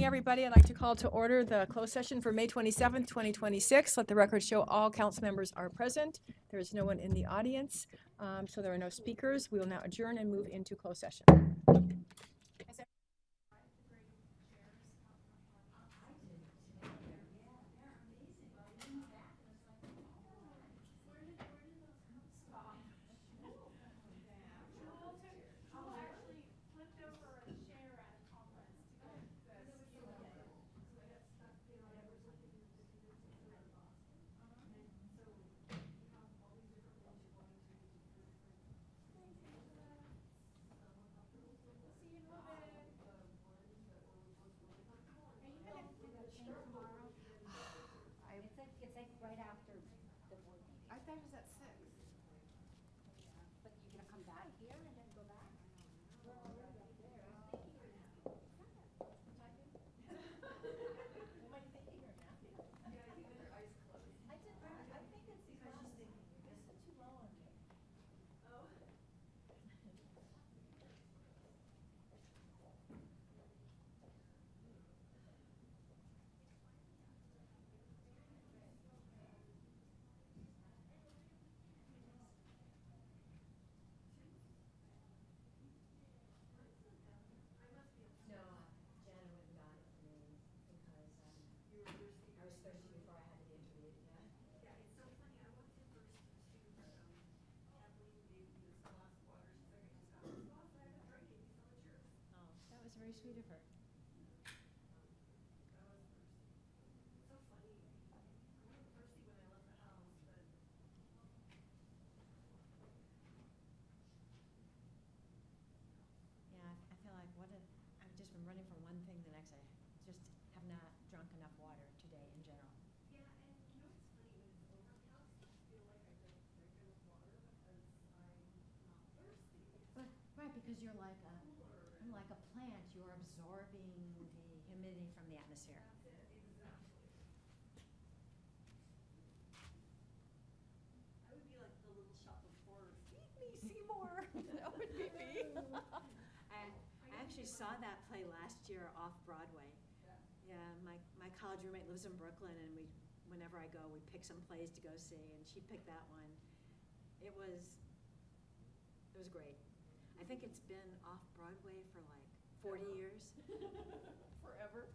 everybody. I'd like to call to order the closed session for May 27th, 2026. Let the record show all council members are present. There is no one in the audience, so there are no speakers. We will now adjourn and move into closed session. It's like right after the board meeting. I thought it was at 6. But you're gonna come back here and then go back? We're already up there. Am I thinking or napping? Yeah, I think with your eyes closed. I think it's because this is too low on me. Oh. No, Jenna went and got it for me because You were thirsty. I was thirsty before I had to be interviewed. Yeah, it's so funny. I walked in first to Kathleen gave me this glass of water. She's like, I just got this glass. I haven't drank it. You sell it yours. Oh, that was very sweet of her. I was thirsty. It's so funny. I wasn't thirsty when I left the house, but Yeah, I feel like I've just been running from one thing to the next. I just have not drunk enough water today in general. yeah, and you know what's funny? When it's overcast, I feel like I don't drink enough water because I'm not thirsty. But right, because I'm like a plant. You're absorbing the humidity from the atmosphere. That's it, exactly. I would be like the little shop of horrors. Feed me, Seymour. That would be me. I actually saw that play last year off Broadway. Yeah. Yeah, my college roommate lives in Brooklyn, and whenever I go, we pick some plays to go see, and she picked that one. It was great. I think it's been off Broadway for like 40 years. Forever.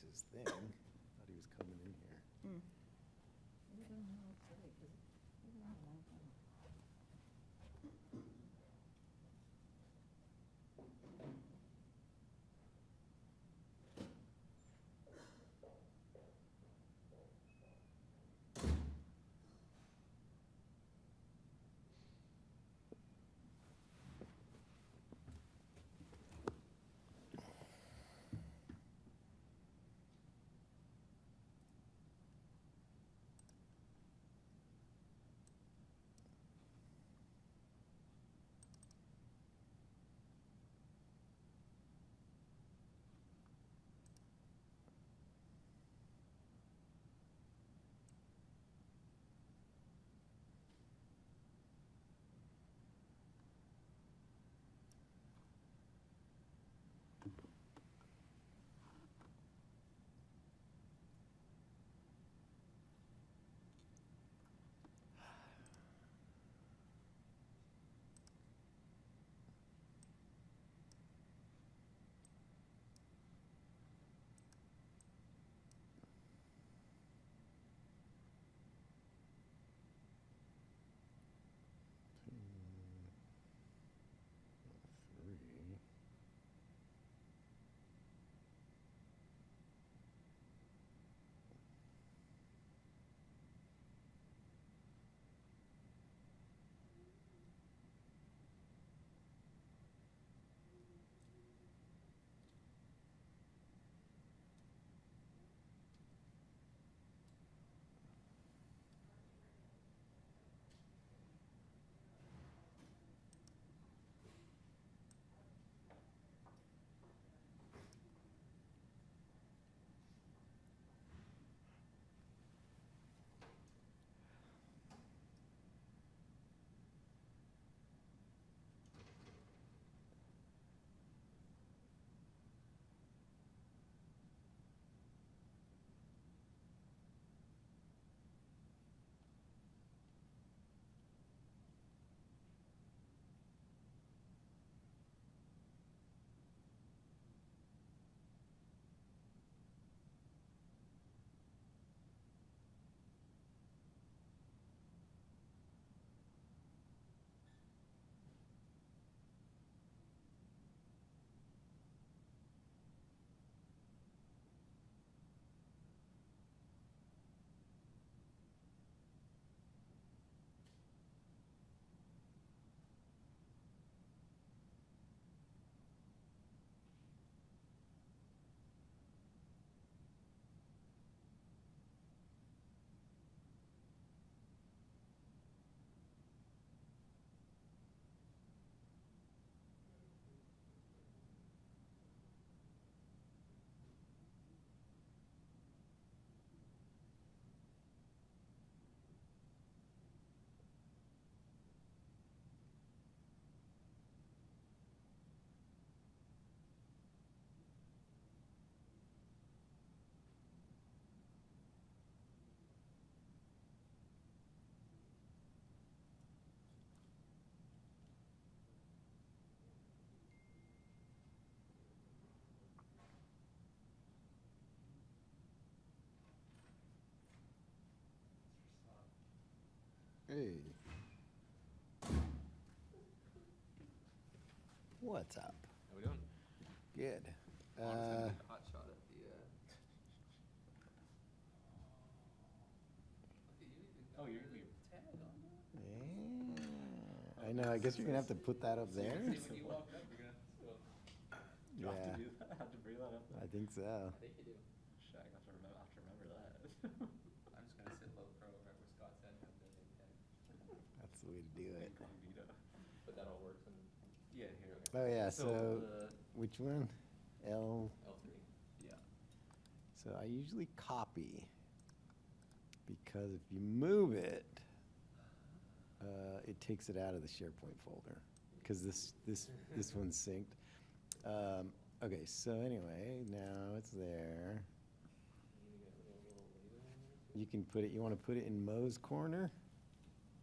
his thing. Thought he was coming in here. Three. Hey. What's up? How we doing? Good. Hot shot at the. Oh, you're tag on that? Yeah. I know. I guess you're gonna have to put that up there. When you walk up, you're gonna have to have Yeah. to do that. Have to bring that up. I think so. I think you do. Shit, I have to remember that. I'm just gonna sit low pro right where Scott said have the name tag. That's the way to do it. Incognito. But that all works and yeah, here. Oh yeah. So So the which one? L. L3. Yeah. So I usually copy because if you move it, it takes it out of the SharePoint folder because this one's synced. Okay, so anyway, now it's there. You can put it. You want to put it in Mo's corner?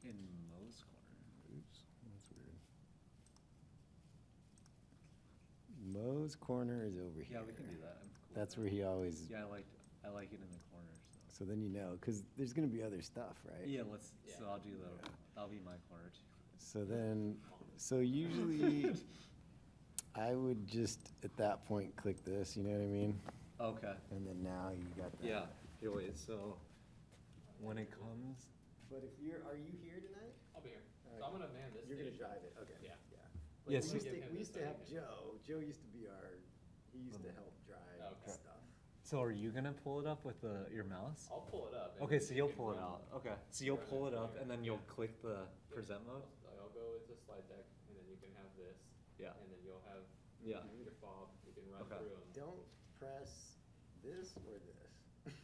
In Mo's corner. Oops, that's weird. Mo's Joe's corner is over here. Yeah, we can do that. I'm cool That's with where he always, that. Yeah, I like it in the corners. so then you know, because there's gonna be other stuff, right? Yeah, so I'll do that. That'll be my corner too. So then, so usually, I would just, at that point, click this, you know what I mean? Okay. And then now you got that. Yeah, here, wait, so when it comes, But if are you here tonight? I'll be here. Alright. So I'm gonna man this You're gonna station. drive it, okay. Yeah. Like, Yes, we you- used to have Joe used to be he used to help drive Okay. stuff. so are you gonna pull it up with your mouse? I'll pull it up. and Okay, then so you you'll can pull it run out. Okay, so you'll run pull it up there. and then you'll Yeah. click the present mode? I'll go into slide deck, and then you can have this. Yeah. And then you'll have Yeah. your fob, you can run Okay. through them. Don't press this or this.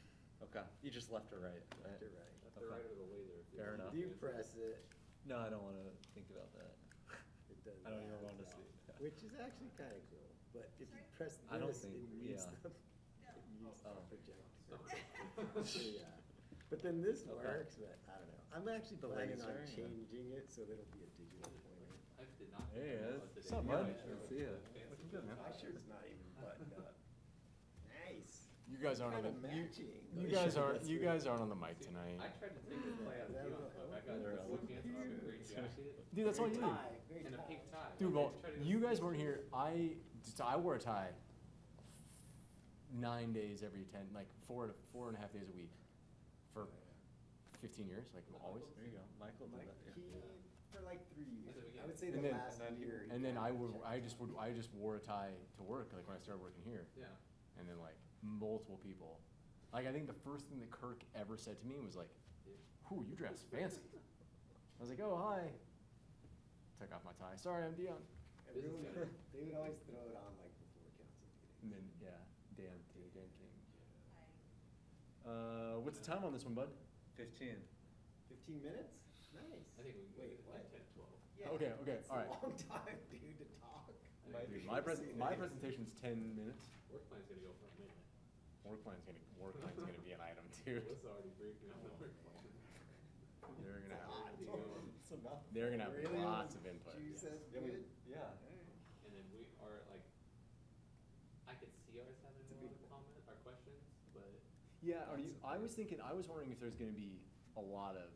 Okay, you just left or right, right? Left or right. Left or Okay. right or the laser. if you Fair want. enough. You press it, No, I don't wanna think about that. it does I don't even that, want to so- see. Which is actually kinda cool, but if you press I don't this, think- it mutes yeah. the, it mutes the Oh. projector. So, yeah. But then this Okay. works, but I don't know. I'm actually The planning on laser, yeah. changing it so that it'll be a digital pointer. I did not. Hey, know it's- today. what's up, Yeah, bud? I sure Good to was see ya. fancy. Looking good, man. My shirt's not even buttoned up. Nice. You guys aren't on Kinda the, matching. you guys aren't on the mic tonight. I tried to take this play out of you on clip. I got They're this looking fancy cute. green jacket Dude, that's all you need. and a pink tie. Dude, I well, tried to you go guys see- weren't here. I wore a tie 9 days every 10, like 4.5 days a week for 15 years, like always. There you go, Michael did that, yeah. For like 3 years. That's I would say the And then- last year. he And then kinda I checked. just wore a tie to work, like when I started working here. Yeah. And then like multiple people. Like I think the first thing that Kirk ever said to me was like, "Whew, you dress fancy." I was like, "Oh, hi." Took off my tie. Sorry, I'm Dion. Everyone, they would always throw it on like before council And meetings. then yeah, Dan too, Dan King. What's the time on this one, bud? 15. 15 minutes? Nice. I think we can Wait, do what? 10, 12. Yeah, Okay, that's all right. a long time, dude, to talk. Dude, my presentation's 10 minutes. Work plan's gonna go for a minute. Work plan's gonna be an item too. Melissa's already briefed me on the work plan. They're gonna have, It's enough. they're gonna have Really? lots of input. Juice, yes. that's good. Yeah. And then we are like, I could see ours having It's a a big lot of comment or questions, but Yeah, I was wondering if there's gonna be a lot of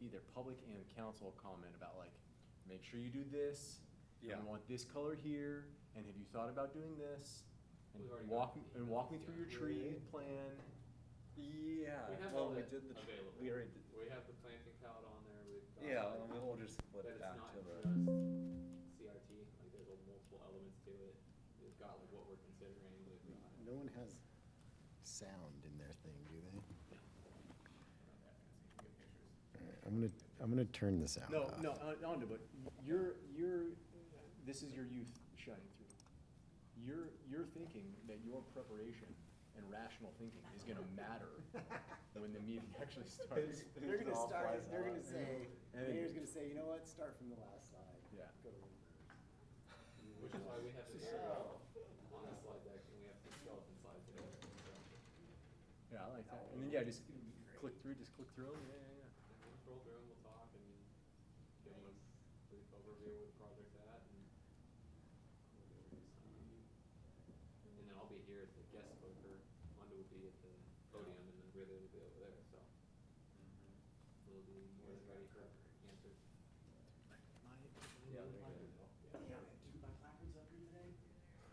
either public and council comment about like, make sure you do this, and Yeah. we want this color here, and have you thought about doing this? And We've already walk, got and walk me through your tree Really? plan. Yeah, we have well, all we that did the, available. we already did, We have the planting palette on there, we've got. yeah, like, I mean, we'll just flip that it's back not to the, just CRT, like there's multiple elements to it. We've got like what we're considering, we've got. No one has sound in their thing, do they? We're not that fancy, good pictures. Alright, I'm gonna turn the sound off. No, no, but this is your youth shining through. You're thinking that your preparation and rational thinking is gonna matter when the meeting actually starts. They're gonna All start, flies they're out. gonna say, And- the mayor's gonna say, you know what, start from the last slide. Yeah. Go to reverse. Which is why we have this arrow on the slide deck and we have two skeleton slides in it. Yeah, I like that. And then, yeah, just click through, yeah, yeah. And we'll scroll through and we'll talk and give them a brief overview of where the project's at and we'll get ready to sign. And then I'll be here as the guest speaker, Wanda will be at the podium and then Ridley will be over there, so. We'll be more than ready for answers. yeah, they're good.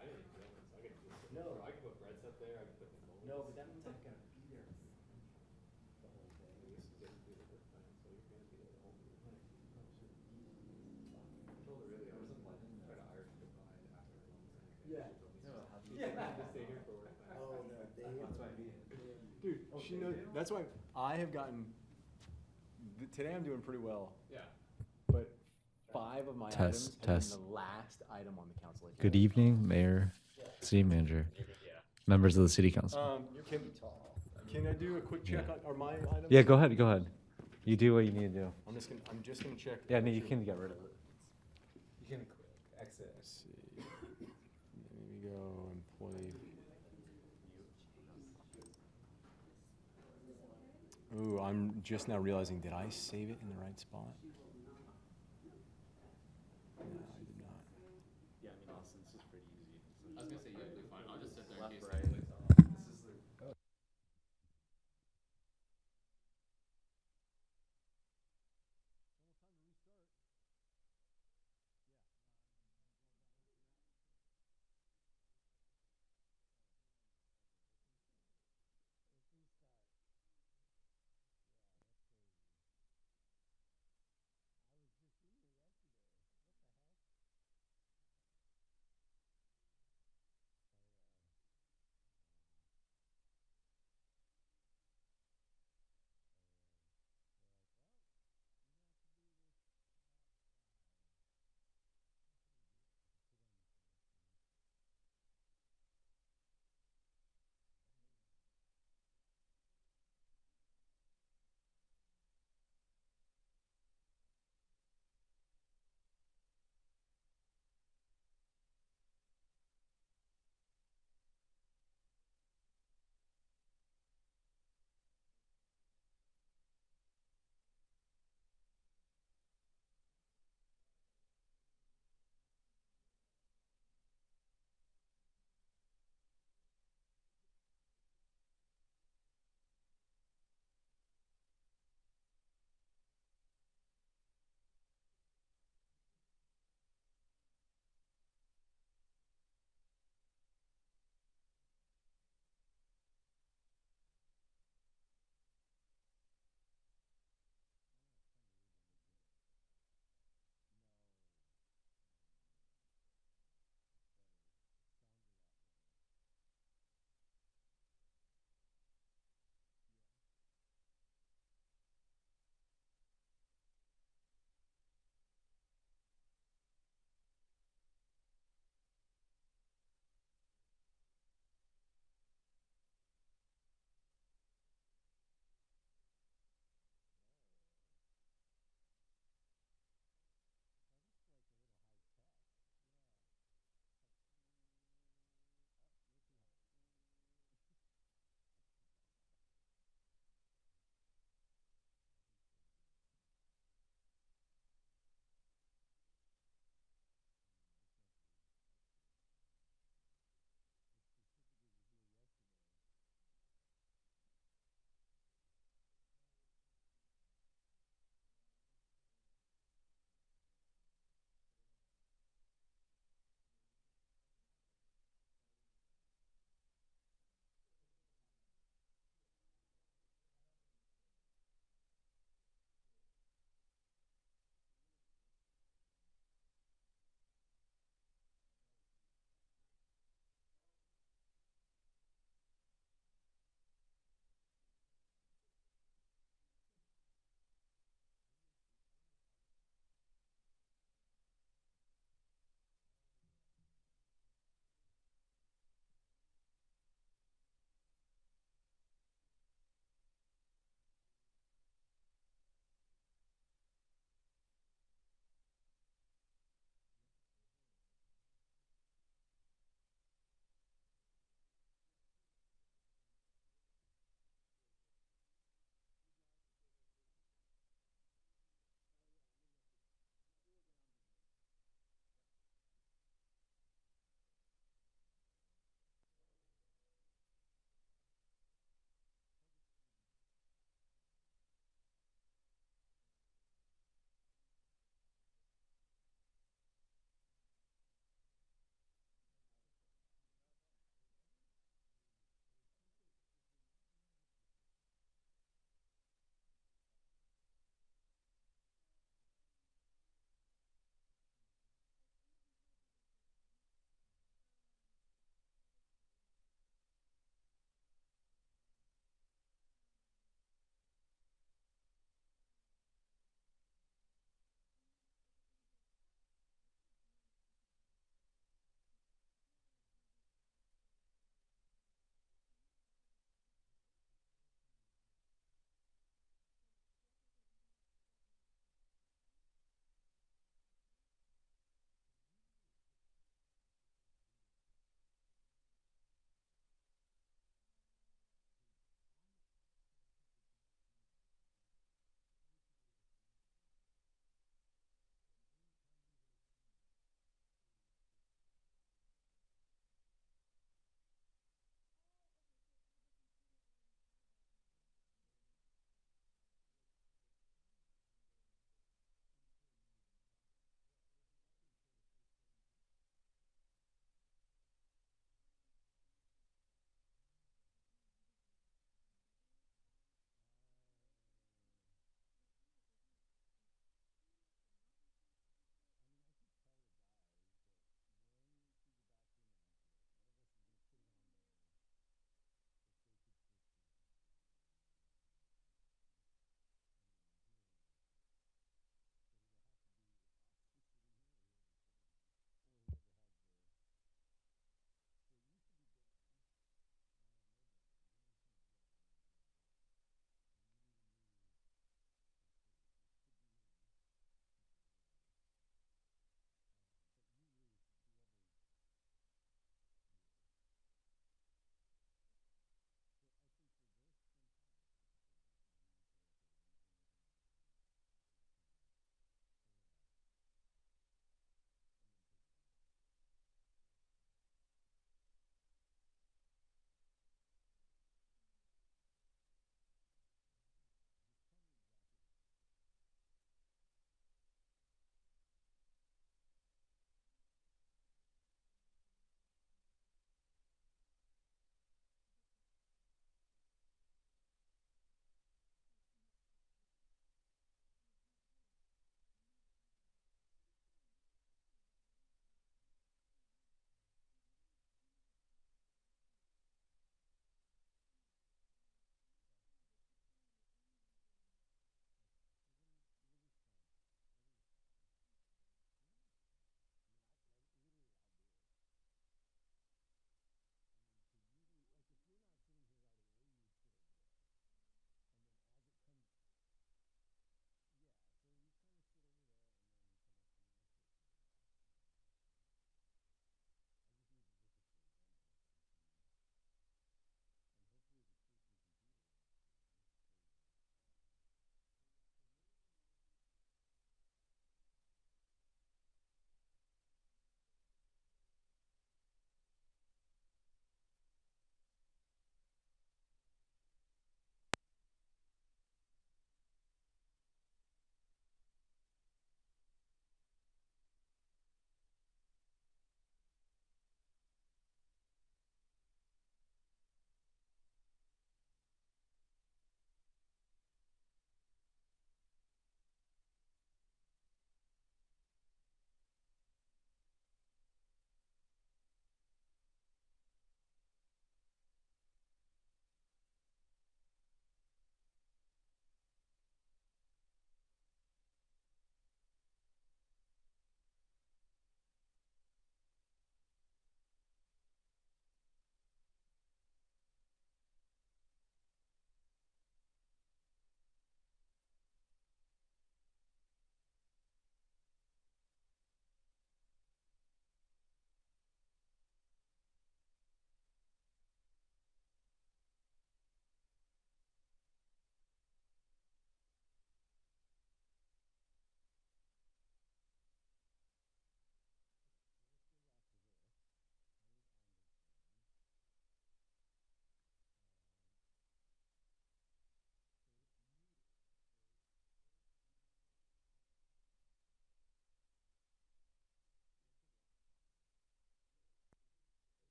I didn't even know this, I could just, No. I could put breads up there, I could put the molds. No, but that means I'm gonna be there the whole And thing. this is gonna be the work plan, so you're gonna be there the whole meeting. I told her really, I was like, try to Irish goodbye after a long time. Yeah. She told me, No, how do she's you- like, to stay here for work plan. Oh, no, they. That's why I mean. Dude, Oh, she they knows, do? that's why I have gotten, today I'm doing pretty well, Yeah. but 5 of my items have Test. been the last item on the council agenda. Good evening, Mayor, City Manager, members of the City Council. Can I do a quick check Yeah. on, are my items? Yeah, go ahead, go ahead. You do what you need to do. I'm just gonna check. Yeah, no, you can get rid of it. You can exit. Let's see. There we go, employee. Ooh, I'm just now realizing, did I save it in the right spot? No, I did not. Yeah, I mean, Austin, this is pretty easy. I was gonna say, yeah, it'll be fine. I'll just sit there in Left, case right. it clicks off.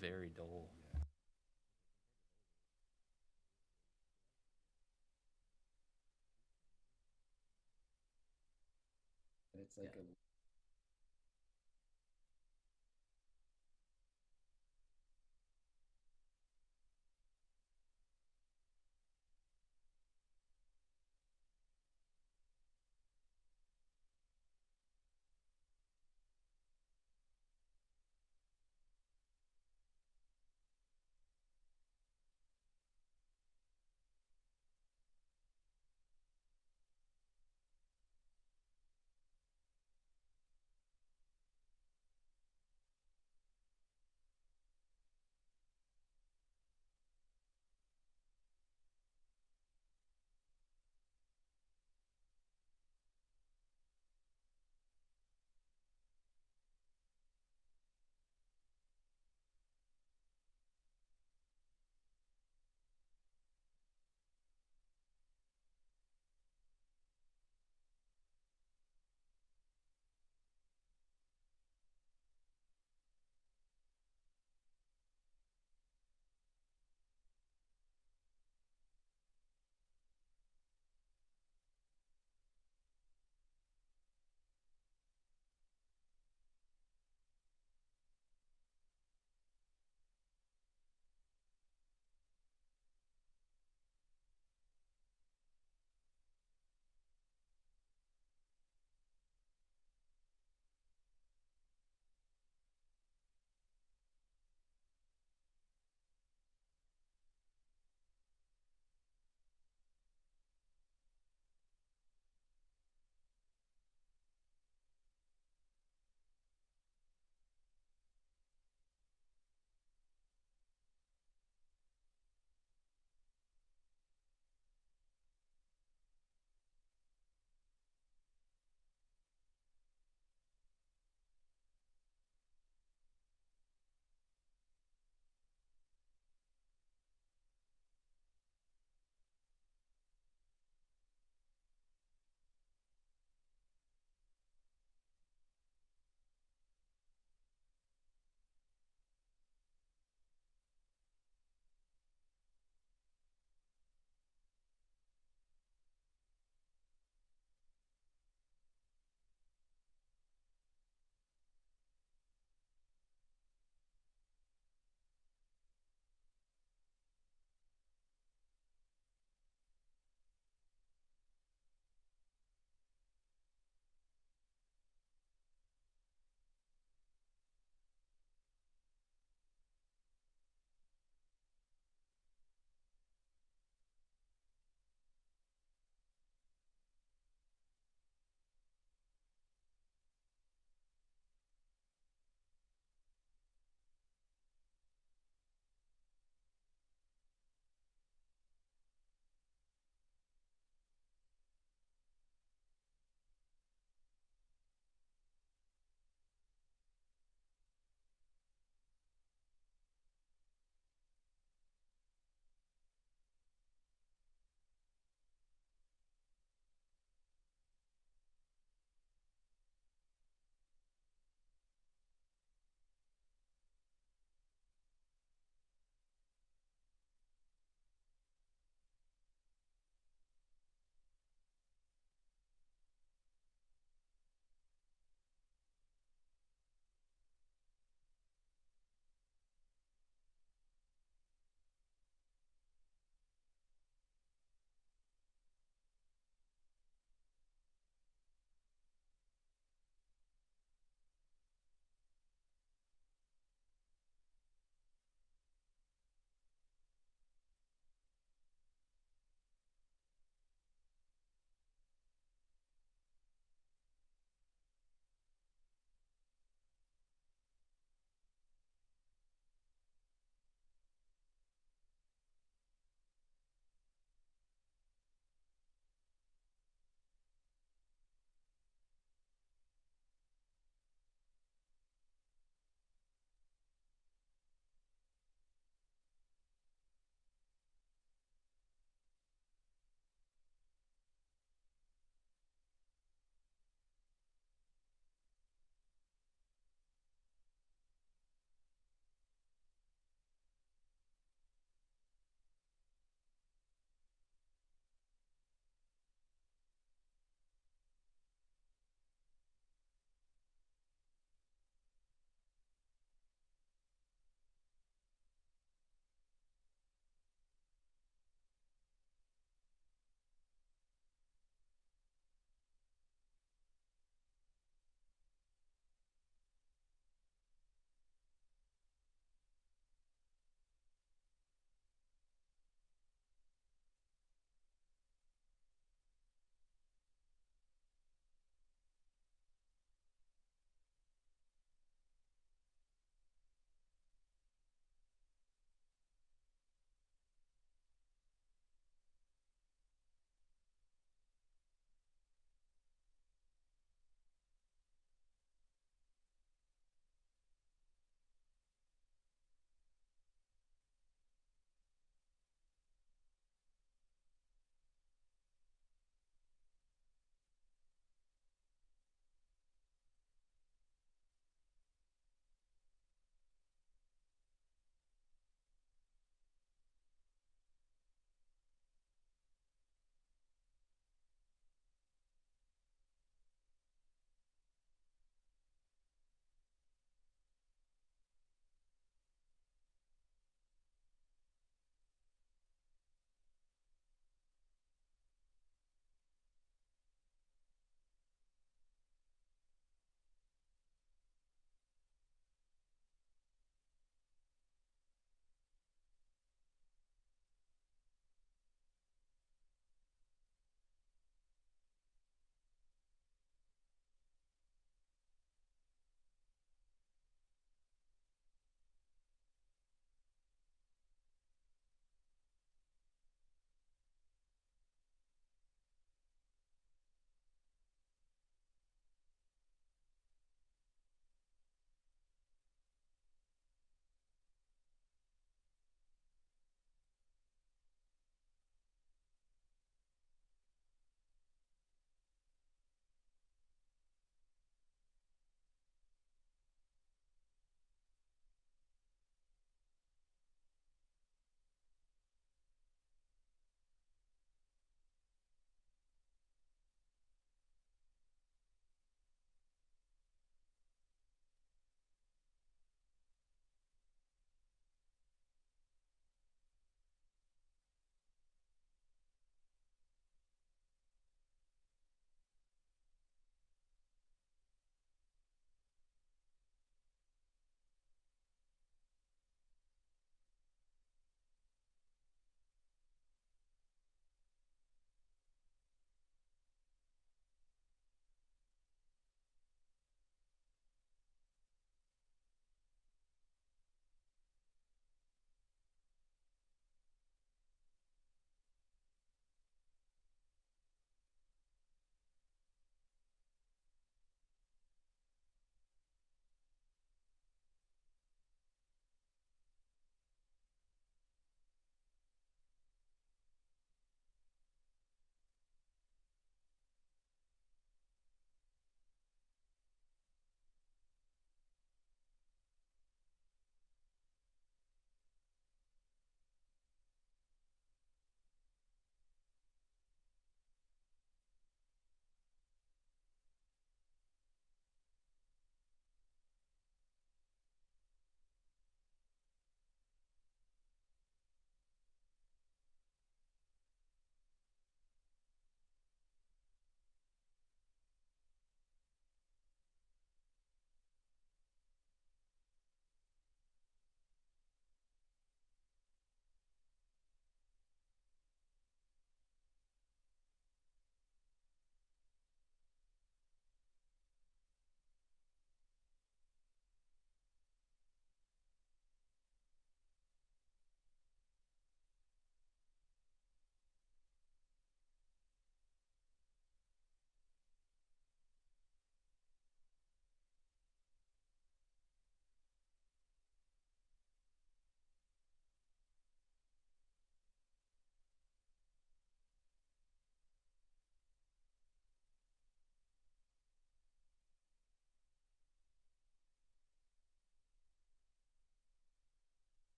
very dull. It's like Yeah. a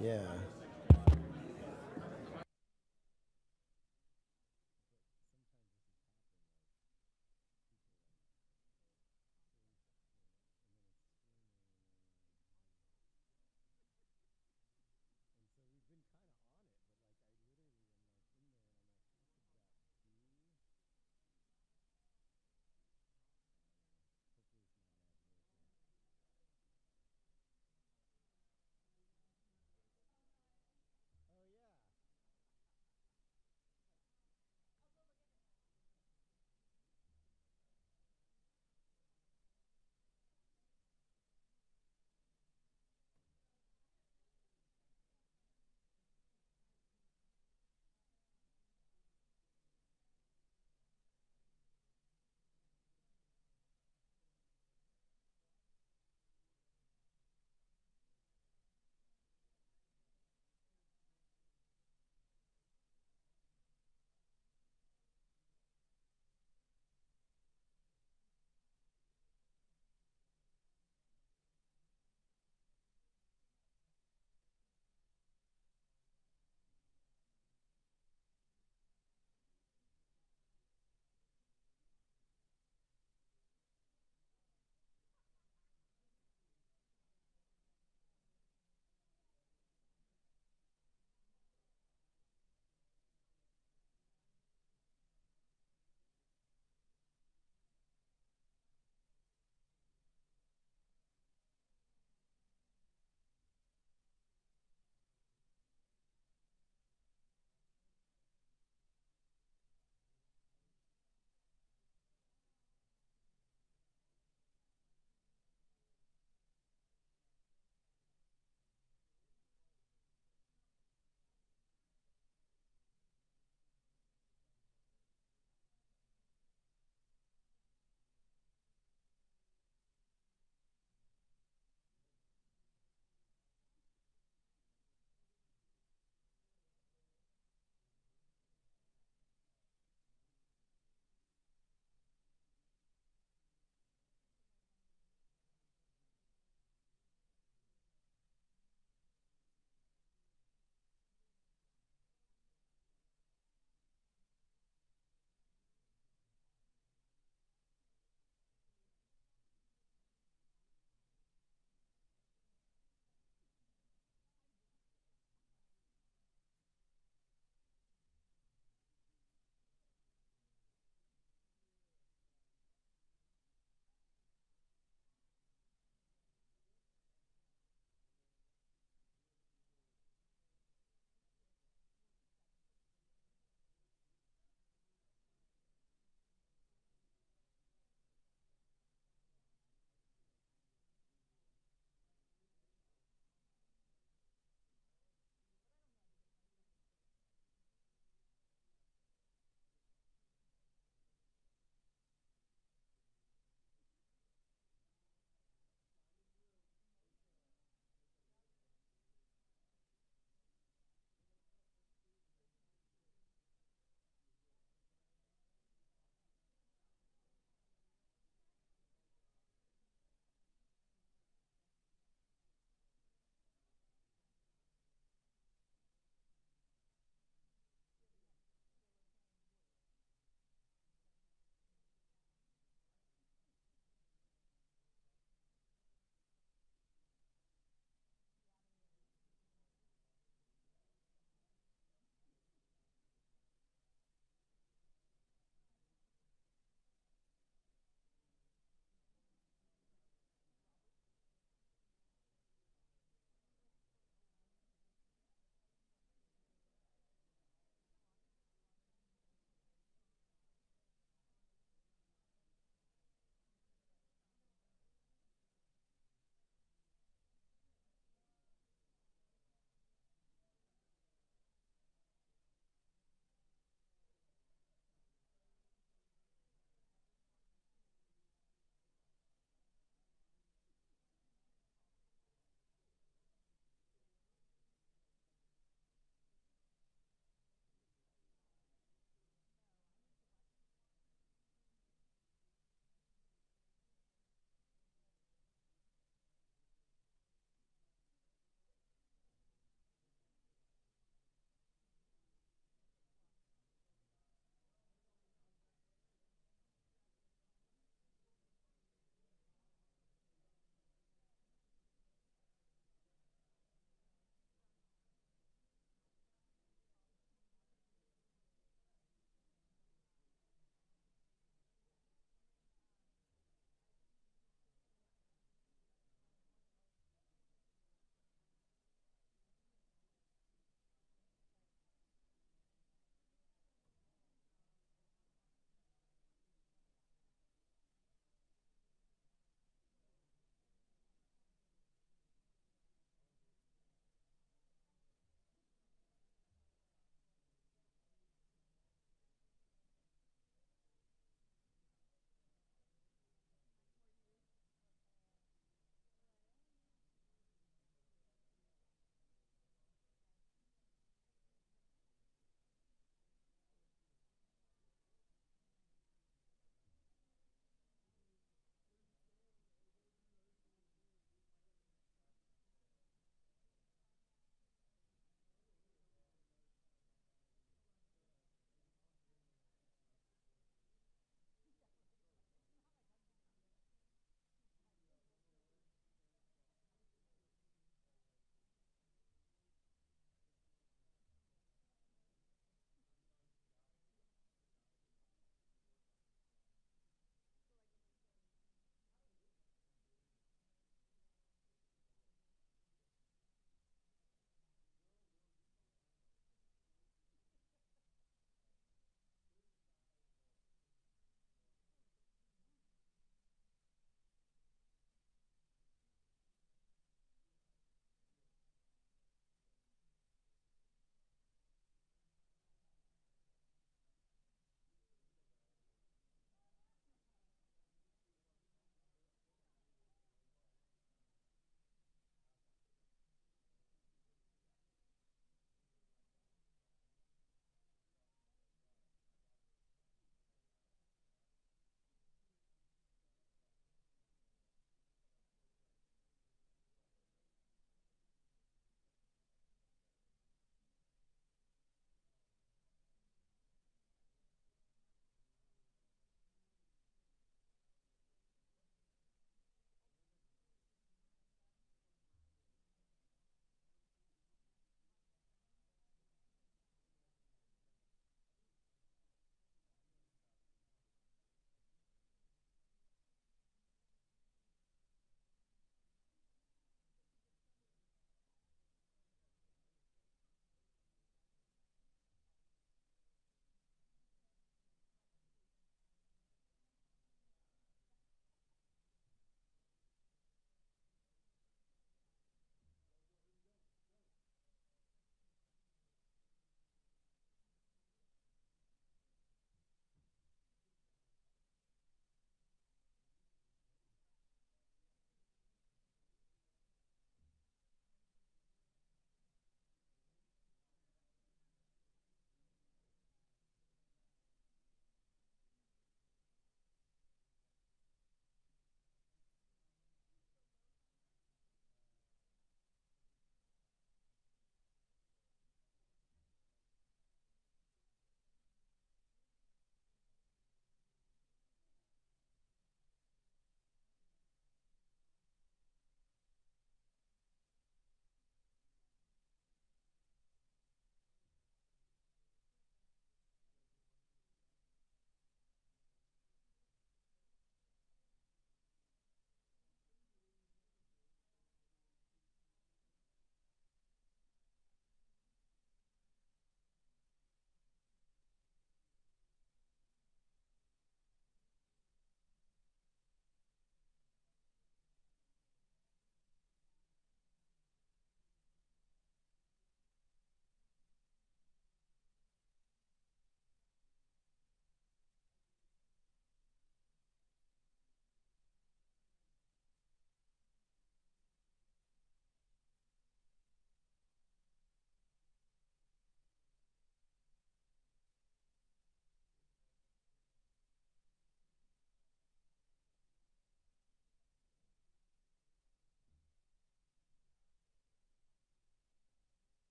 Yeah.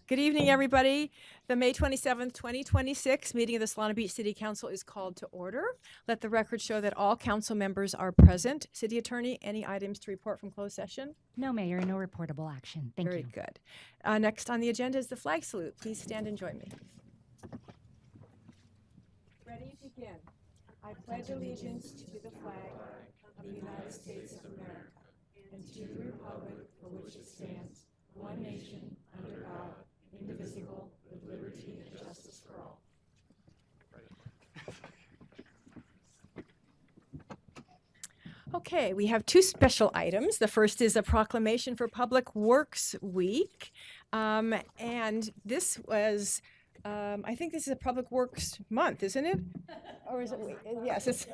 Good evening, everybody. The May 27th, 2026 meeting of the Solana Beach City Council is called to order. Let the record show that all council members are present. City Attorney, any items to report from closed session? No, Mayor, no reportable action. Thank Very you. good. Next on the agenda is the flag salute. Please stand and join me. Ready, begin. I pledge allegiance to the flag of the United States of America and to the republic for which it stands, one nation, under God, indivisible, with liberty and justice for all. Okay, we have two special items. The first is a proclamation for Public Works Week. And this was, I think this is a Public Works Month, isn't it? Or is it week? Yes, it's,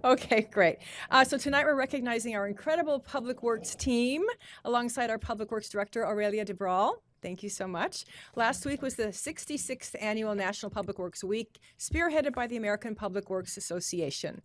okay, great. So tonight we're recognizing our incredible Public Works team alongside our Public Works Director, Aurelia DeBral. Thank you so much. Last week was the 66th Annual National Public Works Week, spearheaded by the American Public Works Association.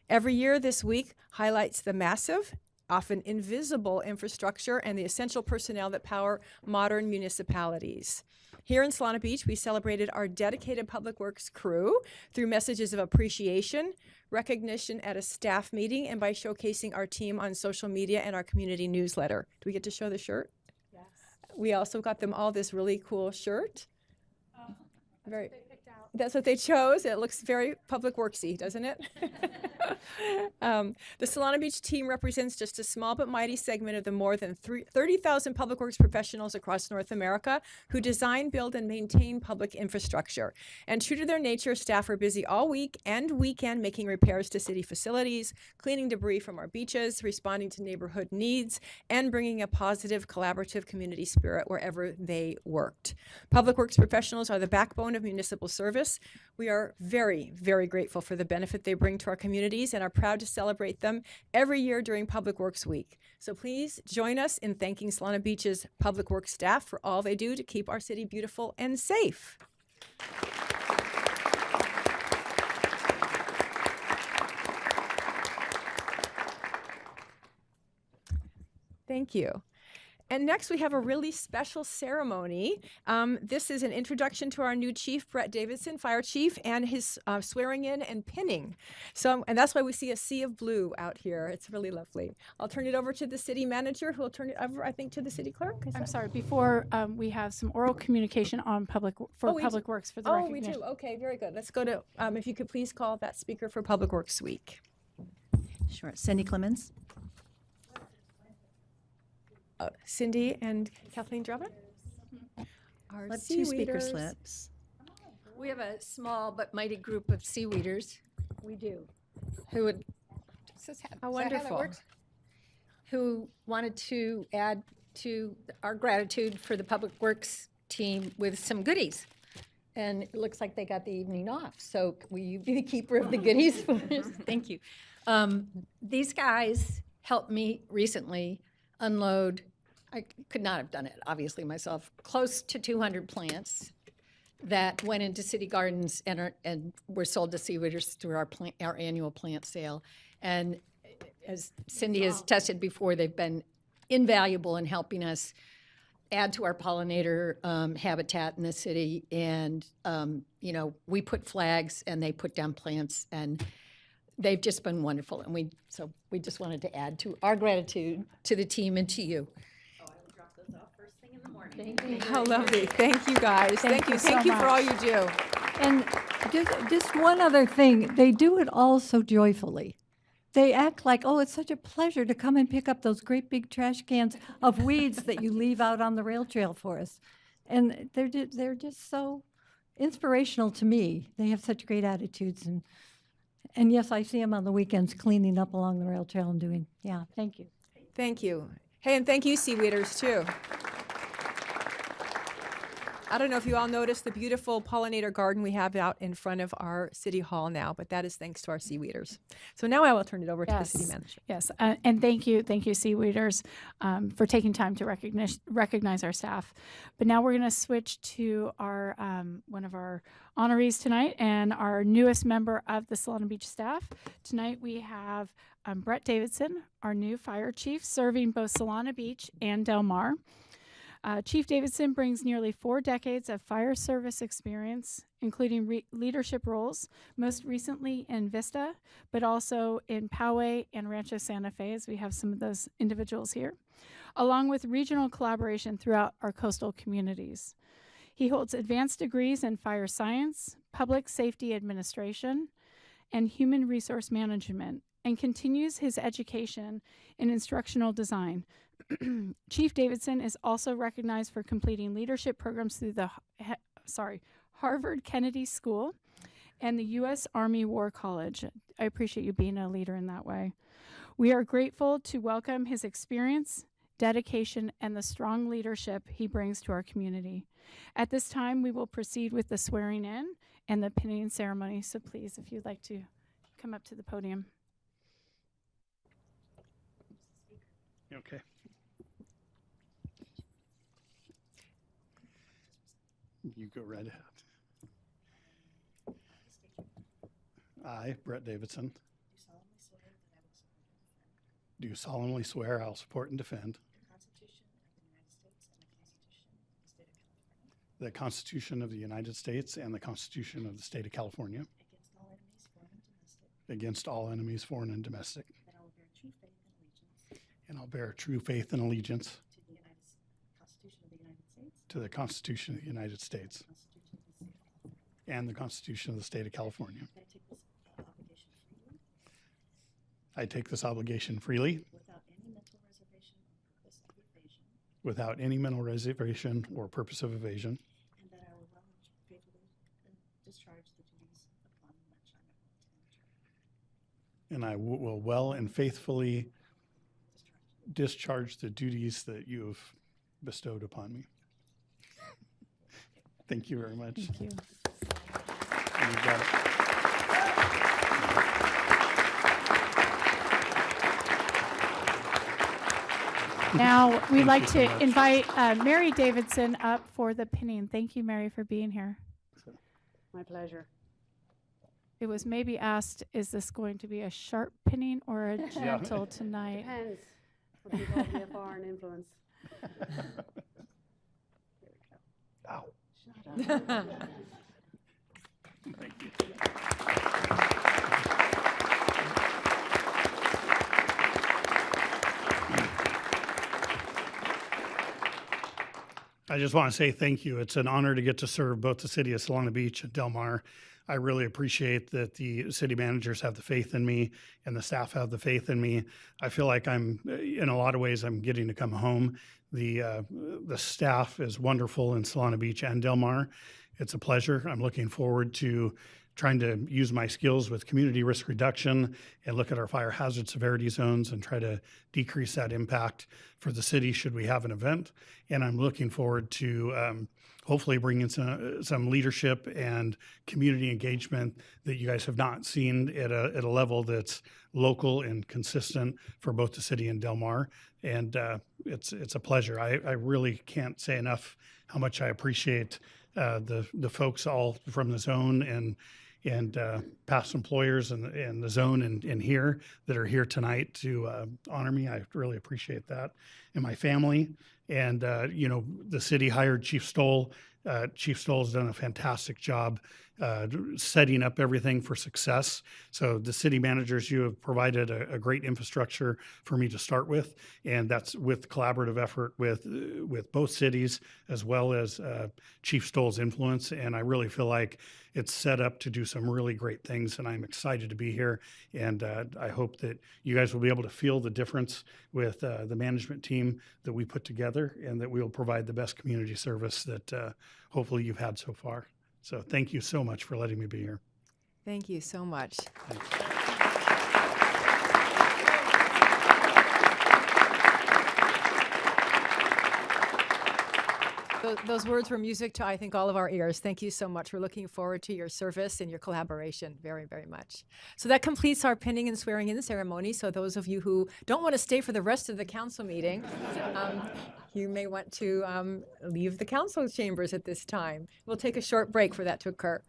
Every year, this week highlights the massive, often invisible infrastructure and the essential personnel that power modern municipalities. Here in Solana Beach, we celebrated our dedicated public works crew through messages of appreciation, recognition at a staff meeting, and by showcasing our team on social media and our community newsletter. Do we get to show the shirt? Yes. We also got them all this really cool shirt. Very. That's what they chose. It looks very public worksy, doesn't it? The Solana Beach team represents just a small but mighty segment of the more than 30,000 public works professionals across North America who design, build, and maintain public infrastructure. And true to their nature, staff are busy all week and weekend making repairs to city facilities, cleaning debris from our beaches, responding to neighborhood needs, and bringing a positive, collaborative community spirit wherever they worked. Public works professionals are the backbone of municipal service. We are very, very grateful for the benefit they bring to our communities and are proud to celebrate them every year during Public Works Week. So please join us in thanking Solana Beach's Public Works staff for all they do to keep our city beautiful and safe. Thank you. And next we have a really special ceremony. This is an introduction to our new chief, Brett Davidson, fire chief, and his swearing in and pinning. So, and that's why we see a sea of blue out here. It's really lovely. I'll turn it over to the city manager, who will turn it over, I think, to the city clerk. I'm sorry, before we have some oral communication on Public Works for the Oh, we recognition. do. Okay, very good. Let's go to, if you could please call that speaker for Public Works Week. Sure. Cindy Clemens. Cindy and Kathleen Drummond. Our Let's two speaker seaweeders. slips. We have a small but mighty group of seaweeders. We do. Who would, How wonderful. who wanted to add to our gratitude for the Public Works team with some goodies. And it looks like they got the evening off. So will you be the keeper of the goodies for us? Thank you. These guys helped me recently unload, I could not have done it, obviously, myself, close to 200 plants that went into city gardens and were sold to seaweeders through our annual plant sale. And as Cindy has tested before, they've been invaluable in helping us add to our pollinator habitat in the city. And, we put flags and they put down plants, and they've just been wonderful. And we just wanted to add to our gratitude to the team and to you. Oh, I will drop those off first thing in the morning. Thank you. How lovely. Thank you, guys. Thank you. you so Thank you for all much. you do. And just one other thing, they do it all so joyfully. They act like, oh, it's such a pleasure to come and pick up those great big trash cans of weeds that you leave out on the rail trail for us. And they're just so inspirational to me. They have such great attitudes. And yes, I see them on the weekends cleaning up along the rail trail and doing, yeah, thank you. Thank you. Hey, and thank you, seaweeders, too. I don't know if you all noticed the beautiful pollinator garden we have out in front of our city hall now, but that is thanks to our seaweeders. So now I will turn it over to the city manager. Yes, and thank you, seaweeders, for taking time to recognize our staff. But now we're going to switch to our one of our honorees tonight and our newest member of the Solana Beach staff. Tonight we have Brett Davidson, our new fire chief, serving both Solana Beach and Del Mar. Chief Davidson brings nearly 4 decades of fire service experience, including leadership roles, most recently in Vista, but also in Poway and Rancho Santa Fe, as we have some of those individuals here, along with regional collaboration throughout our coastal communities. He holds advanced degrees in fire science, public safety administration, and human resource management, and continues his education in instructional design. Chief Davidson is also recognized for completing leadership programs through the Harvard Kennedy School and the U.S. Army War College. I appreciate you being a leader in that way. We are grateful to welcome his experience, dedication, and the strong leadership he brings to our community. At this time, we will proceed with the swearing in and the pinning ceremony. So please, if you'd like to come up to the podium. Okay. You go right ahead. I, Brett Davidson, do solemnly swear I will support and defend the Constitution of the United States and the Constitution of the State of California against all enemies, foreign and domestic. And I'll bear true faith and allegiance to the Constitution of the United States and the Constitution of the State of California. I take this obligation freely without any mental reservation or purpose of evasion. And I will well and faithfully discharge the duties that you have bestowed upon me. Thank you very much. Thank you. And you've got it. Now, we'd Thank like you so to much. invite Mary Davidson up for the pinning. Thank you, Mary, for being here. My pleasure. It was maybe asked, is this going to be a sharp pinning or a gentle tonight? Depends. What do you call me a foreign influence? Ow. Shut up. Thank you. I just want to say thank you. It's an honor to get to serve both the city of Solana Beach and Del Mar. I really appreciate that the city managers have the faith in me and the staff have the faith in me. I feel like in a lot of ways, I'm getting to come home. The staff is wonderful in Solana Beach and Del Mar. It's a pleasure. I'm looking forward to trying to use my skills with community risk reduction and look at our fire hazard severity zones and try to decrease that impact for the city should we have an event. And I'm looking forward to hopefully bringing some leadership and community engagement that you guys have not seen at a level that's local and consistent for both the city and Del Mar. And it's a pleasure. I really can't say enough how much I appreciate the folks all from the zone and past employers and the zone and here that are here tonight to honor me. I really appreciate that. And my family and, the city hired Chief Stoll. Chief Stoll has done a fantastic job setting up everything for success. So the city managers, you have provided a great infrastructure for me to start with, and that's with collaborative effort with both cities as well as Chief Stoll's influence. And I really feel like it's set up to do some really great things, and I'm excited to be here. And I hope that you guys will be able to feel the difference with the management team that we put together, and that we will provide the best community service that hopefully you've had so far. So thank you so much for letting me be here. Thank you so much. Thanks. Those words were music to, I think, all of our ears. Thank you so much. We're looking forward to your service and your collaboration very, very much. So that completes our pinning and swearing in ceremony. So those of you who don't want to stay for the rest of the council meeting, you may want to leave the council chambers at this time. We'll take a short break for that to occur.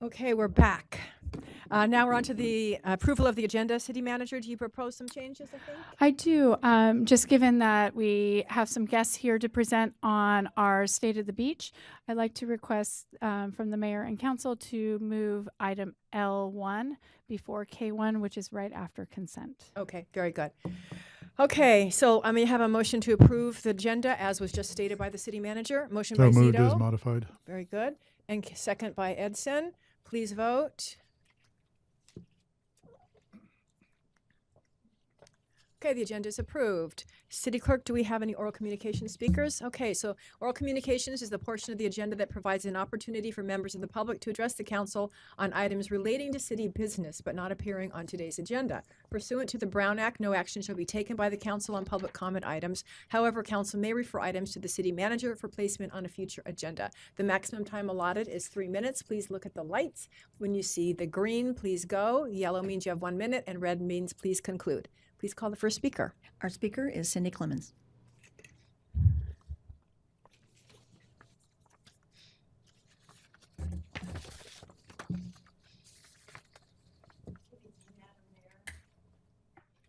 Okay, we're back. Now we're on to the approval of the agenda. City Manager, do you propose some changes, I think? I do. Just given that we have some guests here to present on our State of the Beach, I'd like to request from the mayor and council to move item L1 before K1, which is right after consent. Okay, very good. Okay, so I may have a motion to approve the agenda as was just stated by the City Manager. Motion by So moved as Zito. modified. Very good. And second by Edson. Please vote. Okay, the agenda is approved. City Clerk, do we have any oral communication speakers? Okay, so oral communications is the portion of the agenda that provides an opportunity for members of the public to address the council on items relating to city business but not appearing on today's agenda. Pursuant to the Brown Act, no action shall be taken by the council on public comment items. However, council may refer items to the city manager for placement on a future agenda. The maximum time allotted is 3 minutes. Please look at the lights. When you see the green, please go. Yellow means you have 1 minute, and red means please conclude. Please call the first speaker. Our speaker is Cindy Clemens.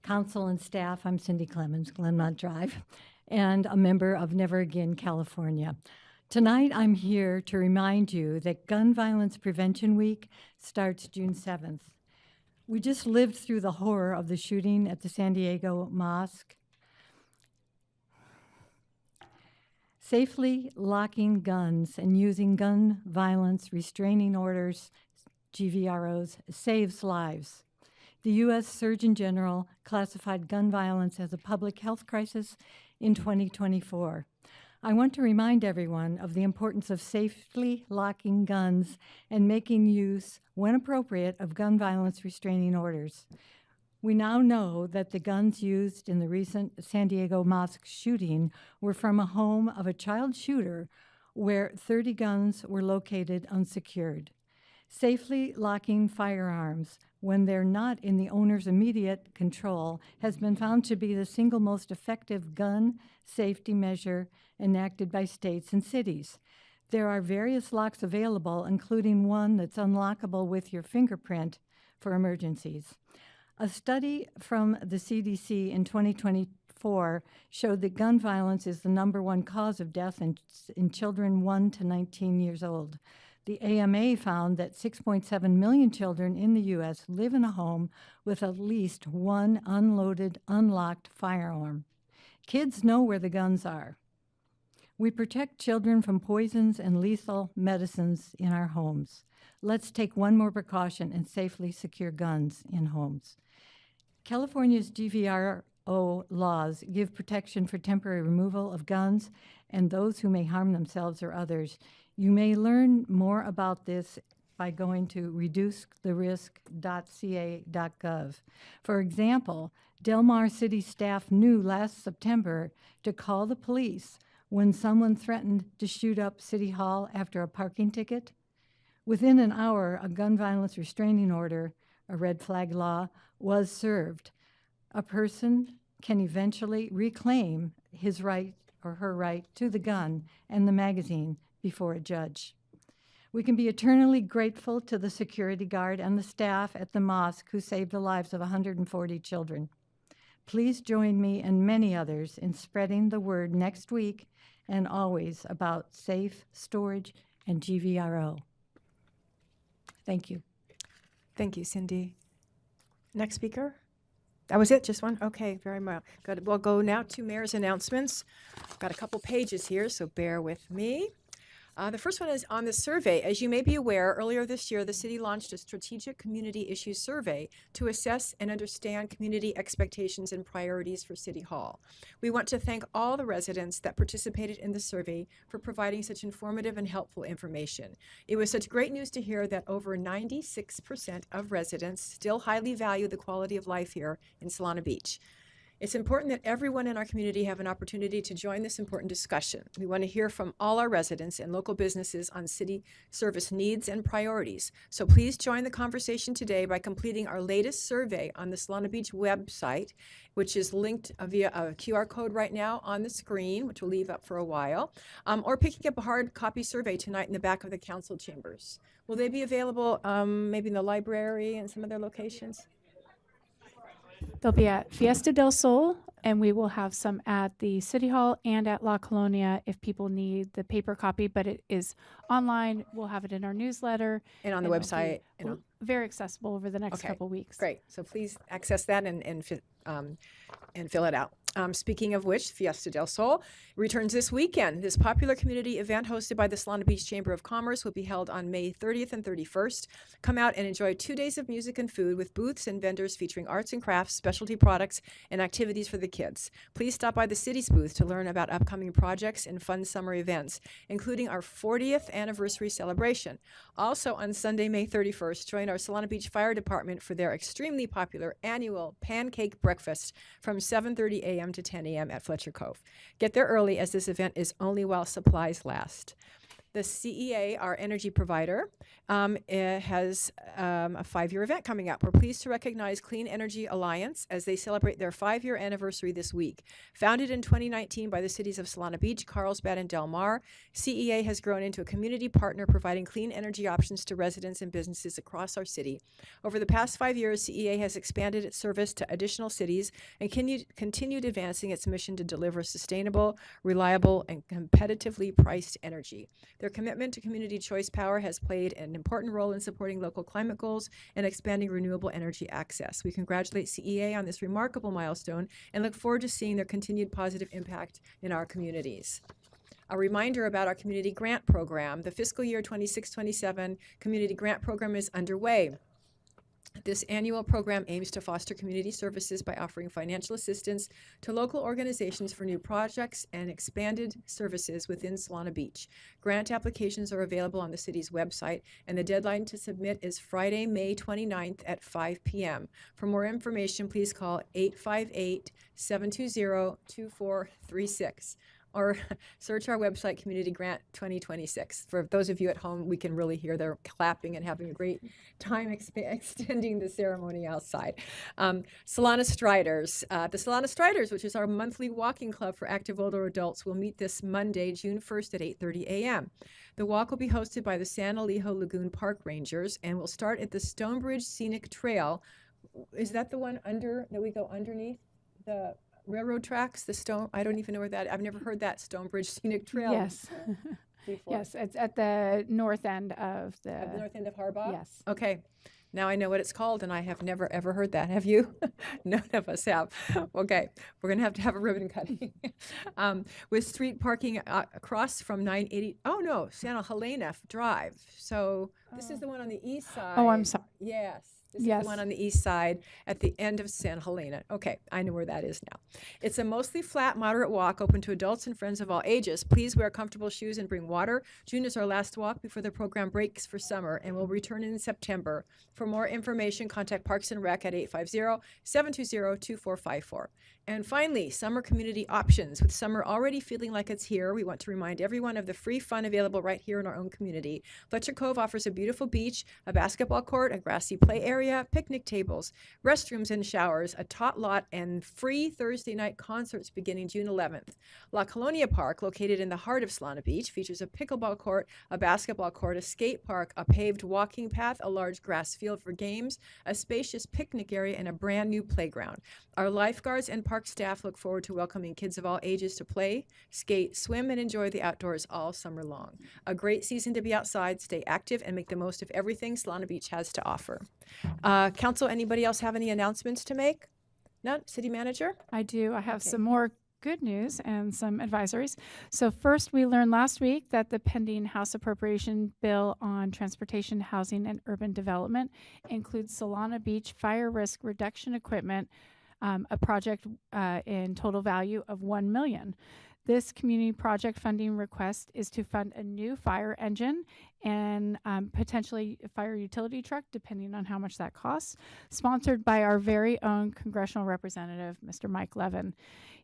Council and staff, I'm Cindy Clemens, Glenmont Drive, and a member of Never Again, California. Tonight, I'm here to remind you that Gun Violence Prevention Week starts June 7th. We just lived through the horror of the shooting at the San Diego mosque. Safely locking guns and using gun violence restraining orders, GVROs, saves lives. The U.S. Surgeon General classified gun violence as a public health crisis in 2024. I want to remind everyone of the importance of safely locking guns and making use, when appropriate, of gun violence restraining orders. We now know that the guns used in the recent San Diego mosque shooting were from a home of a child shooter where 30 guns were located unsecured. Safely locking firearms when they're not in the owner's immediate control has been found to be the single most effective gun safety measure enacted by states and cities. There are various locks available, including one that's unlockable with your fingerprint for emergencies. A study from the CDC in 2024 showed that gun violence is the #1 cause of death in children 1 to 19 years old. The AMA found that 6.7 million children in the U.S. live in a home with at least one unloaded, unlocked firearm. Kids know where the guns are. We protect children from poisons and lethal medicines in our homes. Let's take one more precaution and safely secure guns in homes. California's GVRO laws give protection for temporary removal of guns and those who may harm themselves or others. You may learn more about this by going to reducetherisk.ca.gov. For example, Del Mar City staff knew last September to call the police when someone threatened to shoot up City Hall after a parking ticket. Within an hour, a gun violence restraining order, a red flag law, was served. A person can eventually reclaim his right or her right to the gun and the magazine before a judge. We can be eternally grateful to the security guard and the staff at the mosque who saved the lives of 140 children. Please join me and many others in spreading the word next week and always about safe storage and GVRO. Thank you. Thank you, Cindy. Next speaker? That was it, just one? Okay, very well. Good. We'll go now to mayor's announcements. I've got a couple pages here, so bear with me. The first one is on the survey. As you may be aware, earlier this year, the city launched a strategic community issues survey to assess and understand community expectations and priorities for City Hall. We want to thank all the residents that participated in the survey for providing such informative and helpful information. It was such great news to hear that over 96% of residents still highly value the quality of life here in Solana Beach. It's important that everyone in our community have an opportunity to join this important discussion. We want to hear from all our residents and local businesses on city service needs and priorities. So please join the conversation today by completing our latest survey on the Solana Beach website, which is linked via a QR code right now on the screen, which we'll leave up for a while, or picking up a hard copy survey tonight in the back of the council chambers. Will they be available maybe in the library and some other locations? They'll be at Fiesta del Sol, and we will have some at the City Hall and at La Colonia if people need the paper copy, but it is online. We'll have it in our newsletter. And on the it'll be website, you know. Very accessible over the next Okay, couple weeks. Great. So please access that and fill it out. Speaking of which, Fiesta del Sol returns this weekend. This popular community event hosted by the Solana Beach Chamber of Commerce will be held on May 30th and 31st. Come out and enjoy 2 days of music and food with booths and vendors featuring arts and crafts, specialty products, and activities for the kids. Please stop by the city's booth to learn about upcoming projects and fun summer events, including our 40th anniversary celebration. Also on Sunday, May 31st, join our Solana Beach Fire Department for their extremely popular annual pancake breakfast from 7:30 a.m. to 10 a.m. at Fletcher Cove. Get there early as this event is only while supplies last. The CEA, our energy provider, has a 5-year event coming up. We're pleased to recognize Clean Energy Alliance as they celebrate their 5-year anniversary this week. Founded in 2019 by the cities of Solana Beach, Carlsbad, and Del Mar, CEA has grown into a community partner providing clean energy options to residents and businesses across our city. Over the past 5 years, CEA has expanded its service to additional cities and continued advancing its mission to deliver sustainable, reliable, and competitively priced energy. Their commitment to community choice power has played an important role in supporting local climate goals and expanding renewable energy access. We congratulate CEA on this remarkable milestone and look forward to seeing their continued positive impact in our communities. A reminder about our community grant program. The fiscal year 26-27 community grant program is underway. This annual program aims to foster community services by offering financial assistance to local organizations for new projects and expanded services within Solana Beach. Grant applications are available on the city's website, and the deadline to submit is Friday, May 29th at 5 p.m. For more information, please call 858-720-2436. Or search our website, Community Grant 2026. For those of you at home, we can really hear they're clapping and having a great time extending the ceremony outside. Solana Striders. The Solana Striders, which is our monthly walking club for active older adults, will meet this Monday, June 1st at 8:30 a.m. The walk will be hosted by the San Elijo Lagoon Park Rangers and will start at the Stonebridge Scenic Trail. Is that the one that we go underneath the railroad tracks, I don't even know where that, I've never heard that Stonebridge Scenic Trail. Yes. Before. Yes, it's at the north end of the... At the north end of Harbaugh? Yes. Okay. Now I know what it's called, and I have never, ever heard that. Have you? None of us have. Okay. We're going to have a ribbon cutting. With street parking across from 980, Santa Helena Drive. So this is the one on the east side. Oh, I'm sorry. Yes. This Yes. is the one on the east side at the end of San Helena. Okay, I know where that is now. It's a mostly flat, moderate walk open to adults and friends of all ages. Please wear comfortable shoes and bring water. June is our last walk before the program breaks for summer, and we'll return in September. For more information, contact Parks and Rec at 850-720-2454. And finally, summer community options. With summer already feeling like it's here, we want to remind everyone of the free fun available right here in our own community. Fletcher Cove offers a beautiful beach, a basketball court, a grassy play area, picnic tables, restrooms and showers, a tot lot, and free Thursday night concerts beginning June 11th. La Colonia Park, located in the heart of Solana Beach, features a pickleball court, a basketball court, a skate park, a paved walking path, a large grass field for games, a spacious picnic area, and a brand new playground. Our lifeguards and park staff look forward to welcoming kids of all ages to play, skate, swim, and enjoy the outdoors all summer long. A great season to be outside, stay active, and make the most of everything Solana Beach has to offer. Council, anybody else have any announcements to make? None? City Manager? I do. I have Okay. some more good news and some advisories. So first, we learned last week that the pending House Appropriation Bill on Transportation, Housing, and Urban Development includes Solana Beach fire risk reduction equipment, a project in total value of $1 million. This community project funding request is to fund a new fire engine and potentially a fire utility truck, depending on how much that costs, sponsored by our very own congressional representative, Mr. Mike Levin.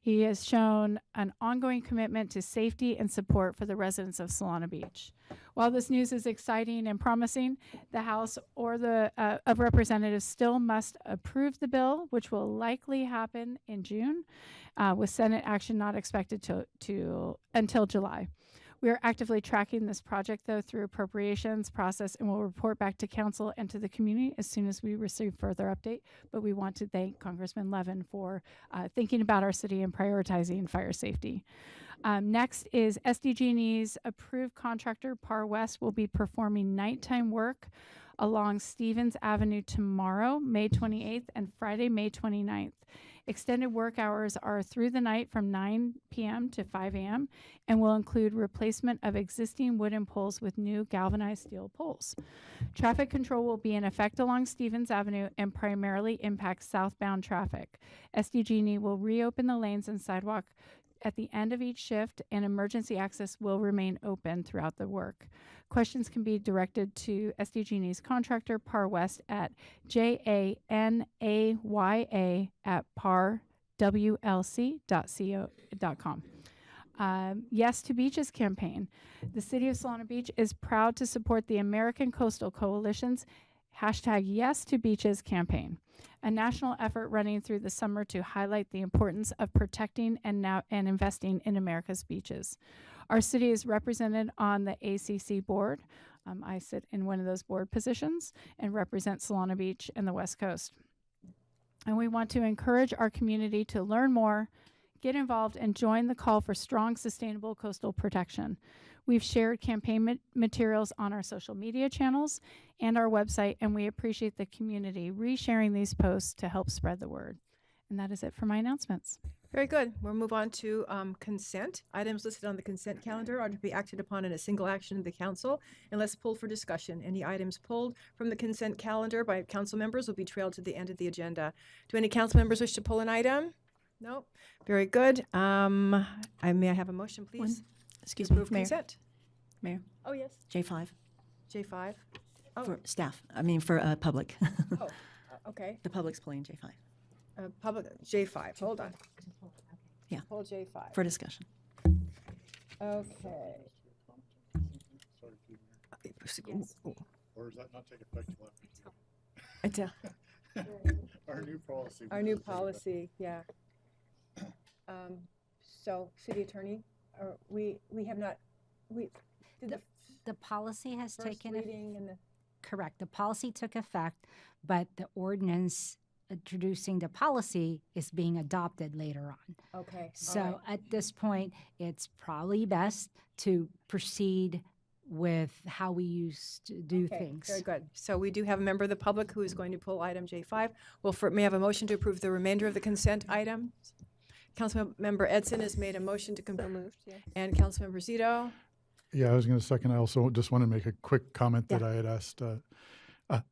He has shown an ongoing commitment to safety and support for the residents of Solana Beach. While this news is exciting and promising, the House or the of Representatives still must approve the bill, which will likely happen in June, with Senate action not expected until July. We are actively tracking this project, though, through appropriations process, and will report back to Council and to the community as soon as we receive further update. But we want to thank Congressman Levin for thinking about our city and prioritizing fire safety. Next is SDG&E's approved contractor, Par West, will be performing nighttime work along Stevens Avenue tomorrow, May 28th, and Friday, May 29th. Extended work hours are through the night from 9 p.m. to 5 a.m. and will include replacement of existing wooden poles with new galvanized steel poles. Traffic control will be in effect along Stevens Avenue and primarily impact southbound traffic. SDG&E will reopen the lanes and sidewalk at the end of each shift, and emergency access will remain open throughout the work. Questions can be directed to SDG&E's contractor, Par West, at janaya@parwlc.com. Yes to Beaches campaign. The City of Solana Beach is proud to support the American Coastal Coalition's #Yes to Beaches campaign, a national effort running through the summer to highlight the importance of protecting and investing in America's beaches. Our city is represented on the ACC board. I sit in one of those board positions and represent Solana Beach and the West Coast. And we want to encourage our community to learn more, get involved, and join the call for strong, sustainable coastal protection. We've shared campaign materials on our social media channels and our website, and we appreciate the community resharing these posts to help spread the word. And that is it for my announcements. Very good. We'll move on to consent. Items listed on the consent calendar are to be acted upon in a single action of the council unless pulled for discussion. Any items pulled from the consent calendar by council members will be trailed to the end of the agenda. Do any council members wish to pull an item? No. Very good. May I have a motion, please? Excuse me, Approve Mayor. consent. Mayor, Oh, yes. J5 J5. Oh, for staff. I mean, for public. oh, okay. The public's pulling J5 Public, J5. Hold on. Yeah. Pull J5. for discussion. Okay. Yes. Or does that not take effect till after? It's Our new policy. our new policy, yeah. So, city attorney, we have not, did The policy has first taken, reading and the, correct, the policy took effect, but the ordinance introducing the policy is being adopted later on. okay. all So right. at this point, it's probably best to proceed with how we used to do Okay, things. very good. So we do have a member of the public who is going to pull item J5. Well, may I have a motion to approve the remainder of the consent items? Councilmember Edson has made a motion to confirm. And Councilmember Zito. Yeah, I was going to second. I also just want to make a quick comment that I had asked.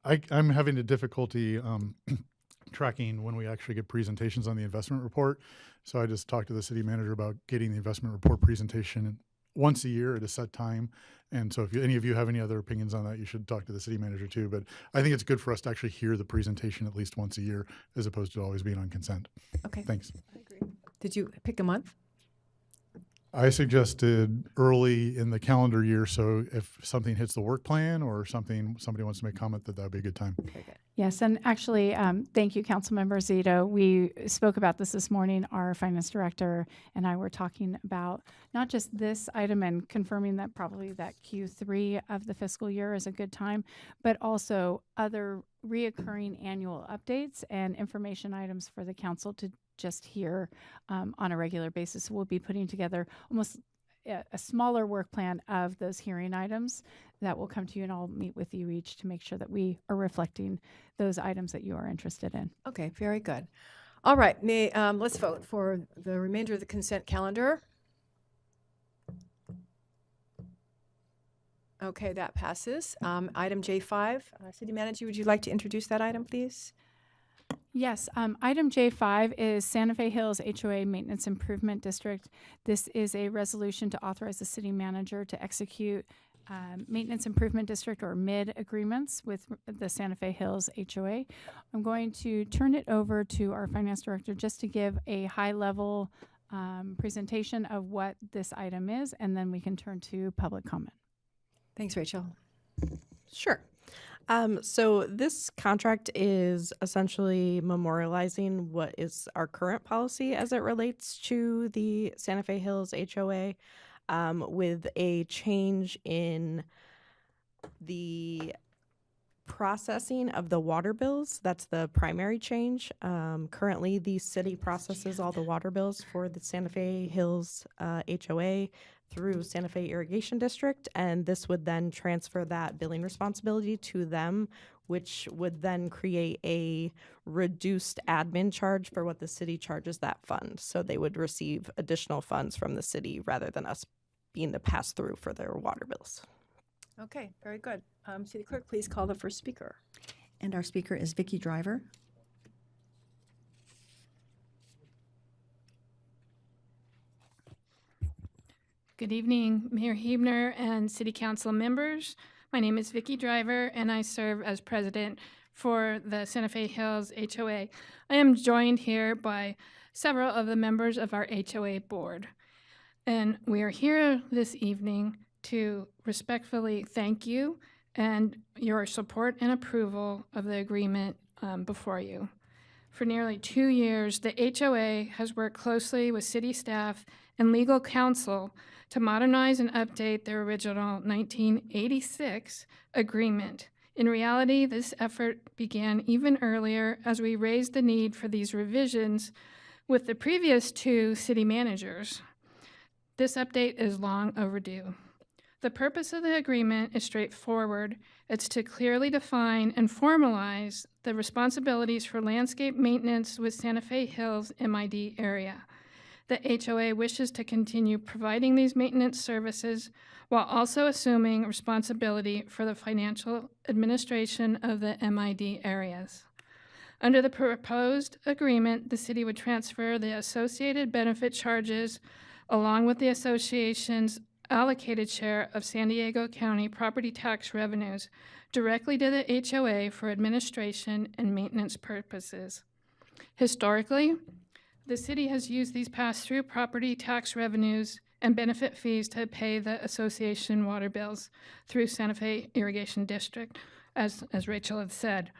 I'm having a difficulty tracking when we actually get presentations on the investment report. So I just talked to the city manager about getting the investment report presentation once a year at a set time. And so if any of you have any other opinions on that, you should talk to the city manager too. But I think it's good for us to actually hear the presentation at least once a year as opposed to always being on consent. Okay. Thanks. I agree. Did you pick a month? I suggested early in the calendar year, so if something hits the work plan or somebody wants to make comment, that would be a good time. Very good. Yes, and actually, thank you, Councilmember Zito. We spoke about this morning. Our finance director and I were talking about not just this item and confirming that probably that Q3 of the fiscal year is a good time, but also other reoccurring annual updates and information items for the council to just hear on a regular basis. We'll be putting together almost a smaller work plan of those hearing items that will come to you, and I'll meet with you each to make sure that we are reflecting those items that you are interested in. Okay, very good. All right, let's vote for the remainder of the consent calendar. Okay, that passes. Item J5, City Manager, would you like to introduce that item, please? Yes, item J5 is Santa Fe Hills HOA Maintenance Improvement District. This is a resolution to authorize the city manager to execute Maintenance Improvement District or MID agreements with the Santa Fe Hills HOA. I'm going to turn it over to our finance director just to give a high-level presentation of what this item is, and then we can turn to public comment. Thanks, Rachel. Sure. So this contract is essentially memorializing what is our current policy as it relates to the Santa Fe Hills HOA, with a change in the processing of the water bills. That's the primary change. Currently, the city processes all the water bills for the Santa Fe Hills HOA through Santa Fe Irrigation District, and this would then transfer that billing responsibility to them, which would then create a reduced admin charge for what the city charges that fund. So they would receive additional funds from the city rather than us being the pass-through for their water bills. Okay, very good. City Clerk, please call the first speaker. And our speaker is Vicki Driver. Good evening, Mayor Hebner and City Council members. My name is Vicki Driver, and I serve as president for the Santa Fe Hills HOA. I am joined here by several of the members of our HOA board. And we are here this evening to respectfully thank you and your support and approval of the agreement before you. For nearly 2 years, the HOA has worked closely with city staff and legal counsel to modernize and update their original 1986 agreement. In reality, this effort began even earlier as we raised the need for these revisions with the previous 2 city managers. This update is long overdue. The purpose of the agreement is straightforward. It's to clearly define and formalize the responsibilities for landscape maintenance with Santa Fe Hills MID area. The HOA wishes to continue providing these maintenance services while also assuming responsibility for the financial administration of the MID areas. Under the proposed agreement, the city would transfer the associated benefit charges along with the association's allocated share of San Diego County property tax revenues directly to the HOA for administration and maintenance purposes. Historically, the city has used these pass-through property tax revenues and benefit fees to pay the association water bills through Santa Fe Irrigation District, as Rachel had said.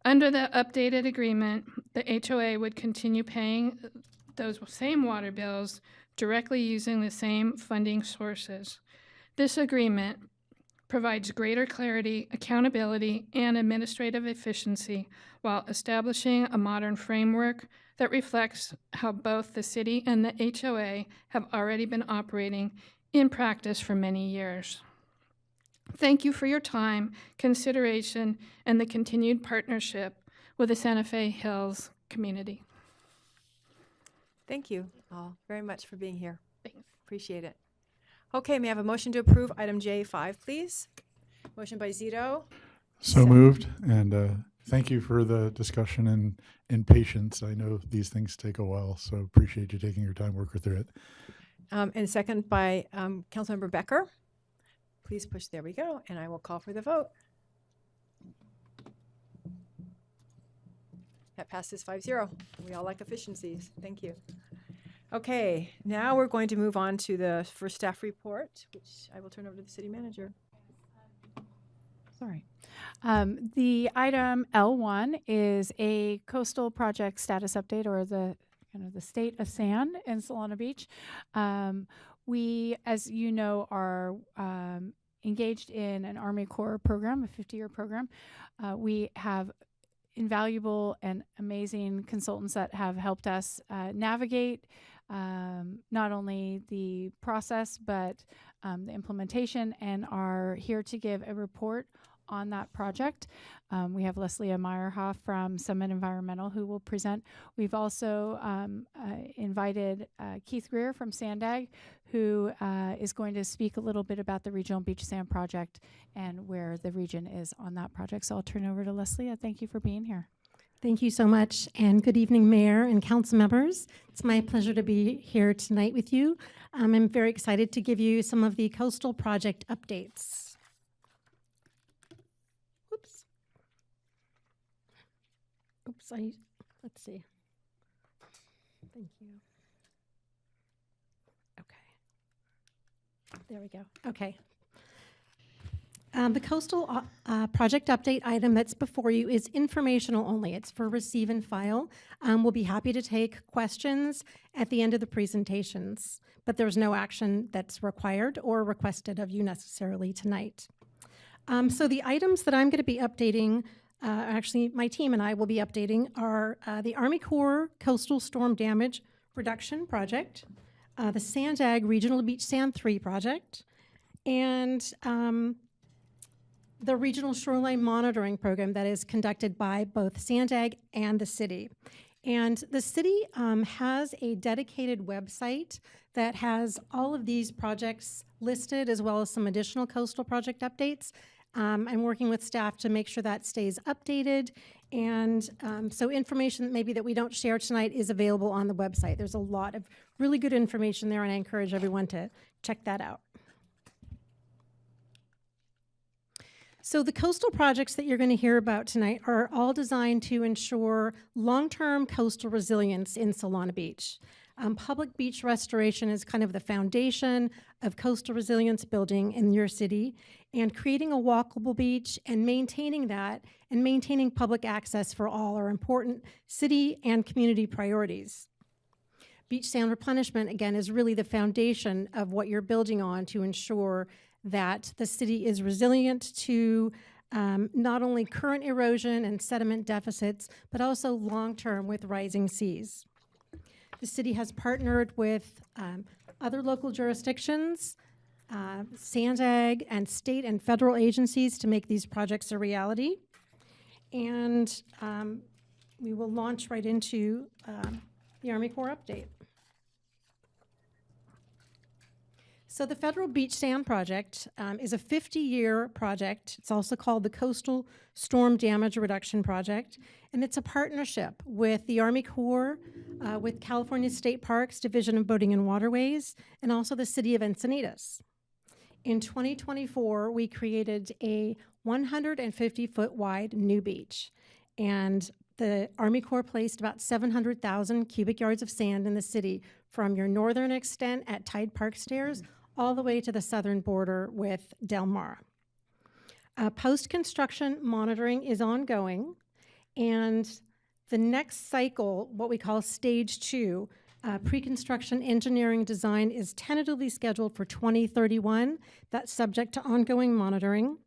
Under the updated agreement, the HOA would continue paying those same water bills directly using the same funding sources. This agreement provides greater clarity, accountability, and administrative efficiency while establishing a modern framework that reflects how both the city and the HOA have already been operating in practice for many years. Thank you for your time, consideration, and the continued partnership with the Santa Fe Hills community. Thank you all very much for being here. Thanks. Appreciate it. Okay, may I have a motion to approve item J5, please? Motion by Zito. So moved. And thank you for the discussion and patience. I know these things take a while, so appreciate you taking your time working through it. And second by Councilmember Becker. Please push, there we go, and I will call for the vote. That passes 5-0. We all like efficiencies. Thank you. Okay, now we're going to move on to the first staff report, which I will turn over to the city manager. Sorry. The item L1 is a coastal project status update, or the kind of the state of sand in Solana Beach. We, as you know, are engaged in an Army Corps program, a 50-year program. We have invaluable and amazing consultants that have helped us navigate not only the process, but the implementation, and are here to give a report on that project. We have Leslie Meyerhoff from Summit Environmental who will present. We've also invited Keith Greer from Sandag, who is going to speak a little bit about the Regional Beach Sand Project and where the region is on that project. So I'll turn it over to Leslie. Thank you for being here. Thank you so much, and good evening, Mayor and council members. It's my pleasure to be here tonight with you. I'm very excited to give you some of the coastal project updates. Oops. Oops, let's see. Thank you. Okay. There we go. Okay. The coastal project update item that's before you is informational only. It's for receive and file. We'll be happy to take questions at the end of the presentations, but there's no action that's required or requested of you necessarily tonight. So the items that I'm going to be updating, actually my team and I will be updating, are the Army Corps Coastal Storm Damage Reduction Project, the Sandag Regional Beach Sand 3 project, and the Regional Shoreline Monitoring Program that is conducted by both Sandag and the city. And the city has a dedicated website that has all of these projects listed, as well as some additional coastal project updates. I'm working with staff to make sure that stays updated. And so information maybe that we don't share tonight is available on the website. There's a lot of really good information there, and I encourage everyone to check that out. So the coastal projects that you're going to hear about tonight are all designed to ensure long-term coastal resilience in Solana Beach. Public beach restoration is kind of the foundation of coastal resilience building in your city, and creating a walkable beach and maintaining that and maintaining public access for all are important city and community priorities. Beach sand replenishment, again, is really the foundation of what you're building on to ensure that the city is resilient to not only current erosion and sediment deficits, but also long-term with rising seas. The city has partnered with other local jurisdictions, Sandag, and state and federal agencies to make these projects a reality. And we will launch right into the Army Corps update. So the Federal Beach Sand Project is a 50-year project. It's also called the Coastal Storm Damage Reduction Project, and it's a partnership with the Army Corps, with California State Parks Division of Boating and Waterways, and also the City of Encinitas. In 2024, we created a 150-foot wide new beach, and the Army Corps placed about 700,000 cubic yards of sand in the city from your northern extent at Tide Park Stairs all the way to the southern border with Del Mar. Post-construction monitoring is ongoing, and the next cycle, what we call stage 2, pre-construction engineering design, is tentatively scheduled for 2031. That's subject to ongoing monitoring.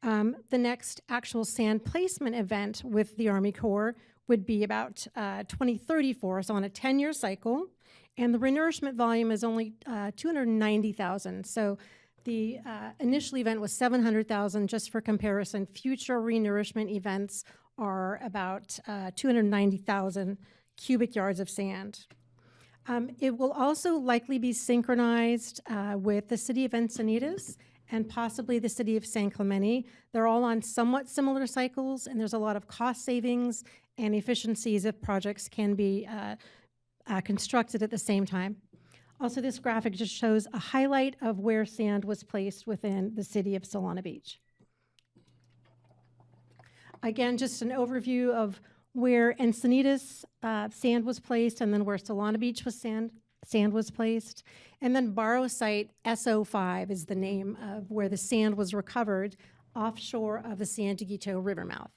The next actual sand placement event with the Army Corps would be about 2034, so on a 10-year cycle. And the renourishment volume is only 290,000. So the initial event was 700,000. Just for comparison, future renourishment events are about 290,000 cubic yards of sand. It will also likely be synchronized with the City of Encinitas and possibly the City of San Clemente. They're all on somewhat similar cycles, and there's a lot of cost savings and efficiencies if projects can be constructed at the same time. Also, this graphic just shows a highlight of where sand was placed within the city of Solana Beach. Again, just an overview of where Encinitas sand was placed, and then where Solana Beach was sand was placed. And then Barrow Site SO5 is the name of where the sand was recovered offshore of the San Dieguito River mouth.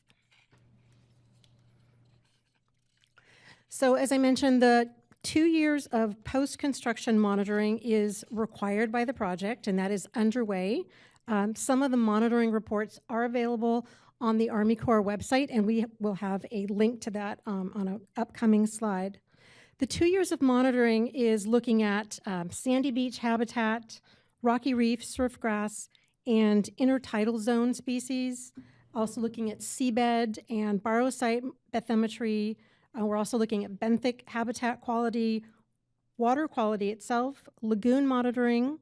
So as I mentioned, the 2 years of post-construction monitoring is required by the project, and that is underway. Some of the monitoring reports are available on the Army Corps website, and we will have a link to that on an upcoming slide. The 2 years of monitoring is looking at sandy beach habitat, rocky reef, surf grass, and intertidal zone species. Also looking at seabed and Barrow Site bathymetry. We're also looking at benthic habitat quality, water quality itself, lagoon monitoring,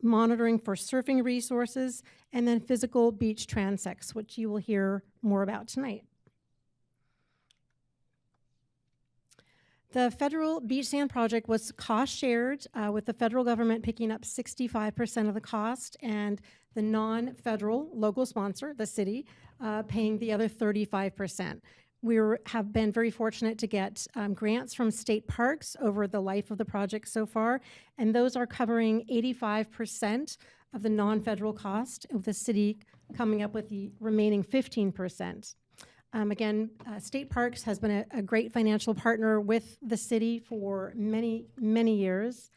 monitoring for surfing resources, and then physical beach transects, which you will hear more about tonight. The federal beach sand project was cost shared, with the federal government picking up 65% of the cost and the non-federal local sponsor, the city, paying the other 35%. Have been very fortunate to get grants from state parks over the life of the project so far, and those are covering 85% of the non-federal cost, of the city coming up with the remaining 15%. Again, State Parks has been a great financial partner with the city for many, many years.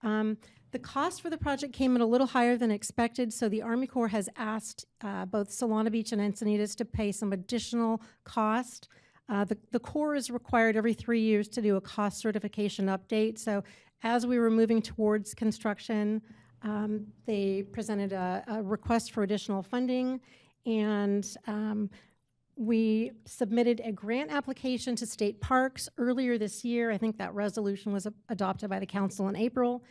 The cost for the project came in a little higher than expected, so the Army Corps has asked both Solana Beach and Encinitas to pay some additional cost. The Corps is required every 3 years to do a cost certification update, so as we were moving towards construction, they presented a request for additional funding, and we submitted a grant application to State Parks earlier this year. I think that resolution was adopted by the council in April.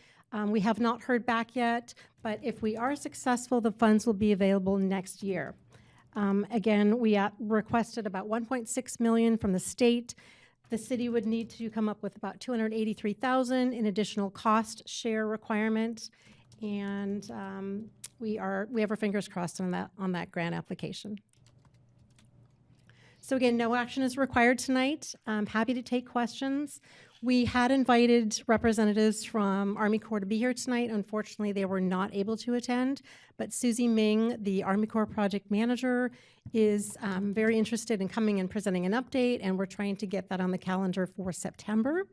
We have not heard back yet, but if we are successful, the funds will be available next year. Again, we requested about $1.6 million from the state. The city would need to come up with about $283,000 in additional cost share requirements, and we have our fingers crossed on that grant application. So again, no action is required tonight. I'm happy to take questions. We had invited representatives from Army Corps to be here tonight. Unfortunately, they were not able to attend, but Susie Ming, the Army Corps project manager, is very interested in coming and presenting an update, and we're trying to get that on the calendar for September.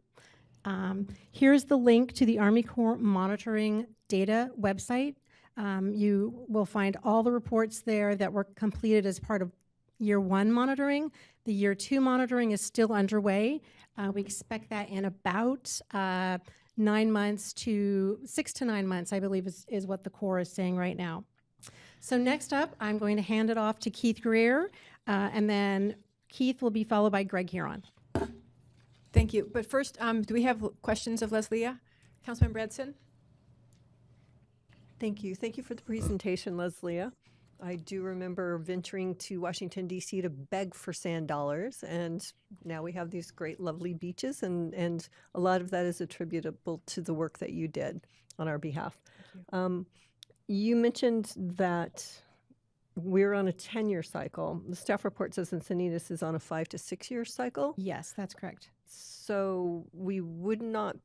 Here's the link to the Army Corps monitoring data website. You will find all the reports there that were completed as part of Year 1 monitoring. The Year 2 monitoring is still underway. We expect that in about 6 to 9 months, I believe is what the Corps is saying right now. So next up, I'm going to hand it off to Keith Greer, and then Keith will be followed by Greg Huron. Thank you. But first, do we have questions of Leslia? Councilman Bradson? Thank you. Thank you for the presentation, Leslia. I do remember venturing to Washington, D.C. to beg for sand dollars, and now we have these great, lovely beaches, and a lot of that is attributable to the work that you did on our behalf. You mentioned that we're on a 10-year cycle. The staff report says Encinitas is on a 5 to 6 year cycle. Yes, that's correct. So we would not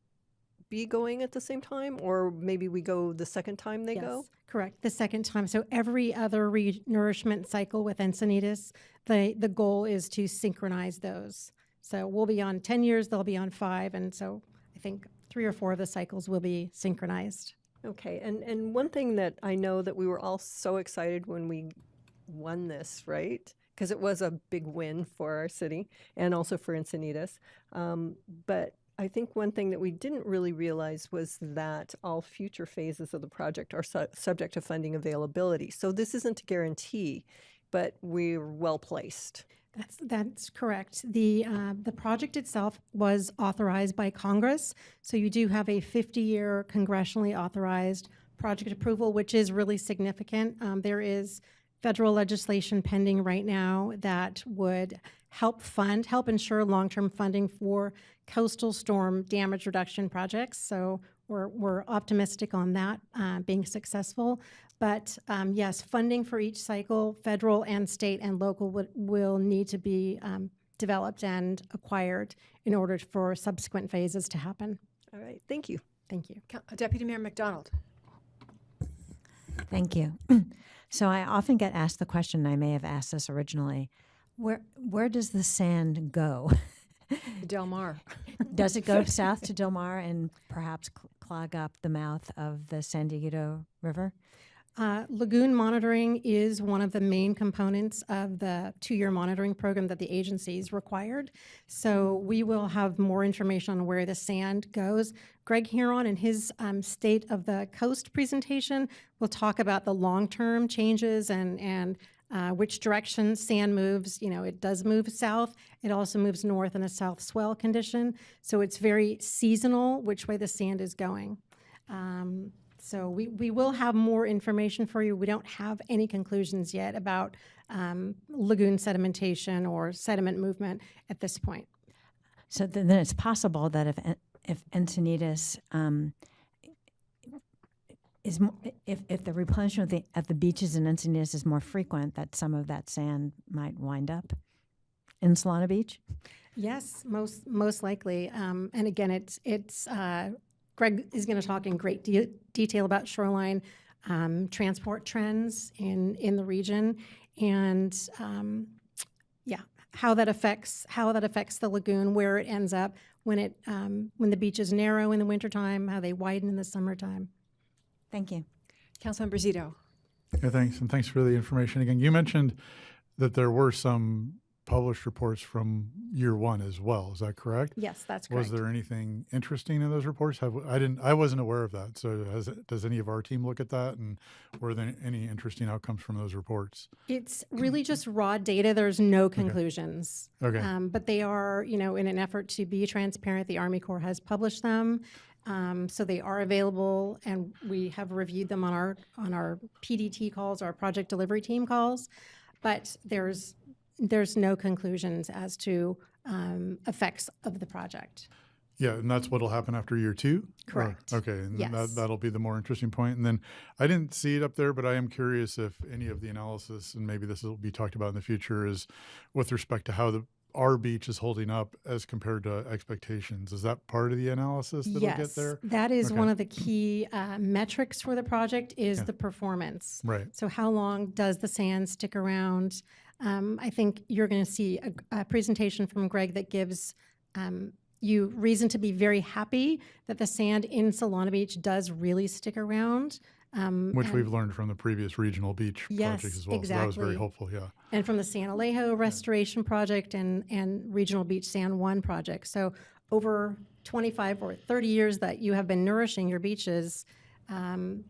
be going at the same time, or maybe we go the second time they go? Correct, the second time. So every other re-nourishment cycle with Encinitas, the goal is to synchronize those. So we'll be on 10 years, they'll be on 5, and so I think 3 or 4 of the cycles will be synchronized. Okay, and one thing that I know that we were all so excited when we won this, right? Because it was a big win for our city and also for Encinitas. But I think one thing that we didn't really realize was that all future phases of the project are subject to funding availability. So this isn't a guarantee, but we're well placed. That's correct. The project itself was authorized by Congress, so you do have a 50-year congressionally authorized project approval, which is really significant. There is federal legislation pending right now that would help ensure long-term funding for coastal storm damage reduction projects. So we're optimistic on that being successful. But yes, funding for each cycle, federal and state and local, will need to be developed and acquired in order for subsequent phases to happen. All right, thank you. Thank you. Deputy Mayor McDonald. Thank you. So I often get asked the question, I may have asked this originally, where does the sand go? Del Mar. Does it go south to Del Mar and perhaps clog up the mouth of the San Diego River? Lagoon monitoring is one of the main components of the 2-year monitoring program that the agency's required. So we will have more information on where the sand goes. Greg Huron in his State of the Coast presentation will talk about the long-term changes and which direction sand moves. You know, it does move south. It also moves north in a south swell condition. So it's very seasonal which way the sand is going. So we will have more information for you. We don't have any conclusions yet about lagoon sedimentation or sediment movement at this point. So then it's possible that if Encinitas if the replenishment of the beaches in Encinitas is more frequent, that some of that sand might wind up in Solana Beach? Yes, most likely. And again, it's Greg is going to talk in great detail about shoreline transport trends in the region, and how that affects the lagoon, where it ends up when the beach is narrow in the wintertime, how they widen in the summertime. Thank you. Councilmember Zito. Yeah, thanks, and thanks for the information again. You mentioned that there were some published reports from year one as well. Is that correct? Yes, that's correct. Was there anything interesting in those reports? I wasn't aware of that. So does any of our team look at that, and were there any interesting outcomes from those reports? It's really just raw data. There's no conclusions. Okay. But they are, in an effort to be transparent, the Army Corps has published them. So they are available, and we have reviewed them on our PDT calls, our project delivery team calls. But there's no conclusions as to effects of the project. Yeah, and that's what'll happen after year two? Correct. Okay, and Yes. that'll be the more interesting point. And then I didn't see it up there, but I am curious if any of the analysis, and maybe this will be talked about in the future, is with respect to how our beach is holding up as compared to expectations. Is that part of the analysis that'll get there? That is Okay. one of the key metrics for the project is Yeah. the performance. Right. So how long does the sand stick around? I think you're going to see a presentation from Greg that gives you reason to be very happy that the sand in Solana Beach does really stick around. Which we've learned from the previous regional beach Yes, project as well. So that was very exactly. helpful, yeah. And from the San Alejo Restoration Project and Regional Beach San Juan Project. So over 25 or 30 years that you have been nourishing your beaches,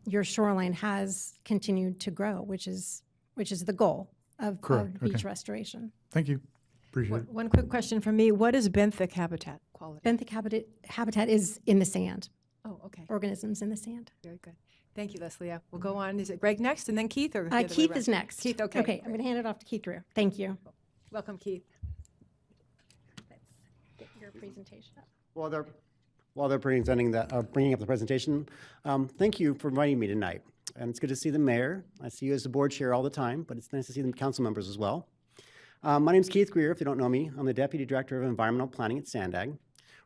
your shoreline has continued to grow, which is the goal of Correct. beach Okay. restoration. Thank you. Appreciate it. One quick question from me. What is benthic habitat quality? Benthic habitat is in the sand. Oh, okay. Organisms in the sand. Very good. Thank you, Leslie. We'll go on. Is it Greg next and then Keith? Or the other way Keith around? is next. Keith, okay. Okay, I'm going to hand it off to Keith Drew. Thank you. Welcome, Keith. Get your presentation up. While they're presenting bringing up the presentation, thank you for inviting me tonight. And it's good to see the mayor. I see you as the board chair all the time, but it's nice to see the council members as well. My name is Keith Greer, if you don't know me. I'm the Deputy Director of Environmental Planning at Sandag.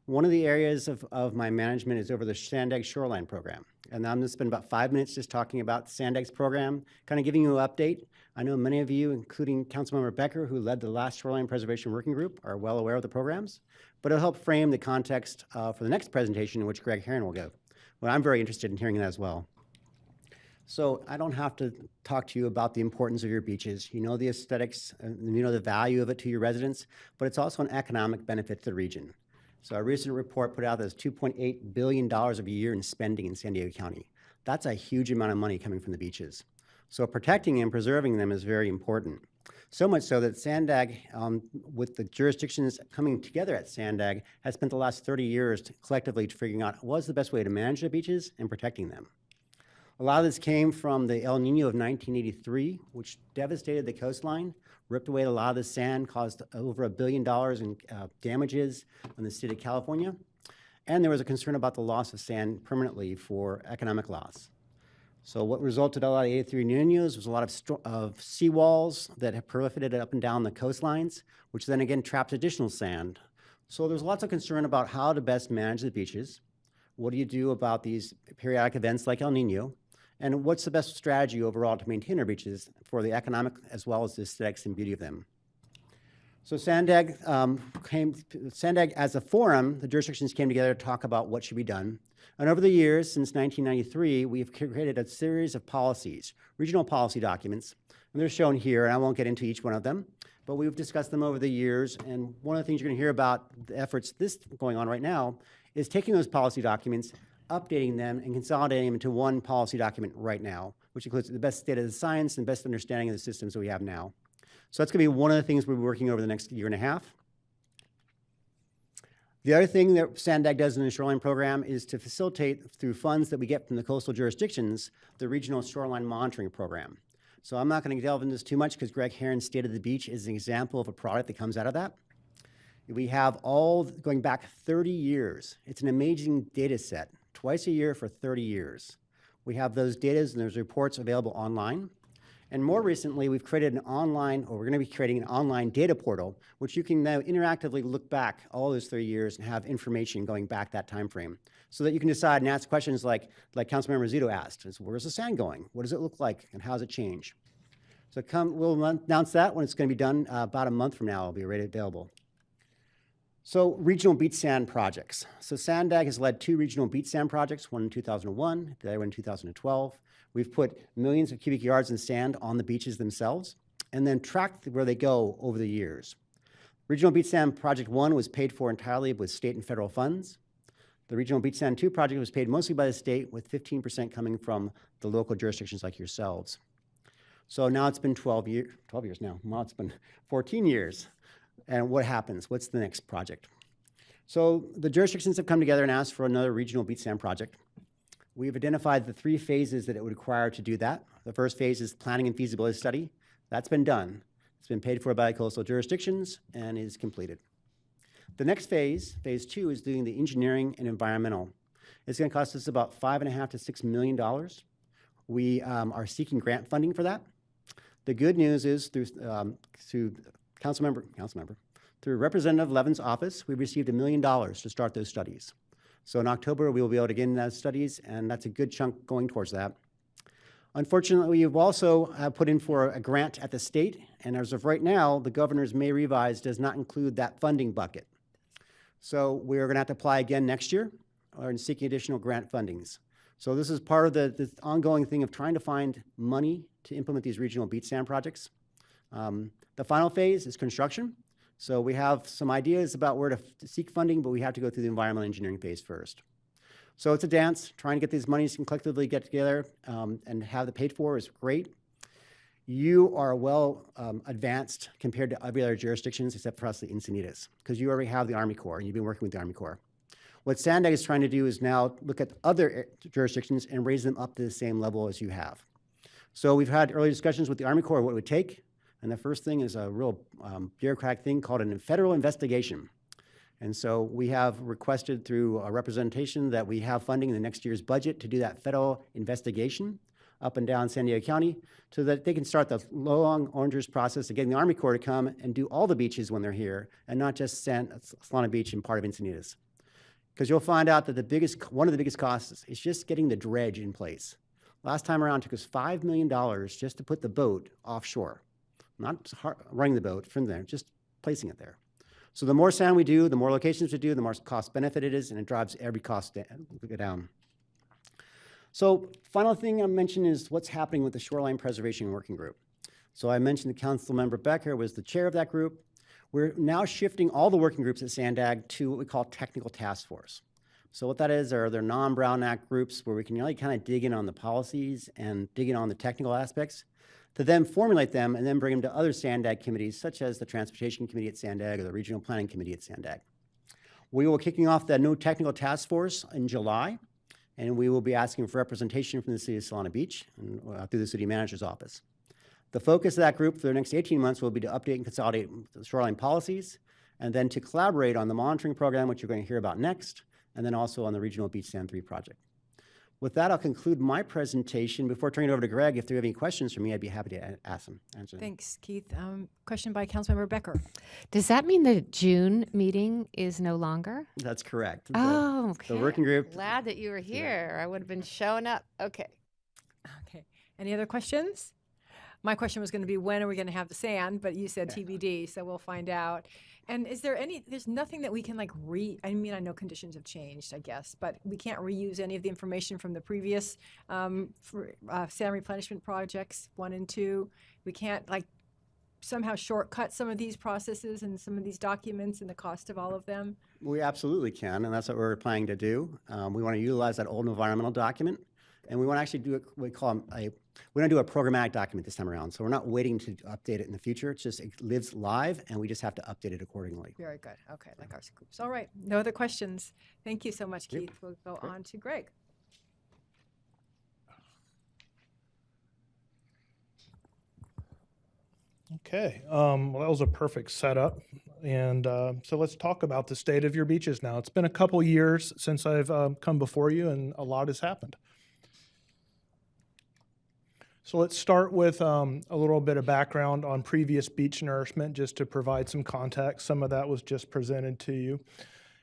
One of the areas of my management is over the Sandag Shoreline Program. And I'm going to spend about 5 minutes just talking about Sandag's program, kind of giving you an update. I know many of you, including Councilmember Becker, who led the last Shoreline Preservation Working Group, are well aware of the programs. But it'll help frame the context for the next presentation in which Greg Herron will give. Well, I'm very interested in hearing that as well. So I don't have to talk to you about the importance of your beaches. You know the aesthetics, and you know the value of it to your residents, but it's also an economic benefit to the region. So a recent report put out that there's $2.8 billion a year in spending in San Diego County. That's a huge amount of money coming from the beaches. So protecting and preserving them is very important. So much so that Sandag, with the jurisdictions coming together at Sandag, has spent the last 30 years collectively figuring out what's the best way to manage the beaches and protecting them. A lot of this came from the El Nino of 1983, which devastated the coastline, ripped away a lot of the sand, caused over $1 billion in damages in the state of California. And there was a concern about the loss of sand permanently for economic loss. So what resulted out of the 83 Niños was a lot of seawalls that have proliferated up and down the coastlines, which then again trapped additional sand. So there's lots of concern about how to best manage the beaches. What do you do about these periodic events like El Nino? And what's the best strategy overall to maintain our beaches for the economic as well as the aesthetics and beauty of them? So Sandag as a forum, the jurisdictions came together to talk about what should be done. And over the years, since 1993, we've created a series of policies, regional policy documents, and they're shown here, and I won't get into each one of them, but we've discussed them over the years. And one of the things you're going to hear about the efforts going on right now is taking those policy documents, updating them, and consolidating them into one policy document right now, which includes the best state of the science and best understanding of the systems that we have now. So that's going to be one of the things we'll be working over the next year and a half. The other thing that Sandag does in the shoreline program is to facilitate, through funds that we get from the coastal jurisdictions, the regional shoreline monitoring program. So I'm not going to delve into this too much because Greg Herron's State of the Beach is an example of a product that comes out of that. We have all going back 30 years. It's an amazing data set, twice a year for 30 years. We have those data and those reports available online. And more recently, we've created an online, or we're going to be creating an online data portal, which you can now interactively look back all those 30 years and have information going back that time frame, so that you can decide and ask questions like Councilmember Zito asked: where's the sand going? What does it look like, and how does it change? So we'll announce that when it's going to be done. About a month from now, it'll be ready available. So regional beach sand projects. So SANDAG has led 2 regional beach sand projects, one in 2001, the other one in 2012. We've put millions of cubic yards of sand on the beaches themselves and then tracked where they go over the years. Regional Beach Sand Project 1 was paid for entirely with state and federal funds. The Regional Beach Sand 2 project was paid mostly by the state, with 15% coming from the local jurisdictions like yourselves. So now it's been 12 years now. Well, it's been 14 years. And what happens? What's the next project? So the jurisdictions have come together and asked for another regional beach sand project. We've identified the 3 phases that it would require to do that. The first phase is planning and feasibility study. That's been done. It's been paid for by coastal jurisdictions and is completed. The next phase, phase 2, is doing the engineering and environmental. It's going to cost us about $5.5 to $6 million. We are seeking grant funding for that. The good news is through through Representative Levin's office, we received $1 million to start those studies. So in October, we will be able to get in those studies, and that's a good chunk going towards that. Unfortunately, we've also put in for a grant at the state, and as of right now, the governor's May revise does not include that funding bucket. So we're going to have to apply again next year and seeking additional grant fundings. So this is part of the ongoing thing of trying to find money to implement these regional beach sand projects. The final phase is construction. So we have some ideas about where to seek funding, but we have to go through the environmental engineering phase first. So it's a dance. Trying to get these monies and collectively get together and have it paid for is great. You are well advanced compared to every other jurisdictions except for us, the Encinitas, because you already have the Army Corps and you've been working with the Army Corps. What SANDAG is trying to do is now look at other jurisdictions and raise them up to the same level as you have. So we've had early discussions with the Army Corps what it would take. And the first thing is a real bureaucratic thing called a federal investigation. And so we have requested through a representation that we have funding in the next year's budget to do that federal investigation up and down San Diego County so that they can start the long oranges process of getting the Army Corps to come and do all the beaches when they're here and not just Solana Beach and part of Encinitas. Because you'll find out that one of the biggest costs is just getting the dredge in place. Last time around, it took us $5 million just to put the boat offshore. Not running the boat from there, just placing it there. So the more sand we do, the more locations we do, the more cost benefit it is, and it drives every cost down. So final thing I mentioned is what's happening with the Shoreline Preservation Working Group. So I mentioned the Councilmember Becker was the chair of that group. We're now shifting all the working groups at SANDAG to what we call technical task force. So what that is are they're non-Brown Act groups where we can really kind of dig in on the policies and dig in on the technical aspects, to then formulate them and then bring them to other SANDAG committees, such as the Transportation Committee at SANDAG or the Regional Planning Committee at SANDAG. We will be kicking off the new technical task force in July, and we will be asking for representation from the City of Solana Beach and, through the City Manager's Office. The focus of that group for the next 18 months will be to update and consolidate the shoreline policies, and then to collaborate on the monitoring program, which you're going to hear about next, and then also on the Regional Beach Sand 3 project. With that, I'll conclude my presentation. Before turning it over to Greg, if there are any questions for me, I'd be happy to answer them. Thanks, Keith. Question by Councilmember Becker. Does that mean the June meeting is no longer? That's correct. Oh, okay. The working group. Glad that you were here. I would have been showing up. Okay. Okay. Any other questions? My question was going to be, when are we going to have the sand? But you said TBD, so we'll find out. And is there there's nothing that we can I mean, I know conditions have changed, I guess, but we can't reuse any of the information from the previous sand replenishment projects 1 and 2. We can't somehow shortcut some of these processes and some of these documents and the cost of all of them. We absolutely can, and that's what we're planning to do. We want to utilize that old environmental document, and we want to actually do we call we're going to do a programmatic document this time around. So we're not waiting to update it in the future. It's just, it lives live, and we just have to update it accordingly. Very good. Okay, like our scoops. All right. No other questions. Thank you so much, Keith. We'll go on to Greg. Okay. Well, that was a perfect setup. And so let's talk about the state of your beaches now. It's been a couple years since I've come before you, and a lot has happened. So let's start with a little bit of background on previous beach nourishment, just to provide some context. Some of that was just presented to you.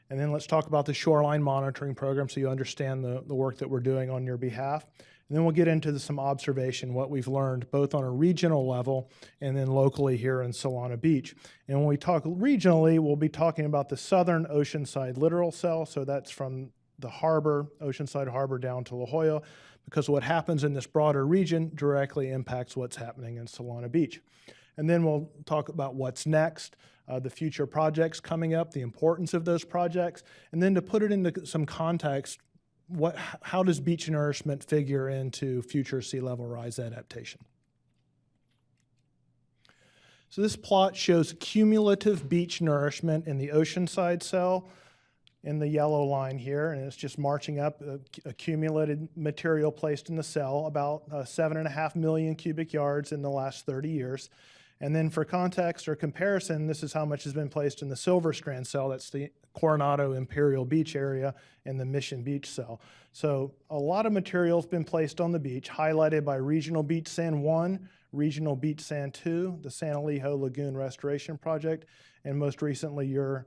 And then let's talk about the shoreline monitoring program so you understand the work that we're doing on your behalf. And then we'll get into some observation, what we've learned both on a regional level and then locally here in Solana Beach. And when we talk regionally, we'll be talking about the southern Oceanside littoral cell. So that's from the harbor, Oceanside Harbor, down to La Jolla, because what happens in this broader region directly impacts what's happening in Solana Beach. And then we'll talk about what's next, the future projects coming up, the importance of those projects, and then to put it into some context, how does beach nourishment figure into future sea level rise adaptation? So this plot shows cumulative beach nourishment in the Oceanside cell in the yellow line here, and it's just marching up, accumulated material placed in the cell, about 7.5 million cubic yards in the last 30 years. And then for context or comparison, this is how much has been placed in the Silver Strand cell. That's the Coronado Imperial Beach area and the Mission Beach cell. So a lot of material has been placed on the beach, highlighted by Regional Beach Sand 1, Regional Beach Sand 2, the San Elijo Lagoon Restoration Project, and most recently your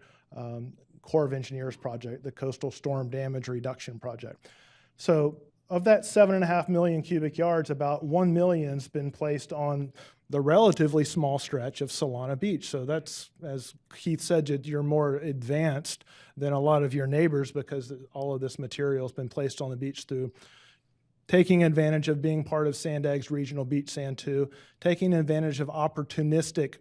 Corps of Engineers project, the Coastal Storm Damage Reduction Project. So of that 7.5 million cubic yards, about 1 million's been placed on the relatively small stretch of Solana Beach. So that's, as Keith said, you're more advanced than a lot of your neighbors because all of this material has been placed on the beach through taking advantage of being part of Sandag's Regional Beach Sand 2, taking advantage of opportunistic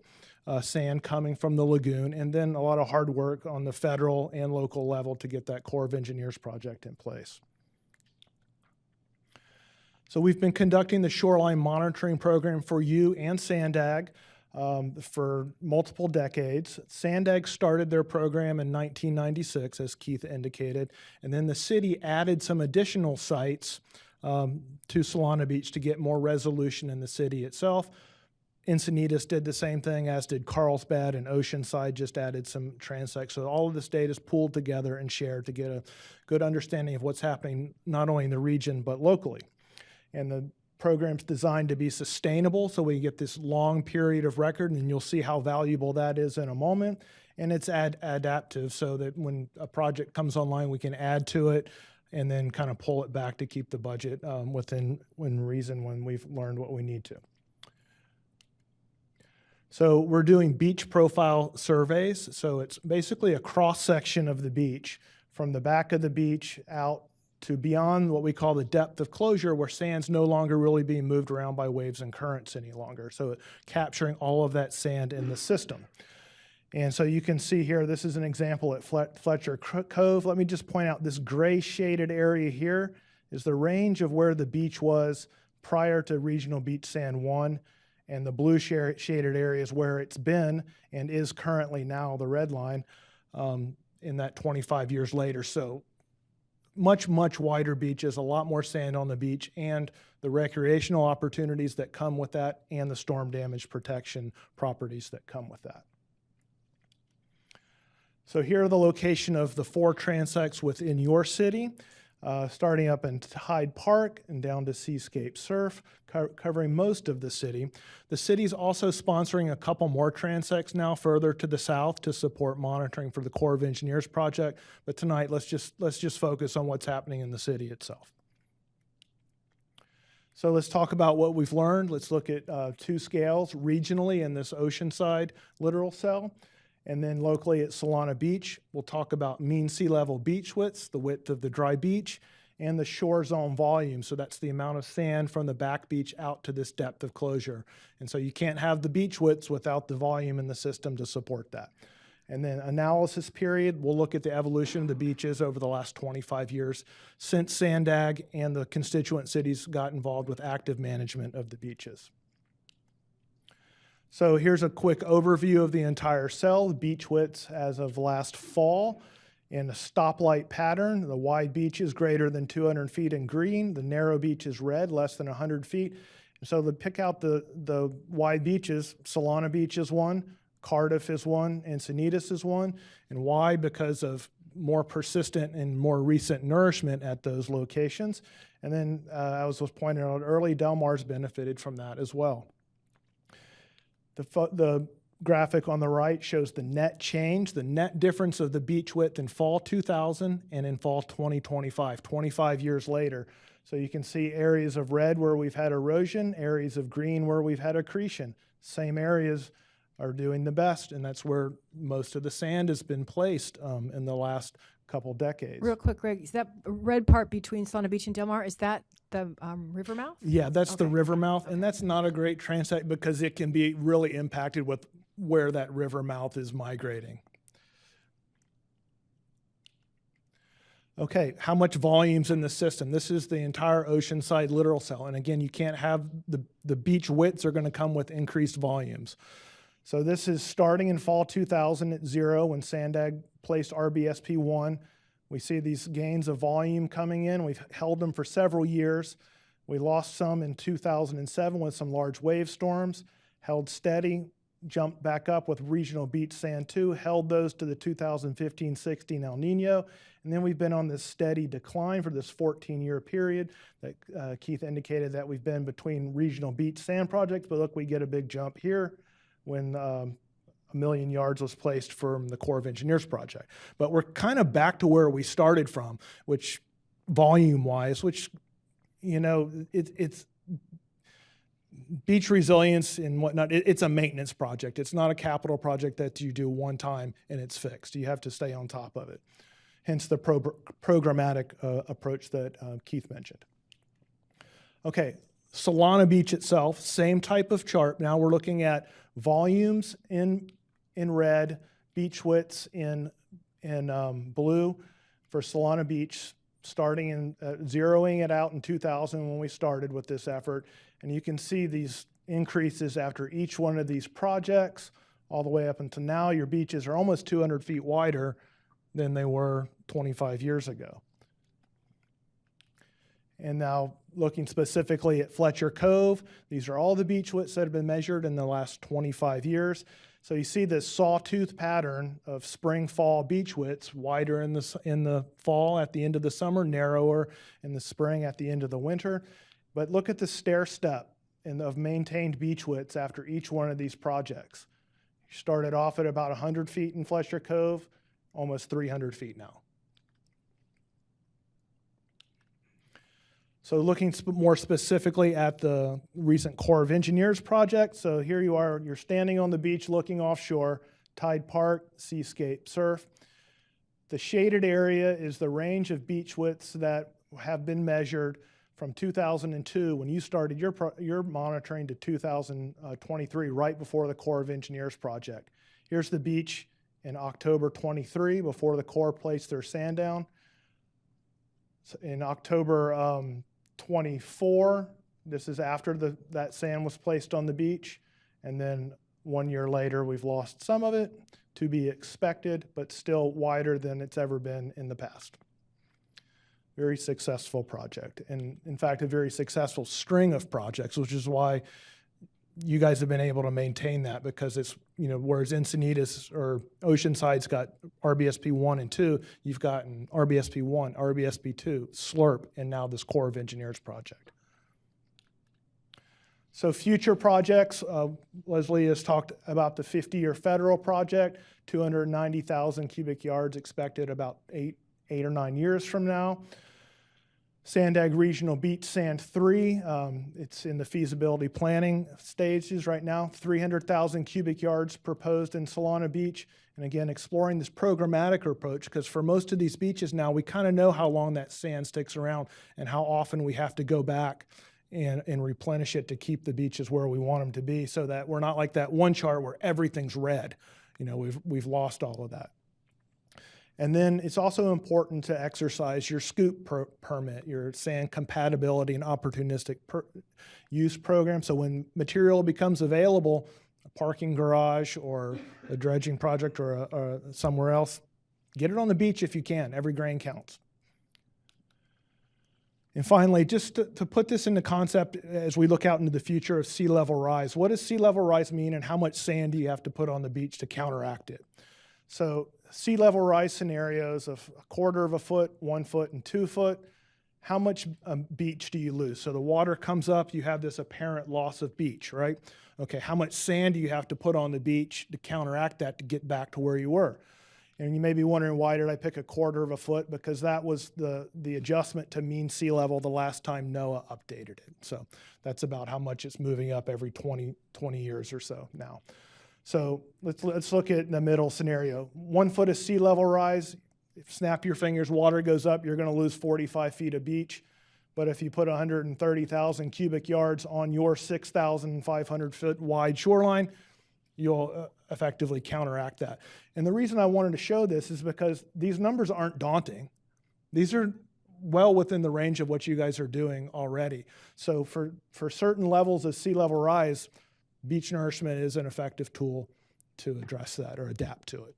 sand coming from the lagoon, and then a lot of hard work on the federal and local level to get that Corps of Engineers project in place. So we've been conducting the shoreline monitoring program for you and Sandag for multiple decades. Sandag started their program in 1996, as Keith indicated, and then the city added some additional sites to Solana Beach to get more resolution in the city itself. Encinitas did the same thing, as did Carlsbad, and Oceanside just added some transects. So all of this data is pooled together and shared to get a good understanding of what's happening not only in the region but locally. And the program's designed to be sustainable, so we get this long period of record, and you'll see how valuable that is in a moment. And it's adaptive, so that when a project comes online, we can add to it and then kind of pull it back to keep the budget within reason when we've learned what we need to. So we're doing beach profile surveys. So it's basically a cross-section of the beach from the back of the beach out to beyond what we call the depth of closure, where sand's no longer really being moved around by waves and currents any longer. So capturing all of that sand in the system. And so you can see here, this is an example at Fletcher Cove. Let me just point out this gray shaded area here is the range of where the beach was prior to Regional Beach Sand 1. And the blue shaded area is where it's been and is currently now, the red line, in that 25 years later. So much, much wider beaches, a lot more sand on the beach, and the recreational opportunities that come with that, and the storm damage protection properties that come with that. So here are the location of the 4 transects within your city, starting up in Hyde Park and down to Seascape Surf, covering most of the city. The city's also sponsoring a couple more transects now further to the south to support monitoring for the Corps of Engineers project. But tonight, let's just focus on what's happening in the city itself. So let's talk about what we've learned. Let's look at 2 scales regionally in this Oceanside littoral cell. And then locally at Solana Beach, we'll talk about mean sea level beach widths, the width of the dry beach, and the shore zone volume. So that's the amount of sand from the back beach out to this depth of closure. And so you can't have the beach widths without the volume in the system to support that. And then analysis period, we'll look at the evolution of the beaches over the last 25 years since Sandag and the constituent cities got involved with active management of the beaches. So here's a quick overview of the entire cell, the beach widths as of last fall in a stoplight pattern. The wide beach is greater than 200 feet in green. The narrow beach is red, less than 100 feet. So to pick out the wide beaches, Solana Beach is one, Cardiff is one, Encinitas is one. And why? Because of more persistent and more recent nourishment at those locations. And then, as was pointed out early, Del Mar's benefited from that as well. The graphic on the right shows the net change, the net difference of the beach width in fall 2000 and in fall 2025, 25 years later. So you can see areas of red where we've had erosion, areas of green where we've had accretion. Same areas are doing the best, and that's where most of the sand has been placed in the last couple decades. Real quick, Greg, is that red part between Solana Beach and Del Mar, is that the river mouth? Yeah, that's the Okay. river mouth, and that's not a great transect because it can be really impacted with where that river mouth is migrating. Okay, how much volume's in the system? This is the entire oceanside littoral cell, and again, you can't have the beach widths are going to come with increased volumes. So this is starting in fall 2000 at 0 when Sandag placed RBSP 1. We see these gains of volume coming in. We've held them for several years. We lost some in 2007 with some large wave storms, held steady, jumped back up with regional beach sand 2, held those to the 2015-16 El Nino, and then we've been on this steady decline for this 14-year period that Keith indicated that we've been between regional beach sand projects, but look, we get a big jump here when 1 million yards was placed from the Corps of Engineers project. But we're kind of back to where we started from, which volume-wise, which, you know, it's beach resilience and whatnot, it's a maintenance project. It's not a capital project that you do one time and it's fixed. You have to stay on top of it. Hence the programmatic approach that Keith mentioned. Okay, Solana Beach itself, same type of chart. Now we're looking at volumes in red, beach widths in blue for Solana Beach, starting in zeroing it out in 2000 when we started with this effort. And you can see these increases after each one of these projects all the way up until now. Your beaches are almost 200 feet wider than they were 25 years ago. And now looking specifically at Fletcher Cove, these are all the beach widths that have been measured in the last 25 years. So you see this sawtooth pattern of spring-fall beach widths, wider in the fall at the end of the summer, narrower in the spring at the end of the winter. But look at the stair step of maintained beach widths after each one of these projects. You started off at about 100 feet in Fletcher Cove, almost 300 feet now. So looking more specifically at the recent Corps of Engineers project. So here you are, you're standing on the beach looking offshore, Tide Park, Seascape Surf. The shaded area is the range of beach widths that have been measured from 2002 when you started your monitoring to 2023, right before the Corps of Engineers project. Here's the beach in October 23 before the Corps placed their sand down. So in October 24, this is after that sand was placed on the beach, and then 1 year later we've lost some of it, to be expected, but still wider than it's ever been in the past. Very successful project, and in fact a very successful string of projects, which is why you guys have been able to maintain that, because it's, you know, whereas Encinitas or Oceanside's got RBSP 1 and 2, you've gotten RBSP 1, RBSP 2, SLRP, and now this Corps of Engineers project. So future projects, Leslie has talked about the 50-year federal project, 290,000 cubic yards expected about eight or 9 years from now. Sandag Regional Beach Sand 3, it's in the feasibility planning stages right now. 300,000 cubic yards proposed in Solana Beach. And again, exploring this programmatic approach, because for most of these beaches now, we kind of know how long that sand sticks around and how often we have to go back and replenish it to keep the beaches where we want them to be, so that we're not like that one chart where everything's red. You know, we've lost all of that. And then it's also important to exercise your SCOOP permit, your sand compatibility and opportunistic use program. So when material becomes available, a parking garage or a dredging project or somewhere else, get it on the beach if you can. Every grain counts. And finally, just to put this into concept as we look out into the future of sea level rise, what does sea level rise mean and how much sand do you have to put on the beach to counteract it? So sea level rise scenarios of 1/4 of a foot, 1 foot, and 2 foot, how much beach do you lose? So the water comes up, you have this apparent loss of beach, right? Okay, how much sand do you have to put on the beach to counteract that to get back to where you were? And you may be wondering, why did I pick 1/4 of a foot? Because that was the adjustment to mean sea level the last time NOAA updated it. So that's about how much it's moving up every 20 years or so now. So let's look at the middle scenario. 1 foot of sea level rise, if snap your fingers, water goes up, you're going to lose 45 feet of beach. But if you put 130,000 cubic yards on your 6,500 foot wide shoreline, you'll effectively counteract that. And the reason I wanted to show this is because these numbers aren't daunting. These are well within the range of what you guys are doing already. So for certain levels of sea level rise, beach nourishment is an effective tool to address that or adapt to it.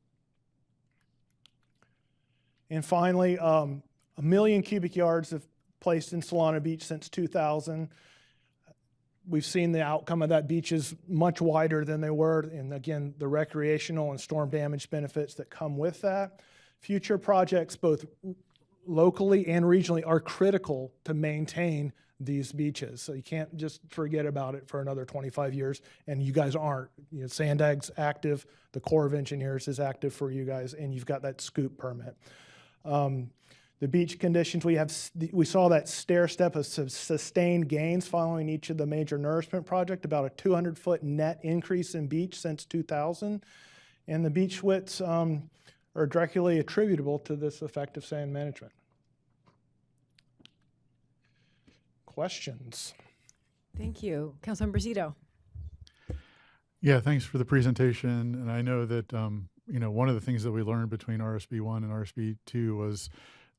And finally, 1 million cubic yards have placed in Solana Beach since 2000. We've seen the outcome of that beach is much wider than they were. And again, the recreational and storm damage benefits that come with that. Future projects, both locally and regionally, are critical to maintain these beaches. So you can't just forget about it for another 25 years. And you guys aren't. You know, SANDAG's active, the Corps of Engineers is active for you guys, and you've got that scoop permit. The beach conditions, we saw that stair step of sustained gains following each of the major nourishment project, about a 200-foot net increase in beach since 2000. And the beach widths are directly attributable to this effective sand management. Questions? Thank you. Councilmember Zito. Yeah, thanks for the presentation. And I know that, one of the things that we learned between RSB 1 and RSB 2 was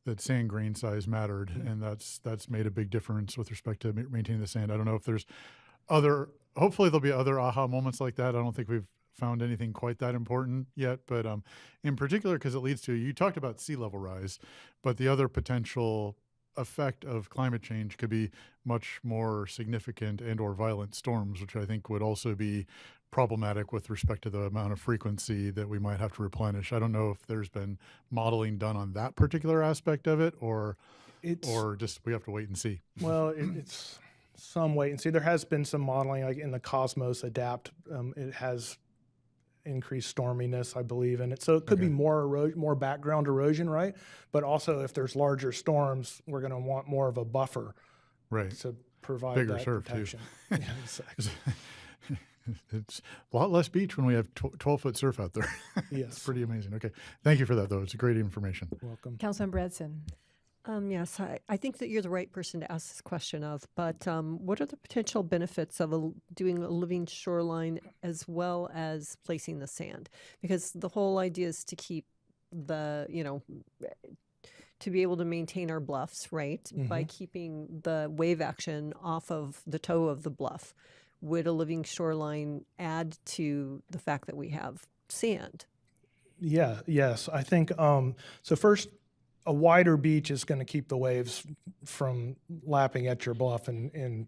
that sand grain size mattered, and that's made a big difference with respect to maintaining the sand. I don't know if there's hopefully there'll be other aha moments like that. I don't think we've found anything quite that important yet, but in particular, because it leads to, you talked about sea level rise, but the other potential effect of climate change could be much more significant and or violent storms, which I think would also be problematic with respect to the amount of frequency that we might have to replenish. I don't know if there's been modeling done on that particular aspect of it, or just we have to wait and see. Well, it's some wait and see. There has been some modeling, like in the Cosmos Adapt. It has increased storminess, I believe, in it. So it could be more background erosion, right? But also, if there's larger storms, we're going to want more of a buffer, right, to provide bigger that surf protection. Too. Yeah, exactly. It's a lot less beach when we have 12-foot surf out there. Yes. It's pretty amazing. Okay. Thank you for that, though. It's great information. Welcome. Councilmember Edson. Yes, I think that you're the right person to ask this question of, but what are the potential benefits of doing a living shoreline as well as placing the sand? Because the whole idea is to keep to be able to maintain our bluffs, right? Mm-hmm. By keeping the wave action off of the toe of the bluff. Would a living shoreline add to the fact that we have sand? Yeah, yes. I think, so first, a wider beach is going to keep the waves from lapping at your bluff and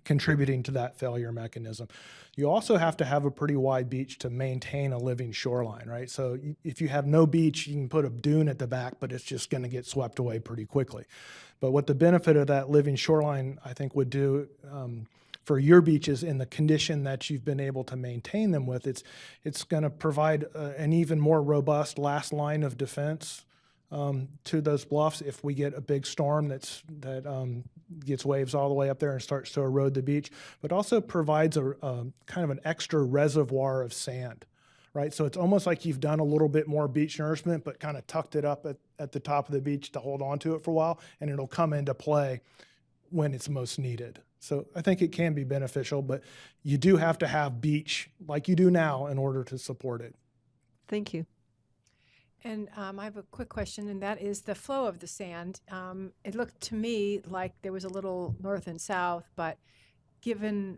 contributing to that failure mechanism. You also have to have a pretty wide beach to maintain a living shoreline, right? So if you have no beach, you can put a dune at the back, but it's just going to get swept away pretty quickly. But what the benefit of that living shoreline, I think, would do for your beaches in the condition that you've been able to maintain them with, it's going to provide an even more robust last line of defense to those bluffs if we get a big storm that gets waves all the way up there and starts to erode the beach, but also provides a kind of an extra reservoir of sand, right? So it's almost like you've done a little bit more beach nourishment, but kind of tucked it up at the top of the beach to hold on to it for a while, and it'll come into play when it's most needed. So I think it can be beneficial, but you do have to have beach like you do now in order to support it. Thank you. And I have a quick question, and that is the flow of the sand. It looked to me like there was a little north and south, but given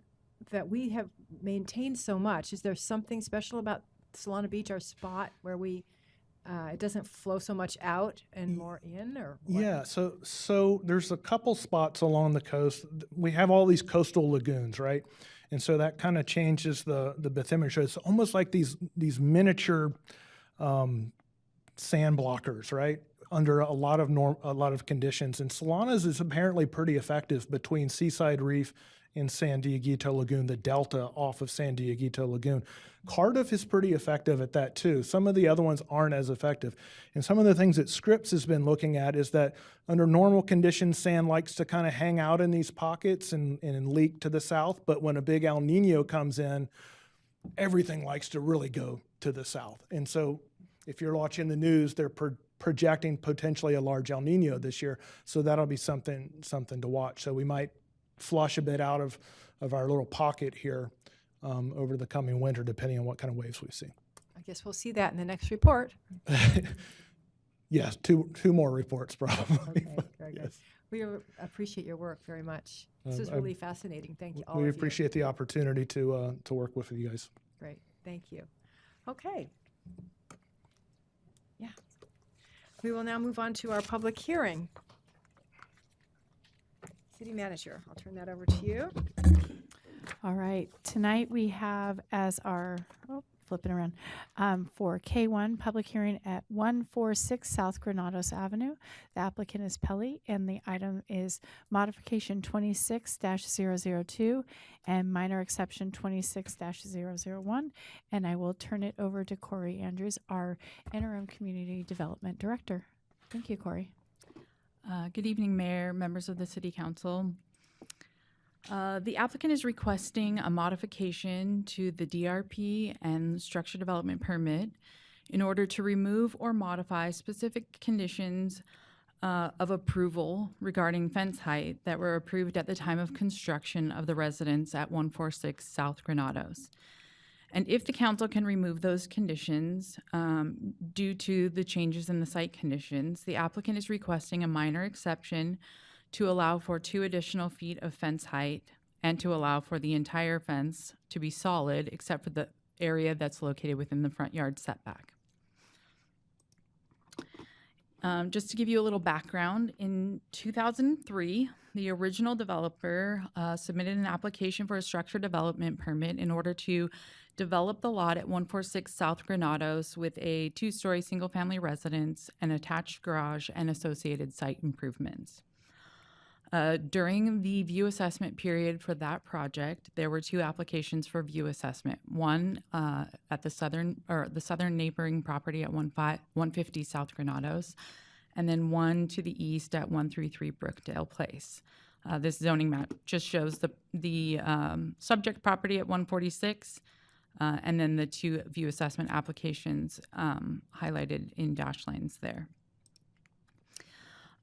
that we have maintained so much, is there something special about Solana Beach, our spot, where we it doesn't flow so much out and more in, or what? Yeah, so there's a couple spots along the coast. We have all these coastal lagoons, right? And so that kind of changes the bathymetry. It's almost like these miniature sand blockers, right? Under a lot of conditions. And Solana's is apparently pretty effective between Seaside Reef and San Dieguito Lagoon, the delta off of San Dieguito Lagoon. Cardiff is pretty effective at that too. Some of the other ones aren't as effective. And some of the things that Scripps has been looking at is that under normal conditions, sand likes to kind of hang out in these pockets and leak to the south. But when a big El Nino comes in, everything likes to really go to the south. And so if you're watching the news, they're projecting potentially a large El Nino this year. So that'll be something to watch. So we might flush a bit out of our little pocket here over the coming winter, depending on what kind of waves we see. I guess we'll see that in the next report. Yes, two more reports probably. Okay, very good. Yes. We appreciate your work very much. This is I- really fascinating. Thank you all. We of you. appreciate the opportunity to work with you guys. Great, thank you. Okay. Yeah. We will now move on to our public hearing. City Manager, I'll turn that over to you. All right, tonight we have as our, flipping around, for K1 public hearing at 146 South Granados Avenue. The applicant is Pelly, and the item is modification 26-002 and minor exception 26-001. And I will turn it over to Corey Andrews, our interim community development director. Thank you, Corey. Good evening, Mayor, members of the City Council. The applicant is requesting a modification to the DRP and structure development permit in order to remove or modify specific conditions of approval regarding fence height that were approved at the time of construction of the residence at 146 South Granados. And if the council can remove those conditions due to the changes in the site conditions, the applicant is requesting a minor exception to allow for 2 additional feet of fence height and to allow for the entire fence to be solid except for the area that's located within the front yard setback. Just to give you a little background, in 2003, the original developer submitted an application for a structure development permit in order to develop the lot at 146 South Granados with a 2-story single-family residence, an attached garage, and associated site improvements. During the view assessment period for that project, there were 2 applications for view assessment. One at the southern neighboring property at 150 South Granados, and then one to the east at 133 Brookdale Place. This zoning map just shows the subject property at 146, and then the 2 view assessment applications highlighted in dashed lines there.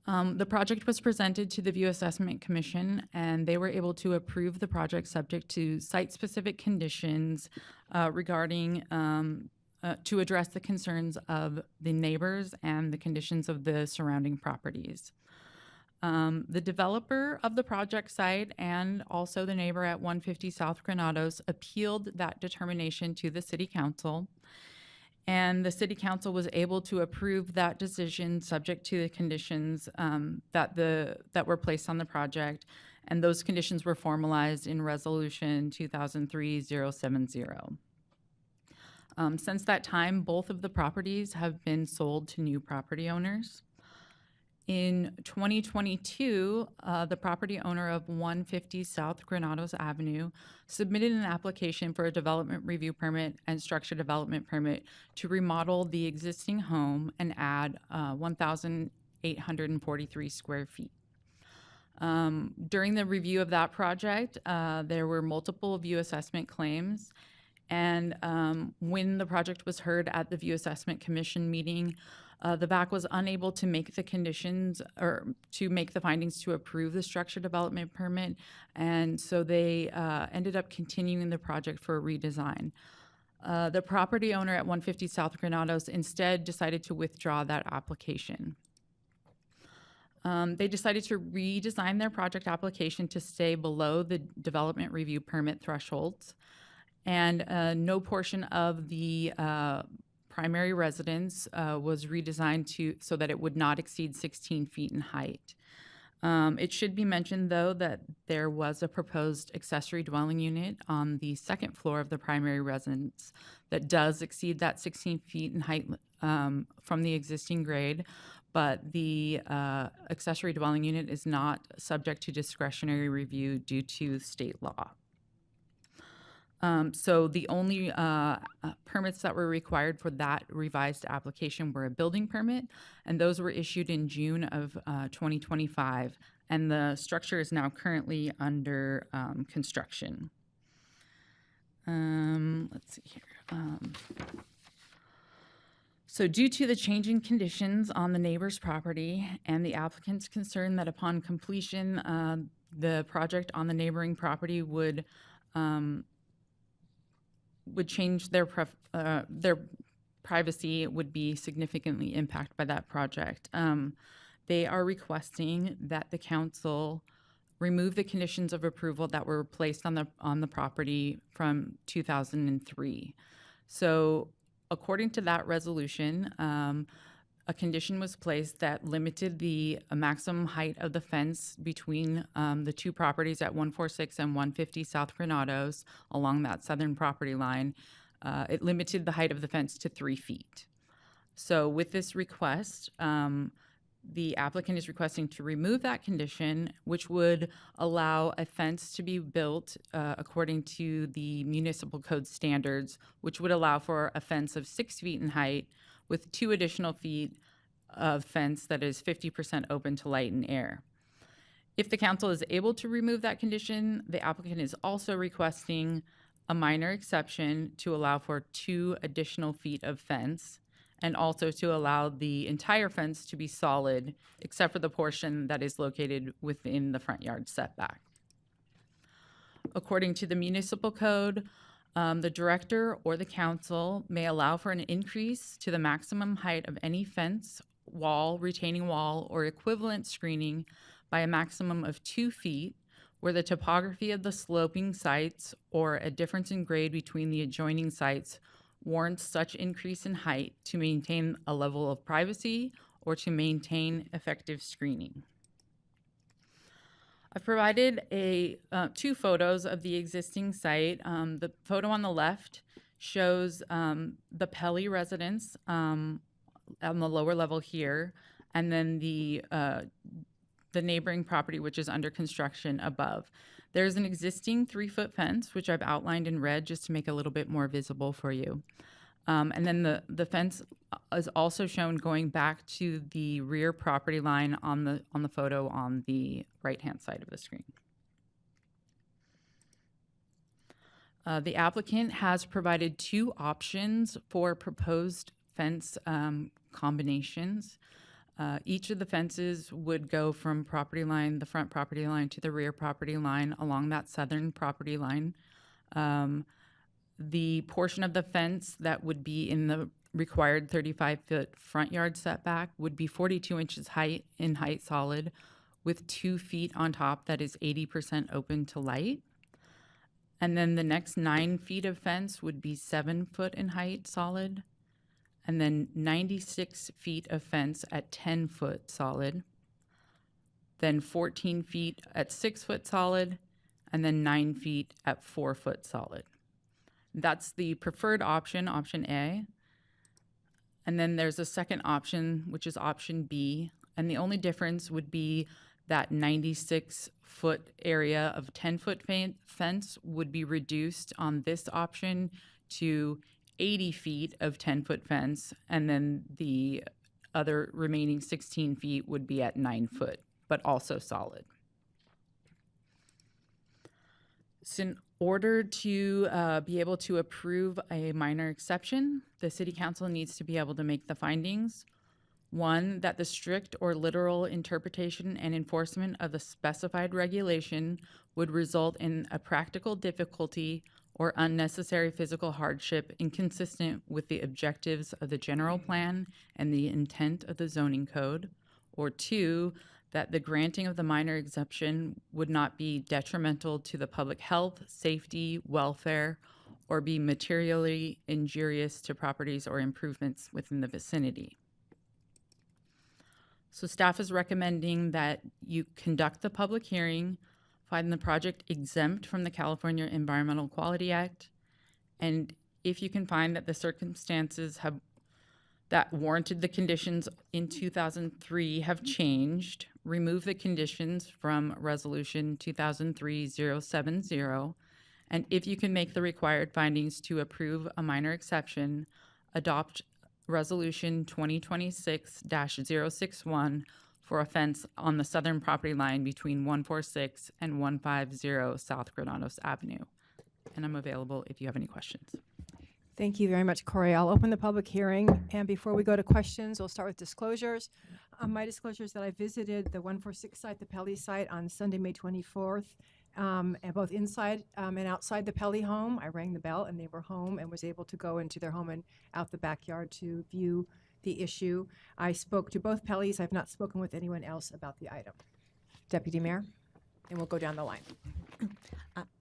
The project was presented to the View Assessment Commission, and they were able to approve the project subject to site-specific conditions regarding to address the concerns of the neighbors and the conditions of the surrounding properties. The developer of the project site and also the neighbor at 150 South Granados appealed that determination to the City Council. And the City Council was able to approve that decision subject to the conditions that were placed on the project, and those conditions were formalized in Resolution 2003-070. Since that time, both of the properties have been sold to new property owners. In 2022, the property owner of 150 South Granados Avenue submitted an application for a development review permit and structure development permit to remodel the existing home and add 1,843 square feet. During the review of that project, there were multiple view assessment claims, and when the project was heard at the View Assessment Commission meeting, the VAC was unable to make the conditions or to make the findings to approve the structure development permit, and so they ended up continuing the project for a redesign. The property owner at 150 South Granados instead decided to withdraw that application. They decided to redesign their project application to stay below the development review permit thresholds, and no portion of the primary residence was redesigned so that it would not exceed 16 feet in height. It should be mentioned, though, that there was a proposed accessory dwelling unit on the second floor of the primary residence that does exceed that 16 feet in height from the existing grade, but the accessory dwelling unit is not subject to discretionary review due to state law. So the only permits that were required for that revised application were a building permit, and those were issued in June of 2025, and the structure is now currently under construction. Let's see here. So due to the changing conditions on the neighbor's property and the applicant's concern that upon completion, the project on the neighboring property would change their privacy, would be significantly impacted by that project. They are requesting that the council remove the conditions of approval that were placed on the property from 2003. So according to that resolution, a condition was placed that limited the maximum height of the fence between the two properties at 146 and 150 South Granados along that southern property line. It limited the height of the fence to 3 feet. So with this request, the applicant is requesting to remove that condition, which would allow a fence to be built according to the municipal code standards, which would allow for a fence of 6 feet in height with 2 additional feet of fence that is 50% open to light and air. If the council is able to remove that condition, the applicant is also requesting a minor exception to allow for 2 additional feet of fence, and also to allow the entire fence to be solid, except for the portion that is located within the front yard setback. According to the municipal code, the director or the council may allow for an increase to the maximum height of any fence, wall, retaining wall, or equivalent screening by a maximum of 2 feet, where the topography of the sloping sites or a difference in grade between the adjoining sites warrants such increase in height to maintain a level of privacy or to maintain effective screening. I've provided 2 photos of the existing site. The photo on the left shows the Pelly residence on the lower level here, and then the neighboring property, which is under construction above. There's an existing 3-foot fence, which I've outlined in red just to make it a little bit more visible for you. And then the fence is also shown going back to the rear property line on the photo on the right-hand side of the screen. The applicant has provided 2 options for proposed fence combinations. Each of the fences would go from the front property line to the rear property line along that southern property line. The portion of the fence that would be in the required 35-foot front yard setback would be 42 inches in height solid, with 2 feet on top that is 80% open to light. And then the next 9 feet of fence would be 7 foot in height solid, and then 96 feet of fence at 10 foot solid, then 14 feet at 6 foot solid, and then 9 feet at 4 foot solid. That's the preferred option, option A. And then there's a second option, which is option B. And the only difference would be that 96-foot area of 10-foot fence would be reduced on this option to 80 feet of 10-foot fence. And then the other remaining 16 feet would be at 9 foot, but also solid. So in order to be able to approve a minor exception, the City Council needs to be able to make the findings. 1, that the strict or literal interpretation and enforcement of the specified regulation would result in a practical difficulty or unnecessary physical hardship inconsistent with the objectives of the general plan and the intent of the zoning code. Or 2, that the granting of the minor exception would not be detrimental to the public health, safety, welfare, or be materially injurious to properties or improvements within the vicinity. So staff is recommending that you conduct the public hearing, find the project exempt from the California Environmental Quality Act, and if you can find that the circumstances that warranted the conditions in 2003 have changed, remove the conditions from Resolution 2003-070, and if you can make the required findings to approve a minor exception, adopt Resolution 2026-061 for a fence on the southern property line between 146 and 150 South Granados Avenue. And I'm available if you have any questions. Thank you very much, Corey. I'll open the public hearing, and before we go to questions, we'll start with disclosures. My disclosure is that I visited the 146 site, the Pelly site, on Sunday, May 24th, and both inside and outside the Pelly home. I rang the bell, and they were home and was able to go into their home and out the backyard to view the issue. I spoke to both Pellys. I've not spoken with anyone else about the item. Deputy Mayor, and we'll go down the line.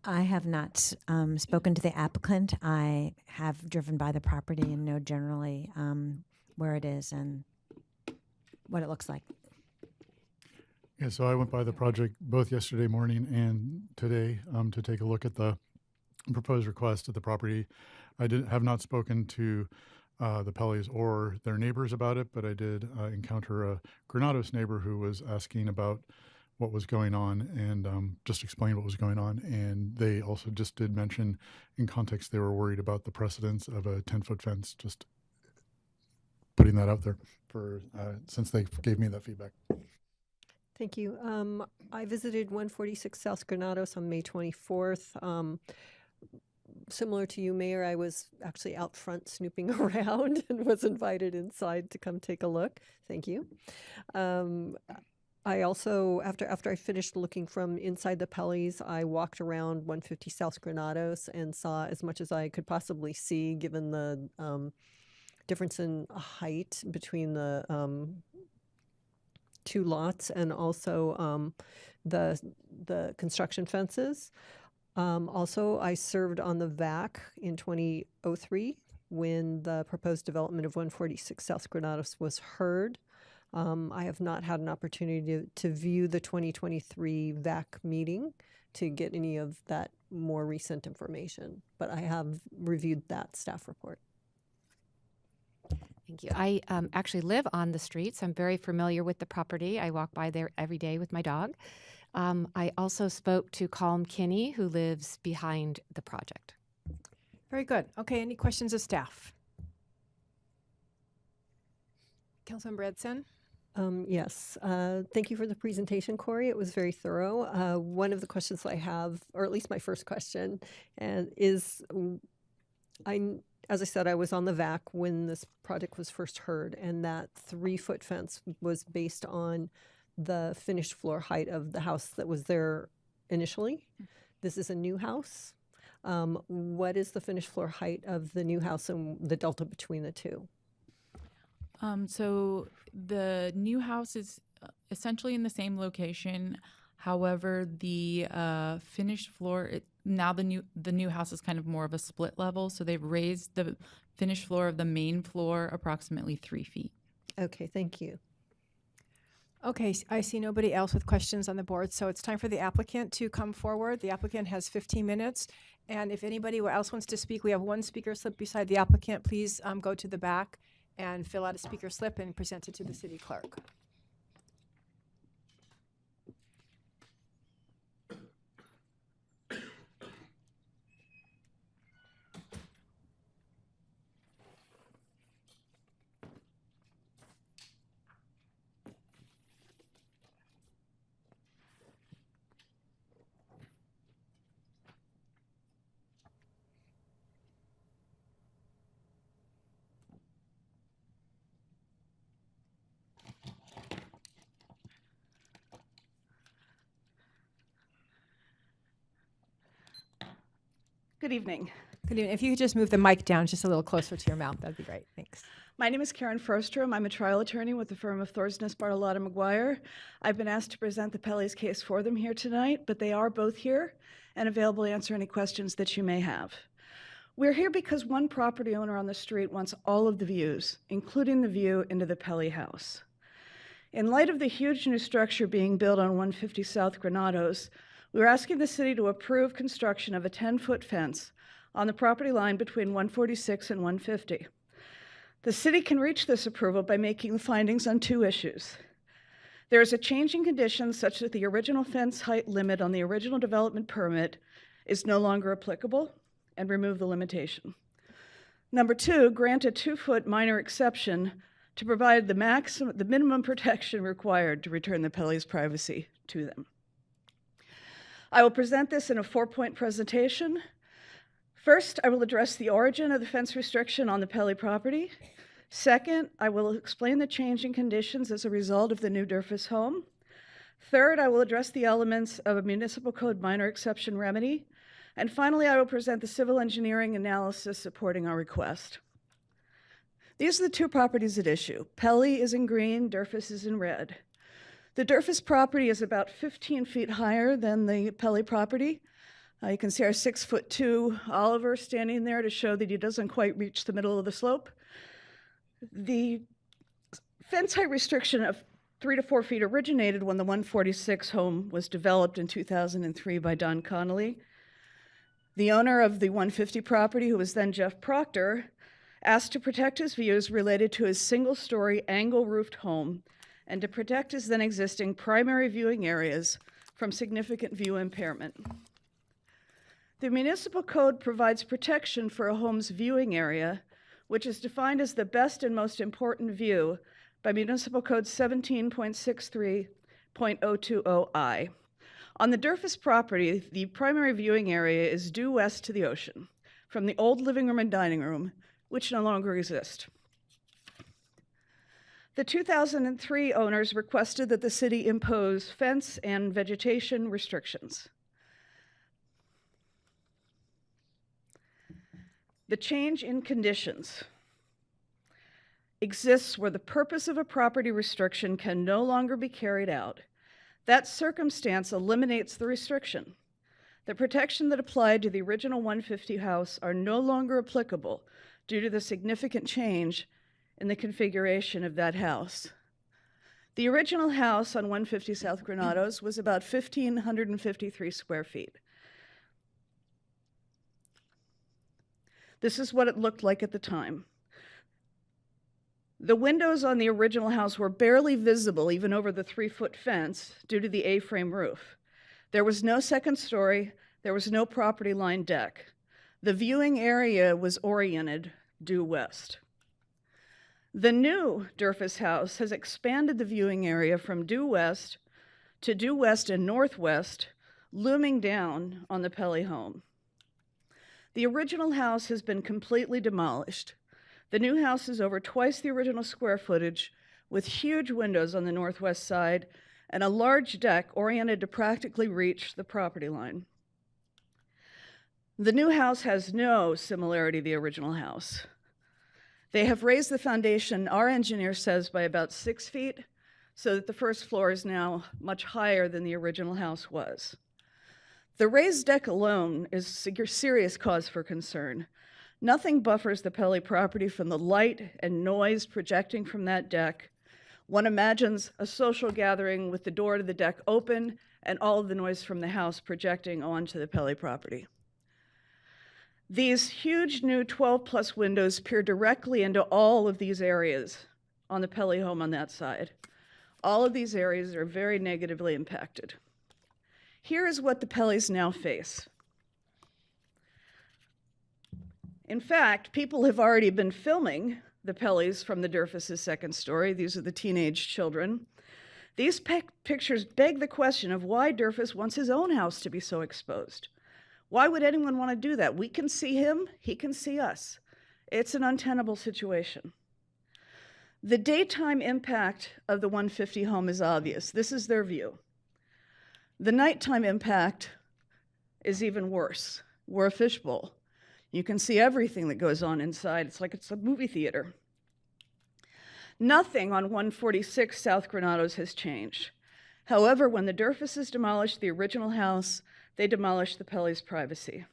I have not spoken to the applicant. I have driven by the property and know generally where it is and what it looks like. Yeah, so I went by the project both yesterday morning and today to take a look at the proposed request at the property. I have not spoken to the Pellys or their neighbors about it, but I did encounter a Granados neighbor who was asking about what was going on and just explained what was going on. And they also just did mention in context they were worried about the precedence of a 10-foot fence, just putting that out there for since they gave me that feedback. Thank you. I visited 146 South Granados on May 24th. Similar to you, Mayor, I was actually out front snooping around and was invited inside to come take a look. Thank you. I also, after I finished looking from inside the Pellys, I walked around 150 South Granados and saw as much as I could possibly see, given the difference in height between the two lots and also the construction fences. Also, I served on the VAC in 2003 when the proposed development of 146 South Granados was heard. I have not had an opportunity to view the 2023 VAC meeting to get any of that more recent information, but I have reviewed that staff report. Thank you. I actually live on the street, so I'm very familiar with the property. I walk by there every day with my dog. I also spoke to Colm Kinney, who lives behind the project. Very good. Okay, any questions of staff? Councilmember Edson? Yes. Thank you for the presentation, Corey. It was very thorough. One of the questions I have, or at least my first question, is as I said, I was on the VAC when this project was first heard, and that 3-foot fence was based on the finished floor height of the house that was there initially. This is a new house. What is the finished floor height of the new house and the delta between the two? So the new house is essentially in the same location. However, the finished floor, now the new house is kind of more of a split level. So they've raised the finished floor of the main floor approximately 3 feet. Okay, thank you. Okay, I see nobody else with questions on the board, so it's time for the applicant to come forward. The applicant has 15 minutes, and if anybody else wants to speak, we have one speaker slip beside the applicant. Please go to the back and fill out a speaker slip and present it to the city clerk. Good evening. Good evening. If you could just move the mic down just a little closer to your mouth, that'd be great. Thanks. My name is Karen Frostrom. I'm a trial attorney with the firm of Thorsness, Bartolotta, McGuire. I've been asked to present the Pellys case for them here tonight, but they are both here and available to answer any questions that you may have. We're here because one property owner on the street wants all of the views, including the view into the Pelly house. In light of the huge new structure being built on 150 South Granados, we're asking the city to approve construction of a 10-foot fence on the property line between 146 and 150. The city can reach this approval by making the findings on 2 issues. There is a change in conditions such that the original fence height limit on the original development permit is no longer applicable, and remove the limitation. Number 2, grant a 2-foot minor exception to provide the minimum protection required to return the Pelly's privacy to them. I will present this in a 4-point presentation. First, I will address the origin of the fence restriction on the Pelly property. Second, I will explain the change in conditions as a result of the new Durfus home. Third, I will address the elements of a municipal code minor exception remedy. And finally, I will present the civil engineering analysis supporting our request. These are the 2 properties at issue. Pelly is in green, Durfus is in red. The Durfus property is about 15 feet higher than the Pelly property. You can see our 6'2" Oliver standing there to show that he doesn't quite reach the middle of the slope. The fence height restriction of 3 to 4 feet originated when the 146 home was developed in 2003 by Don Connolly. The owner of the 150 property, who was then Jeff Proctor, asked to protect his views related to his single-story angle-roofed home and to protect his then existing primary viewing areas from significant view impairment. The municipal code provides protection for a home's viewing area, which is defined as the best and most important view by Municipal Code 17.63.020I. On the Durfus property, the primary viewing area is due west to the ocean, from the old living room and dining room, which no longer exist. The 2003 owners requested that the city impose fence and vegetation restrictions. The change in conditions exists where the purpose of a property restriction can no longer be carried out. That circumstance eliminates the restriction. The protection that applied to the original 150 house are no longer applicable due to the significant change in the configuration of that house. The original house on 150 South Granados was about 1,553 square feet. This is what it looked like at the time. The windows on the original house were barely visible even over the 3-foot fence due to the A-frame roof. There was no second story, there was no property line deck. The viewing area was oriented due west. The new Durfus house has expanded the viewing area from due west to due west and northwest, looming down on the Pelly home. The original house has been completely demolished. The new house is over twice the original square footage, with huge windows on the northwest side and a large deck oriented to practically reach the property line. The new house has no similarity to the original house. They have raised the foundation, our engineer says, by about 6 feet, so that the first floor is now much higher than the original house was. The raised deck alone is serious cause for concern. Nothing buffers the Pelly property from the light and noise projecting from that deck. One imagines a social gathering with the door to the deck open and all of the noise from the house projecting onto the Pelly property. These huge new 12-plus windows peer directly into all of these areas on the Pelly home on that side. All of these areas are very negatively impacted. Here is what the Pellys now face. In fact, people have already been filming the Pellys from the Durfus' second story. These are the teenage children. These pictures beg the question of why Durfus wants his own house to be so exposed. Why would anyone want to do that? We can see him, he can see us. It's an untenable situation. The daytime impact of the 150 home is obvious. This is their view. The nighttime impact is even worse. We're a fishbowl. You can see everything that goes on inside. It's like it's a movie theater. Nothing on 146 South Granados has changed. However, when the Durfuses demolished the original house, they demolished the Pelly's privacy.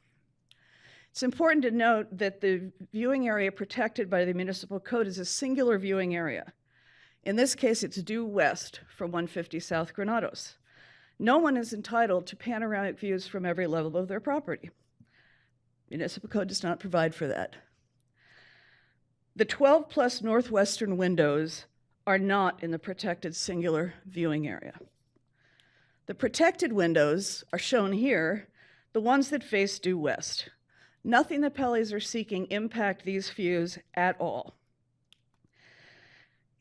It's important to note that the viewing area protected by the municipal code is a singular viewing area. In this case, it's due west from 150 South Granados. No one is entitled to panoramic views from every level of their property. Municipal code does not provide for that. The 12 plus northwestern windows are not in the protected singular viewing area. The protected windows are shown here, the ones that face due west. Nothing the Pelleys are seeking impact these views at all.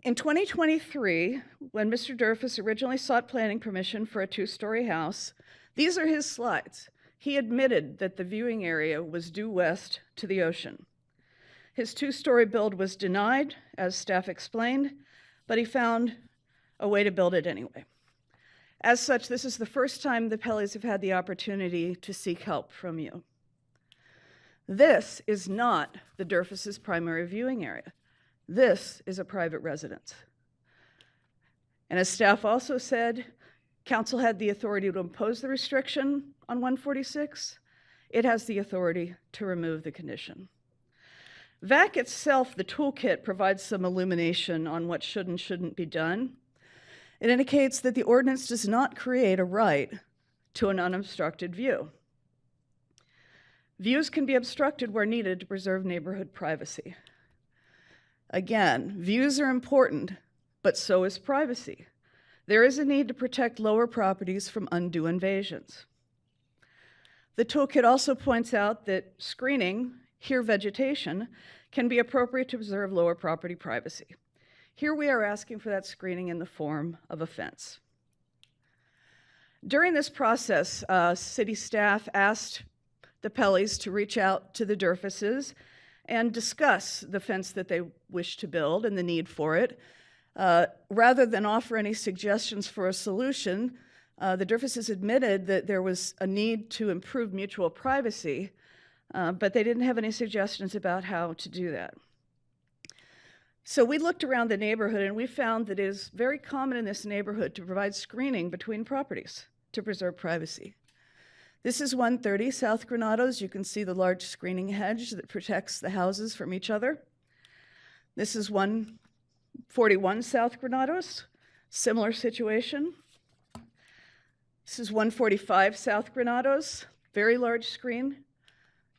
In 2023, when Mr. Durfus originally sought planning permission for a 2-story house, these are his slides. He admitted that the viewing area was due west to the ocean. His 2-story build was denied, as staff explained, but he found a way to build it anyway. As such, this is the first time the Pelleys have had the opportunity to seek help from you. This is not the Durfus's primary viewing area. This is a private residence. And as staff also said, council had the authority to impose the restriction on 146. It has the authority to remove the condition. VAC itself, the toolkit, provides some illumination on what should and shouldn't be done. It indicates that the ordinance does not create a right to an unobstructed view. Views can be obstructed where needed to preserve neighborhood privacy. Again, views are important, but so is privacy. There is a need to protect lower properties from undue invasions. The toolkit also points out that screening, here vegetation, can be appropriate to preserve lower property privacy. Here we are asking for that screening in the form of a fence. During this process, city staff asked the Pelleys to reach out to the Durfuses and discuss the fence that they wish to build and the need for it. Rather than offer any suggestions for a solution, the Durfuses admitted that there was a need to improve mutual privacy, but they didn't have any suggestions about how to do that. So we looked around the neighborhood and we found that it is very common in this neighborhood to provide screening between properties to preserve privacy. This is 130 South Granados. You can see the large screening hedge that protects the houses from each other. This is 141 South Granados, similar situation. This is 145 South Granados, very large screen.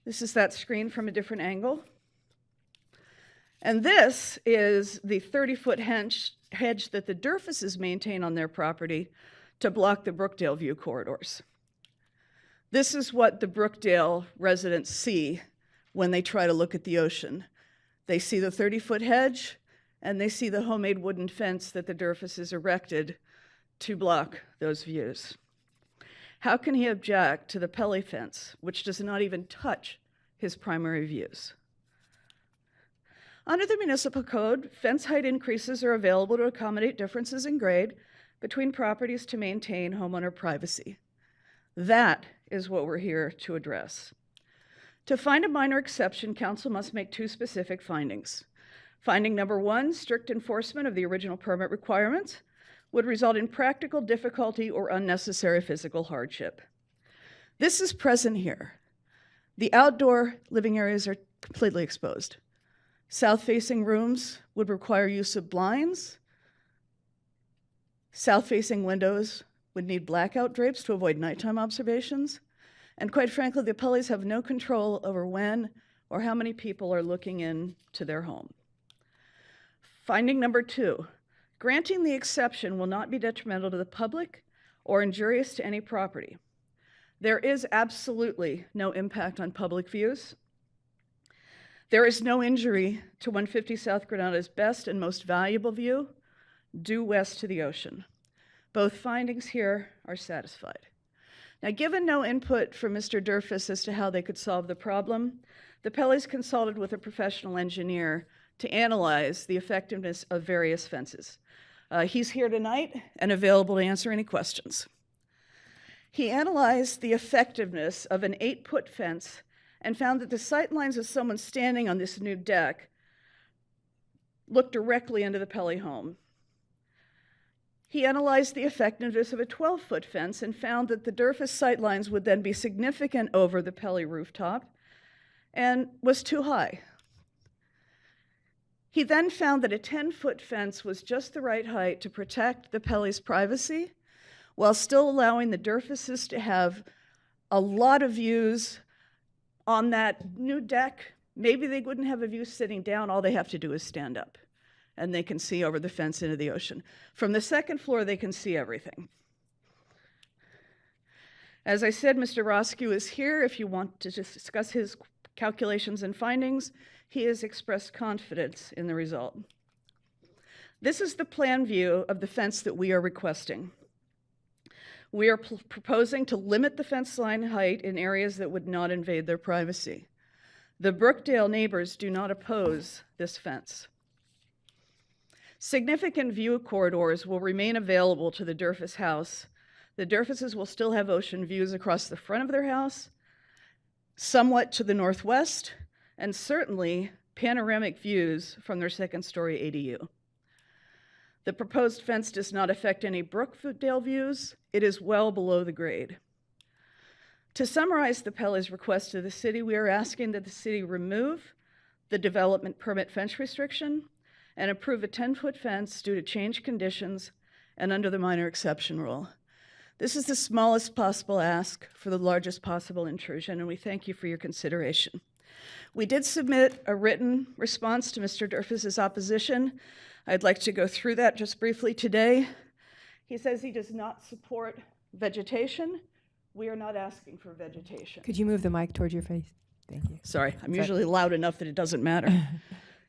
This is that screen from a different angle. And this is the 30-foot hedge that the Durfuses maintain on their property to block the Brookdale view corridors. This is what the Brookdale residents see when they try to look at the ocean. They see the 30-foot hedge, and they see the homemade wooden fence that the Durfuses erected to block those views. How can he object to the Pelley fence, which does not even touch his primary views? Under the municipal code, fence height increases are available to accommodate differences in grade between properties to maintain homeowner privacy. That is what we're here to address. To find a minor exception, council must make 2 specific findings. Finding number 1, strict enforcement of the original permit requirements would result in practical difficulty or unnecessary physical hardship. This is present here. The outdoor living areas are completely exposed. South-facing rooms would require use of blinds. South-facing windows would need blackout drapes to avoid nighttime observations. And quite frankly, the Pelleys have no control over when or how many people are looking into their home. Finding number 2, granting the exception will not be detrimental to the public or injurious to any property. There is absolutely no impact on public views. There is no injury to 150 South Granado's best and most valuable view, due west to the ocean. Both findings here are satisfied. Now, given no input from Mr. Durfus as to how they could solve the problem, the Pelleys consulted with a professional engineer to analyze the effectiveness of various fences. He's here tonight and available to answer any questions. He analyzed the effectiveness of an 8-foot fence and found that the sight lines of someone standing on this new deck looked directly into the Pelley home. He analyzed the effectiveness of a 12-foot fence and found that the Durfus sight lines would then be significant over the Pelley rooftop and was too high. He then found that a 10-foot fence was just the right height to protect the Pelly's privacy while still allowing the Durfaces to have a lot of views on that new deck. Maybe they wouldn't have a view sitting down. All they have to do is stand up, and they can see over the fence into the ocean. From the second floor, they can see everything. As I said, Mr. Roscoe is here if you want to discuss his calculations and findings. He has expressed confidence in the result. This is the plan view of the fence that we are requesting. We are proposing to limit the fence line height in areas that would not invade their privacy. The Brookdale neighbors do not oppose this fence. Significant view corridors will remain available to the Durfus house. The Durfuses will still have ocean views across the front of their house, somewhat to the northwest, and certainly panoramic views from their second-story ADU. The proposed fence does not affect any Brookdale views. It is well below the grade. To summarize the Pelly's request to the city, we are asking that the city remove the development permit fence restriction and approve a 10-foot fence due to changed conditions and under the minor exception rule. This is the smallest possible ask for the largest possible intrusion, and we thank you for your consideration. We did submit a written response to Mr. Durfus's opposition. I'd like to go through that just briefly today. He says he does not support vegetation. We are not asking for vegetation. Could you move the mic towards your face? Thank you. Sorry, I'm usually loud enough that it doesn't matter.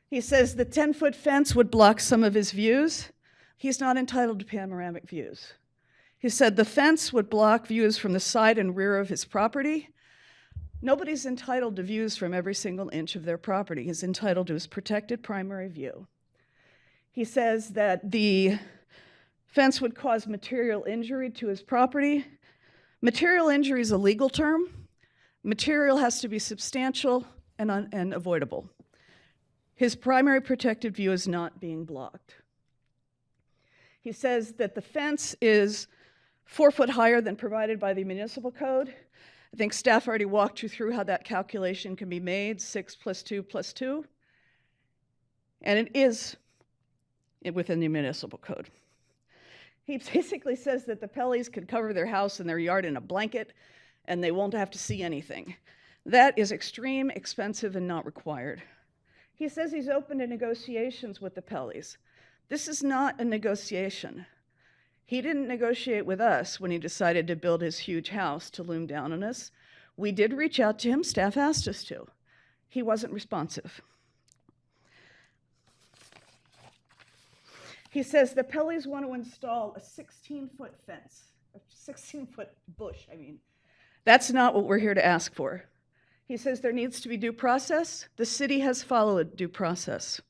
He says the 10-foot fence would block some of his views. He's not entitled to panoramic views. He said the fence would block views from the side and rear of his property. Nobody's entitled to views from every single inch of their property. He's entitled to his protected primary view. He says that the fence would cause material injury to his property. Material injury is a legal term. Material has to be substantial and avoidable. His primary protected view is not being blocked. He says that the fence is 4 foot higher than provided by the municipal code. I think staff already walked you through how that calculation can be made, 6 + 2 + 2. And it is within the municipal code. He basically says that the Pellys could cover their house and their yard in a blanket and they won't have to see anything. That is extreme, expensive, and not required. He says he's open to negotiations with the Pellys. This is not a negotiation. He didn't negotiate with us when he decided to build his huge house to loom down on us. We did reach out to him, staff asked us to. He wasn't responsive. He says the Pellys want to install a 16-foot fence, a 16-foot bush, I mean. That's not what we're here to ask for. He says there needs to be due process. The city has followed due process.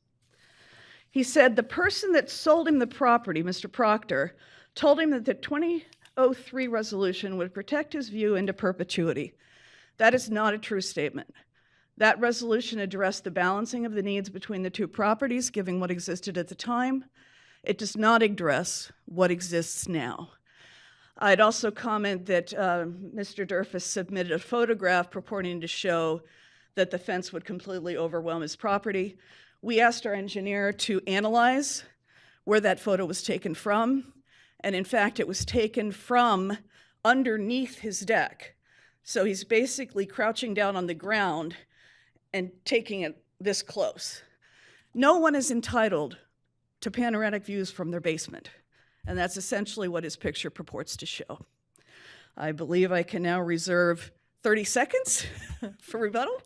He said the person that sold him the property, Mr. Proctor, told him that the 2003 resolution would protect his view into perpetuity. That is not a true statement. That resolution addressed the balancing of the needs between the two properties, given what existed at the time. It does not address what exists now. I'd also comment that Mr. Durfus submitted a photograph purporting to show that the fence would completely overwhelm his property. We asked our engineer to analyze where that photo was taken from, and in fact, it was taken from underneath his deck. So he's basically crouching down on the ground and taking it this close. No one is entitled to panoramic views from their basement, and that's essentially what his picture purports to show. I believe I can now reserve 30 seconds for rebuttal,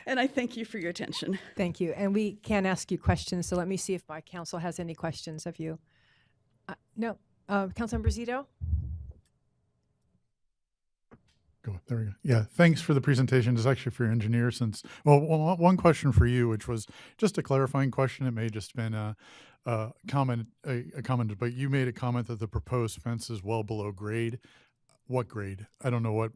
and I thank you for your attention. Thank you. And we can ask you questions, so let me see if my council has any questions of you. No. Councilmember Zito? Go. There we go. Yeah, thanks for the presentation. It's actually for your engineer since, well, one question for you, which was just a clarifying question. It may just been a comment, but you made a comment that the proposed fence is well below grade. What grade? I don't know what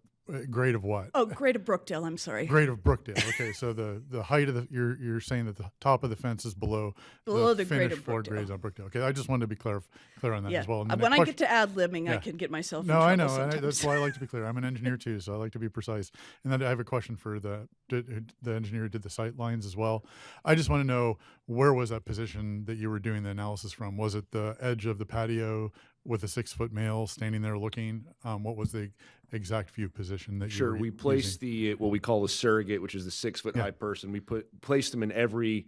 grade of what? Oh, grade of Brookdale, I'm sorry. Grade of Brookdale. Okay, so the height of the you're saying that the top of the fence is below the grade finished of floor Brookdale. grades on Brookdale. Okay, I just wanted to be clear on that Yeah. as well. And then When a I get question- to ad-libbing, I Yeah. can get myself in No, trouble I know. And sometimes. that's why I like to be clear. I'm an engineer too, so I like to be precise. And then I have a question for the engineer who did the sight lines as well. I just want to know, where was that position that you were doing the analysis from? Was it the edge of the patio with a 6-foot male standing there looking? What was the exact view position that you Sure, were we placed what we call the surrogate, which is the 6-foot high person. We placed them in every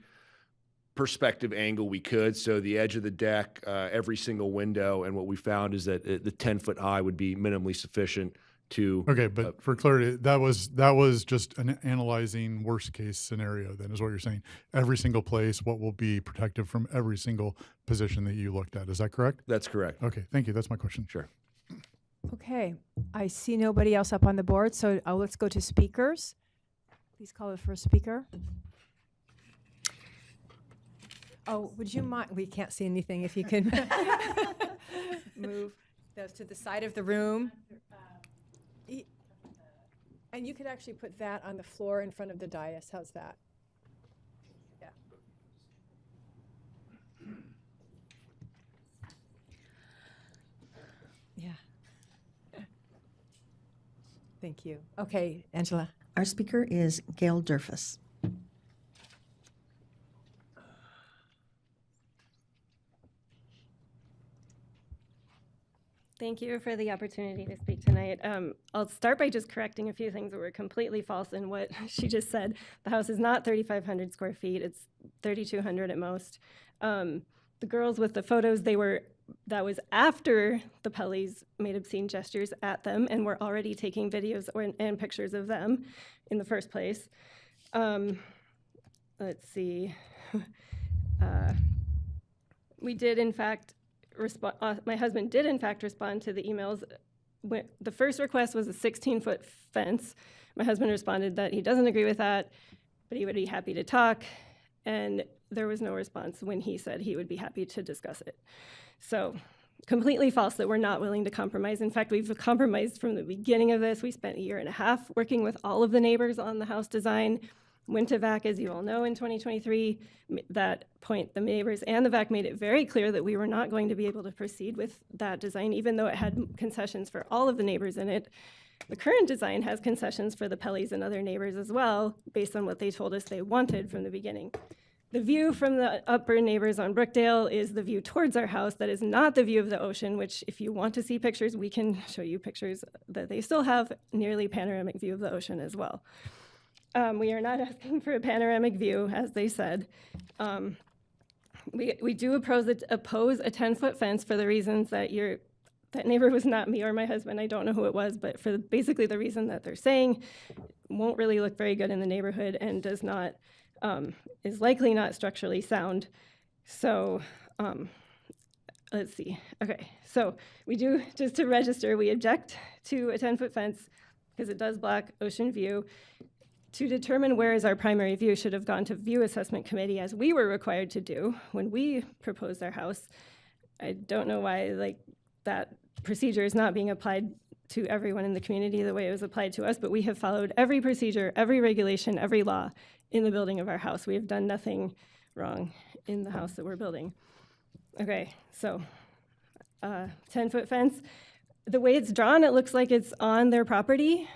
perspective angle we could. So the edge of the deck, every single window, and what we found is that the 10-foot high would be minimally sufficient to. Okay, but for clarity, that was just an analyzing worst case scenario. Then is what you're saying. Every single place, what will be protective from every single position that you looked at. Is that correct? That's correct. Okay, thank you. That's my question. Sure. Okay, I see nobody else up on the board, so let's go to speakers. Please call the first speaker. Oh, would you mind, we can't see anything, if you can move those to the side of the room. And you could actually put that on the floor in front of the dais. How's that? Yeah. Yeah. Thank you. Okay, Angela. Our speaker is Gail Durfus. Thank you for the opportunity to speak tonight. I'll start by just correcting a few things that were completely false in what she just said. The house is not 3,500 square feet. It's 3,200 at most. The girls with the photos, that was after the Pellys made obscene gestures at them and were already taking videos and pictures of them in the first place. Let's see. We did, in fact, my husband did, in fact, respond to the emails. The first request was a 16-foot fence. My husband responded that he doesn't agree with that, but he would be happy to talk. And there was no response when he said he would be happy to discuss it. So completely false that we're not willing to compromise. In fact, we've compromised from the beginning of this. We spent 1.5 years working with all of the neighbors on the house design. Went to VAC, as you all know, in 2023. That point, the neighbors and the VAC made it very clear that we were not going to be able to proceed with that design, even though it had concessions for all of the neighbors in it. The current design has concessions for the Pellys and other neighbors as well, based on what they told us they wanted from the beginning. The view from the upper neighbors on Brookdale is the view towards our house. That is not the view of the ocean, which if you want to see pictures, we can show you pictures that they still have nearly panoramic view of the ocean as well. We are not asking for a panoramic view, as they said. We do oppose a 10-foot fence for the reasons that that neighbor was not me or my husband. I don't know who it was, but for basically the reason that they're saying won't really look very good in the neighborhood and does not, is likely not structurally sound. So let's see. Okay, so we do, just to register, we object to a 10-foot fence because it does block ocean view. To determine where is our primary view should have gone to view assessment committee, as we were required to do when we proposed our house. I don't know why that procedure is not being applied to everyone in the community the way it was applied to us, but we have followed every procedure, every regulation, every law in the building of our house. We have done nothing wrong in the house that we're building. Okay, so 10-foot fence. The way it's drawn, it looks like it's on their property.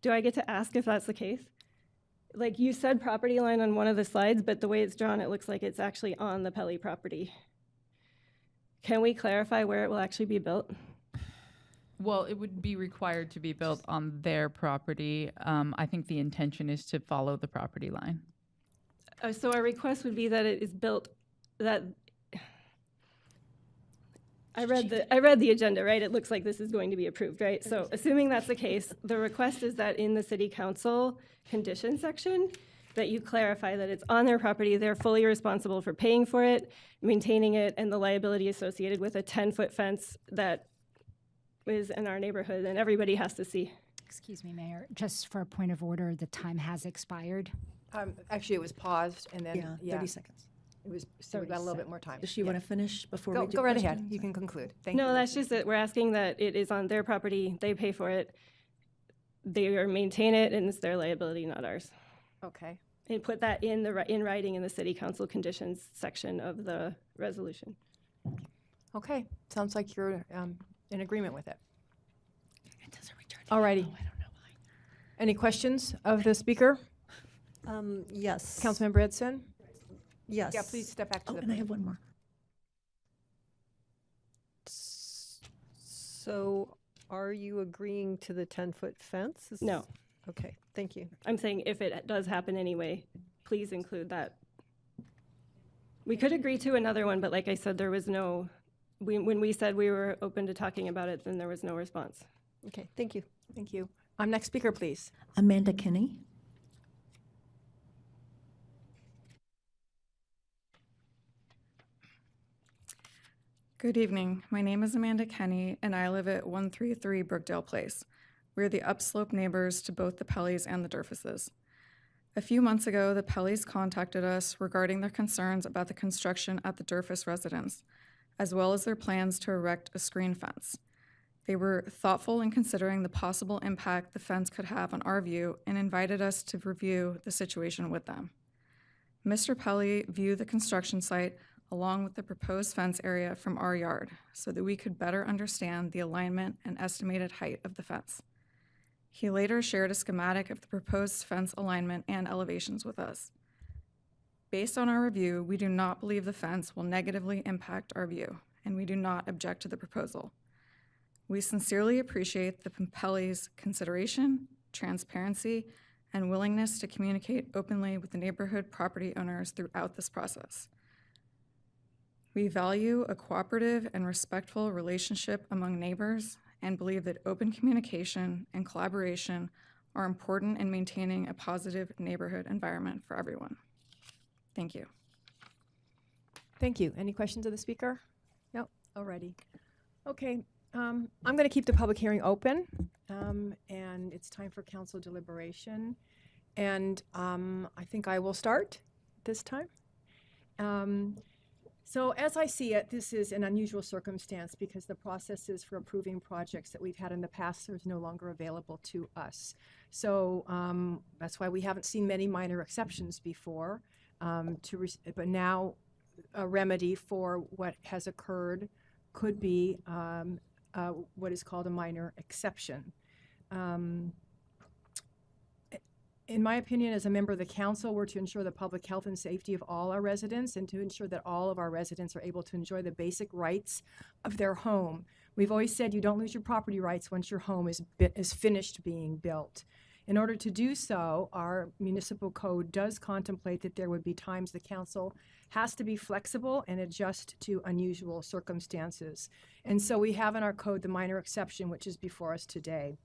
Do I get to ask if that's the case? Like you said property line on one of the slides, but the way it's drawn, it looks like it's actually on the Pelly property. Can we clarify where it will actually be built? Well, it would be required to be built on their property. I think the intention is to follow the property line. So our request would be that it is built, that I read the agenda, right? It looks like this is going to be approved, right? So assuming that's the case, the request is that in the city council condition section, that you clarify that it's on their property, they're fully responsible for paying for it, maintaining it, and the liability associated with a 10-foot fence that is in our neighborhood and everybody has to see. Excuse me, Mayor, just for a point of order, the time has expired. Actually, it was paused and then, Yeah, 30 seconds. It was, so we got a little bit more time. Does she Yeah. want to finish before Go, we do go right ahead. questions? You can conclude. Thank you. No, that's just that we're asking that it is on their property, they pay for it, they are maintain it, and it's their liability, not ours. Okay. And put that in in writing in the city council conditions section of the resolution. Okay. Sounds like you're in agreement with it. All righty. Any questions of the speaker? Yes. Councilmember Edson? Yes. Yeah, please step back to Oh, the and I have one more. So are you agreeing to the 10-foot fence? No. Okay, thank you. I'm saying if it does happen anyway, please include that. We could agree to another one, but like I said, there was no, when we said we were open to talking about it, then there was no response. Okay, thank you. Thank you. Next speaker, please. Amanda Kinney. Good evening. My name is Amanda Kenny, and I live at 133 Brookdale Place. We're the upslope neighbors to both the Pellys and the Durfaces. A few months ago, the Pellys contacted us regarding their concerns about the construction at the Durfas residence, as well as their plans to erect a screen fence. They were thoughtful in considering the possible impact the fence could have on our view and invited us to review the situation with them. Mr. Pelly viewed the construction site along with the proposed fence area from our yard so that we could better understand the alignment and estimated height of the fence. He later shared a schematic of the proposed fence alignment and elevations with us. Based on our review, we do not believe the fence will negatively impact our view, and we do not object to the proposal. We sincerely appreciate the Pelly's consideration, transparency, and willingness to communicate openly with the neighborhood property owners throughout this process. We value a cooperative and respectful relationship among neighbors and believe that open communication and collaboration are important in maintaining a positive neighborhood environment for everyone. Thank you. Thank you. Any questions of the speaker? No? Alrighty. Okay. I'm going to keep the public hearing open, and it's time for council deliberation. And I think I will start this time. So as I see it, this is an unusual circumstance because the processes for approving projects that we've had in the past is no longer available to us. So that's why we haven't seen many minor exceptions before. But now a remedy for what has occurred could be what is called a minor exception. In my opinion, as a member of the council, we're to ensure the public health and safety of all our residents and to ensure that all of our residents are able to enjoy the basic rights of their home. We've always said you don't lose your property rights once your home is finished being built. In order to do so, our municipal code does contemplate that there would be times the council has to be flexible and adjust to unusual circumstances. And so we have in our code the minor exception, which is before us today.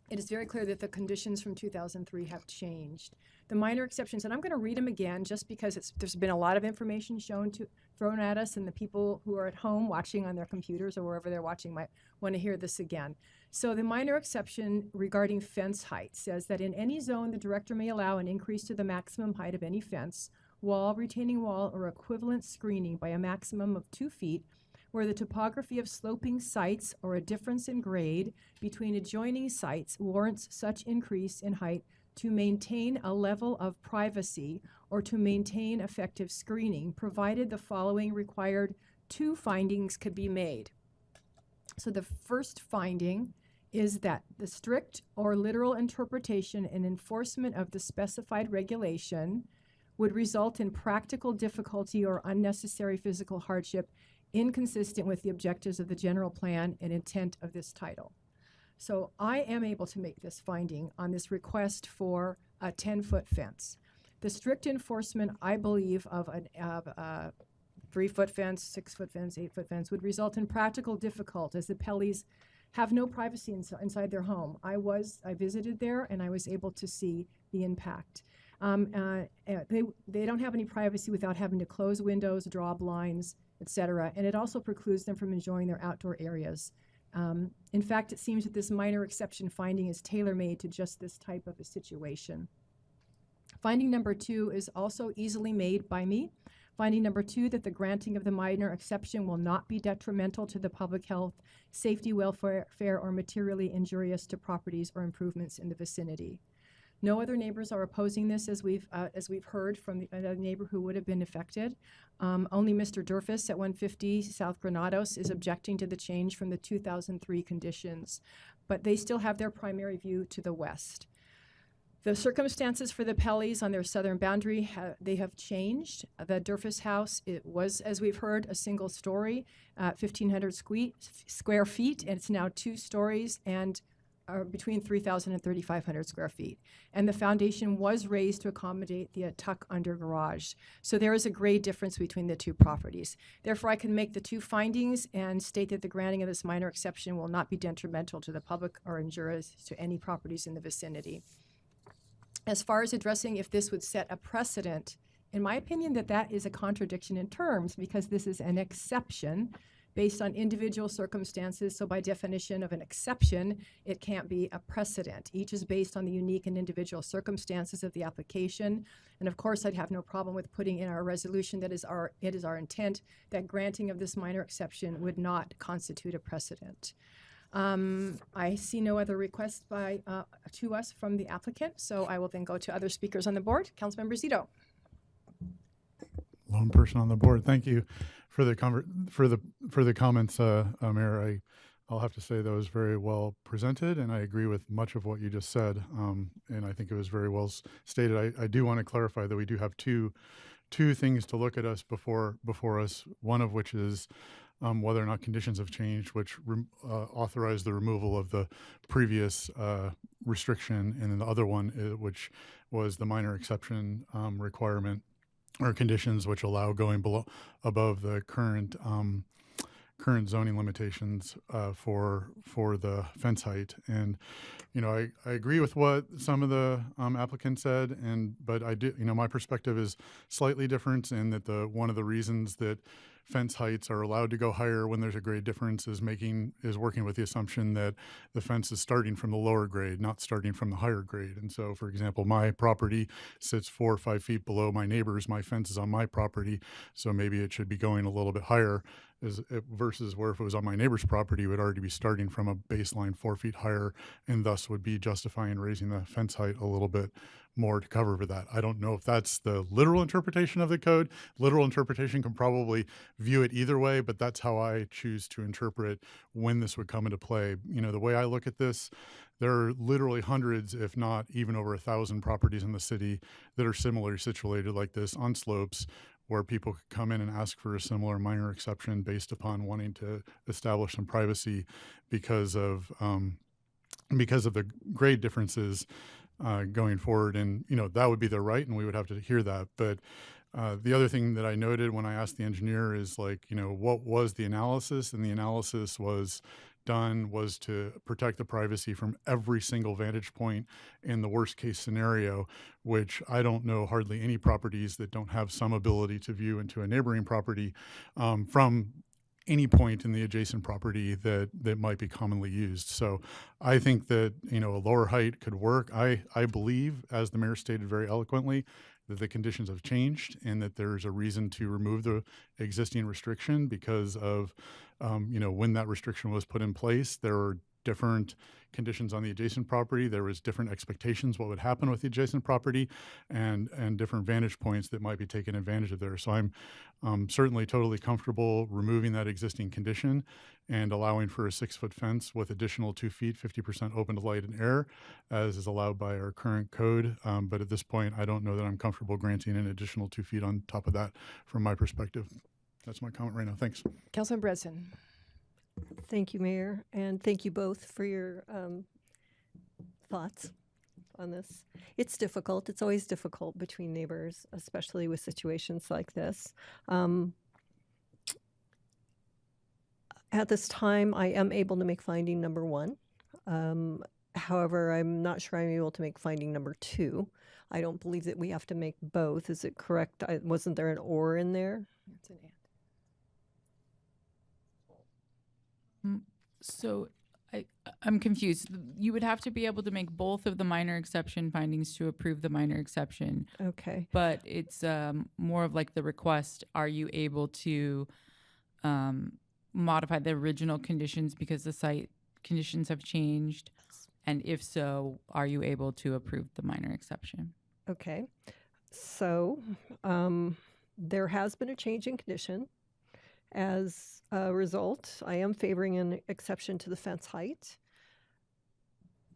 It is very clear that the conditions from 2003 have changed. The minor exceptions, and I'm going to read them again just because there's been a lot of information thrown at us, and the people who are at home watching on their computers or wherever they're watching might want to hear this again. So the minor exception regarding fence height says that in any zone, the director may allow an increase to the maximum height of any fence, wall, retaining wall, or equivalent screening by a maximum of 2 feet where the topography of sloping sites or a difference in grade between adjoining sites warrants such increase in height to maintain a level of privacy or to maintain effective screening, provided the following required 2 findings could be made. So the first finding is that the strict or literal interpretation and enforcement of the specified regulation would result in practical difficulty or unnecessary physical hardship inconsistent with the objectives of the general plan and intent of this title. So I am able to make this finding on this request for a 10-foot fence. The strict enforcement, I believe, of a 3-foot fence, 6-foot fence, 8-foot fence would result in practical difficulty as the Pellys have no privacy inside their home. I visited there and I was able to see the impact. They don't have any privacy without having to close windows, draw blinds, etc. And it also precludes them from enjoying their outdoor areas. In fact, it seems that this minor exception finding is tailor-made to just this type of a situation. Finding number 2 is also easily made by me, Finding number 2, that the granting of the minor exception will not be detrimental to the public health, safety, welfare, or materially injurious to properties or improvements in the vicinity. No other neighbors are opposing this, as we've heard from the neighbor who would have been affected. Only Mr. Durfus at 150 South Granados is objecting to the change from the 2003 conditions, but they still have their primary view to the west. The circumstances for the Pellies on their southern boundary, they have changed. The Durfus house, it was, as we've heard, a single story, 1,500 square feet, and it's now 2 stories and between 3,000 and 3,500 square feet. And the foundation was raised to accommodate the tuck under garage. So there is a grade difference between the 2 properties. Therefore, I can make the 2 findings and state that the granting of this minor exception will not be detrimental to the public or injurious to any properties in the vicinity. As far as addressing if this would set a precedent, in my opinion, that is a contradiction in terms, because this is an exception based on individual circumstances. So by definition of an exception, it can't be a precedent. Each is based on the unique and individual circumstances of the application. And of course, I'd have no problem with putting in our resolution that it is our intent that granting of this minor exception would not constitute a precedent. I see no other requests to us from the applicant, so I will then go to other speakers on the board. Councilmember Zito. Lone person on the board. Thank you for the comments, Mayor. I'll have to say that was very well presented, and I agree with much of what you just said. And I think it was very well stated. I do want to clarify that we do have two things to look at us before us. One of which is whether or not conditions have changed, which authorize the removal of the previous restriction, and then the other one, which was the minor exception requirement or conditions which allow going above the current zoning limitations for the fence height. And I agree with what some of the applicants said, but I do, my perspective is slightly different in that one of the reasons that fence heights are allowed to go higher when there's a grade difference is working with the assumption that the fence is starting from the lower grade, not starting from the higher grade. And so, for example, my property sits 4 or 5 feet below my neighbor's. My fence is on my property, so maybe it should be going a little bit higher, versus where if it was on my neighbor's property, it would already be starting from a baseline 4 feet higher, and thus would be justifying raising the fence height a little bit more to cover for that. I don't know if that's the literal interpretation of the code. Literal interpretation can probably view it either way, but that's how I choose to interpret when this would come into play. The way I look at this, there are literally hundreds, if not even over 1,000 properties in the city that are similarly situated like this on slopes, where people could come in and ask for a similar minor exception based upon wanting to establish some privacy because of the grade differences going forward. And, that would be their right, and we would have to hear that. But the other thing that I noted when I asked the engineer is what was the analysis? And the analysis was to protect the privacy from every single vantage point in the worst case scenario, which I don't know hardly any properties that don't have some ability to view into a neighboring property from any point in the adjacent property that might be commonly used. So I think that, a lower height could work. I believe, as the mayor stated very eloquently, that the conditions have changed and that there's a reason to remove the existing restriction because of, when that restriction was put in place, there were different conditions on the adjacent property. There was different expectations what would happen with the adjacent property and different vantage points that might be taken advantage of there. So I'm certainly totally comfortable removing that existing condition and allowing for a 6-foot fence with additional 2 feet, 50% open to light and air, as is allowed by our current code. But at this point, I don't know that I'm comfortable granting an additional 2 feet on top of that from my perspective. That's my comment right now. Thanks. Councilman Bredesen. Thank you, Mayor, and thank you both for your thoughts on this. It's difficult. It's always difficult between neighbors, especially with situations like this. At this time, I am able to make finding number 1. However, I'm not sure I'm able to make finding number 2. I don't believe that we have to make both. Is it correct? Wasn't there an or in there? It's an and. So I'm confused. You would have to be able to make both of the minor exception findings to approve the minor exception. Okay. But it's more of like the request, are you able to modify the original conditions because the site conditions have changed? And if so, are you able to approve the minor exception? Okay. So there has been a change in condition. As a result, I am favoring an exception to the fence height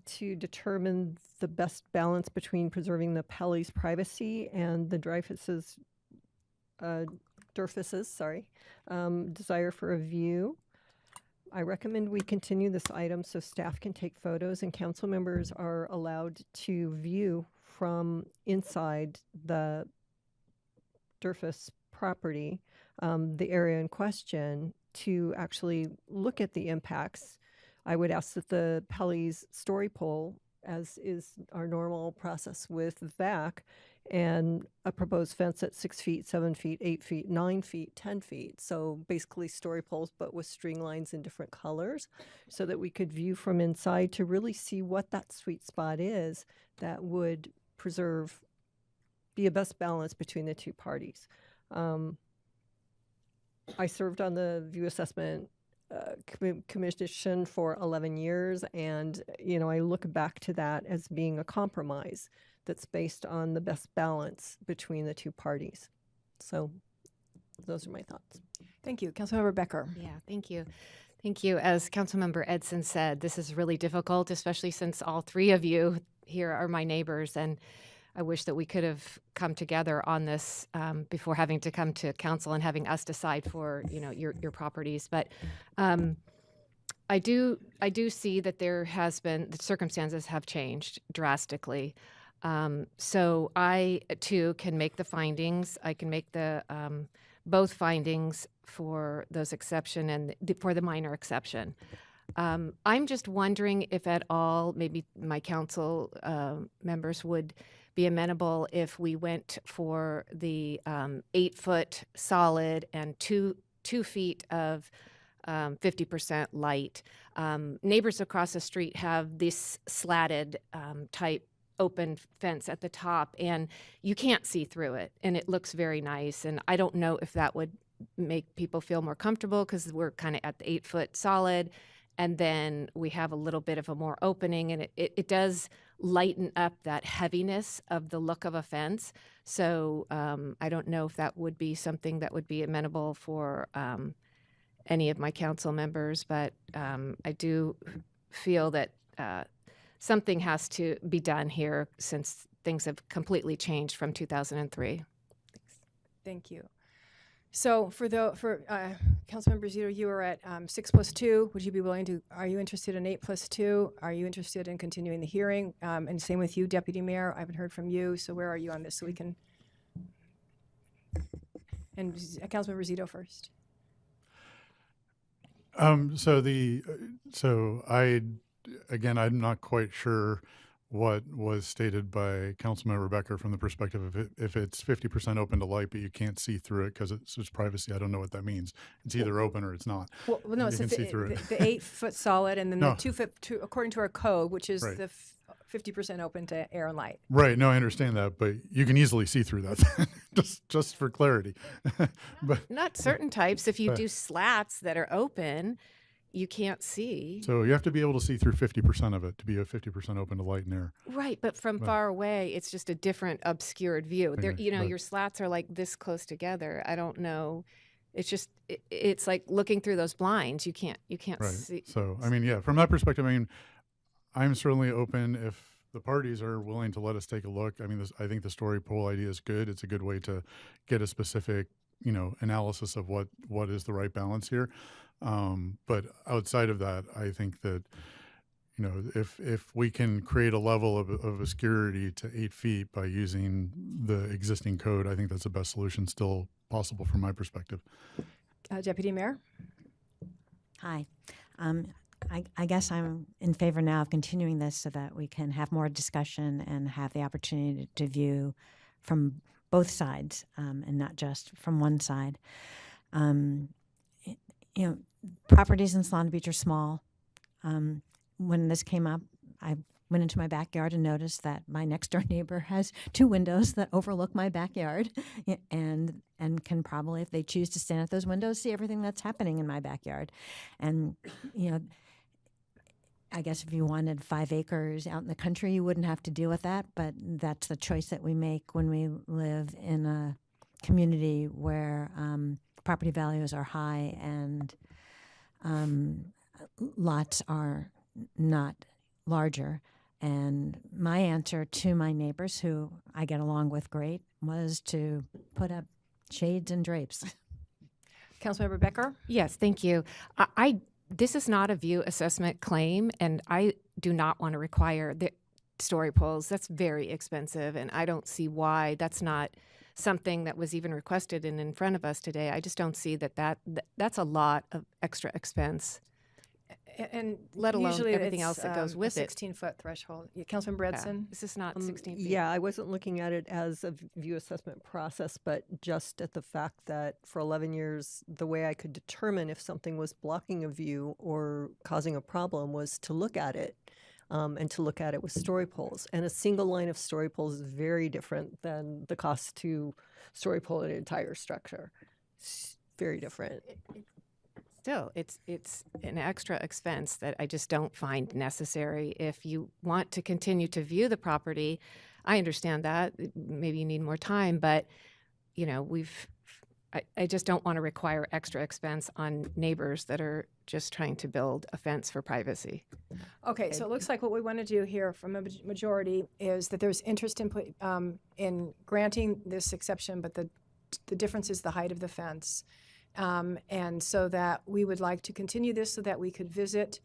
to determine the best balance between preserving the Pelly's privacy and the Dreyfus's desire for a view. I recommend we continue this item so staff can take photos and council members are allowed to view from inside the Dreyfus property, the area in question, to actually look at the impacts. I would ask that the Pelly's story pole, as is our normal process with VAC, and a proposed fence at 6 feet, 7 feet, 8 feet, 9 feet, 10 feet. So basically story poles, but with string lines in different colors, so that we could view from inside to really see what that sweet spot is that would be a best balance between the two parties. I served on the View Assessment Commission for 11 years, and I look back to that as being a compromise that's based on the best balance between the two parties. So those are my thoughts. Thank you. Councilmember Becker. Yeah, thank you. Thank you. As Councilmember Edson said, this is really difficult, especially since all three of you here are my neighbors, and I wish that we could have come together on this before having to come to council and having us decide for your properties. But I do see that the circumstances have changed drastically. So I too can make the findings. I can make the both findings for those exception and for the minor exception. I'm just wondering if at all, maybe my council members would be amenable if we went for the 8-foot solid and 2 feet of 50% light. Neighbors across the street have this slatted type open fence at the top, and you can't see through it, and it looks very nice. And I don't know if that would make people feel more comfortable because we're kind of at the 8-foot solid, and then we have a little bit of a more opening, and it does lighten up that heaviness of the look of a fence. So I don't know if that would be something that would be amenable for any of my council members, but I do feel that something has to be done here since things have completely changed from 2003. Thank you. So for Councilmember Zito, you are at 6 + 2. Would you be willing to? Are you interested in 8 + 2? Are you interested in continuing the hearing? And same with you, Deputy Mayor. I haven't heard from you. So where are you on this? So we can. And Councilmember Zito first. I'm not quite sure what was stated by Councilmember Becker from the perspective of if it's 50% open to light, but you can't see through it because it's privacy. I don't know what that means. It's either open or it's not. Well, no, it's you can see through it. the 8-foot solid, and then No. the 2-foot, according to our code, which is Right. the 50% open to air and light. Right. No, I understand that, but you can easily see through that. just for clarity. But Not certain types. If you do slats that are open, you can't see. so you have to be able to see through 50% of it to be a 50% open to light and air. Right, but from Right. far away, it's just a different obscured view. There, Okay, right. your slats are like this close together. I don't know. It's just it's like looking through those blinds. You can't Right. see. So, from that perspective, I'm certainly open if the parties are willing to let us take a look. I think the story poll idea is good. It's a good way to get a specific, analysis of what is the right balance here. But outside of that, I think that, if we can create a level of obscurity to 8 feet by using the existing code, I think that's the best solution still possible from my perspective. Deputy Mayor? Hi. I guess I'm in favor now of continuing this so that we can have more discussion and have the opportunity to view from both sides and not just from one side. Properties in Solana Beach are small. When this came up, I went into my backyard and noticed that my next door neighbor has 2 windows that overlook my backyard and can probably, if they choose to stand at those windows, see everything that's happening in my backyard. And, I guess if you wanted 5 acres out in the country, you wouldn't have to deal with that, but that's the choice that we make when we live in a community where property values are high and lots are not larger. And my answer to my neighbors, who I get along with great, was to put up shades and drapes. Councilmember Becker? Yes, thank you. This is not a view assessment claim, and I do not want to require the story poles. That's very expensive, and I don't see why that's not something that was even requested and in front of us today. I just don't see that's a lot of extra expense. And let alone usually everything it's, else that goes with a it. 16-foot threshold. Councilmember Edson? This is not 16 feet. Yeah, I wasn't looking at it as a view assessment process, but just at the fact that for 11 years, the way I could determine if something was blocking a view or causing a problem was to look at it, and to look at it with story poles. And a single line of story poles is very different than the cost to story pole an entire structure. It's very different. Still, it's an extra expense that I just don't find necessary. If you want to continue to view the property, I understand that. Maybe you need more time, but I just don't want to require extra expense on neighbors that are just trying to build a fence for privacy. Okay, so it looks like what we want to do here from a majority is that there's interest in granting this exception, but the difference is the height of the fence. And so that we would like to continue this so that we could visit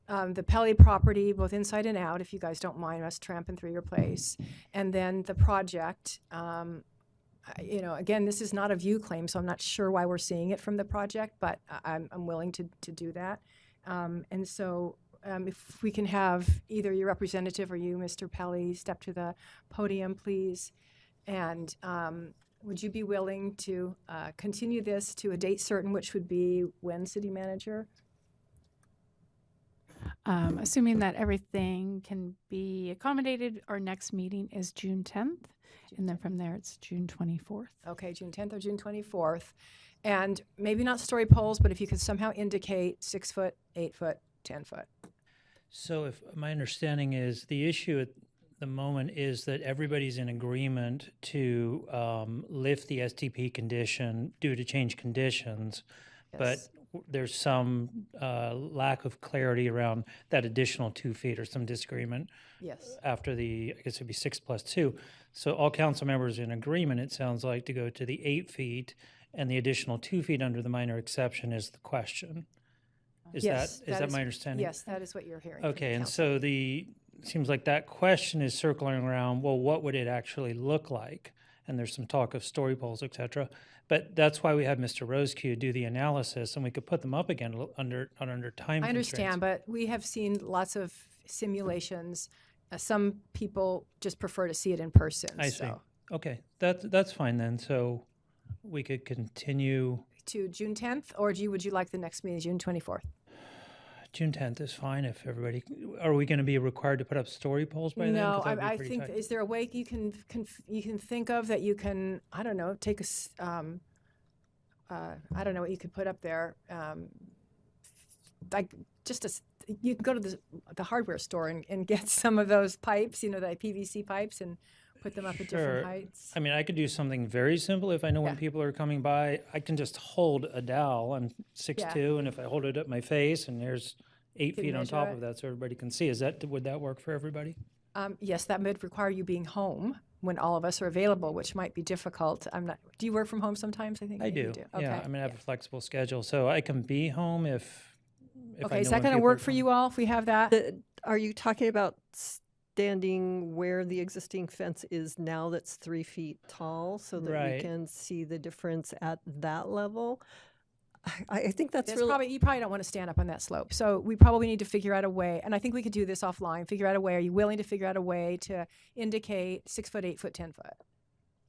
the Pelly property, both inside and out, if you guys don't mind us tramping through your place. And then the project, again, this is not a view claim, so I'm not sure why we're seeing it from the project, but I'm willing to do that. And so if we can have either your representative or you, Mr. Pelly, step to the podium, please. And would you be willing to continue this to a date certain, which would be when, City Manager? Assuming that everything can be accommodated, our next meeting is June 10th, and then from there it's June 24th. Okay, June 10th or June 24th. And maybe not story poles, but if you could somehow indicate 6 foot, 8 foot, 10 foot. So if my understanding is the issue at the moment is that everybody's in agreement to lift the STP condition due to change conditions, but there's some lack of clarity around that additional 2 feet or some disagreement. Yes. After I guess it'd be 6 + 2. So all council members are in agreement, it sounds like, to go to the 8 feet, and the additional 2 feet under the minor exception is the question. Is that my understanding? Yes, that is what you're hearing. Okay, and so seems like that question is circling around, well, what would it actually look like? And there's some talk of story poles, et cetera. But that's why we have Mr. Roseque do the analysis, and we could put them up again under time I constraints. understand, but we have seen lots of simulations. Some people just prefer to see it in person. I see. Okay, that's fine then. So we could continue. To June 10th, or would you like the next meeting, June 24th? June 10th is fine if everybody. Are we going to be required to put up story poles by then? No, 'Cause that'd be I pretty think, tight. is there a way you can think of that you can, I don't know, take I don't know what you could put up there. Like you can go to the hardware store and get some of those pipes, the PVC pipes, and put them up at different heights. I mean, I could do something very simple. If I know when people are coming by, I can just hold a dowel. I'm 6'2", and if I hold it up my face, and there's 8 can feet on measure top it. of that, so everybody can see. Would that work for everybody? Yes, that would require you being home when all of us are available, which might be difficult. Do you work from home sometimes? I think I maybe do. you do. Okay. Yeah, I mean, I have a flexible schedule, so I can be home if I Okay, know is that when going to people work are for you all if we have that? Are you talking about standing where the existing fence is now that's 3 feet tall so that we can see the difference at that level? I think that's really... You probably don't want to stand up on that slope. So we probably need to figure out a way, and I think we could do this offline, figure out a way. Are you willing to figure out a way to indicate 6 foot, 8 foot, 10 foot?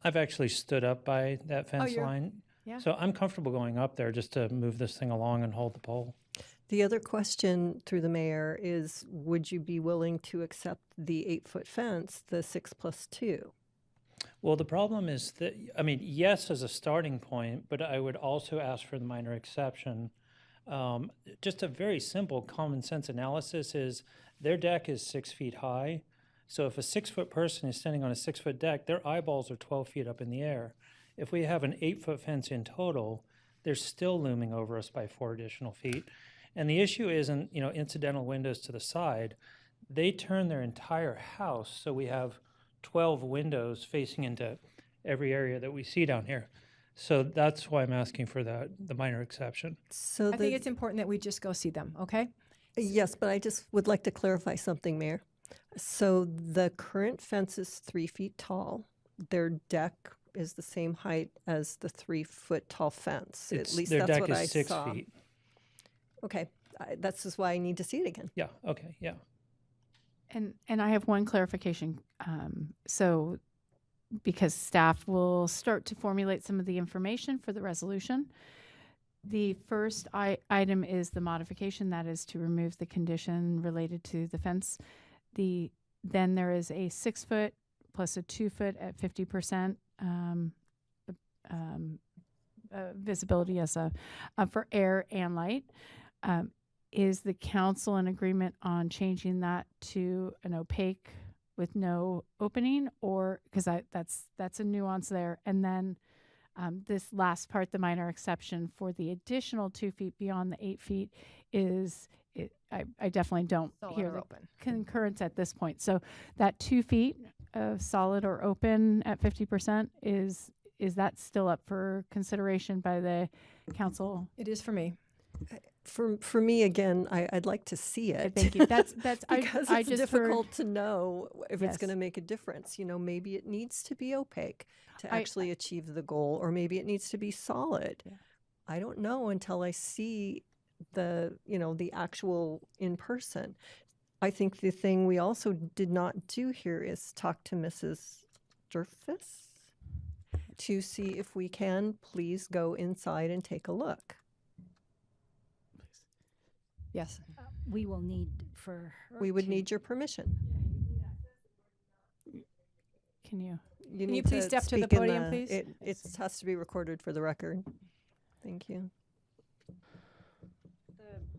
I've actually stood up by that fence you're- line. yeah. So I'm comfortable going up there just to move this thing along and hold the pole. The other question through the mayor is, would you be willing to accept the 8-foot fence, the 6+2? Well, the problem is that, I mean, yes, as a starting point, but I would also ask for the minor exception. Just a very simple common sense analysis is their deck is 6 feet high. So if a 6-foot person is standing on a 6-foot deck, their eyeballs are 12 feet up in the air. If we have an 8-foot fence in total, they're still looming over us by 4 additional feet. And the issue isn't, incidental windows to the side. They turn their entire house, so we have 12 windows facing into every area that we see down here. So that's why I'm asking for the minor exception. So I think it's important that we just go see them, okay? Yes, but I just would like to clarify something, Mayor. So the current fence is 3 feet tall. Their deck is the same height as the 3-foot tall fence. At least their that's deck what is I 6 saw. feet. Okay, that's just why I need to see it again. Yeah, okay, yeah. And I have one clarification. So because staff will start to formulate some of the information for the resolution, the first item is the modification, that is to remove the condition related to the fence. Then there is a 6-foot plus a 2-foot at 50% visibility as for air and light. Is the council in agreement on changing that to an opaque with no opening, or because that's a nuance there? And then this last part, the minor exception for the additional 2 feet beyond the 8 feet, I definitely don't Solid hear or the open. concurrence at this point. So that 2 feet of solid or open at 50% is that still up for consideration by the council? It is for me. For me, again, I'd like to see it. Thank you. That's because I it's just difficult to know if it's Yes. going to make a difference. Maybe it needs to be opaque to actually achieve the goal, or maybe it needs to be solid. Yeah. I don't know until I see the actual in person. I think the thing we also did not do here is talk to Mrs. Durfus to see if we can please go inside and take a look. Yes. We will need for her We would to- need your permission. Can you? Can you please step to the speak in podium, please? It has to be recorded for the record. Thank you.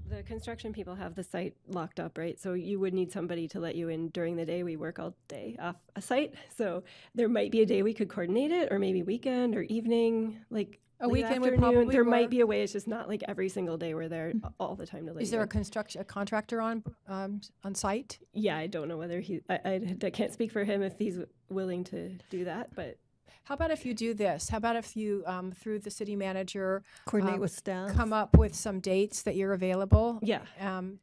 The construction people have the site locked up, right? So you would need somebody to let you in during the day. We work all day off a site. So there might be a day we could coordinate it, or maybe weekend or evening, like A late weekend would afternoon. probably There might work. be a way. It's just not like every single day we're there all the time to let Is you there in. a contractor on site? Yeah, I don't know whether I can't speak for him if he's willing to do that, but How about if you do this? How about if you, through the city manager, Coordinate with staff. come up with some dates that you're available? Yeah.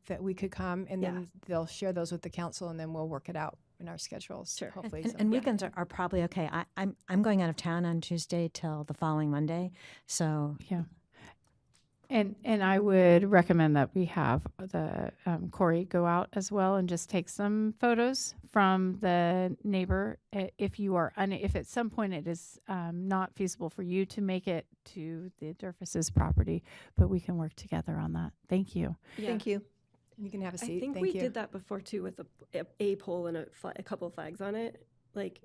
That we could come, and Yeah. then they'll share those with the council, and then we'll work it out in our schedules. Sure. Hopefully. And weekends are probably okay. I'm going out of town on Tuesday till the following Monday, so Yeah. And I would recommend that we have the Corey go out as well and just take some photos from the neighbor. If you are if at some point it is not feasible for you to make it to the Durfus's property, but we can work together on that. Thank you. yeah. Thank you. You can have a I seat. think Thank we you. did that before too, with a pole and a couple flags on it. Like,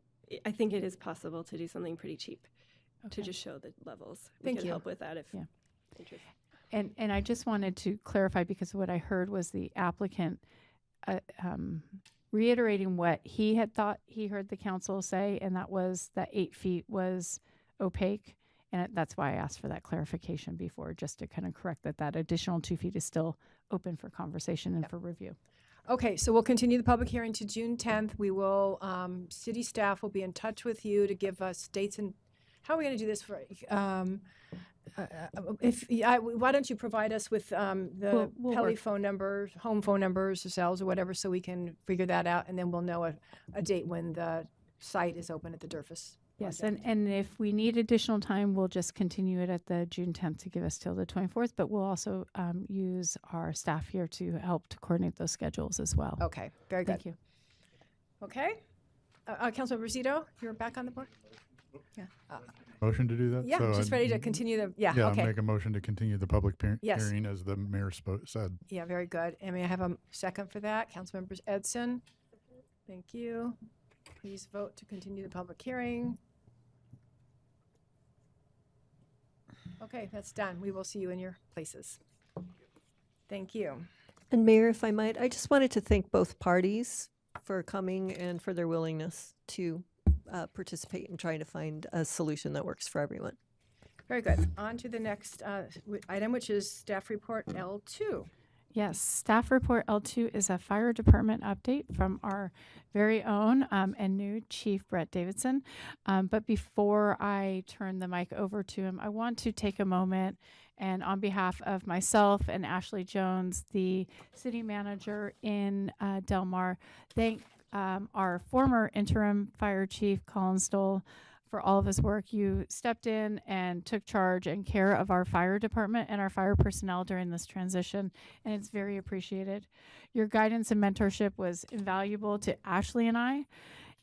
I think it is possible to do something pretty cheap to just show the levels. We Thank could you. help with that if Yeah. interested. And I just wanted to clarify, because what I heard was the applicant reiterating what he had thought he heard the council say, and that was that 8 feet was opaque. And that's why I asked for that clarification before, just to kind of correct that additional 2 feet is still open for conversation and for review. Okay, so we'll continue the public hearing to June 10th. We will, city staff will be in touch with you to give us dates, and how are we going to do this for, why don't you provide us with the We'll Pele work. phone numbers, home phone numbers, or cells, or whatever, so we can figure that out, and then we'll know a date when the site is open at the Durfus. Yes, project. and if we need additional time, we'll just continue it at the June 10th to give us till the 24th, but we'll also use our staff here to help to coordinate those schedules as well. Okay, very good. Thank you. Okay. Councilmember Zito, you're back on the board? Yeah. Motion to do that? Yeah, So just ready to continue the, yeah, Yeah, okay. I'll make a motion to continue the public Yes. hearing as the mayor said. Yeah, very good. And may I have a second for that? Councilmembers Edson? Thank you. Please vote to continue the public hearing. Okay, that's done. We will see you in your places. Thank you. And Mayor, if I might, I just wanted to thank both parties for coming and for their willingness to participate in trying to find a solution that works for everyone. Very good. On to the next item, which is staff report L2. Yes, staff report L2 is a fire department update from our very own and new Chief Brett Davidson. But before I turn the mic over to him, I want to take a moment and on behalf of myself and Ashley Jones, the city manager in Del Mar, thank our former interim fire chief, Colin Stoll, for all of his work. You stepped in and took charge and care of our fire department and our fire personnel during this transition, and it's very appreciated. Your guidance and mentorship was invaluable to Ashley and I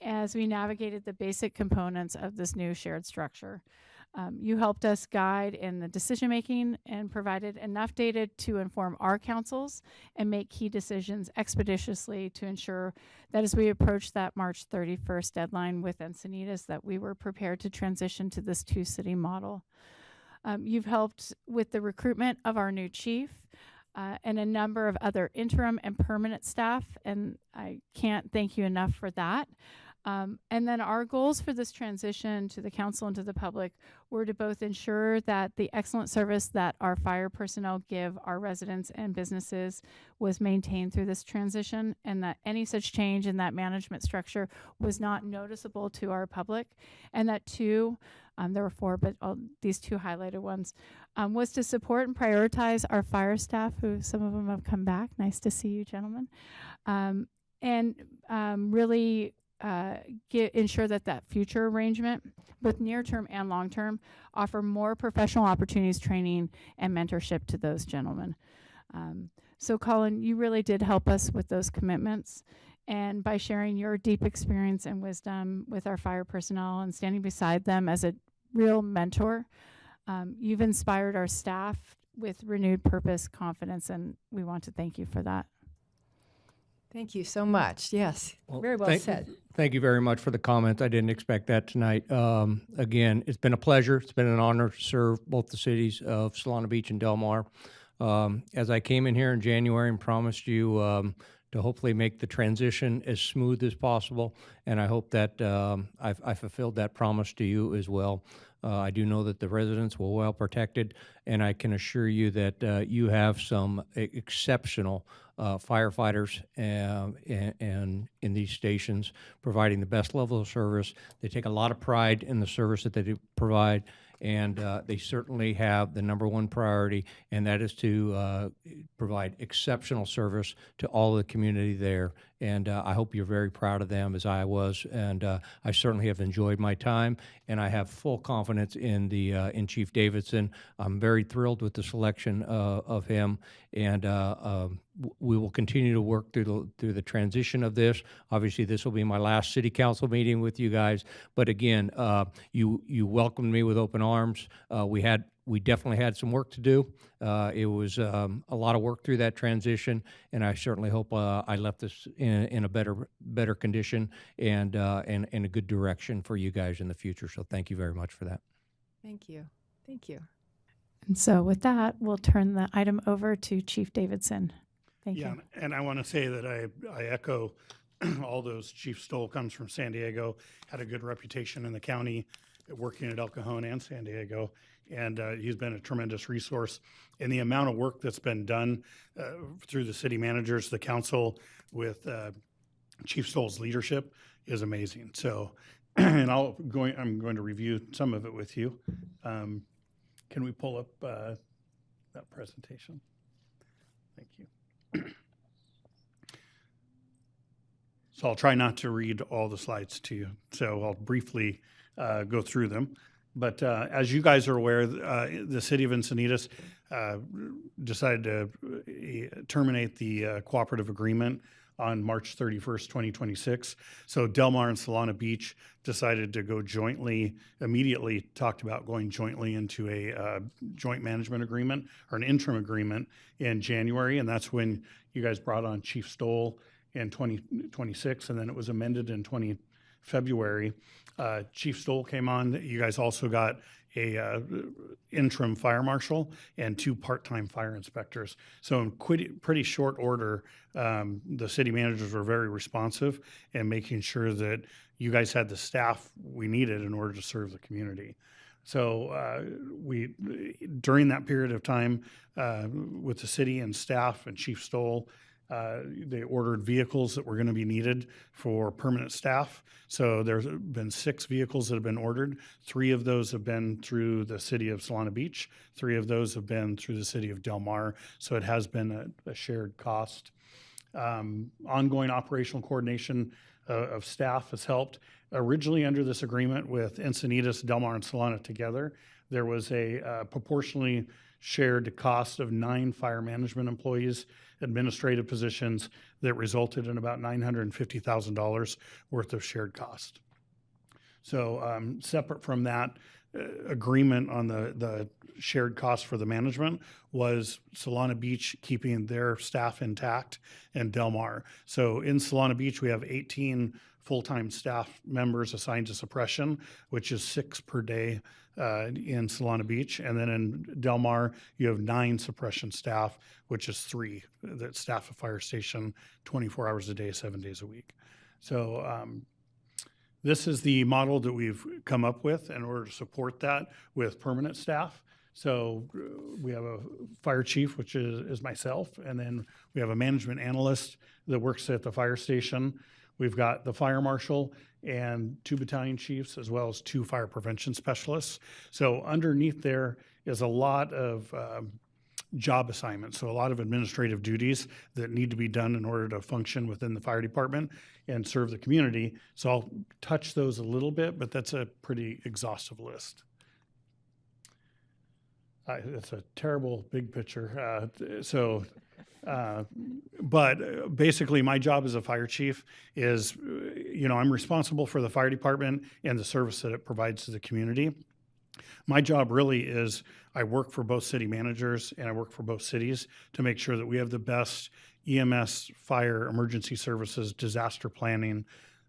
as we navigated the basic components of this new shared structure. You helped us guide in the decision-making and provided enough data to inform our councils and make key decisions expeditiously to ensure that as we approach that March 31st deadline with Encinitas, that we were prepared to transition to this two-city model. You've helped with the recruitment of our new chief and a number of other interim and permanent staff, and I can't thank you enough for that. And then our goals for this transition to the council and to the public were to both ensure that the excellent service that our fire personnel give our residents and businesses was maintained through this transition, and that any such change in that management structure was not noticeable to our public. And that two, there were four, but these two highlighted ones, was to support and prioritize our fire staff, who some of them have come back. Nice to see you, gentlemen. And really ensure that future arrangement, both near-term and long-term, offer more professional opportunities, training, and mentorship to those gentlemen. So Colin, you really did help us with those commitments. And by sharing your deep experience and wisdom with our fire personnel and standing beside them as a real mentor, you've inspired our staff with renewed purpose, confidence, and we want to thank you for that. Thank you so much. Yes, very well said. Thank you very much for the comments. I didn't expect that tonight. Again, it's been a pleasure. It's been an honor to serve both the cities of Solana Beach and Del Mar. As I came in here in January and promised you to hopefully make the transition as smooth as possible, and I hope that I fulfilled that promise to you as well. I do know that the residents were well protected, and I can assure you that you have some exceptional firefighters and in these stations providing the best level of service. They take a lot of pride in the service that they do provide, and they certainly have the number one priority, and that is to provide exceptional service to all of the community there. And I hope you're very proud of them, as I was, and I certainly have enjoyed my time, and I have full confidence in in Chief Davidson. I'm very thrilled with the selection of him, and we will continue to work through the transition of this. Obviously, this will be my last city council meeting with you guys, but again, you welcomed me with open arms. We definitely had some work to do. It was a lot of work through that transition, and I certainly hope I left this in a better condition and in a good direction for you guys in the future. So thank you very much for that. Thank you. Thank you. And so with that, we'll turn the item over to Chief Davidson. Thank you. And I want to say that I echo all those. Chief Stoll comes from San Diego, had a good reputation in the county, working at El Cajon and San Diego, and he's been a tremendous resource. And the amount of work that's been done through the city managers, the council, with Chief Stoll's leadership is amazing. So, and I'm going to review some of it with you. Can we pull up that presentation? Thank you. So I'll try not to read all the slides to you. So I'll briefly go through them. But as you guys are aware, the city of Encinitas decided to terminate the cooperative agreement on March 31st, 2026. So Del Mar and Solana Beach decided to go jointly, immediately talked about going jointly into a joint management agreement or an interim agreement in January. And that's when you guys brought on Chief Stoll in 2026, and then it was amended in February. Chief Stoll came on. You guys also got a interim fire marshal and 2 part-time fire inspectors. So in pretty short order, the city managers were very responsive in making sure that you guys had the staff we needed in order to serve the community. So during that period of time with the city and staff and Chief Stoll, they ordered vehicles that were going to be needed for permanent staff. So there's been 6 vehicles that have been ordered. 3 of those have been through the city of Solana Beach. 3 of those have been through the city of Del Mar. So it has been a shared cost. Ongoing operational coordination of staff has helped. Originally under this agreement with Encinitas, Del Mar, and Solana together, there was a proportionally shared cost of 9 fire management employees, administrative positions that resulted in about $950,000 worth of shared cost. So separate from that agreement on the shared cost for the management was Solana Beach keeping their staff intact and Del Mar. So in Solana Beach, we have 18 full-time staff members assigned to suppression, which is 6 per day in Solana Beach. And then in Del Mar, you have 9 suppression staff, which is 3 that staff a fire station 24 hours a day, 7 days a week. So this is the model that we've come up with in order to support that with permanent staff. So we have a fire chief, which is myself, and then we have a management analyst that works at the fire station. We've got the fire marshal and 2 battalion chiefs, as well as 2 fire prevention specialists. So underneath there is a lot of job assignments, so a lot of administrative duties that need to be done in order to function within the fire department and serve the community. So I'll touch those a little bit, but that's a pretty exhaustive list. It's a terrible big picture. But basically my job as a fire chief is, I'm responsible for the fire department and the service that it provides to the community. My job really is I work for both city managers and I work for both cities to make sure that we have the best EMS, fire, emergency services, disaster planning,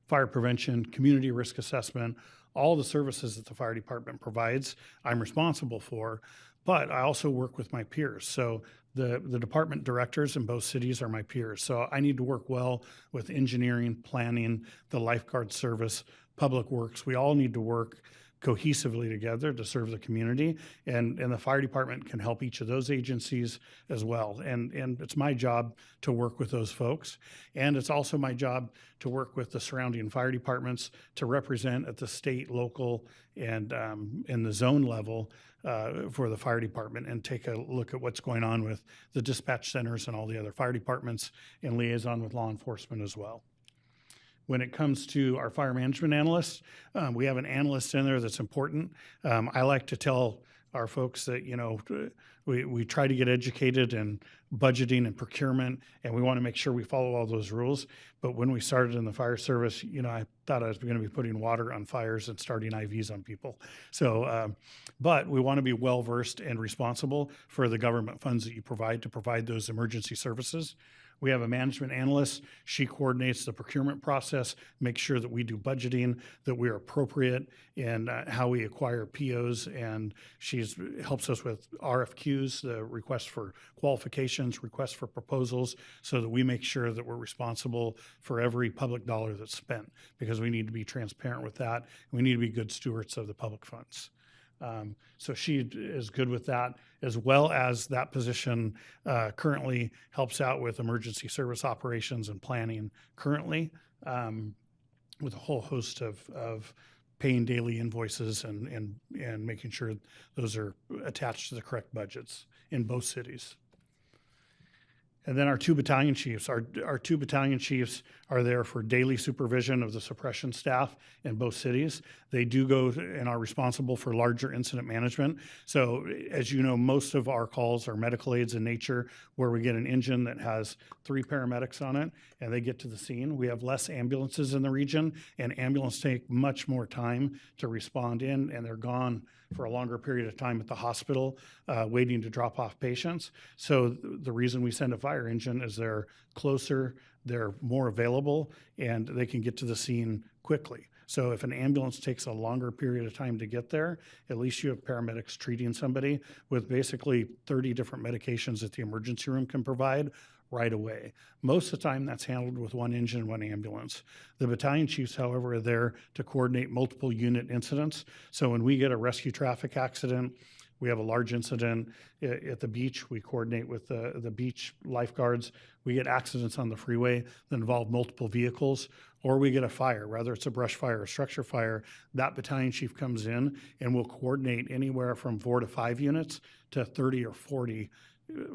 fire prevention, community risk assessment, all the services that the fire department provides, I'm responsible for. But I also work with my peers. So the department directors in both cities are my peers. So I need to work well with engineering, planning, the lifeguard service, public works. We all need to work cohesively together to serve the community, and the fire department can help each of those agencies as well. And it's my job to work with those folks, and it's also my job to work with the surrounding fire departments to represent at the state, local, and in the zone level for the fire department, and take a look at what's going on with the dispatch centers and all the other fire departments, and liaison with law enforcement as well. When it comes to our fire management analysts, we have an analyst in there that's important. I like to tell our folks that, we try to get educated in budgeting and procurement, and we want to make sure we follow all those rules. But when we started in the fire service, I thought I was going to be putting water on fires and starting IVs on people. So, but we want to be well-versed and responsible for the government funds that you provide to provide those emergency services. We have a management analyst. She coordinates the procurement process, makes sure that we do budgeting, that we are appropriate in how we acquire POs, and she helps us with RFQs, the request for qualifications, requests for proposals, so that we make sure that we're responsible for every public dollar that's spent, because we need to be transparent with that. We need to be good stewards of the public funds. So she is good with that, as well as that position currently helps out with emergency service operations and planning currently, with a whole host of paying daily invoices and making sure those are attached to the correct budgets in both cities. And then our 2 battalion chiefs. Our 2 battalion chiefs are there for daily supervision of the suppression staff in both cities. They do go and are responsible for larger incident management. So as you know, most of our calls are medical aids in nature, where we get an engine that has 3 paramedics on it and they get to the scene. We have less ambulances in the region, and ambulances take much more time to respond in, and they're gone for a longer period of time at the hospital waiting to drop off patients. So the reason we send a fire engine is they're closer, they're more available, and they can get to the scene quickly. So if an ambulance takes a longer period of time to get there, at least you have paramedics treating somebody with basically 30 different medications that the emergency room can provide right away. Most of the time that's handled with 1 engine, 1 ambulance. The battalion chiefs, however, are there to coordinate multiple unit incidents. So when we get a rescue traffic accident, we have a large incident at the beach, we coordinate with the beach lifeguards. We get accidents on the freeway that involve multiple vehicles, or we get a fire, whether it's a brush fire or structure fire. That battalion chief comes in and will coordinate anywhere from 4 to 5 units to 30 or 40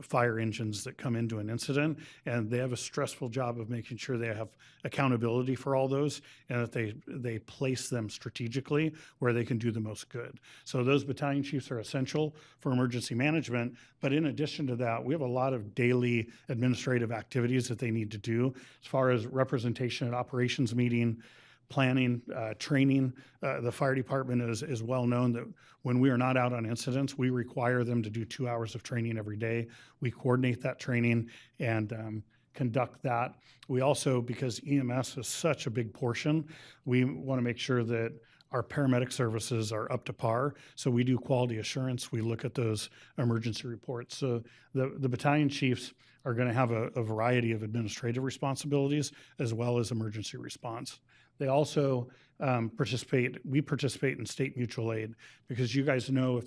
fire engines that come into an incident, and they have a stressful job of making sure they have accountability for all those, and that they place them strategically where they can do the most good. So those battalion chiefs are essential for emergency management, but in addition to that, we have a lot of daily administrative activities that they need to do as far as representation at operations meeting, planning, training. The fire department is well known that when we are not out on incidents, we require them to do 2 hours of training every day. We coordinate that training and conduct that. We also, because EMS is such a big portion, we want to make sure that our paramedic services are up to par. So we do quality assurance. We look at those emergency reports. So the battalion chiefs are going to have a variety of administrative responsibilities as well as emergency response. They also we participate in state mutual aid, because you guys know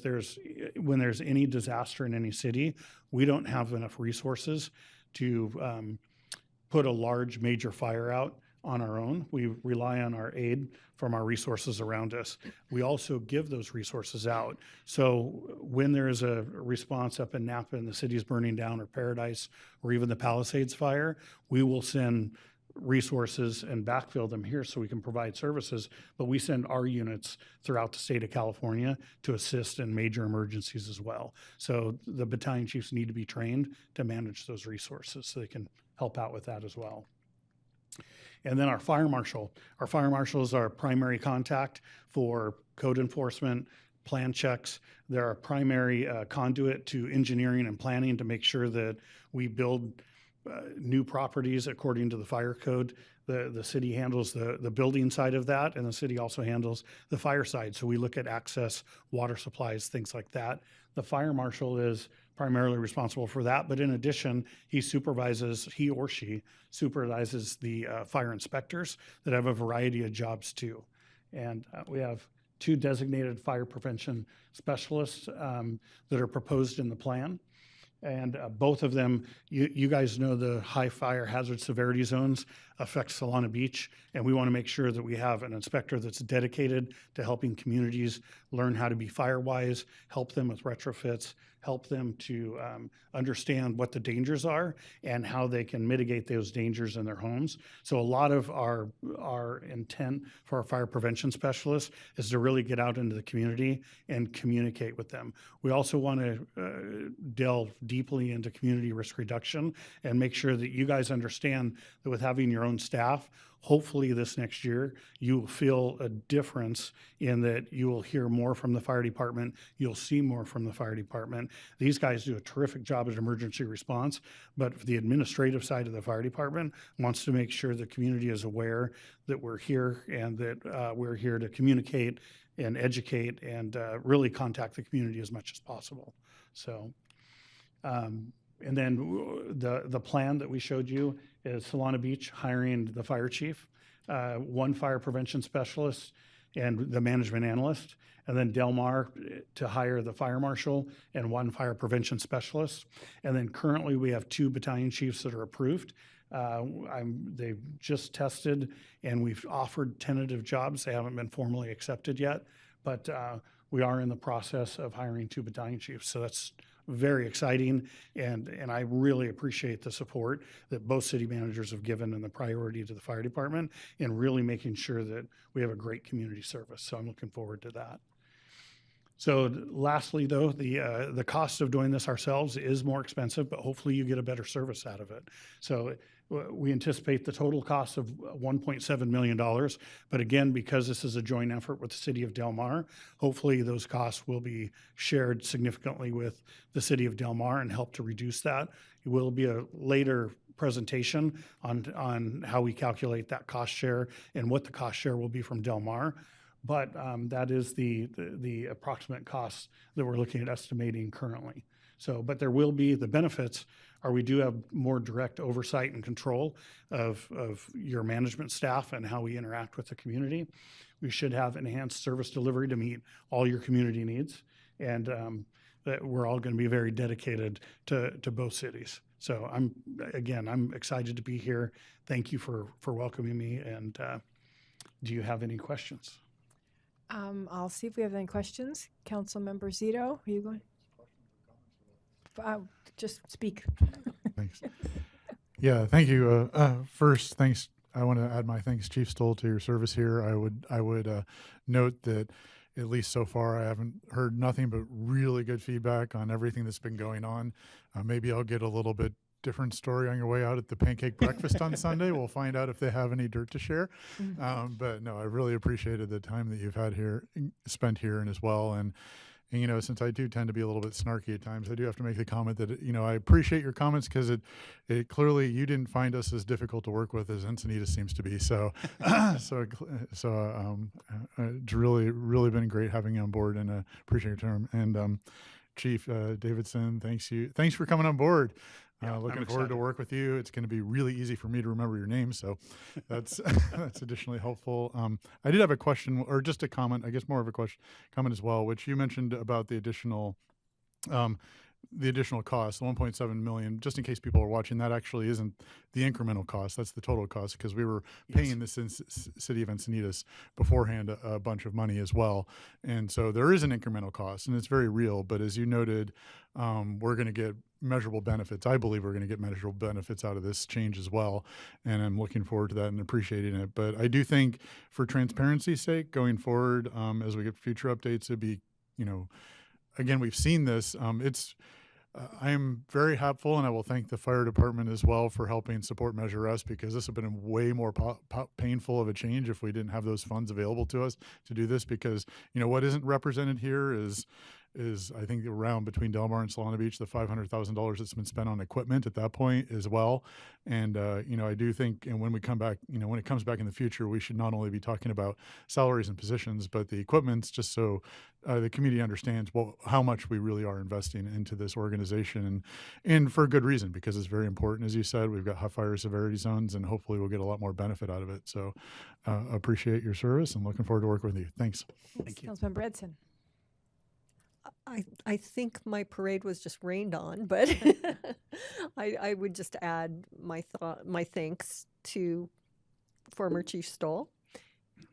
when there's any disaster in any city, we don't have enough resources to put a large major fire out on our own. We rely on our aid from our resources around us. We also give those resources out. So when there is a response up in Napa and the city is burning down, or Paradise, or even the Palisades fire, we will send resources and backfill them here so we can provide services, but we send our units throughout the state of California to assist in major emergencies as well. So the battalion chiefs need to be trained to manage those resources so they can help out with that as well. And then our fire marshal. Our fire marshal is our primary contact for code enforcement, plan checks. They're our primary conduit to engineering and planning to make sure that we build new properties according to the fire code. The city handles the building side of that, and the city also handles the fire side. So we look at access, water supplies, things like that. The fire marshal is primarily responsible for that, but in addition, he or she supervises the fire inspectors that have a variety of jobs too. And we have 2 designated fire prevention specialists that are proposed in the plan. And both of them, you guys know the high fire hazard severity zones affect Solana Beach, and we want to make sure that we have an inspector that's dedicated to helping communities learn how to be fire wise, help them with retrofits, help them to understand what the dangers are and how they can mitigate those dangers in their homes. So a lot of our intent for our fire prevention specialists is to really get out into the community and communicate with them. We also want to delve deeply into community risk reduction and make sure that you guys understand that with having your own staff, hopefully this next year, you will feel a difference in that you will hear more from the fire department. You'll see more from the fire department. These guys do a terrific job at emergency response, but the administrative side of the fire department wants to make sure the community is aware that we're here and that we're here to communicate and educate and really contact the community as much as possible. So, and then the plan that we showed you is Solana Beach hiring the fire chief, 1 fire prevention specialist, and the management analyst, and then Del Mar to hire the fire marshal and 1 fire prevention specialist. And then currently we have 2 battalion chiefs that are approved. They've just tested, and we've offered tentative jobs. They haven't been formally accepted yet, but we are in the process of hiring 2 battalion chiefs. So that's very exciting, and I really appreciate the support that both city managers have given and the priority to the fire department in really making sure that we have a great community service. So I'm looking forward to that. So lastly, though, the cost of doing this ourselves is more expensive, but hopefully you get a better service out of it. So we anticipate the total cost of $1.7 million. But again, because this is a joint effort with the city of Del Mar, hopefully those costs will be shared significantly with the city of Del Mar and help to reduce that. It will be a later presentation on how we calculate that cost share and what the cost share will be from Del Mar. But that is the approximate costs that we're looking at estimating currently. So, but there will be the benefits are we do have more direct oversight and control of your management staff and how we interact with the community. We should have enhanced service delivery to meet all your community needs. And that we're all going to be very dedicated to both cities. So I'm excited to be here. Thank you for welcoming me. And do you have any questions? I'll see if we have any questions. Councilmember Zito, are you going? Just speak. Thanks. Yeah, thank you. First, thanks. I want to add my thanks, Chief Stoll, to your service here. I would note that at least so far, I haven't heard nothing but really good feedback on everything that's been going on. Maybe I'll get a little bit different story on your way out at the pancake breakfast on Sunday. We'll find out if they have any dirt to share. But no, I really appreciated the time that you've had here, spent here, and as well. And you know, since I do tend to be a little bit snarky at times, I do have to make the comment that, you know, I appreciate your comments because it clearly you didn't find us as difficult to work with as Encinitas seems to be. So, it's really been great having you on board, and appreciate your term. And Chief Davidson, thanks for coming on board. Looking forward to work with you. It's going to be really easy for me to remember your name, so that's that's additionally helpful. I did have a question, or just a comment, I guess more of a comment as well, which you mentioned about the additional cost, the 1.7 million. Just in case people are watching, that actually isn't the incremental cost. That's the total cost, because we were paying the city of Encinitas beforehand a bunch of money as well, and so there is an incremental cost, and it's very real. But as you noted, we're going to get measurable benefits. I believe we're going to get measurable benefits out of this change as well, and I'm looking forward to that and appreciating it. But I do think, for transparency's sake, going forward, as we get future updates, it'd be, you know, again, we've seen this. I am very helpful, and I will thank the fire department as well for helping support Measure S, because this would have been way more painful of a change if we didn't have those funds available to us to do this. Because, you know, what isn't represented here is I think around between Del Mar and Solana Beach, the $500,000 that's been spent on equipment at that point as well. And, you know, I do think, and when we come back, you know, when it comes back in the future, we should not only be talking about salaries and positions, but the equipment's just so the community understands how much we really are investing into this organization, and for good reason, because it's very important. As you said, we've got high fire severity zones, and hopefully we'll get a lot more benefit out of it. So appreciate your service and looking forward to working with you. Thanks. Thank you. Councilmember Edson. I think my parade was just rained on, but I would just add my thanks to former Chief Stoll,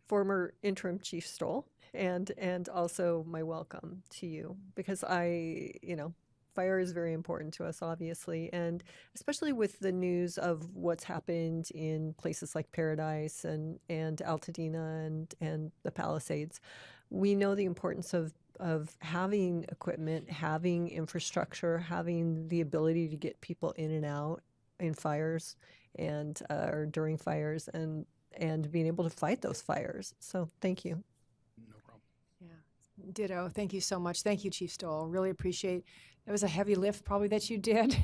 former interim Chief Stoll, and also my welcome to you, because fire is very important to us, obviously, and especially with the news of what's happened in places like Paradise and Altadena and the Palisades. We know the importance of having equipment, having infrastructure, having the ability to get people in and out in fires and or during fires, and being able to fight those fires. So thank you. No problem. Yeah, ditto. Thank you so much. Thank you, Chief Stoll. Really appreciate. It was a heavy lift probably that you did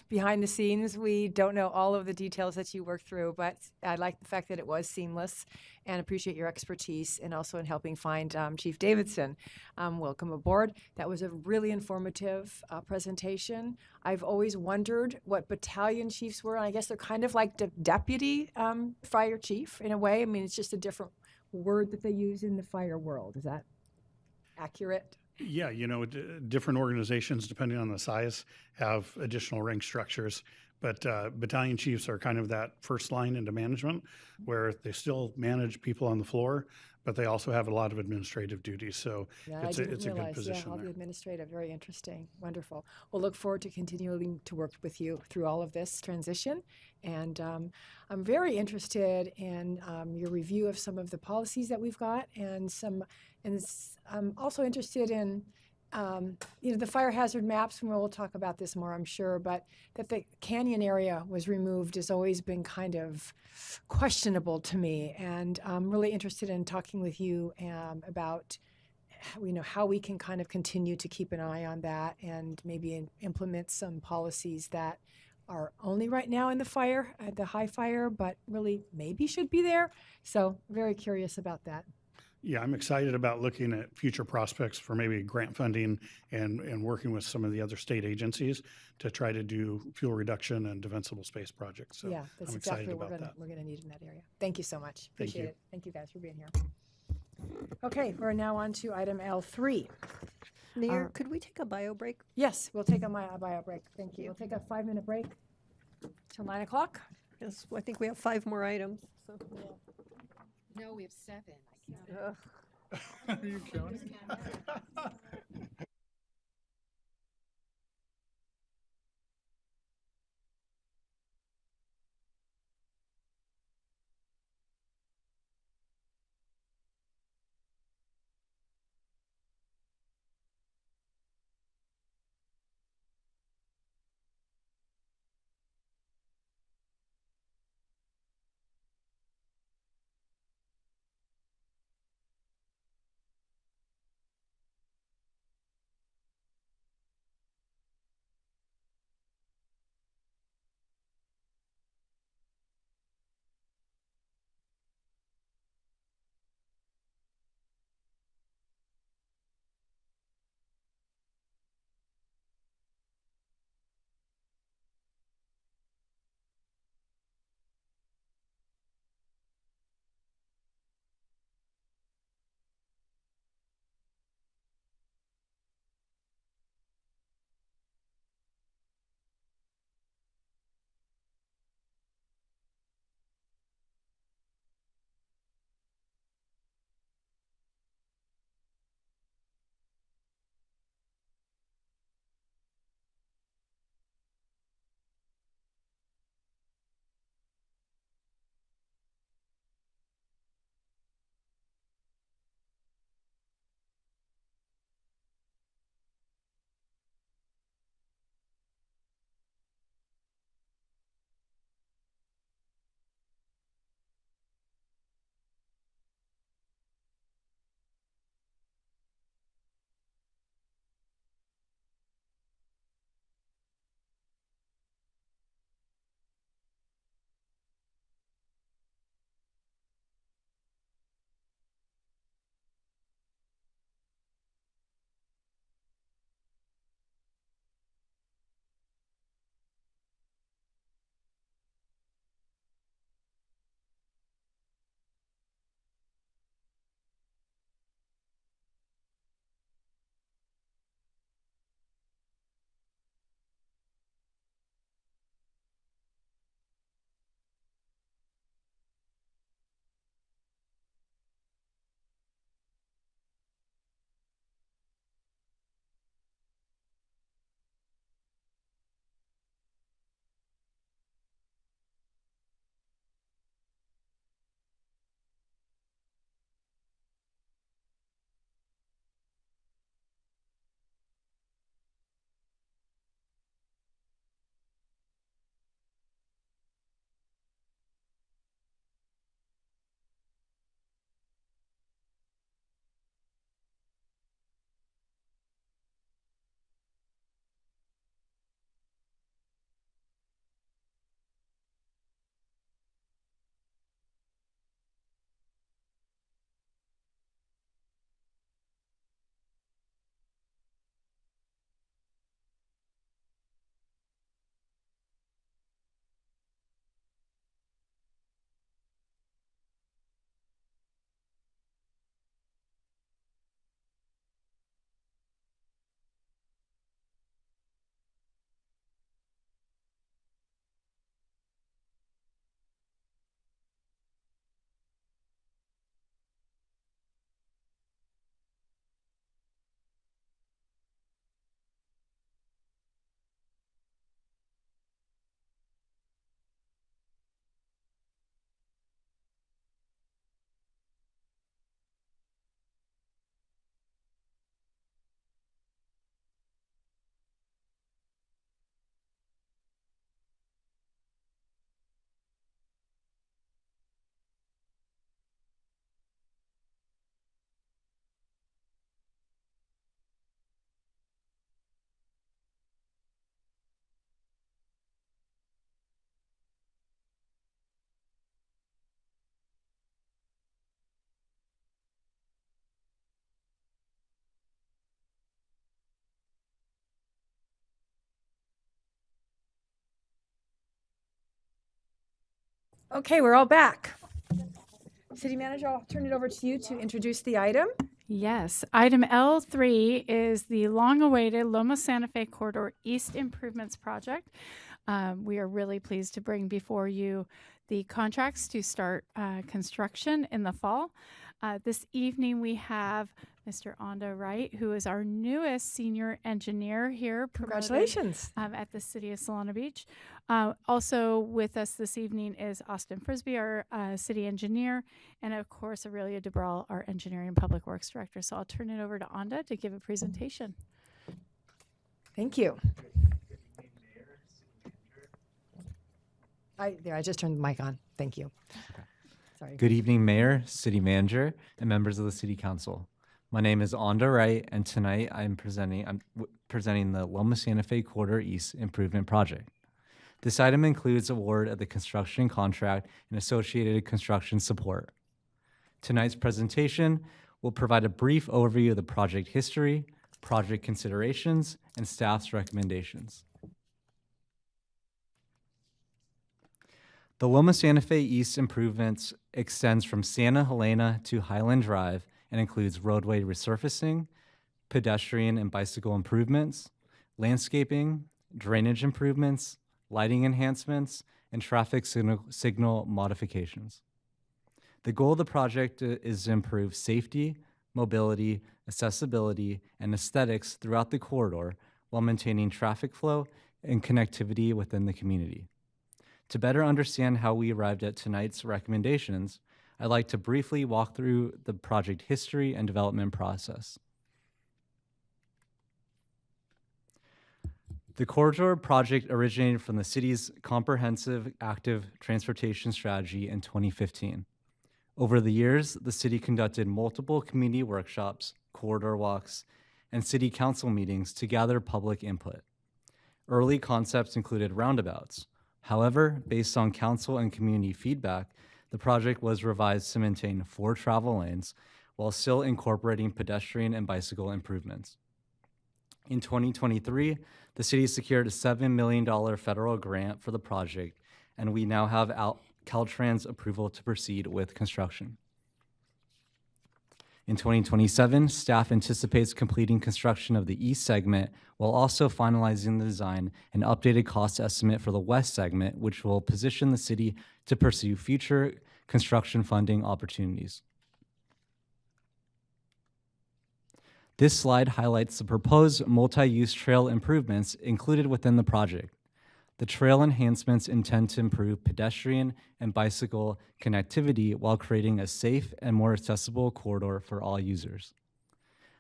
behind the scenes. We don't know all of the details that you worked through, but I like the fact that it was seamless, and appreciate your expertise, and also in helping find Chief Davidson. Welcome aboard. That was a really informative presentation. I've always wondered what battalion chiefs were, and I guess they're kind of like the deputy fire chief in a way. I mean, it's just a different word that they use in the fire world. Is that accurate? Yeah, you know, different organizations, depending on the size, have additional rank structures. But battalion chiefs are kind of that first line into management, where they still manage people on the floor, but they also have a lot of administrative duties. So Yeah, I it's didn't a good realize, position all the there. administrative, very interesting, wonderful. We'll look forward to continuing to work with you through all of this transition. And I'm very interested in your review of some of the policies that we've got I'm also interested in the fire hazard maps, and we'll talk about this more, I'm sure, but that the canyon area was removed has always been kind of questionable to me. And I'm really interested in talking with you about how we can kind of continue to keep an eye on that and maybe implement some policies that are only right now in the high fire, but really maybe should be there. So very curious about that. Yeah, I'm excited about looking at future prospects for maybe grant funding and working with some of the other state agencies to try to do fuel reduction and defensible space projects. So Yeah, that's I'm exactly excited what about that. we're gonna need in that area. Thank you so much. Thank Appreciate you. it. Thank you guys for being here. Okay, we're now on to item L3. Mayor, could we take a bio break? Yes, we'll take a bio break. Thank you. We'll take a 5-minute break till 9 o'clock. Yes, I think we have 5 more items. So. No, we have 7. I counted. Ugh. Are you counting? Okay, we're all back. City Manager, I'll turn it over to you to introduce the item. Yes, item L3 is the long-awaited Loma Santa Fe Corridor East Improvements Project. We are really pleased to bring before you the contracts to start construction in the fall. This evening we have Mr. Onda Wright, who is our newest senior engineer here. promoted, Congratulations. at the City of Solana Beach. Also with us this evening is Austin Frisbee, our city engineer, and of course Aurelia DeBral, our engineering and public works director. So I'll turn it over to Onda to give a presentation. Thank you. I just turned the mic on. Thank you. Sorry. Good evening, Mayor, City Manager, and members of the City Council. My name is Onda Wright, and tonight I'm presenting the Loma Santa Fe Corridor East Improvement Project. This item includes award of the construction contract and associated construction support. Tonight's presentation will provide a brief overview of the project history, project considerations, and staff's recommendations. The Loma Santa Fe East Improvements extends from Santa Helena to Highland Drive and includes roadway resurfacing, pedestrian and bicycle improvements, landscaping, drainage improvements, lighting enhancements, and traffic signal modifications. The goal of the project is to improve safety, mobility, accessibility, and aesthetics throughout the corridor while maintaining traffic flow and connectivity within the community. To better understand how we arrived at tonight's recommendations, I'd like to briefly walk through the project history and development process. The corridor project originated from the city's comprehensive active transportation strategy in 2015. Over the years, the city conducted multiple community workshops, corridor walks, and city council meetings to gather public input. Early concepts included roundabouts. However, based on council and community feedback, the project was revised to maintain 4 travel lanes while still incorporating pedestrian and bicycle improvements. In 2023, the city secured a $7 million federal grant for the project, and we now have Caltrans approval to proceed with construction. In 2027, staff anticipates completing construction of the east segment while also finalizing the design and updated cost estimate for the west segment, which will position the city to pursue future construction funding opportunities. This slide highlights the proposed multi-use trail improvements included within the project. The trail enhancements intend to improve pedestrian and bicycle connectivity while creating a safe and more accessible corridor for all users.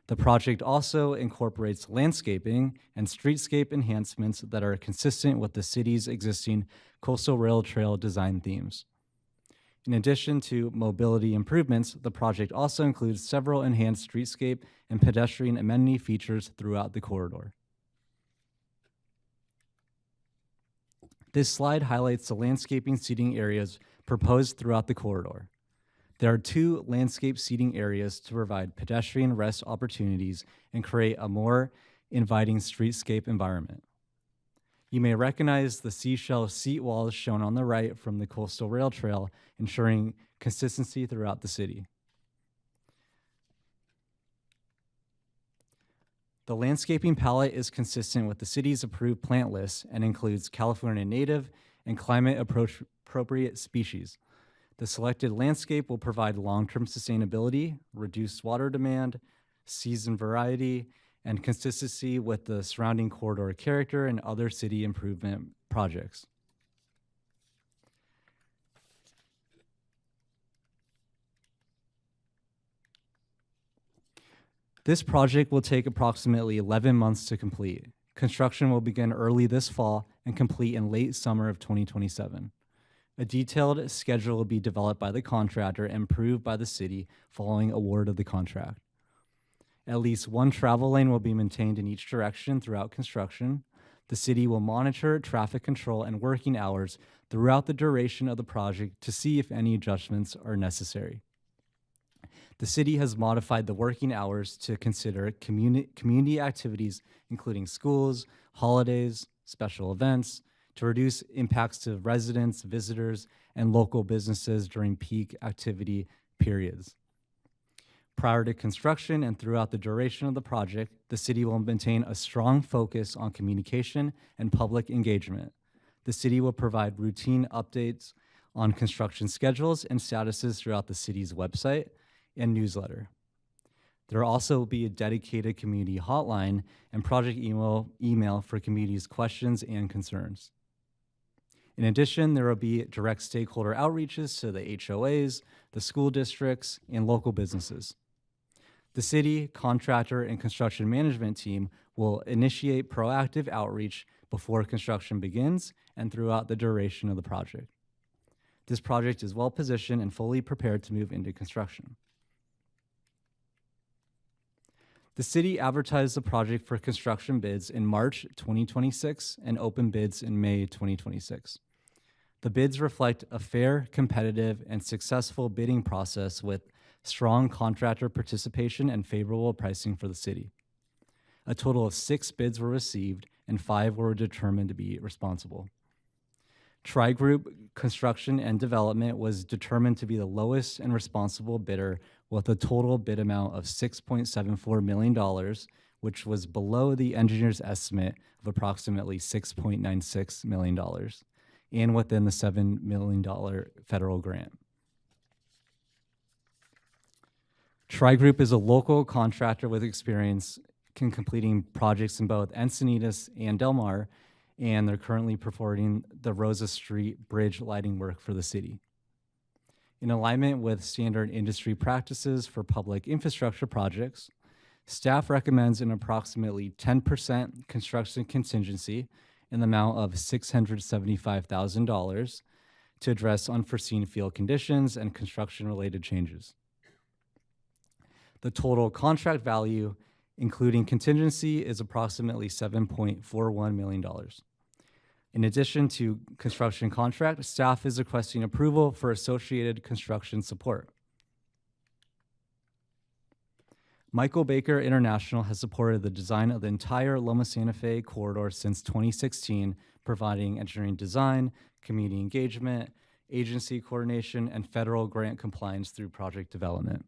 The project also incorporates landscaping and streetscape enhancements that are consistent with the city's existing coastal rail trail design themes. In addition to mobility improvements, the project also includes several enhanced streetscape and pedestrian amenity features throughout the corridor. This slide highlights the landscaping seating areas proposed throughout the corridor. There are 2 landscape seating areas to provide pedestrian rest opportunities and create a more inviting streetscape environment. You may recognize the seashell seat walls shown on the right from the Coastal Rail Trail, ensuring consistency throughout the city. The landscaping palette is consistent with the city's approved plant list and includes California native and climate appropriate species. The selected landscape will provide long-term sustainability, reduced water demand, season variety, and consistency with the surrounding corridor character and other city improvement projects. This project will take approximately 11 months to complete. Construction will begin early this fall and complete in late summer of 2027. A detailed schedule will be developed by the contractor and approved by the city following award of the contract. At least 1 travel lane will be maintained in each direction throughout construction. The city will monitor traffic control and working hours throughout the duration of the project to see if any adjustments are necessary. The city has modified the working hours to consider community activities, including schools, holidays, special events, to reduce impacts to residents, visitors, and local businesses during peak activity periods. Prior to construction and throughout the duration of the project, the city will maintain a strong focus on communication and public engagement. The city will provide routine updates on construction schedules and statuses throughout the city's website and newsletter. There will also be a dedicated community hotline and project email for community's questions and concerns. In addition, there will be direct stakeholder outreaches to the HOAs, the school districts, and local businesses. The city, contractor, and construction management team will initiate proactive outreach before construction begins and throughout the duration of the project. This project is well positioned and fully prepared to move into construction. The city advertised the project for construction bids in March 2026 and opened bids in May 2026. The bids reflect a fair, competitive, and successful bidding process with strong contractor participation and favorable pricing for the city. A total of 6 bids were received and 5 were determined to be responsible. Tri-Group Construction and Development was determined to be the lowest and responsible bidder with a total bid amount of $6.74 million, which was below the engineer's estimate of approximately $6.96 million and within the $7 million federal grant. Tri-Group is a local contractor with experience in completing projects in both Encinitas and Del Mar, and they're currently performing the Rosa Street Bridge lighting work for the city. In alignment with standard industry practices for public infrastructure projects, staff recommends an approximately 10% construction contingency in the amount of $675,000 to address unforeseen field conditions and construction-related changes. The total contract value, including contingency, is approximately $7.41 million. In addition to construction contract, staff is requesting approval for associated construction support. Michael Baker International has supported the design of the entire Loma Santa Fe corridor since 2016, providing engineering design, community engagement, agency coordination, and federal grant compliance through project development.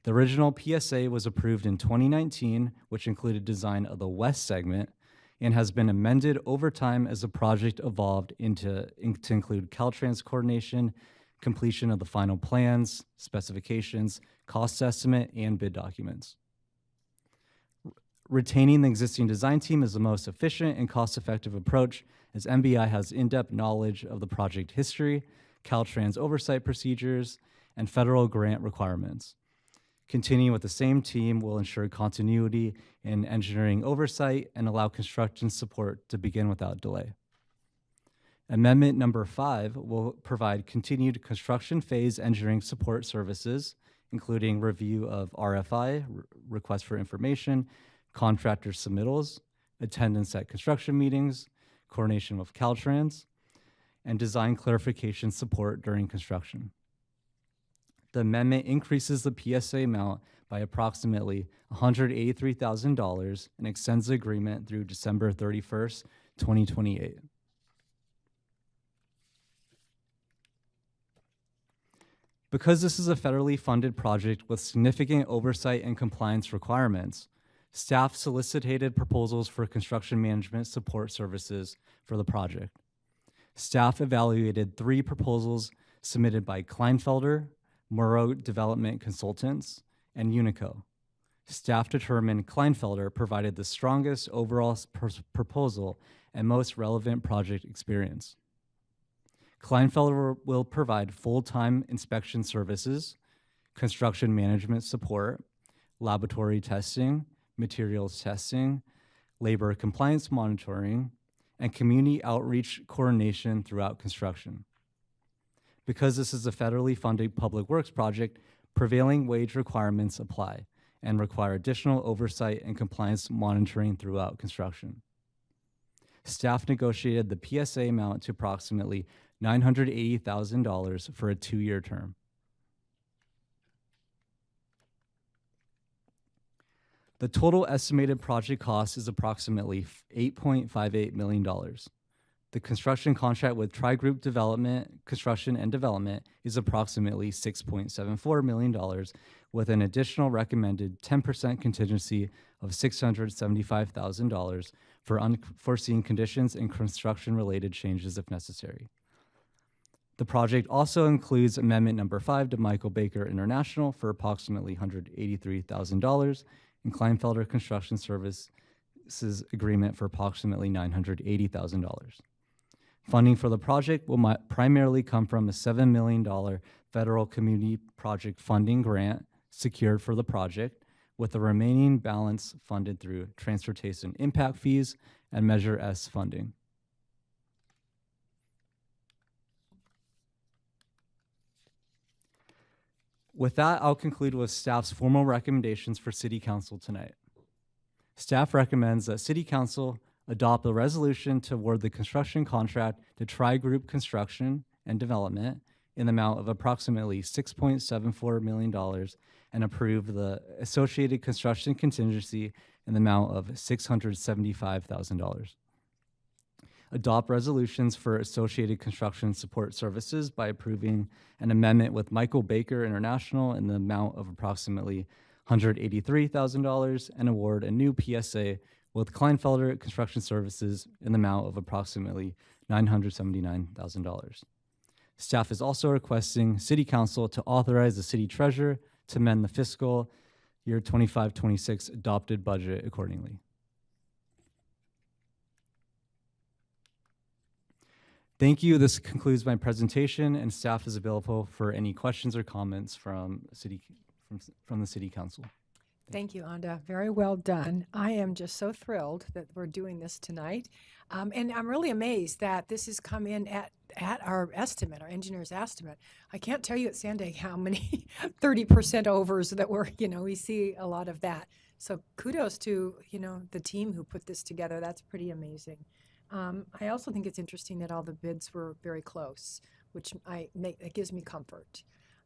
The original PSA was approved in 2019, which included design of the west segment, and has been amended over time as the project evolved to include Caltrans coordination, completion of the final plans, specifications, cost estimate, and bid documents. Retaining the existing design team is the most efficient and cost-effective approach, as MBI has in-depth knowledge of the project history, Caltrans oversight procedures, and federal grant requirements. Continuing with the same team will ensure continuity in engineering oversight and allow construction support to begin without delay. Amendment number 5 will provide continued construction phase engineering support services, including review of RFI, request for information, contractor submittals, attendance at construction meetings, coordination with Caltrans, and design clarification support during construction. The amendment increases the PSA amount by approximately $183,000 and extends the agreement through December 31st, 2028. Because this is a federally funded project with significant oversight and compliance requirements, staff solicited proposals for construction management support services for the project. Staff evaluated 3 proposals submitted by Kleinfelder, Murrow Development Consultants, and Unico. Staff determined Kleinfelder provided the strongest overall proposal and most relevant project experience. Kleinfelder will provide full-time inspection services, construction management support, laboratory testing, materials testing, labor compliance monitoring, and community outreach coordination throughout construction. Because this is a federally funded public works project, prevailing wage requirements apply and require additional oversight and compliance monitoring throughout construction. Staff negotiated the PSA amount to approximately $980,000 for a 2-year term. The total estimated project cost is approximately $8.58 million. The construction contract with Tri-Group Development, Construction and Development is approximately $6.74 million, with an additional recommended 10% contingency of $675,000 for unforeseen conditions and construction-related changes if necessary. The project also includes Amendment Number 5 to Michael Baker International for approximately $183,000 and Kleinfelder Construction Services Agreement for approximately $980,000. Funding for the project will primarily come from a $7 million federal community project funding grant secured for the project, with the remaining balance funded through transportation impact fees and Measure S funding. With that, I'll conclude with staff's formal recommendations for City Council tonight. Staff recommends that City Council adopt a resolution to award the construction contract to Tri-Group Construction and Development in the amount of approximately $6.74 million and approve the associated construction contingency in the amount of $675,000. Adopt resolutions for associated construction support services by approving an amendment with Michael Baker International in the amount of approximately $183,000 and award a new PSA with Kleinfelder Construction Services in the amount of approximately $979,000. Staff is also requesting City Council to authorize the City Treasurer to amend the fiscal year 25-26 adopted budget accordingly. Thank you. This concludes my presentation, and staff is available for any questions or comments from the City Council. Thank you, Anda. Very well done. I am just so thrilled that we're doing this tonight. And I'm really amazed that this has come in at our estimate, our engineer's estimate. I can't tell you at Sandag how many 30% overs that we're, we see a lot of that. So kudos to, the team who put this together. That's pretty amazing. I also think it's interesting that all the bids were very close, which it gives me comfort.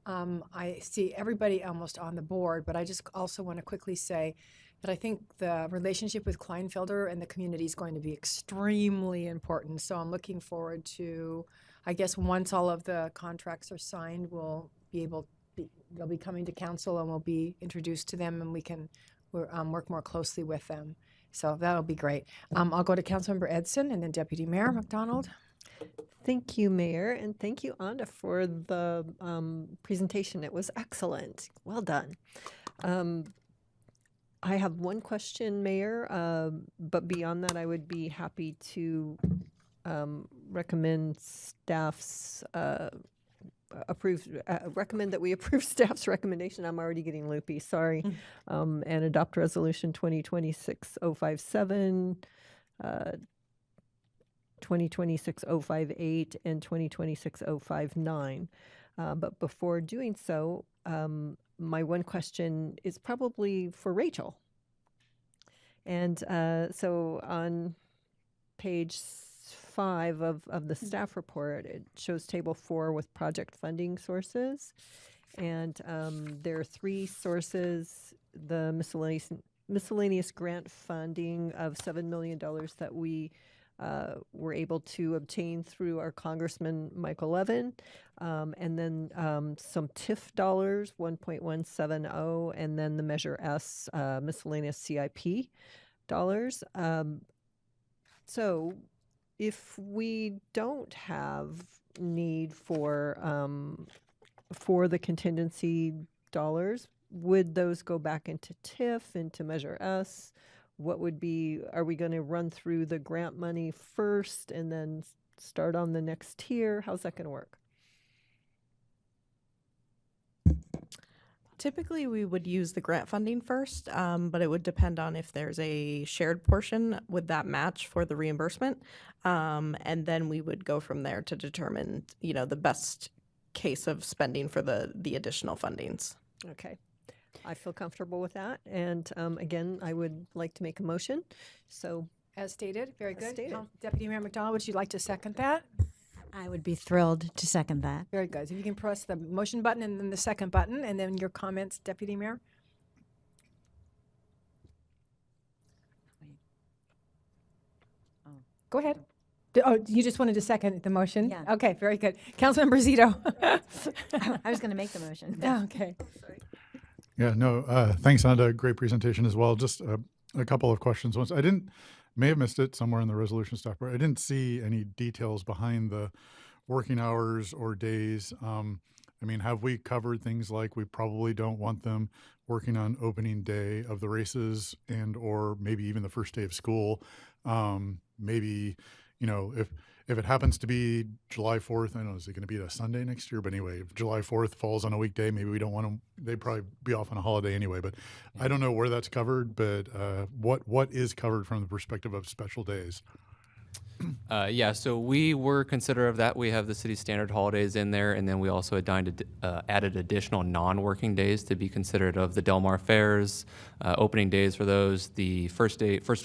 I see everybody almost on the board, but I just also want to quickly say that I think the relationship with Kleinfelder and the community is going to be extremely important. So I'm looking forward to, I guess, once all of the contracts are signed, they'll be coming to council and we'll be introduced to them, and we can work more closely with them. So that'll be great. I'll go to Councilmember Edson and then Deputy Mayor McDonald. Thank you, Mayor, and thank you, Anda, for the presentation. It was excellent. Well done. I have one question, Mayor, but beyond that, I would be happy to recommend staff's recommend that we approve staff's recommendation. I'm already getting loopy, sorry. And adopt resolution 2026-057, 2026-058, and 2026-059. But before doing so, my one question is probably for Rachel. And so on page 5 of the staff report, it shows table 4 with project funding sources. And there are 3 sources: the miscellaneous grant funding of $7 million that we were able to obtain through our Congressman Michael Levin, and then some TIF dollars, 1.170, and then the Measure S miscellaneous CIP dollars. So if we don't have need for the contingency dollars, would those go back into TIF, into Measure S? What would be, are we going to run through the grant money first and then start on the next tier? How's that going to work? Typically, we would use the grant funding first, but it would depend on if there's a shared portion with that match for the reimbursement. And then we would go from there to determine, the best case of spending for the additional fundings. Okay. I feel comfortable with that. And again, I would like to make a motion. So, as stated, very good. Deputy Mayor McDonald, would you like to second that? I would be thrilled to second that. Very good. So if you can press the motion button and then the second button, and then your comments, Deputy Mayor. Go ahead. Oh, you just wanted to second the motion? Yeah. Okay, very good. Councilmember Zito. I was going to make the motion. Okay. Yeah, no, thanks, Anda. Great presentation as well. Just a couple of questions. Once I may have missed it somewhere in the resolution stuff, but I didn't see any details behind the working hours or days. I mean, have we covered things like we probably don't want them working on opening day of the races and or maybe even the first day of school? Maybe, if it happens to be July 4th, I don't know, is it going to be a Sunday next year? But anyway, if July 4th falls on a weekday, maybe we don't want them, they'd probably be off on a holiday anyway. But I don't know where that's covered, but what is covered from the perspective of special days? Yeah, so we were considerate of that. We have the city standard holidays in there, and then we also added additional non-working days to be considerate of the Del Mar fairs, opening days for those, the first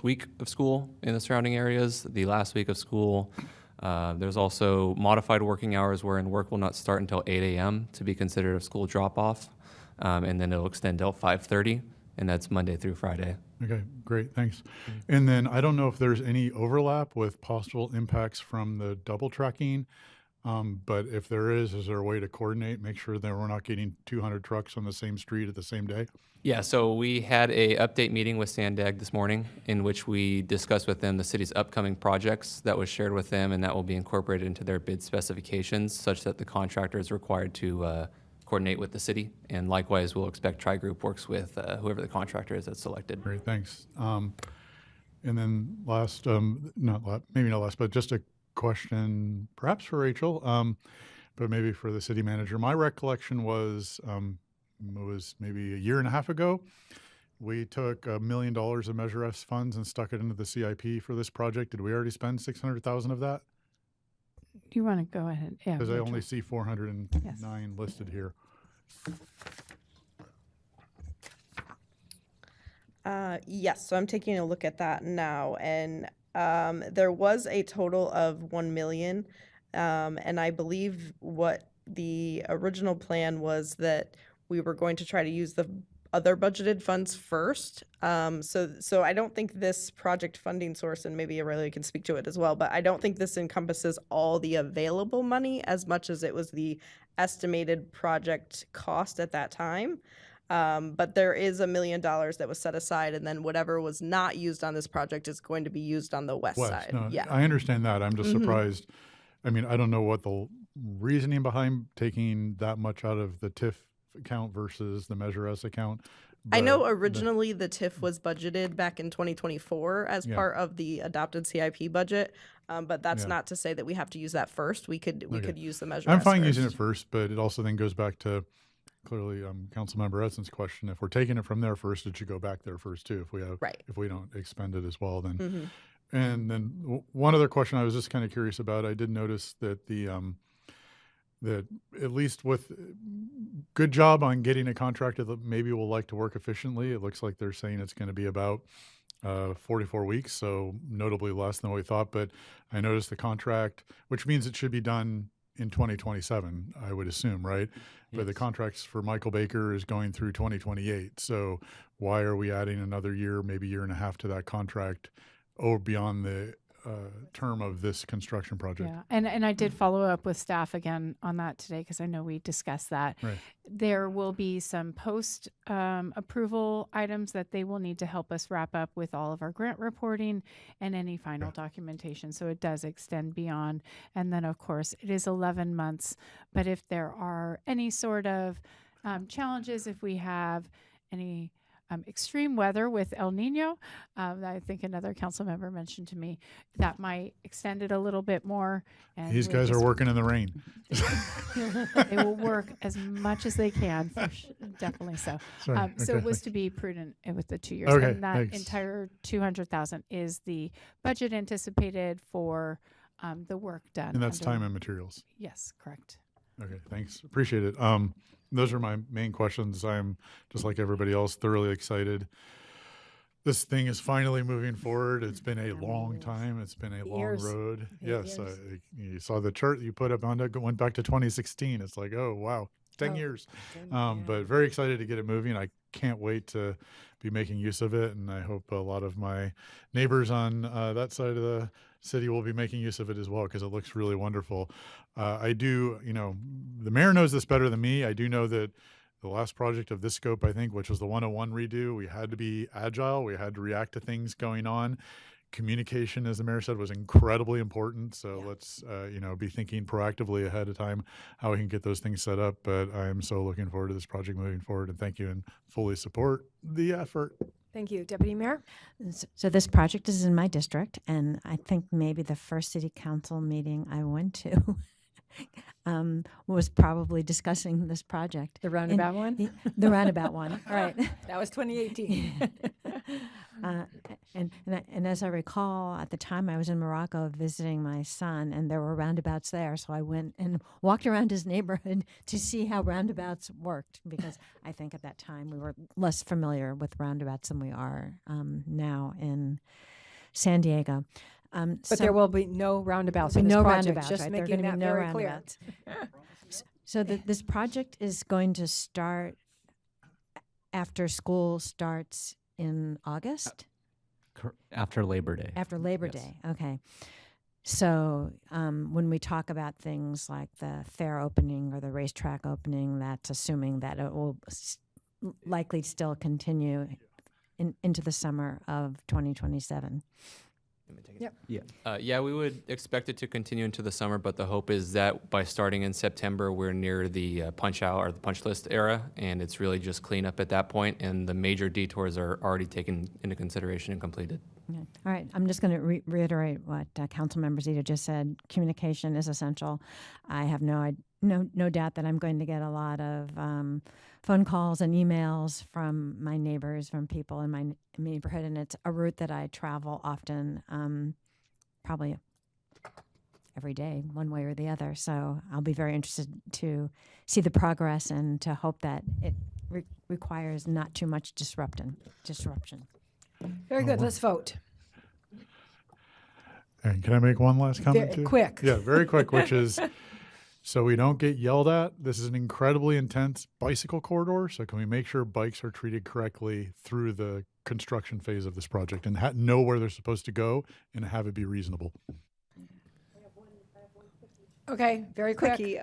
week of school in the surrounding areas, the last week of school. There's also modified working hours wherein work will not start until 8 a.m. to be considered a school drop-off, and then it'll extend till 5:30, and that's Monday through Friday. Okay, great, thanks. And then I don't know if there's any overlap with possible impacts from the double tracking, but if there is there a way to coordinate, make sure that we're not getting 200 trucks on the same street at the same day? Yeah, so we had a update meeting with Sandag this morning in which we discussed with them the city's upcoming projects. That was shared with them, and that will be incorporated into their bid specifications such that the contractor is required to coordinate with the city. And likewise, we'll expect Tri-Group works with whoever the contractor is that's selected. Great, thanks. And then last, maybe not last, but just a question perhaps for Rachel, but maybe for the city manager. My recollection was, it was maybe a year and a half ago, we took $1 million of Measure S funds and stuck it into the CIP for this project. Did we already spend 600,000 of that? You want to go ahead? Yeah. Because I Rachel. only see 409 listed here. Yes, so I'm taking a look at that now, and there was a total of 1 million, and I believe what the original plan was that we were going to try to use the other budgeted funds first. So I don't think this project funding source, and maybe Aurelia can speak to it as well, but I don't think this encompasses all the available money as much as it was the estimated project cost at that time. But there is $1 million that was set aside, and then whatever was not used on this project is going to be used on the west side. No, Yeah. I understand that. I'm just surprised. I mean, I don't know what the reasoning behind taking that much out of the TIF account versus the Measure S account. I know but originally the TIF was budgeted back in 2024 as part of the adopted CIP budget, but that's not to say that we have to use that first. We could use the Measure I'm S fine first. using it first, but it also then goes back to clearly Councilmember Edson's question. If we're taking it from there first, it should go back there first too. If we have, if we don't expend it as well, then. And then one other question I was just kind of curious about. I did notice that that at least with good job on getting a contractor that maybe will like to work efficiently. It looks like they're saying it's going to be about 44 weeks, so notably less than what we thought. But I noticed the contract, which means it should be done in 2027, I would assume, right? But the contracts for Michael Baker is going through 2028. So why are we adding another year, maybe year and a half to that contract or beyond the term of this construction project? Yeah, and I did follow up with staff again on that today because I know we discussed that. Right. There will be some post approval items that they will need to help us wrap up with all of our grant reporting and any final documentation. So it does extend beyond. And then, of course, it is 11 months. But if there are any sort of challenges, if we have any extreme weather with El Nino, I think another council member mentioned to me that might extend it a little bit more. And These guys are working in the rain. They will work as much as they can, definitely so. Sorry, So okay. it was to be prudent with the 2 years. Okay, And that thanks. entire 200,000 is the budget anticipated for the work done. And that's under- time and materials. Yes, correct. Okay, thanks. Appreciate it. Those are my main questions. I'm just like everybody else, thoroughly excited. This thing is finally moving forward. It's been a long time. It's been a long Years. road. 8 Yes, years. you saw the chart you put up on that went back to 2016. It's like, oh wow, 10 Oh, years. 10, But very excited to get it moving. I can't wait to be making use of it, and I hope a lot of my neighbors on that side of the city will be making use of it as well, because it looks really wonderful. I do, the mayor knows this better than me. I do know that the last project of this scope, I think, which was the 101 redo, we had to be agile. We had to react to things going on. Communication, as the mayor said, was incredibly important. So let's, be thinking proactively ahead of time how we can get those things set up. But I am so looking forward to this project moving forward, and thank you, and fully support the effort. Thank you. Deputy Mayor? So this project is in my district, and I think maybe the first city council meeting I went to was probably discussing this project. The roundabout one? The roundabout one, right. That was 2018. And as I recall, at the time I was in Morocco visiting my son, and there were roundabouts there. So I went and walked around his neighborhood to see how roundabouts worked, because I think at that time we were less familiar with roundabouts than we are now in San Diego. But there will be no roundabouts in this no project, roundabouts, just right? making that no very clear. roundabouts. So this project is going to start after school starts in August? After Labor Day. After Labor Day, okay. So when we talk about things like the fair opening or the racetrack opening, that's assuming that it will likely still continue into the summer of 2027. Yeah, we would expect it to continue into the summer, but the hope is that by starting in September, we're near the punch out or the punch list era, and it's really just cleanup at that point, and the major detours are already taken into consideration and completed. Okay. All right, I'm just going to reiterate what Councilmember Zito just said. Communication is essential. I have no doubt that I'm going to get a lot of phone calls and emails from my neighbors, from people in my neighborhood, and it's a route that I travel often, probably every day, one way or the other. So I'll be very interested to see the progress and to hope that it requires not too much disruption. Very good. Let's vote. And can I make one last comment too? Quick. Yeah, very quick, which is, so we don't get yelled at, this is an incredibly intense bicycle corridor. So can we make sure bikes are treated correctly through the construction phase of this project and know where they're supposed to go and have it be reasonable? Okay, very quick. Quickie.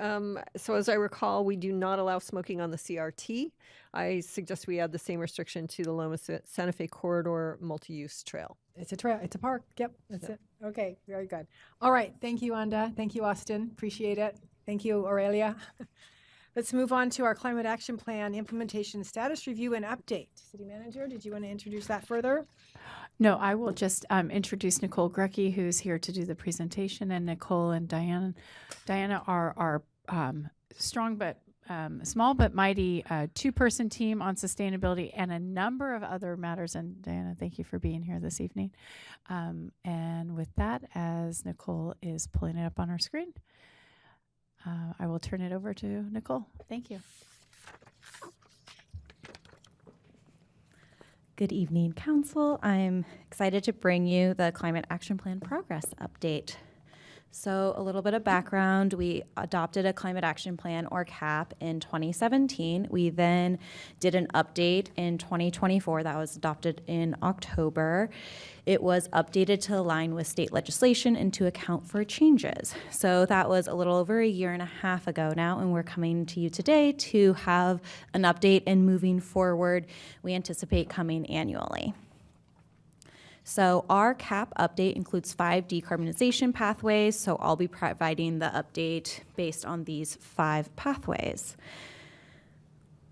So as I recall, we do not allow smoking on the CRT. I suggest we add the same restriction to the Loma Santa Fe corridor multi-use trail. It's a trail. It's a park. Yep, that's it. Okay, very good. All right. Thank you, Anda. Thank you, Austin. Appreciate it. Thank you, Aurelia. Let's move on to our climate action plan implementation status review and update. City Manager, did you want to introduce that further? No, I will just introduce Nicole Grecky, who's here to do the presentation, and Nicole and Diana. Diana are our strong but small but mighty two-person team on sustainability and a number of other matters. And Diana, thank you for being here this evening. And with that, as Nicole is pulling it up on our screen, I will turn it over to Nicole. Thank you. Good evening, Council. I'm excited to bring you the Climate Action Plan Progress Update. So a little bit of background, we adopted a Climate Action Plan, or CAP, in 2017. We then did an update in 2024 that was adopted in October. It was updated to align with state legislation and to account for changes. So that was a little over a year and a half ago now, and we're coming to you today to have an update, and moving forward, we anticipate coming annually. So our CAP update includes 5 decarbonization pathways, so I'll be providing the update based on these 5 pathways.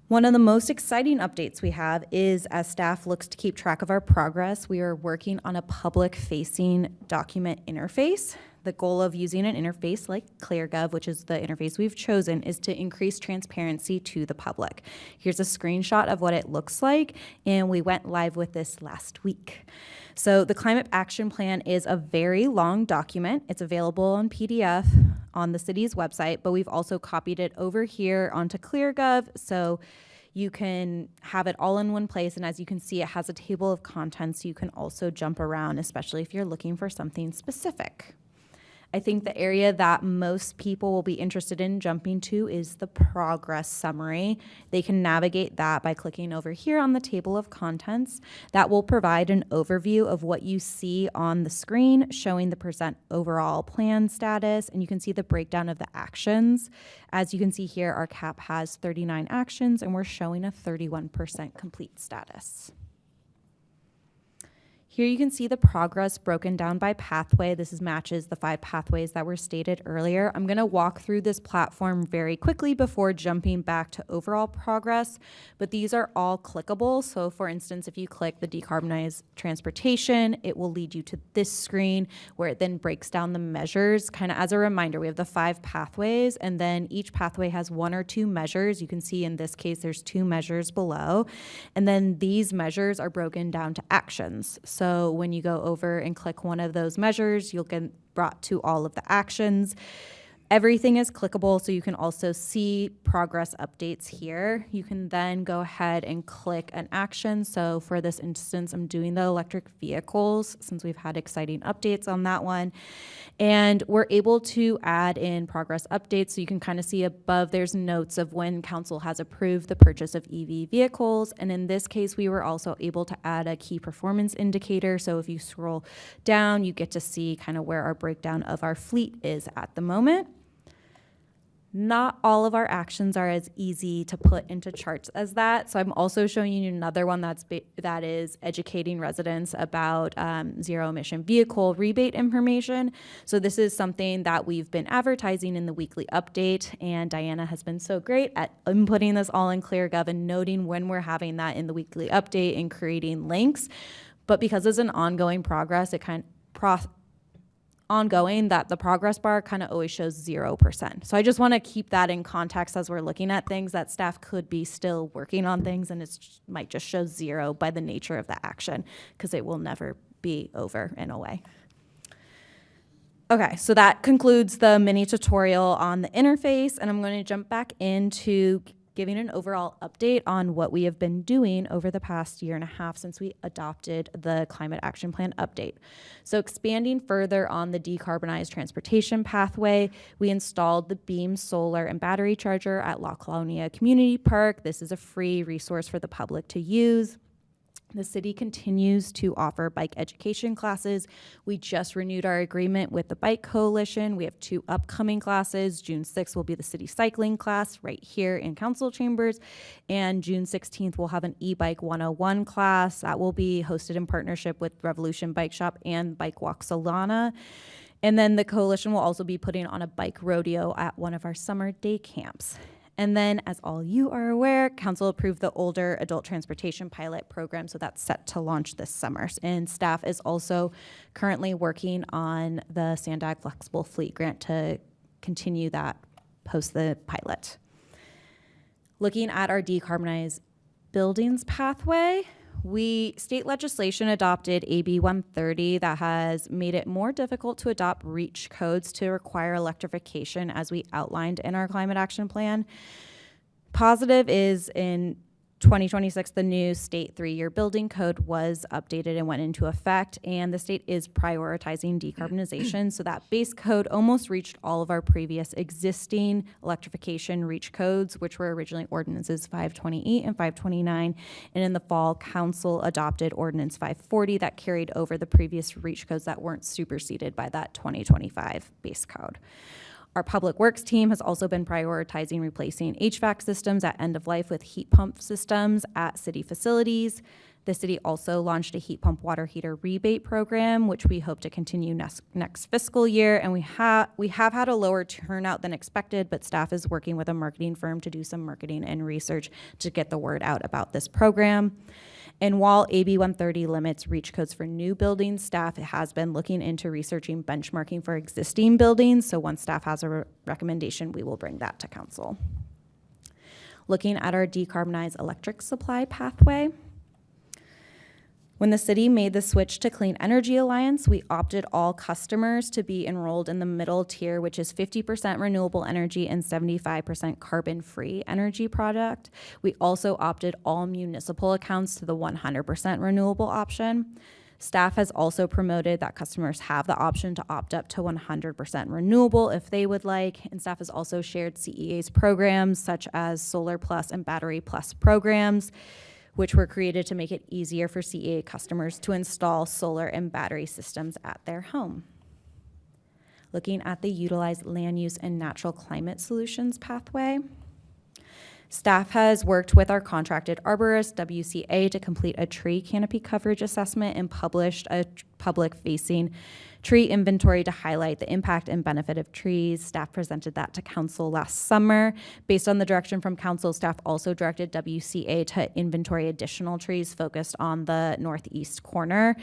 One of the most exciting updates we have is, as staff looks to keep track of our progress, we are working on a public-facing document interface. The goal of using an interface like ClearGov, which is the interface we've chosen, is to increase transparency to the public. Here's a screenshot of what it looks like, and we went live with this last week. So the Climate Action Plan is a very long document. It's available on PDF on the city's website, but we've also copied it over here onto ClearGov, so you can have it all in one place. And as you can see, it has a table of contents, so you can also jump around, especially if you're looking for something specific. I think the area that most people will be interested in jumping to is the progress summary. They can navigate that by clicking over here on the table of contents. That will provide an overview of what you see on the screen, showing the percent overall plan status, and you can see the breakdown of the actions. As you can see here, our CAP has 39 actions, and we're showing a 31% complete status. Here you can see the progress broken down by pathway. This matches the 5 pathways that were stated earlier. I'm going to walk through this platform very quickly before jumping back to overall progress, but these are all clickable. So for instance, if you click the decarbonize transportation, it will lead you to this screen where it then breaks down the measures. Kind of as a reminder, we have the 5 pathways, and then each pathway has 1 or 2 measures. You can see in this case, there's 2 measures below. And then these measures are broken down to actions. So when you go over and click one of those measures, you'll get brought to all of the actions. Everything is clickable, so you can also see progress updates here. You can then go ahead and click an action. So for this instance, I'm doing the electric vehicles since we've had exciting updates on that one. And we're able to add in progress updates. So you can kind of see above there's notes of when council has approved the purchase of EV vehicles. And in this case, we were also able to add a key performance indicator. So if you scroll down, you get to see kind of where our breakdown of our fleet is at the moment. Not all of our actions are as easy to put into charts as that. So I'm also showing you another one that is educating residents about zero emission vehicle rebate information. So this is something that we've been advertising in the weekly update, and Diana has been so great at inputting this all in ClearGov and noting when we're having that in the weekly update and creating links. But because it's an ongoing progress, it that the progress bar kind of always shows 0%. So I just want to keep that in context as we're looking at things, that staff could be still working on things and it might just show 0 by the nature of the action because it will never be over in a way. Okay, so that concludes the mini tutorial on the interface, and I'm going to jump back into giving an overall update on what we have been doing over the past 1.5 years since we adopted the Climate Action Plan update. So expanding further on the decarbonized transportation pathway, we installed the Beam solar and battery charger at La Colonia Community Park. This is a free resource for the public to use. The city continues to offer bike education classes. We just renewed our agreement with the Bike Coalition. We have 2 upcoming classes. June 6th will be the city cycling class right here in council chambers. And June 16th, we'll have an e-bike 101 class that will be hosted in partnership with Revolution Bike Shop and Bike Walk Solana. And then the coalition will also be putting on a bike rodeo at one of our summer day camps. And then, as all you are aware, council approved the older adult transportation pilot program, so that's set to launch this summer. And staff is also currently working on the Sandag Flexible Fleet Grant to continue that post the pilot. Looking at our decarbonized buildings pathway, state legislation adopted AB 130 that has made it more difficult to adopt REACH codes to require electrification, as we outlined in our climate action plan. Positive is in 2026, the new state 3-year building code was updated and went into effect, and the state is prioritizing decarbonization. So that base code almost reached all of our previous existing electrification REACH codes, which were originally ordinances 528 and 529. And in the fall, council adopted ordinance 540 that carried over the previous REACH codes that weren't superseded by that 2025 base code. Our public works team has also been prioritizing replacing HVAC systems at end of life with heat pump systems at city facilities. The city also launched a heat pump water heater rebate program, which we hope to continue next fiscal year. And we have had a lower turnout than expected, but staff is working with a marketing firm to do some marketing and research to get the word out about this program. And while AB 130 limits REACH codes for new buildings, staff has been looking into researching benchmarking for existing buildings. So once staff has a recommendation, we will bring that to council. Looking at our decarbonized electric supply pathway. When the city made the switch to Clean Energy Alliance, we opted all customers to be enrolled in the middle tier, which is 50% renewable energy and 75% carbon-free energy product. We also opted all municipal accounts to the 100% renewable option. Staff has also promoted that customers have the option to opt up to 100% renewable if they would like, and staff has also shared CEA's programs such as Solar Plus and Battery Plus programs, which were created to make it easier for CEA customers to install solar and battery systems at their home. Looking at the utilized land use and natural climate solutions pathway, staff has worked with our contracted arborist, WCA, to complete a tree canopy coverage assessment and published a public-facing tree inventory to highlight the impact and benefit of trees. Staff presented that to council last summer. Based on the direction from council, staff also directed WCA to inventory additional trees focused on the northeast corner.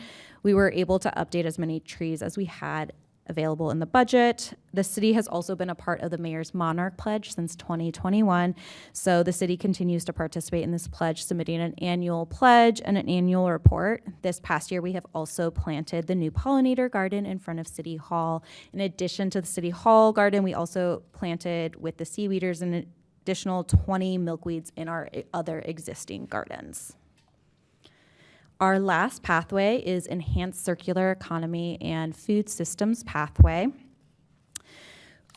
We were able to update as many trees as we had available in the budget. The city has also been a part of the Mayor's Monarch Pledge since 2021. So the city continues to participate in this pledge, submitting an annual pledge and an annual report. This past year, we have also planted the new pollinator garden in front of City Hall. In addition to the City Hall garden, we also planted with the seaweeders an additional 20 milkweeds in our other existing gardens. Our last pathway is Enhanced Circular Economy and Food Systems Pathway.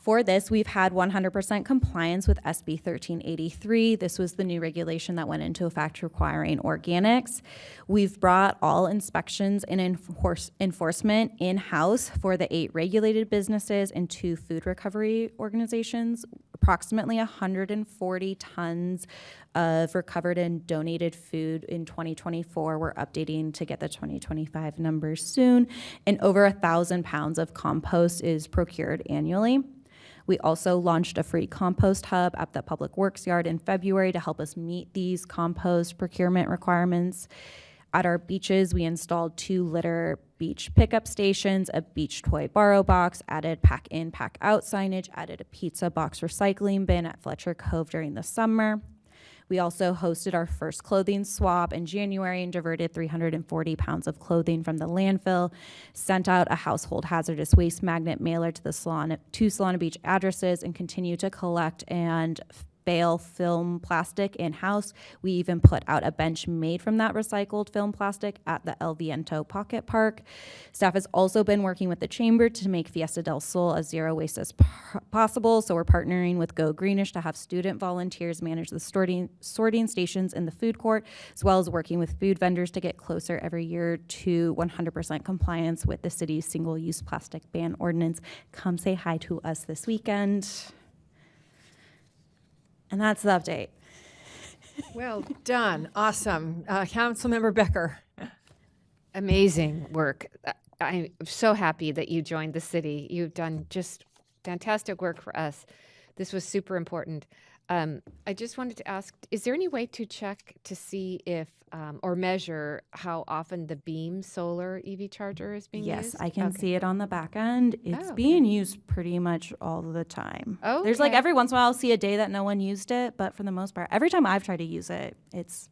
For this, we've had 100% compliance with SB 1383. This was the new regulation that went into effect requiring organics. We've brought all inspections and enforcement in-house for the 8 regulated businesses and 2 food recovery organizations. Approximately 140 tons of recovered and donated food in 2024. We're updating to get the 2025 numbers soon. And over 1,000 pounds of compost is procured annually. We also launched a free compost hub at the Public Works Yard in February to help us meet these compost procurement requirements. At our beaches, we installed 2 litter beach pickup stations, a beach toy borrow box, added pack in, pack out signage, added a pizza box recycling bin at Fletcher Cove during the summer. We also hosted our first clothing swap in January and diverted 340 pounds of clothing from the landfill, sent out a household hazardous waste magnet mailer to the two Solana Beach addresses, and continue to collect and bale film plastic in-house. We even put out a bench made from that recycled film plastic at the El Viento Pocket Park. Staff has also been working with the Chamber to make Fiesta del Sol as zero waste as possible, so we're partnering with Go Greenish to have student volunteers manage the sorting stations in the food court, as well as working with food vendors to get closer every year to 100% compliance with the city's single-use plastic ban ordinance. Come say hi to us this weekend. And that's the update. Well done. Awesome. Councilmember Becker. Amazing work. I'm so happy that you joined the city. You've done just fantastic work for us. This was super important. I just wanted to ask, is there any way to check to see if or measure how often the Beam solar EV charger is being used? Yes, I can see it on the back end. It's Oh, being used pretty much all the time. Oh, There's like every once in a while I'll see a day that no one used it, but for the most part, every time I've tried to use it, it's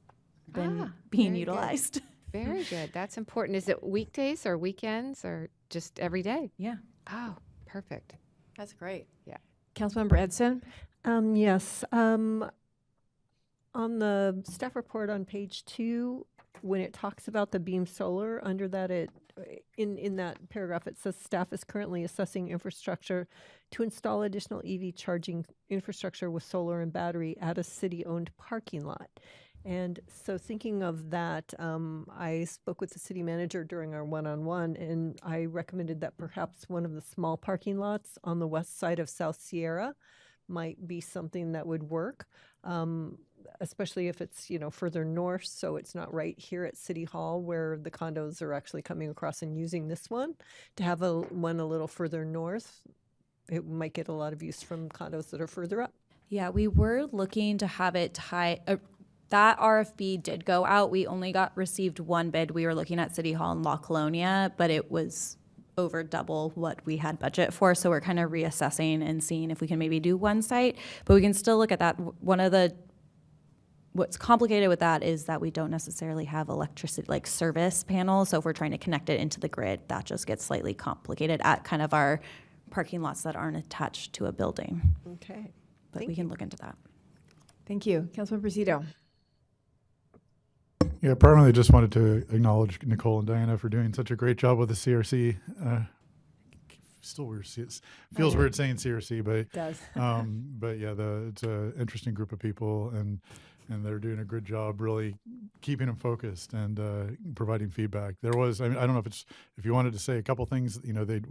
been being very utilized. Good. Very good. That's important. Is it weekdays or weekends or just every day? Yeah. Oh, perfect. That's great. Yeah. Councilmember Edson. Yes. On the staff report on page 2, when it talks about the Beam Solar, under that in that paragraph it says staff is currently assessing infrastructure to install additional EV charging infrastructure with solar and battery at a city-owned parking lot. And so thinking of that, I spoke with the city manager during our one-on-one, and I recommended that perhaps one of the small parking lots on the west side of South Sierra might be something that would work, especially if it's, further north, so it's not right here at City Hall where the condos are actually coming across and using this one. To have one a little further north, it might get a lot of use from condos that are further up. Yeah, we were looking to have it tie. That RFP did go out. We only received one bid. We were looking at City Hall in La Colonia, but it was over double what we had budget for. So we're kind of reassessing and seeing if we can maybe do one site, but we can still look at that. What's complicated with that is that we don't necessarily have electricity, like service panels. So if we're trying to connect it into the grid, that just gets slightly complicated at kind of our parking lots that aren't attached to a building. Okay. But we can look into that. Thank you. Councilmember Zito. Yeah, primarily just wanted to acknowledge Nicole and Diana for doing such a great job with the CRC. Still weird, feels weird saying CRC, but It does. but yeah, it's an interesting group of people, and they're doing a good job really keeping them focused and providing feedback. There was, I don't know if you wanted to say a couple things,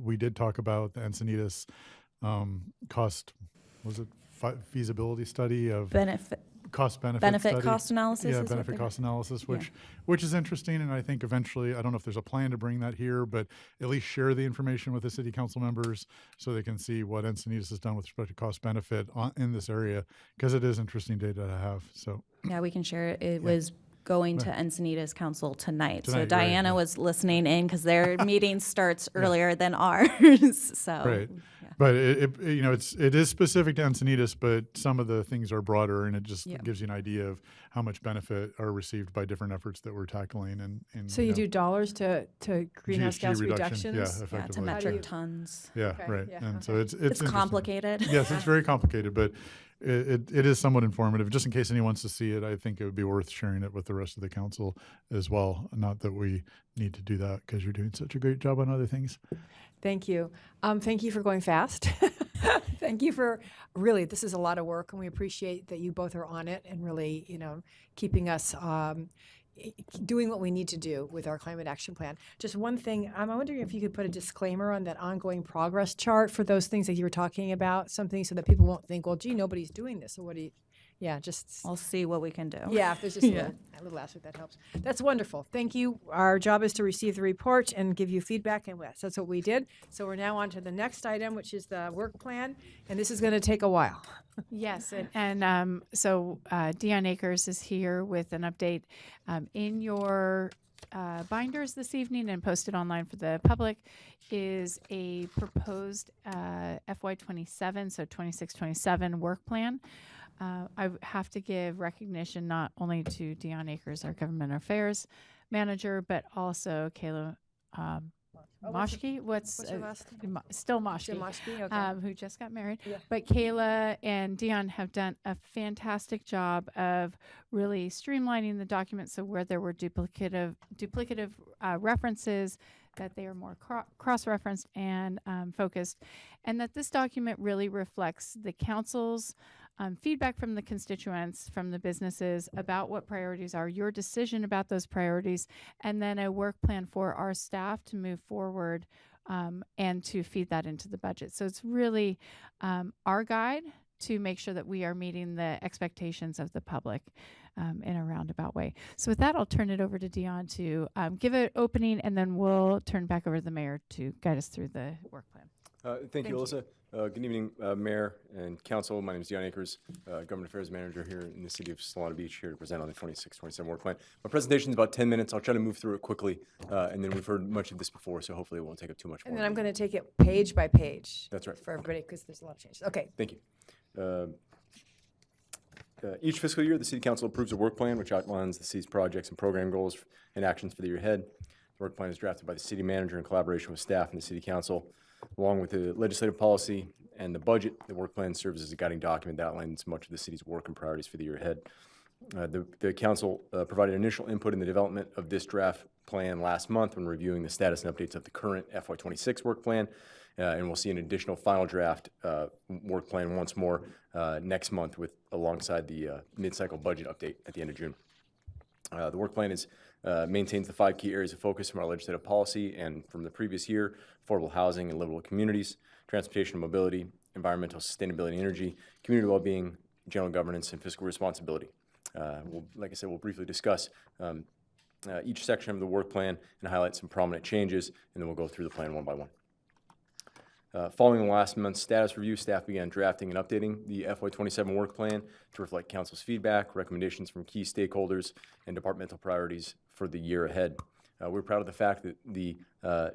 we did talk about the Encinitas cost, was it feasibility study of cost benefit study. cost analysis. Yeah, is what benefit they're- cost analysis, which is interesting, and I think eventually, I don't know if there's a plan to bring that here, but at least share the information with the city council members so they can see what Encinitas has done with respect to cost benefit in this area, because it is interesting data to have. So Yeah, we can share it. It was going to Encinitas Council tonight. So Tonight, right, Diana yeah. was listening in because their meeting starts earlier than ours. So right. yeah. But it is specific to Encinitas, but some of the things are broader, and it just gives you an idea of how much benefit are received by different efforts that we're tackling. And So you do dollars to greenhouse GHG gas reduction, reductions? yeah, to effectively. metric tons. Yeah, Okay, right. yeah, And okay. so it's interesting. complicated. Yes, it's very complicated, but it is somewhat informative. Just in case anyone wants to see it, I think it would be worth sharing it with the rest of the council as well. Not that we need to do that because you're doing such a great job on other things. Thank you. Thank you for going fast. Thank you for really, this is a lot of work, and we appreciate that you both are on it and really, keeping us doing what we need to do with our climate action plan. Just one thing, I'm wondering if you could put a disclaimer on that ongoing progress chart for those things that you were talking about, something so that people won't think, well, gee, nobody's doing this. So what do you, just. We'll see what we can do. Yeah, if there's just a little asterisk, that helps. That's wonderful. Thank you. Our job is to receive the report and give you feedback, and that's what we did. So we're now on to the next item, which is the work plan, and this is going to take a while. Yes, and so Dion Akers is here with an update in your binders this evening and posted online for the public is a proposed FY27, so 26-27 work plan. I have to give recognition not only to Dion Akers, our government affairs manager, but also Kayla Moshke. What's your last name? Still Moshke. Still Moshke, okay. Who just got married. Yeah. But Kayla and Dion have done a fantastic job of really streamlining the document so where there were duplicative references, that they are more cross-referenced and focused, and that this document really reflects the council's feedback from the constituents, from the businesses about what priorities are, your decision about those priorities, and then a work plan for our staff to move forward and to feed that into the budget. So it's really our guide to make sure that we are meeting the expectations of the public in a roundabout way. So with that, I'll turn it over to Dion to give an opening, and then we'll turn back over to the mayor to guide us through the work plan. Thank you, Alyssa. Good evening, Mayor and Council. My name is Dion Akers, Government Affairs Manager here in the city of Solana Beach, here to present on the 26-27 work plan. My presentation is about 10 minutes. I'll try to move through it quickly, and then we've heard much of this before, so hopefully it won't take up too much more. And then I'm going to take it page by page. That's right. For everybody, because there's a lot of changes. Okay. Thank you. Each fiscal year, the City Council approves a work plan which outlines the city's projects and program goals and actions for the year ahead. The work plan is drafted by the City Manager in collaboration with staff and the City Council. Along with the legislative policy and the budget, the work plan serves as a guiding document that outlines much of the city's work and priorities for the year ahead. The council provided initial input in the development of this draft plan last month when reviewing the status and updates of the current FY26 work plan. And we'll see an additional final draft work plan once more next month alongside the mid-cycle budget update at the end of June. The work plan maintains the 5 key areas of focus from our legislative policy and from the previous year: affordable housing and livable communities, transportation and mobility, environmental sustainability and energy, community well-being, general governance, and fiscal responsibility. Like I said, we'll briefly discuss each section of the work plan and highlight some prominent changes, and then we'll go through the plan one by one. Following last month's status review, staff began drafting and updating the FY27 work plan to reflect council's feedback, recommendations from key stakeholders, and departmental priorities for the year ahead. We're proud of the fact that the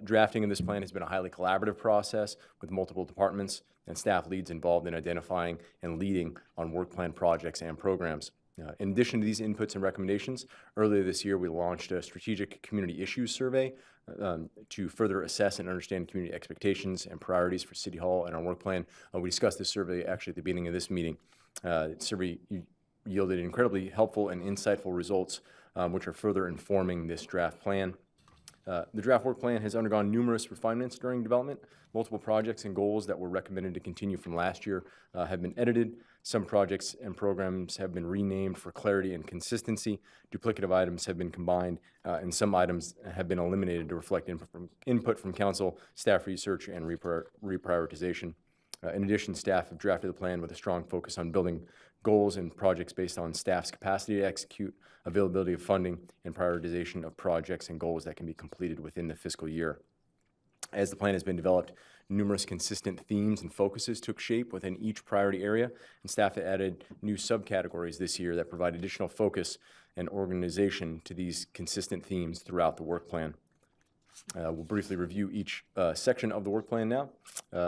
drafting of this plan has been a highly collaborative process with multiple departments and staff leads involved in identifying and leading on work plan projects and programs. In addition to these inputs and recommendations, earlier this year we launched a strategic community issues survey to further assess and understand community expectations and priorities for City Hall and our work plan. We discussed this survey actually at the beginning of this meeting. The survey yielded incredibly helpful and insightful results which are further informing this draft plan. The draft work plan has undergone numerous refinements during development. Multiple projects and goals that were recommended to continue from last year have been edited. Some projects and programs have been renamed for clarity and consistency. Duplicative items have been combined, and some items have been eliminated to reflect input from council, staff research, and reprioritization. In addition, staff have drafted the plan with a strong focus on building goals and projects based on staff's capacity to execute, availability of funding, and prioritization of projects and goals that can be completed within the fiscal year. As the plan has been developed, numerous consistent themes and focuses took shape within each priority area, and staff added new subcategories this year that provide additional focus and organization to these consistent themes throughout the work plan. We'll briefly review each section of the work plan now.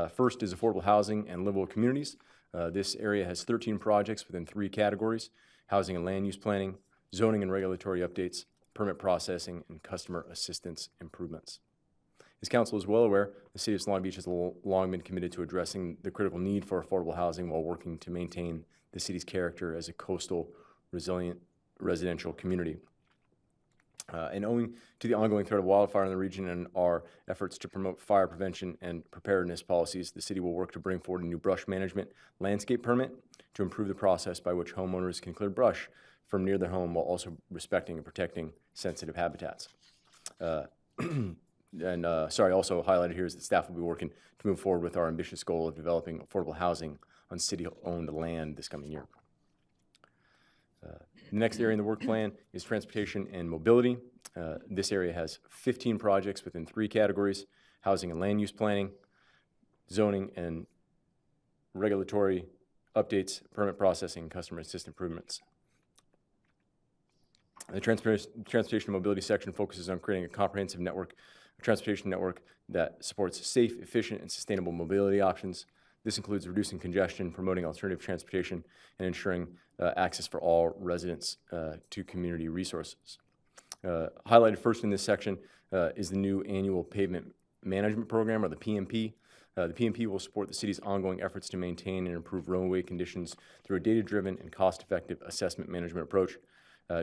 First is affordable housing and livable communities. This area has 13 projects within 3 categories: housing and land use planning, zoning and regulatory updates, permit processing, and customer assistance improvements. As council is well aware, the city of Solana Beach has long been committed to addressing the critical need for affordable housing while working to maintain the city's character as a coastal, resilient residential community. And owing to the ongoing threat of wildfire in the region and our efforts to promote fire prevention and preparedness policies, the city will work to bring forward a new brush management landscape permit to improve the process by which homeowners can clear brush from near their home while also respecting and protecting sensitive habitats. Also highlighted here is that staff will be working to move forward with our ambitious goal of developing affordable housing on city-owned land this coming year. The next area in the work plan is transportation and mobility. This area has 15 projects within 3 categories: housing and land use planning, zoning and regulatory updates, permit processing, and customer assist improvements. The transportation and mobility section focuses on creating a comprehensive transportation network that supports safe, efficient, and sustainable mobility options. This includes reducing congestion, promoting alternative transportation, and ensuring access for all residents to community resources. Highlighted first in this section is the new annual pavement management program, or the PMP. The PMP will support the city's ongoing efforts to maintain and improve roadway conditions through a data-driven and cost-effective assessment management approach.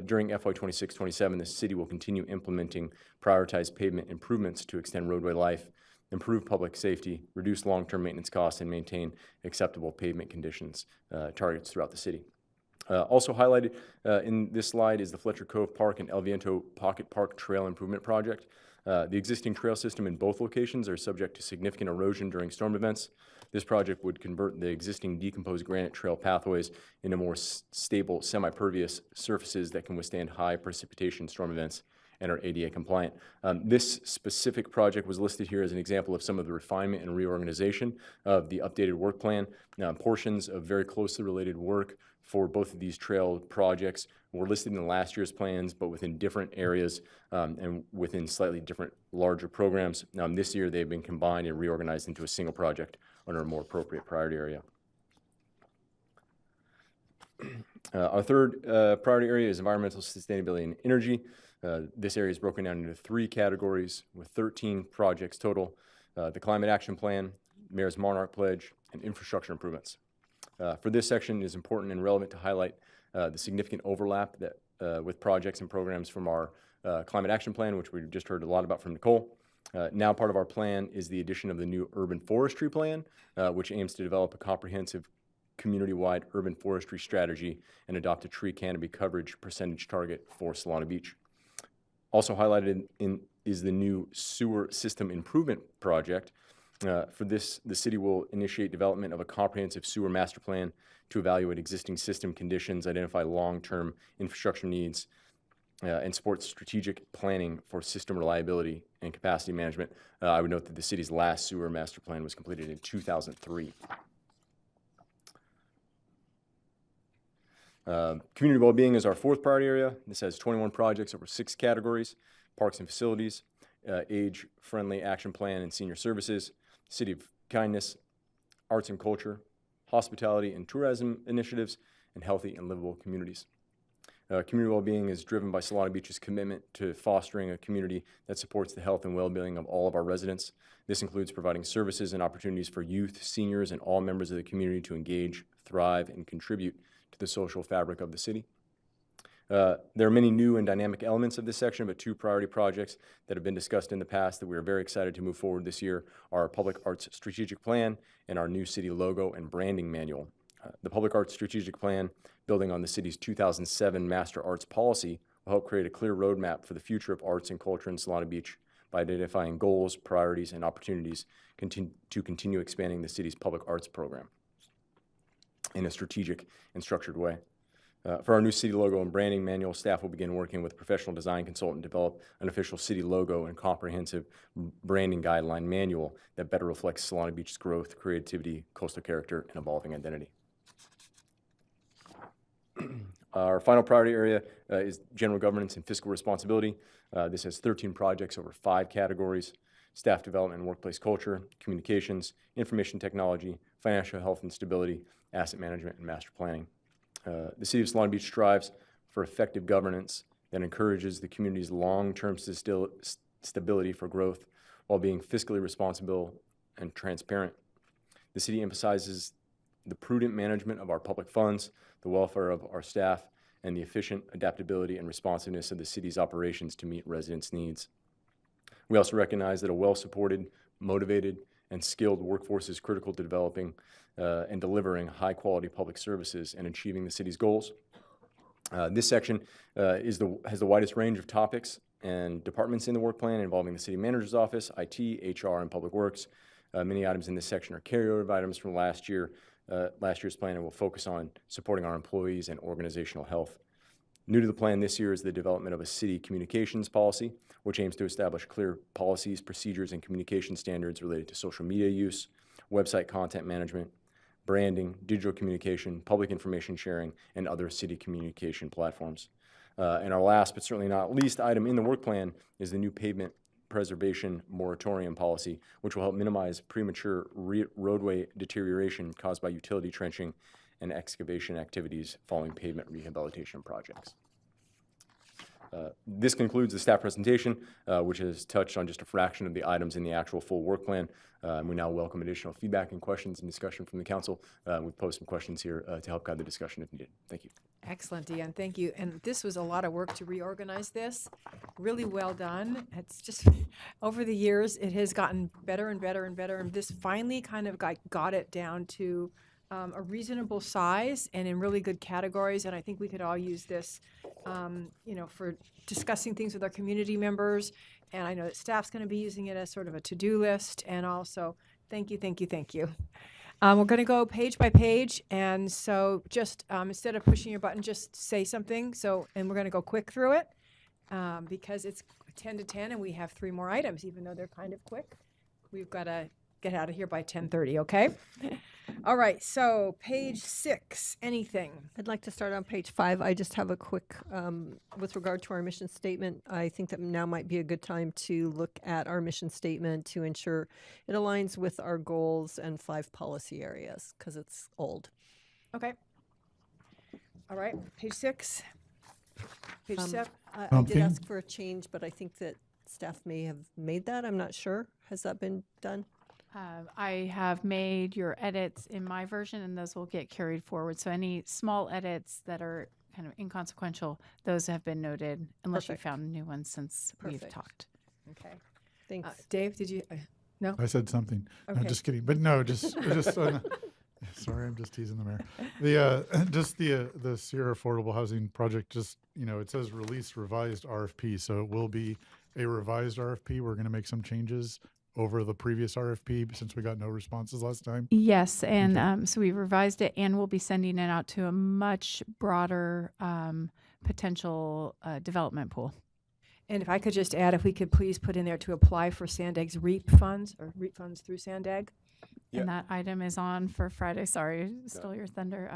During FY 26-27, the city will continue implementing prioritized pavement improvements to extend roadway life, improve public safety, reduce long-term maintenance costs, and maintain acceptable pavement conditions targets throughout the city. Also highlighted in this slide is the Fletcher Cove Park and El Viento Pocket Park Trail Improvement Project. The existing trail system in both locations are subject to significant erosion during storm events. This project would convert the existing decomposed granite trail pathways into more stable, semi-pervious surfaces that can withstand high precipitation storm events and are ADA compliant. This specific project was listed here as an example of some of the refinement and reorganization of the updated work plan. Portions of very closely related work for both of these trail projects were listed in last year's plans, but within different areas and within slightly different larger programs. This year, they've been combined and reorganized into a single project under a more appropriate priority area. Our third priority area is environmental sustainability and energy. This area is broken down into 3 categories with 13 projects total: the Climate Action Plan, Mayor's Monarch Pledge, and infrastructure improvements. For this section, it is important and relevant to highlight the significant overlap that with projects and programs from our Climate Action Plan, which we've just heard a lot about from Nicole. Now part of our plan is the addition of the new Urban Forestry Plan, which aims to develop a comprehensive community-wide urban forestry strategy and adopt a tree canopy coverage percentage target for Solana Beach. Also highlighted is the new sewer system improvement project. For this, the city will initiate development of a comprehensive sewer master plan to evaluate existing system conditions, identify long-term infrastructure needs, and support strategic planning for system reliability and capacity management. I would note that the city's last sewer master plan was completed in 2003. Community well-being is our 4th priority area. This has 21 projects over 6 categories: parks and facilities, age-friendly action plan and senior services, city of kindness, arts and culture, hospitality and tourism initiatives, and healthy and livable communities. Community well-being is driven by Solana Beach's commitment to fostering a community that supports the health and well-being of all of our residents. This includes providing services and opportunities for youth, seniors, and all members of the community to engage, thrive, and contribute to the social fabric of the city. There are many new and dynamic elements of this section, but two priority projects that have been discussed in the past that we are very excited to move forward this year are our Public Arts Strategic Plan and our new city logo and branding manual. The Public Arts Strategic Plan, building on the city's 2007 Master Arts Policy, will help create a clear roadmap for the future of arts and culture in Solana Beach by identifying goals, priorities, and opportunities to continue expanding the city's public arts program in a strategic and structured way. For our new city logo and branding manual, staff will begin working with a professional design consultant to develop an official city logo and comprehensive branding guideline manual that better reflects Solana Beach's growth, creativity, coastal character, and evolving identity. Our final priority area is general governance and fiscal responsibility. This has 13 projects over 5 categories: staff development and workplace culture, communications, information technology, financial health and stability, asset management, and master planning. The City of Solana Beach strives for effective governance that encourages the community's long-term stability for growth while being fiscally responsible and transparent. The city emphasizes the prudent management of our public funds, the welfare of our staff, and the efficient adaptability and responsiveness of the city's operations to meet residents' needs. We also recognize that a well-supported, motivated, and skilled workforce is critical to developing and delivering high-quality public services and achieving the city's goals. This section has the widest range of topics and departments in the work plan involving the city manager's office, IT, HR, and public works. Many items in this section are carryover items from last year's plan, and will focus on supporting our employees and organizational health. New to the plan this year is the development of a city communications policy, which aims to establish clear policies, procedures, and communication standards related to social media use, website content management, branding, digital communication, public information sharing, and other city communication platforms. And our last, but certainly not least, item in the work plan is the new pavement preservation moratorium policy, which will help minimize premature roadway deterioration caused by utility trenching and excavation activities following pavement rehabilitation projects. This concludes the staff presentation, which has touched on just a fraction of the items in the actual full work plan. We now welcome additional feedback and questions and discussion from the council. We've posed some questions here to help guide the discussion if needed. Thank you. Excellent, Deanne. Thank you. And this was a lot of work to reorganize this. Really well done. It's just over the years, it has gotten better and better and better. And this finally kind of got it down to a reasonable size and in really good categories. And I think we could all use this, for discussing things with our community members. And I know that staff's going to be using it as sort of a to-do list. And also, thank you, thank you, thank you. We're going to go page by page. And so just instead of pushing your button, just say something. And we're going to go quick through it because it's 10 to 10 and we have 3 more items, even though they're kind of quick. We've got to get out of here by 10:30, okay? All right, so page 6, anything? I'd like to start on page 5. I just have a quick, with regard to our mission statement, I think that now might be a good time to look at our mission statement to ensure it aligns with our goals and 5 policy areas, because it's old. Okay. All right, page 6. Page 7. I did ask for a change, but I think that staff may have made that. I'm not sure. Has that been done? I have made your edits in my version, and those will get carried forward. So any small edits that are kind of inconsequential, those have been noted, unless you found new ones since we've talked. Okay. Thanks. Dave, did you? No? I said something. Okay. No, just kidding. But no, just sorry, I'm just teasing the mayor. The Sierra Affordable Housing Project, it says release revised RFP. So it will be a revised RFP. We're going to make some changes over the previous RFP since we got no responses last time. Yes, and so we revised it, and we'll be sending it out to a much broader potential development pool. And if I could just add, if we could please put in there to apply for Sandag's REAP funds or REAP funds through Sandag. And that item is on for Friday. Sorry, stole your thunder.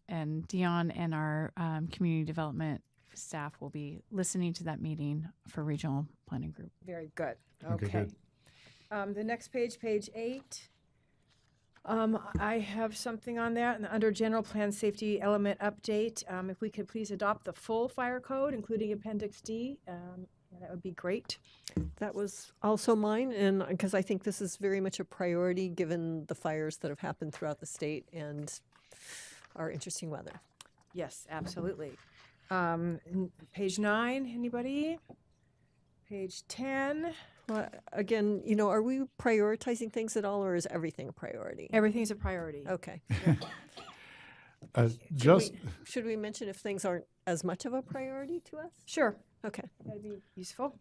And Dion and our community development staff will be listening to that meeting for regional planning group. Very good. Okay, good. The next page, page 8. I have something on that. And under general plan safety element update, if we could please adopt the full fire code, including Appendix D, that would be great. That was also mine, and because I think this is very much a priority given the fires that have happened throughout the state and our interesting weather. Yes, absolutely. Page 9, anybody? Page 10. Well, again, are we prioritizing things at all, or is everything a priority? Everything's a priority. Okay. Should we mention if things aren't as much of a priority to us? Sure. Okay. That'd be useful.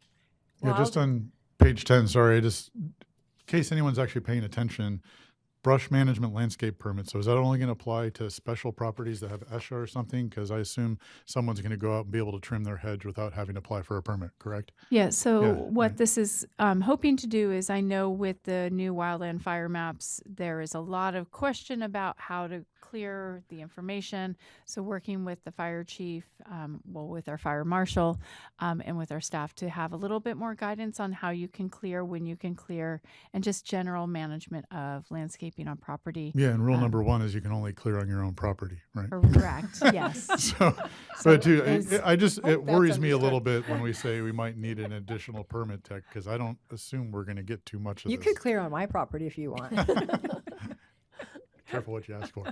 Yeah, Well, just on page 10, sorry, just in case anyone's actually paying attention, brush management landscape permit. So is that only going to apply to special properties that have ESHA or something? Because I assume someone's going to go out and be able to trim their hedge without having to apply for a permit, correct? Yeah, so Yeah, what this is hoping to do is, I know with the new wildland fire maps, there is a lot of question about how to clear the information. So working with the fire chief, with our fire marshal, and with our staff to have a little bit more guidance on how you can clear, when you can clear, and just general management of landscaping on property. Yeah, and rule number 1 is you can only clear on your own property, right? Correct, yes. But too, it worries me a little bit when we say we might need an additional permit tech, because I don't assume we're going to get too much of you this. could clear on my property if you want. Careful what you ask for.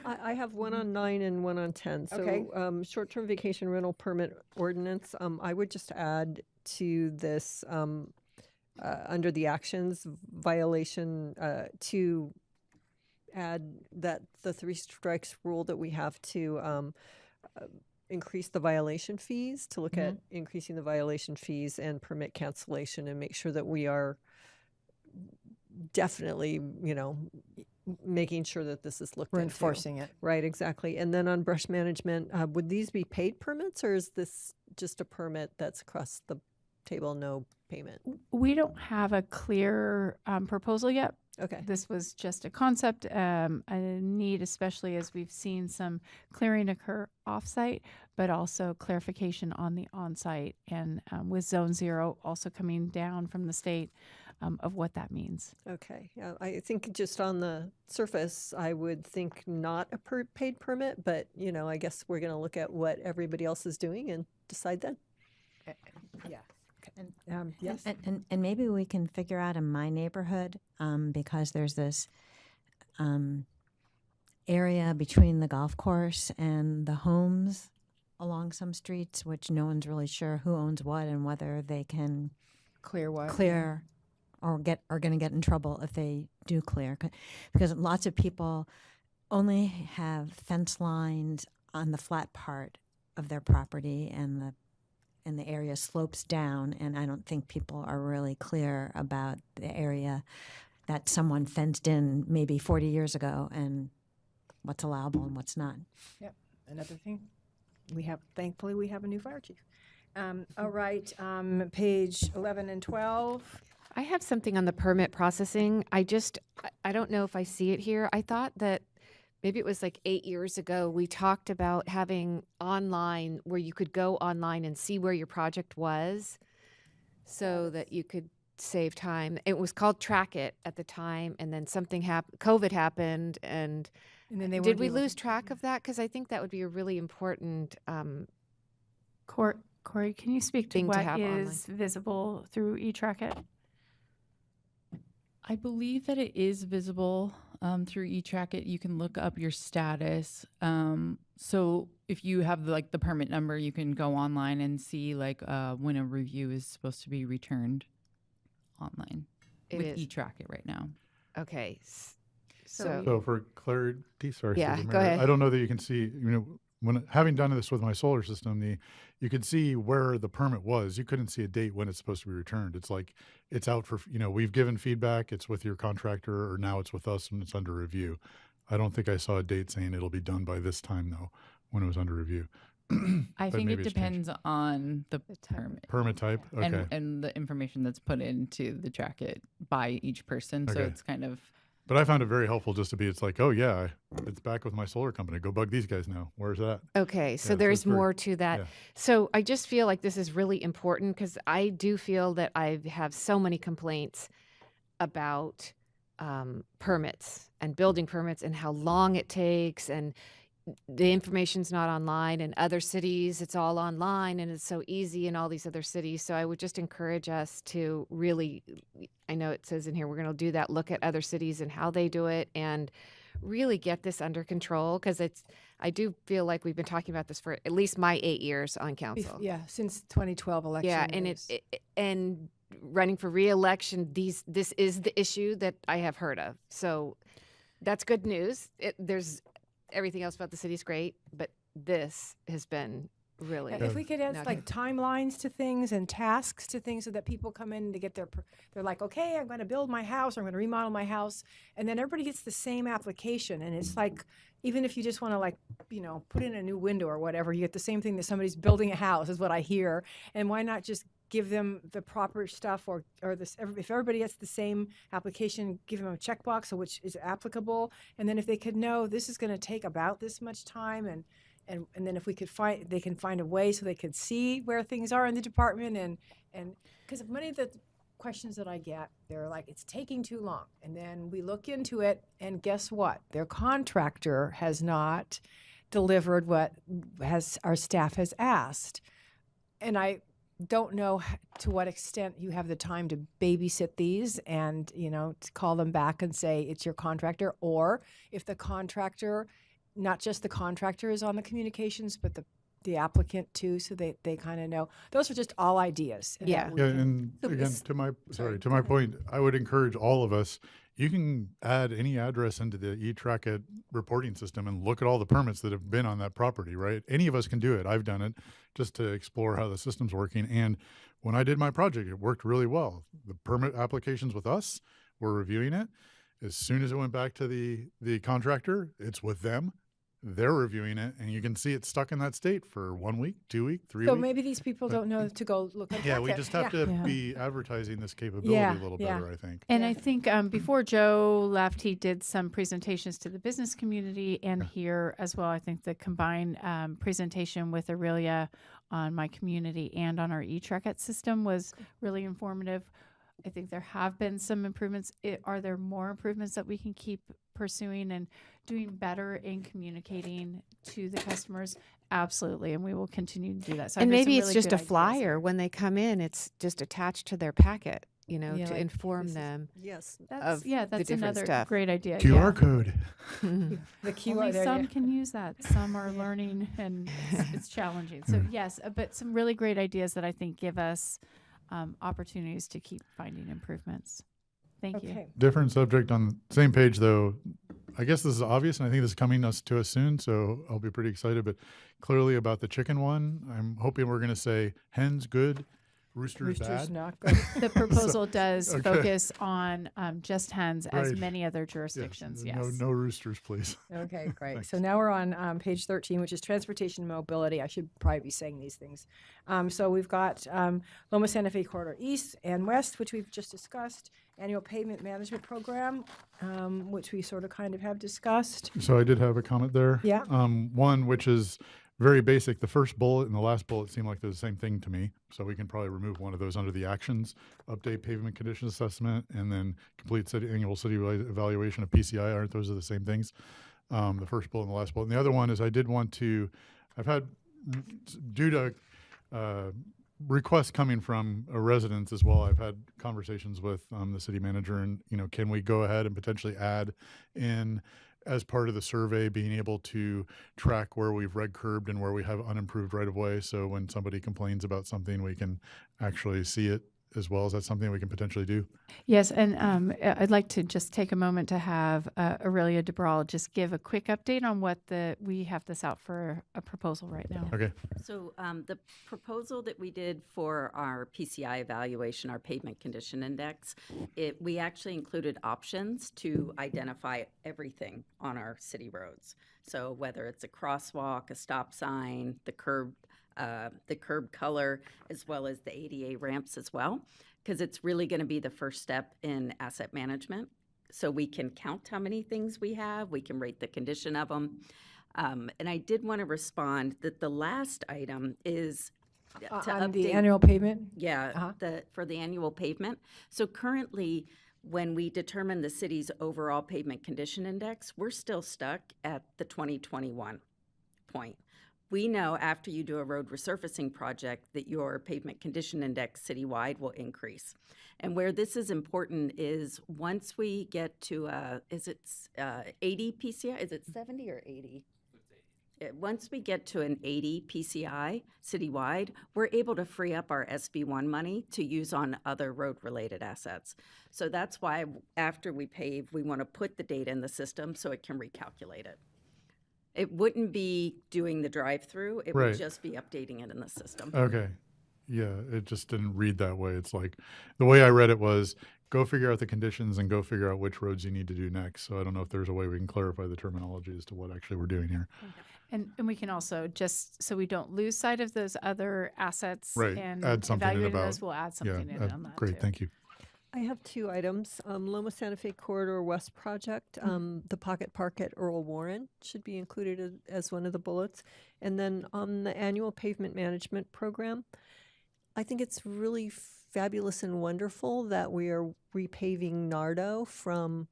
I have one on 9 and one on 10. So Okay. Short-term vacation rental permit ordinance, I would just add to this under the actions violation to add that the 3 strikes rule that we have to increase the violation fees, to look at increasing the violation fees and permit cancellation, and make sure that we are definitely, making sure that this is looked We're into. enforcing it. Right, exactly. And then on brush management, would these be paid permits, or is this just a permit that's across the table, no payment? We don't have a clear proposal yet. Okay. This was just a concept, a need, especially as we've seen some clearing occur offsite, but also clarification on the onsite, and with Zone 0 also coming down from the state of what that means. Okay. Yeah, I think just on the surface, I would think not a paid permit, but I guess we're going to look at what everybody else is doing and decide then. Yeah. And, yes. and maybe we can figure out in my neighborhood, because there's this area between the golf course and the homes along some streets, which no one's really sure who owns what and whether they can Clear what? clear or are going to get in trouble if they do clear. Because lots of people only have fence lines on the flat part of their property, and the area slopes down, and I don't think people are really clear about the area that someone fenced in maybe 40 years ago and what's allowable and what's not. Yep. Another thing, thankfully we have a new fire chief. All right, page 11 and 12. I have something on the permit processing. I don't know if I see it here. I thought that maybe it was like 8 years ago, we talked about having online, where you could go online and see where your project was so that you could save time. It was called Track It at the time, and then something happened, COVID happened, and then they did we lose track of that? Because I think that would be a really important Corey, can you speak to thing to what have is visible through eTrackit? I believe that it is visible through eTrackit. You can look up your status. So if you have the permit number, you can go online and see when a review is supposed to be returned online with eTrackit right now. Okay. So for clarity, sorry. Yeah, through the go mayor, ahead. I don't know that you can see, when having done this with my solar system, you could see where the permit was. You couldn't see a date when it's supposed to be returned. It's like it's out for, we've given feedback. It's with your contractor, or now it's with us and it's under review. I don't think I saw a date saying it'll be done by this time though, when it was under review. I But think maybe it it's changed. depends on the permit. Permit type, okay. And the information that's put into the Trackit by each person. So Okay. it's kind of. But I found it very helpful just to be, it's like, oh yeah, it's back with my solar company. Go bug these guys now. Where's that? Okay, so Yeah, there's it's very- more to that. yeah. So I just feel like this is really important, because I do feel that I have so many complaints about permits and building permits and how long it takes, and the information's not online. In other cities, it's all online and it's so easy in all these other cities. So I would just encourage us to really, I know it says in here, we're going to do that, look at other cities and how they do it, and really get this under control, because I do feel like we've been talking about this for at least my 8 years on council. Yeah, since 2012 election. Yeah, and and running for reelection, this is the issue that I have heard of. So that's good news. There's everything else about the city's great, but this has been really. If we could add like timelines to things and tasks to things so that people come in to get they're like, okay, I'm going to build my house, or I'm going to remodel my house. And then everybody gets the same application. And it's like, even if you just want to like, put in a new window or whatever, you get the same thing that somebody's building a house is what I hear. And why not just give them the proper stuff, or this, if everybody gets the same application, give them a checkbox which is applicable. And then if they could know this is going to take about this much time, and then if we could they can find a way so they could see where things are in the department, and because many of the questions that I get, they're like, it's taking too long. And then we look into it, and guess what? Their contractor has not delivered what our staff has asked. And I don't know to what extent you have the time to babysit these and, to call them back and say it's your contractor, or if the contractor, not just the contractor is on the communications, but the applicant too, so they kind of know. Those are just all ideas. Yeah. And again, to my point, I would encourage all of us, you can add any address into the eTrack reporting system and look at all the permits that have been on that property, right? Any of us can do it. I've done it just to explore how the system's working. And when I did my project, it worked really well. The permit applications with us, we're reviewing it. As soon as it went back to the contractor, it's with them. They're reviewing it, and you can see it's stuck in that state for 1 week, 2 weeks, 3 weeks. So maybe these people don't know to go look at. Yeah, we just have to be advertising this capability a little better, I think. And I think before Joe left, he did some presentations to the business community and here as well. I think the combined presentation with Aurelia on my community and on our eTrack system was really informative. I think there have been some improvements. Are there more improvements that we can keep pursuing and doing better in communicating to the customers? Absolutely, and we will continue to do that. So and maybe it's really just a flyer when they come in. It's just attached to their packet, to inform them. Yes, that's another stuff. Great idea. QR code. The QR. Only some can use that. Some are learning, and it's challenging. So yes, but some really great ideas that I think give us opportunities to keep finding improvements. Thank you. Different subject on the same page, though. I guess this is obvious, and I think this is coming to us soon, so I'll be pretty excited. But clearly about the chicken one, I'm hoping we're going to say hens good, roosters bad. Not good. The proposal does focus on just hens, as Right. many other jurisdictions. Yes. No roosters, please. Okay, great. Thanks. So now we're on page 13, which is transportation and mobility. I should probably be saying these things. So we've got Loma Santa Fe Corridor East and West, which we've just discussed, annual pavement management program, which we sort of kind of have discussed. So I did have a comment there. Yeah. One, which is very basic. The first bullet and the last bullet seem like they're the same thing to me. So we can probably remove one of those under the actions, update pavement condition assessment, and then complete annual city evaluation of PCI. Aren't those are the same things? The first bullet and the last bullet. And the other one is I've had, due to requests coming from residents as well, I've had conversations with the city manager, and can we go ahead and potentially add in, as part of the survey, being able to track where we've red curbed and where we have unimproved right of way, so when somebody complains about something, we can actually see it as well. Is that something we can potentially do? Yes, and I'd like to just take a moment to have Aurelia DeBral just give a quick update on what we have this out for a proposal right now. Okay. So the proposal that we did for our PCI evaluation, our pavement condition index, we actually included options to identify everything on our city roads. So whether it's a crosswalk, a stop sign, the curb color, as well as the ADA ramps as well, because it's really going to be the first step in asset management. So we can count how many things we have, we can rate the condition of them. And I did want to respond that the last item is to on update the annual pavement? Yeah, for the annual pavement. So currently, when we determine the city's overall pavement condition index, we're still stuck at the 2021 point. We know after you do a road resurfacing project that your pavement condition index citywide will increase. And where this is important is once we get to, 80 PCI? Is it 70 or 80? Once we get to an 80 PCI citywide, we're able to free up our SB1 money to use on other road-related assets. So that's why after we pave, we want to put the data in the system so it can recalculate it. It wouldn't be doing the drive-through, it Right. would just be updating it in the system. Okay. Yeah, it just didn't read that way. It's like, the way I read it was, go figure out the conditions and go figure out which roads you need to do next. So I don't know if there's a way we can clarify the terminology as to what actually we're doing here. And we can also, just so we don't lose sight of those other assets Right, and add something in evaluating about. those, we'll add something in on that Great, too. thank you. I have two items. Loma Santa Fe Corridor West Project, the Pocket Park at Earl Warren should be included as one of the bullets. And then on the annual pavement management program, I think it's really fabulous and wonderful that we are repaving Nardo from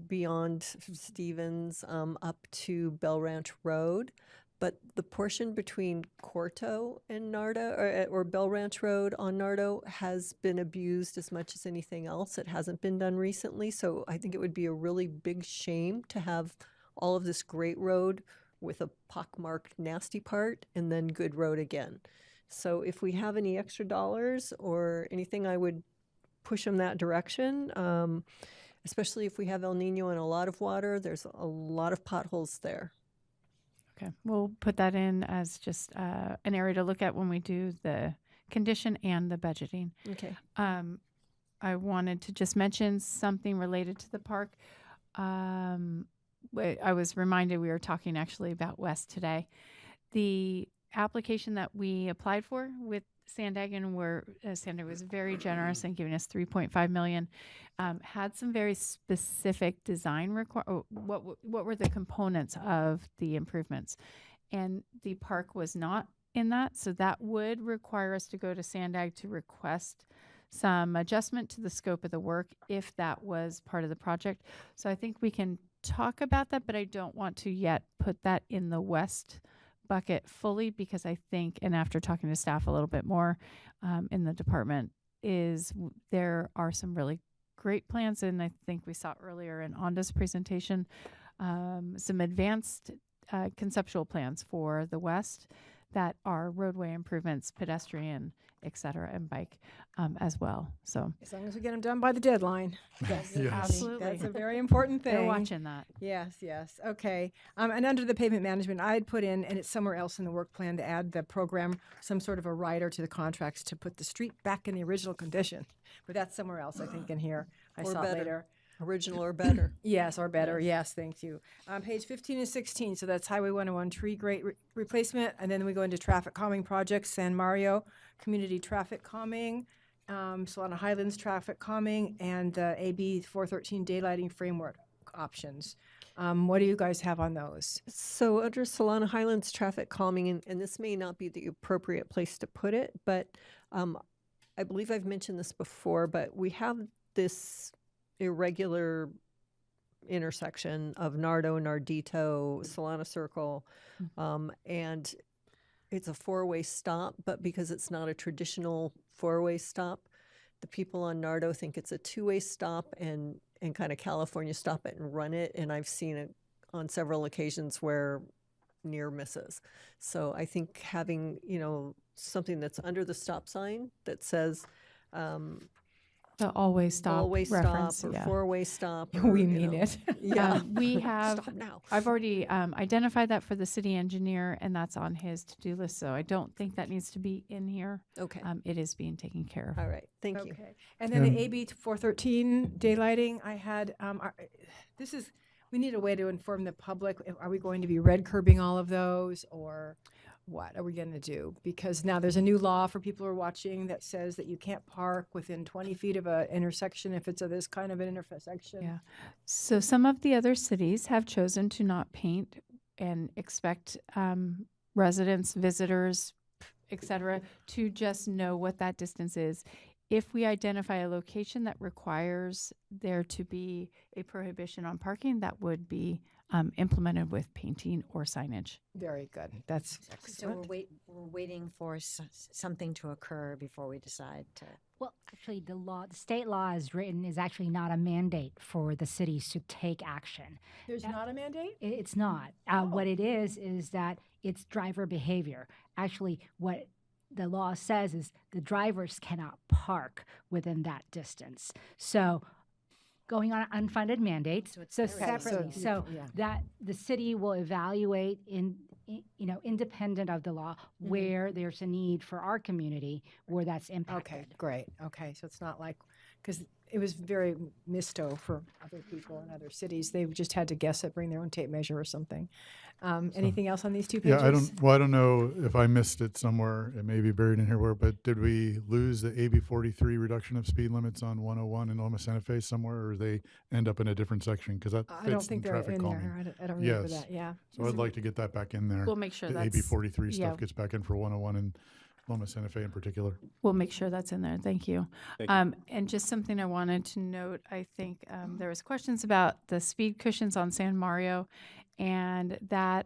beyond Stevens up to Bell Ranch Road. But the portion between Corto and Nardo, or Bell Ranch Road on Nardo, has been abused as much as anything else. It hasn't been done recently, so I think it would be a really big shame to have all of this great road with a pockmarked nasty part and then good road again. So if we have any extra dollars or anything, I would push them that direction, especially if we have El Nino and a lot of water. There's a lot of potholes there. Okay, we'll put that in as just an area to look at when we do the condition and the budgeting. Okay. I wanted to just mention something related to the park. I was reminded we were talking actually about West today. The application that we applied for with Sandag, and Sandag was very generous in giving us $3.5 million, had some very specific design what were the components of the improvements, and the park was not in that, so that would require us to go to Sandag to request some adjustment to the scope of the work if that was part of the project. So I think we can talk about that, but I don't want to yet put that in the West bucket fully, because I think, and after talking to staff a little bit more in the department, there are some really great plans, and I think we saw earlier in Anda's presentation some advanced conceptual plans for the West that are roadway improvements, pedestrian, et cetera, and bike as well. So As long as we get them done by the deadline. Yes. That's- Absolutely. That's a very important thing. they're watching that. Yes, yes. Okay. And under the pavement management, I'd put in, and it's somewhere else in the work plan, to add the program, some sort of a rider to the contracts to put the street back in the original condition. But that's somewhere else, I think, in here. I Or saw better. it later. Original or better. Yes, or better. Yes, thank you. Page 15 and 16, so that's Highway 101 tree grate replacement, and then we go into traffic calming projects, San Mario Community Traffic Calming, Solana Highlands Traffic Calming, and AB 413 daylighting framework options. What do you guys have on those? So under Solana Highlands traffic calming, and this may not be the appropriate place to put it, but I believe I've mentioned this before, but we have this irregular intersection of Nardo, Nardito, Solana Circle, and it's a four-way stop, but because it's not a traditional four-way stop, the people on Nardo think it's a two-way stop and kind of California stop it and run it, and I've seen it on several occasions where near misses. So I think having, something that's under the stop sign that says The always stop always reference, stop or yeah. four-way stop. We or, mean it. Yeah. We have, Stop now. I've already identified that for the city engineer, and that's on his to-do list, so I don't think that needs to be in here. Okay. It is being taken care of. All right. Thank you. Okay. And then the AB 413 daylighting, I had, we need a way to inform the public. Are we going to be red curbing all of those, or what are we going to do? Because now there's a new law for people who are watching that says that you can't park within 20 feet of an intersection if it's this kind of an intersection. Yeah. So some of the other cities have chosen to not paint and expect residents, visitors, et cetera, to just know what that distance is. If we identify a location that requires there to be a prohibition on parking, that would be implemented with painting or signage. Very good. That's So excellent. we're waiting for something to occur before we decide to. Well, actually, the state law is written is actually not a mandate for the cities to take action. There's not a mandate? It's not. What it is that it's driver behavior. Actually, what the law says is the drivers cannot park within that distance. So going on unfunded mandates, so separately, so yeah. that the city will evaluate independent of the law where there's a need for our community where that's impacted. Okay, great. Okay, so it's not like, because it was very misto for other people in other cities. They just had to guess it, bring their own tape measure or something. Anything else on these two pages? Yeah, I don't know if I missed it somewhere. It may be buried in here, but did we lose the AB 43 reduction of speed limits on 101 in Loma Santa Fe somewhere, or they end up in a different section? Because that I don't fits in think they're traffic in calming. there. I don't remember Yes. that, yeah. So I'd like to get that back in there. We'll make sure the that's AB 43 yeah. stuff gets back in for 101 and Loma Santa Fe in particular. We'll make sure that's in there. Thank you. Thank you. And just something I wanted to note, I think there was questions about the speed cushions on San Mario, and that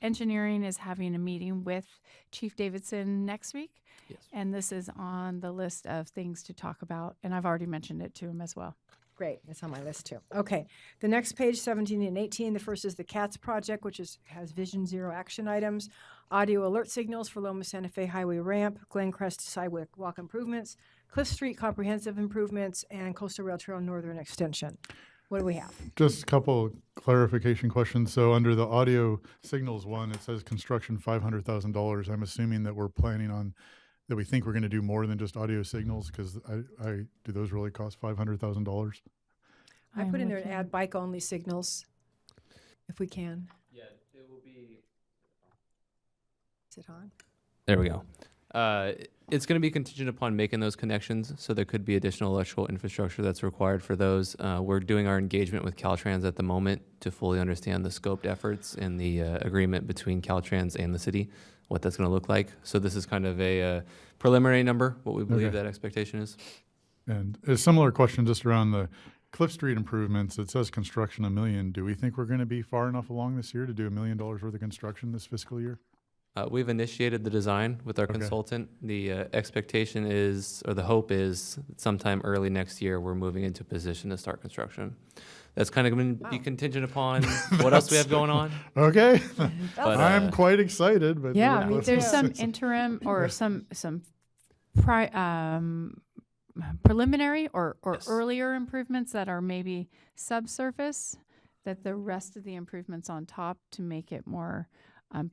engineering is having a meeting with Chief Davidson next week. Yes. And this is on the list of things to talk about, and I've already mentioned it to him as well. Great, that's on my list too. Okay, the next page, 17 and 18. The first is the CATS project, which has Vision Zero action items, audio alert signals for Loma Santa Fe Highway ramp, Glencrest sidewalk improvements, Cliff Street comprehensive improvements, and Coastal Rail Trail Northern extension. What do we have? Just a couple clarification questions. So under the audio signals one, it says construction $500,000. I'm assuming that we're planning on, that we think we're going to do more than just audio signals, because do those really cost $500,000? I put in there to add bike-only signals, if we can. Yeah, it will be. Is it on? There we go. It's going to be contingent upon making those connections, so there could be additional electrical infrastructure that's required for those. We're doing our engagement with Caltrans at the moment to fully understand the scoped efforts and the agreement between Caltrans and the city, what that's going to look like. So this is kind of a preliminary number, what we believe Okay. that expectation is. And a similar question just around the Cliff Street improvements. It says construction $1 million. Do we think we're going to be far enough along this year to do $1 million worth of construction this fiscal year? We've initiated the design with our Okay. consultant. The expectation is, or the hope is, sometime early next year, we're moving into position to start construction. That's kind of going to be contingent upon what else we have going on. Okay. But, I'm quite excited, but Yeah, let's- there's some interim or some preliminary or Yes. earlier improvements that are maybe subsurface, that the rest of the improvements on top to make it more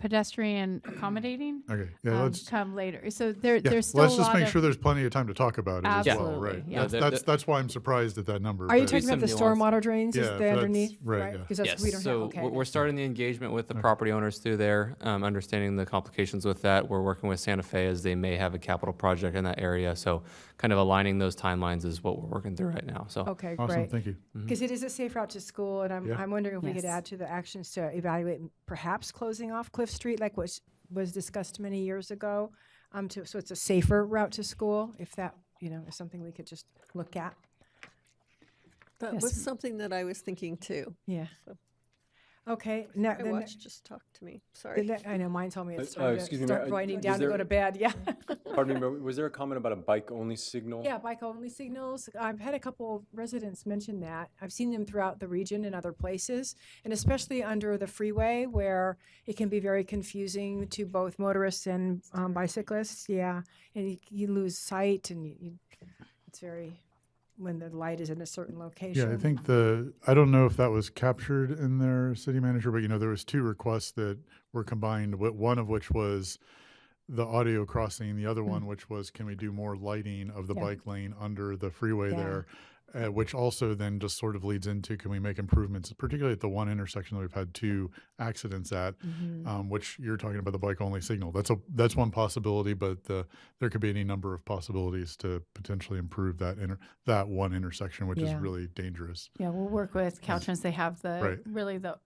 pedestrian accommodating Okay, yeah, let's come later. So yeah, there's still let's a just lot make of, sure there's plenty of time to talk about it as well, Absolutely, right? yeah. That's why I'm surprised at that number. Are you but- talking about the some nuance. stormwater drains? Is Yeah, the that's underneath? right, yeah. Because that's, we don't so have, okay. we're starting the engagement with the property owners through there, understanding the complications with that. We're working with Santa Fe as they may have a capital project in that area. So kind of aligning those timelines is what we're working through right now. So Okay, Awesome, great. thank you. Because it is a safe route to school, and Yeah. I'm wondering if we could Yes. add to the actions to evaluate perhaps closing off Cliff Street, like was discussed many years ago, so it's a safer route to school, if that, is something we could just look at. That Yes. was something that I was thinking too. Yeah. So Okay, now, my then, watch just talked to me. Sorry. I know, mine told me it's Uh, time to excuse me, start Mayor, winding was down to go there- to bed, yeah. Pardon me, but was there a comment about a bike-only signal? Yeah, bike-only signals. I've had a couple residents mention that. I've seen them throughout the region and other places, and especially under the freeway where it can be very confusing to both motorists and bicyclists. Yeah, and you lose sight, and it's very, when the light is in a certain location. Yeah, I think I don't know if that was captured in their city manager, but there was 2 requests that were combined, one of which was the audio crossing, the other one which was, can we do more lighting of the Yeah. bike lane under the freeway Yeah. there, which also then just sort of leads into, can we make improvements, particularly at the one intersection that we've had 2 accidents at, which you're talking about the bike only signal. That's one possibility, but there could be any number of possibilities to potentially improve that one intersection, which is Yeah. really dangerous. yeah, we'll work with Caltrans. They have Right. really the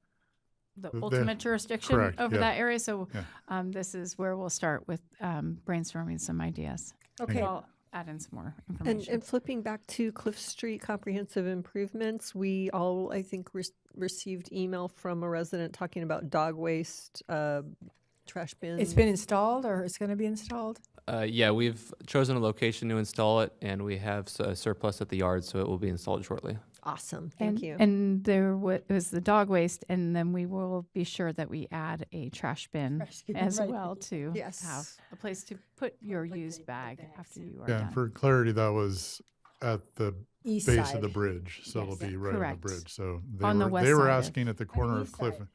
The- ultimate jurisdiction correct, over yeah. that area. So Yeah. this is where we'll start with brainstorming some ideas. Okay, Well, add in some more And, information. and flipping back to Cliff Street comprehensive improvements, we all, I think, received email from a resident talking about dog waste, trash bins. It's been installed or it's going to be installed? Yeah, we've chosen a location to install it, and we have a surplus at the yard, so it will be installed shortly. Awesome. Thank you. And there was the dog waste, and then we will be sure that we add a trash bin as right. well to Yes. have a place to put your used bag after you are Yeah, done. and for clarity, that was at the East base side. of the bridge, so Yes. it'll be right on Correct. the bridge. So On the west they were side of- asking at the corner of east Cliff. side.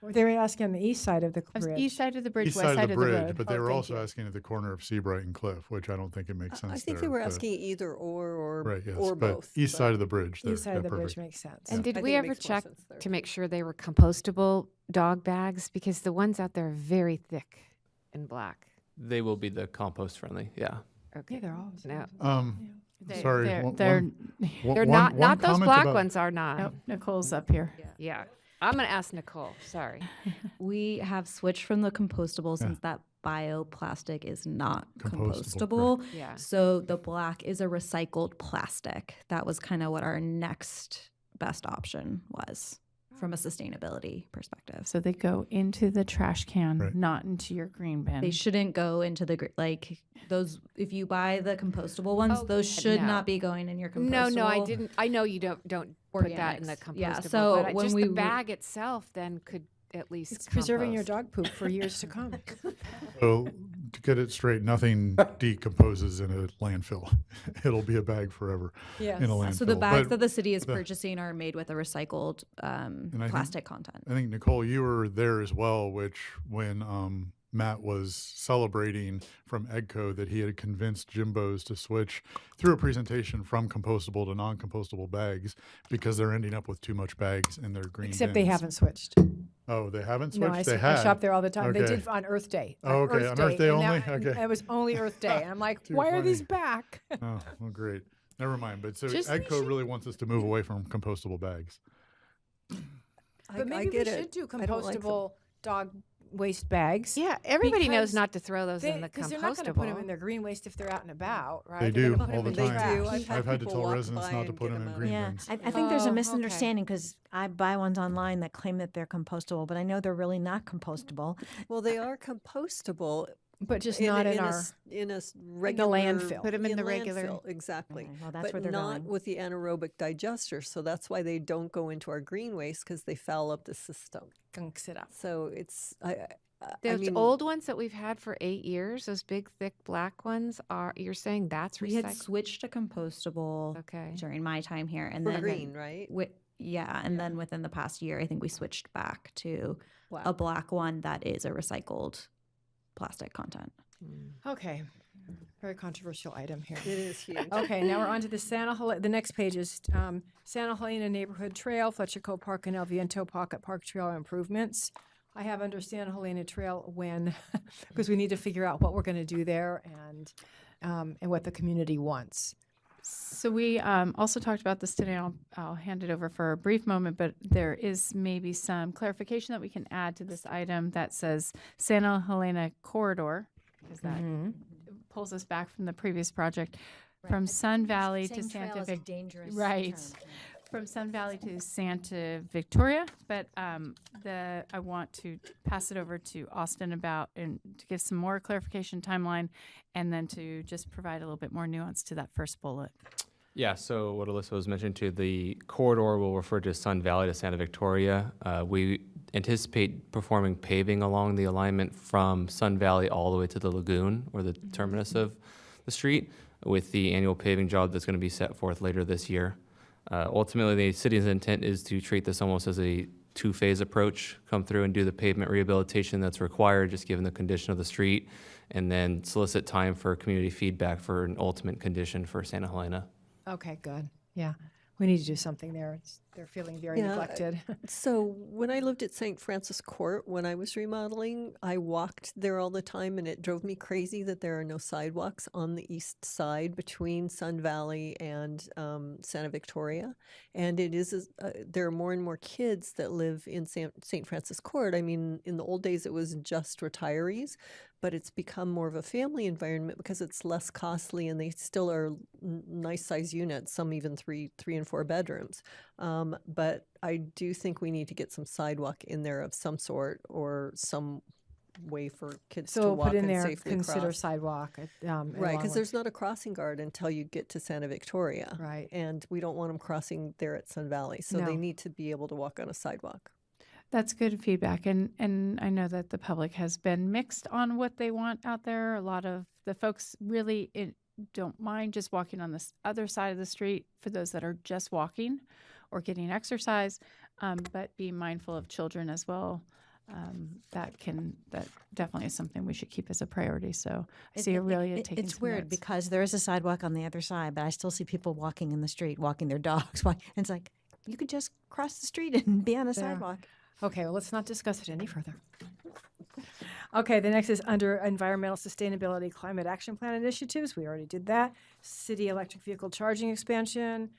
They were asking on the east side of the bridge. East side of the bridge, East west side of the bridge, road. but they Oh, were thank also you. asking at the corner of Seabright and Cliff, which I don't think it makes sense I think there, they were but- asking either or Right, yes, or but both. east but side of the bridge there. East side Yeah, of the perfect. bridge makes sense. And I did think we it ever makes more check sense there. to make sure they were compostable dog bags? Because the ones out there are very thick and black. They will be the compost friendly, yeah. Okay. Yeah, they're all. No. Sorry, They're, one- they're, one- They're one- not one those comment black about- ones are not. nope, Nicole's up here. Yeah. I'm going to ask Nicole. Sorry. We have switched from the compostable since that bioplastic is not Compostable, compostable. Yeah. So the black is a recycled plastic. That was kind of what our next best option was from a sustainability perspective. So they go into the trash can, Right. not into your green bin. They shouldn't go into the like those. If you buy the compostable ones, Oh, those God, should no. not be going in your compostable. No, I didn't. I know you don't put that in the Organics. compostable. Yeah, so but when just we the were- bag itself then could at least It's preserving your compost. dog poop for years to come. So to get it straight, nothing decomposes in a landfill. It'll be a bag forever in a landfill. So the bags But that the city is the- purchasing are made with a recycled I think- plastic content. I think, Nicole, you were there as well, which when Matt was celebrating from EGCO that he had convinced Jimbo's to switch through a presentation from compostable to non-compostable bags because they're ending up with too much bags in their green Except they bins. haven't switched. Oh, they haven't No, switched? I, They I had? shop there all the time. They Okay. did on Earth Day. Oh, okay, on Earth Day and only? that- Okay. It was only Earth Day. And I'm like, Too why are these funny. back? Oh, well, great. Never mind. But so Just- EGCO really wants us to move away from compostable bags. But maybe we get should it. do I don't like them. compostable dog waste bags. Yeah, everybody knows because not to throw those in the Because they're not going to put them in compostable. their green waste if they're out and about, right? They They're do gonna put all 'em the in time. trash. do. I've had I've had to people tell walk residents by not to and put get them in 'em out. green Yeah, bins. I think there's Oh, a okay. misunderstanding because I buy ones online that claim that they're compostable, but I know they're really not compostable. Well, they are compostable, But just not in our. in a regular landfill. Put 'em in the regular- landfill, exactly. Okay, well, that's but where they're not going. with the anaerobic digester. So that's why they don't go into our green waste because they foul up the system. Gunks it up. So it's I Those mean, old ones that we've had for 8 years, those big, thick black ones, you're saying that's We had recycled? switched to compostable Okay. during my time here, and for then green, right? yeah, and then within the past year, I think we switched back to a black one that is a recycled plastic content. Okay. Very controversial item here. It is huge. Okay, now we're on to the next page is Santa Helena Neighborhood Trail, Fletcher Cove Park, and El Viento Pocket Park Trail improvements. I have under Santa Helena Trail when, because we need to figure out what we're going to do there and what the community wants. So we also talked about this today. I'll hand it over for a brief moment, but there is maybe some clarification that we can add to this item that says Santa Helena Corridor, because that pulls us back from the previous project, from Sun Valley to Santa Victoria. Right. From Sun Valley to Santa Victoria, but I want to pass it over to Austin and to give some more clarification timeline, and then to just provide a little bit more nuance to that first bullet. Yeah, so what Alyssa was mentioning to the corridor will refer to Sun Valley to Santa Victoria. We anticipate performing paving along the alignment from Sun Valley all the way to the lagoon or the terminus of the street with the annual paving job that's going to be set forth later this year. Ultimately, the city's intent is to treat this almost as a two-phase approach, come through and do the pavement rehabilitation that's required, just given the condition of the street, and then solicit time for community feedback for an ultimate condition for Santa Helena. Okay, good. Yeah, we need to do something there. They're feeling very neglected. So when I lived at St. Francis Court, when I was remodeling, I walked there all the time, and it drove me crazy that there are no sidewalks on the east side between Sun Valley and Santa Victoria. And it is there are more and more kids that live in St. Francis Court. I mean, in the old days, it was just retirees, but it's become more of a family environment because it's less costly and they still are nice size units, some even three and 4 bedrooms. But I do think we need to get some sidewalk in there of some sort or some way for kids So to we'll walk put in and there, safely consider cross. sidewalk. Right, along because with- there's not a crossing guard until you get to Santa Victoria. Right. And we don't want them crossing there at Sun Valley. So they No. need to be able to walk on a sidewalk. That's good feedback, and I know that the public has been mixed on what they want out there. A lot of the folks really don't mind just walking on this other side of the street for those that are just walking or getting exercise, but be mindful of children as well. That definitely is something we should keep as a priority. So I see Aurelia taking It's some weird notes. because there is a sidewalk on the other side, but I still see people walking in the street, walking their dogs. And it's like, you could just cross the street and be on a sidewalk. Okay, well, let's not discuss it any further. Okay, the next is under environmental sustainability climate action plan initiatives. We already did that. City electric vehicle charging expansion,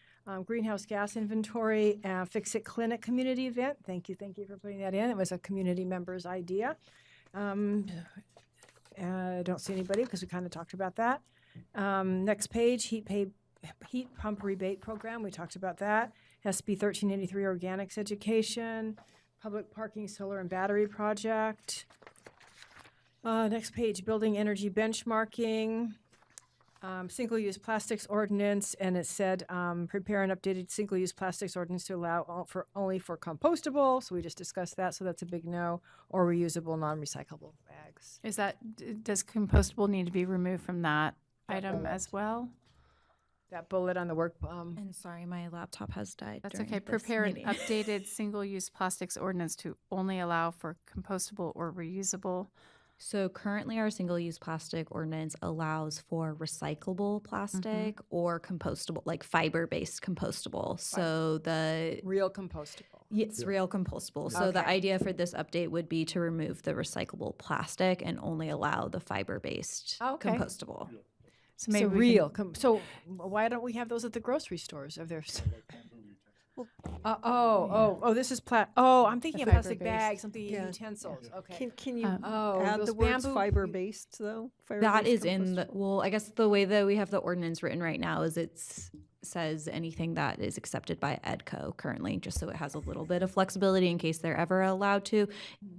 greenhouse gas inventory, Fix-It Clinic community event. Thank you for putting that in. It was a community member's idea. I don't see anybody because we kind of talked about that. Next page, heat pump rebate program. We talked about that. SB 1383 organics education, public parking solar and battery project. Next page, building energy benchmarking, single-use plastics ordinance, and it said prepare an updated single-use plastics ordinance to allow only for compostable. So we just discussed that. So that's a big no. Or reusable, non-recyclable bags. Is that does compostable need to be removed from that item as well? That bullet on the work. And sorry, my laptop has died. That's during okay. this Prepare an meeting. updated single-use plastics ordinance to only allow for compostable or reusable. So currently our single-use plastic ordinance allows for recyclable plastic or compostable, like fiber-based compostable. So the real compostable. It's real compostable. So the Okay. idea for this update would be to remove the recyclable plastic and only allow the fiber-based Okay. compostable. So maybe So we real. can- So why don't we have those at the grocery stores? Are there? This is I'm thinking of plastic fiber-based. bags. I'm thinking Yeah. utensils. Okay. Can you Oh, add those the words bamboo- fiber-based, though? That Fiber-based is in the, compostable? well, I guess the way that we have the ordinance written right now is says anything that is accepted by EDCO currently, just so it has a little bit of flexibility in case they're ever allowed to.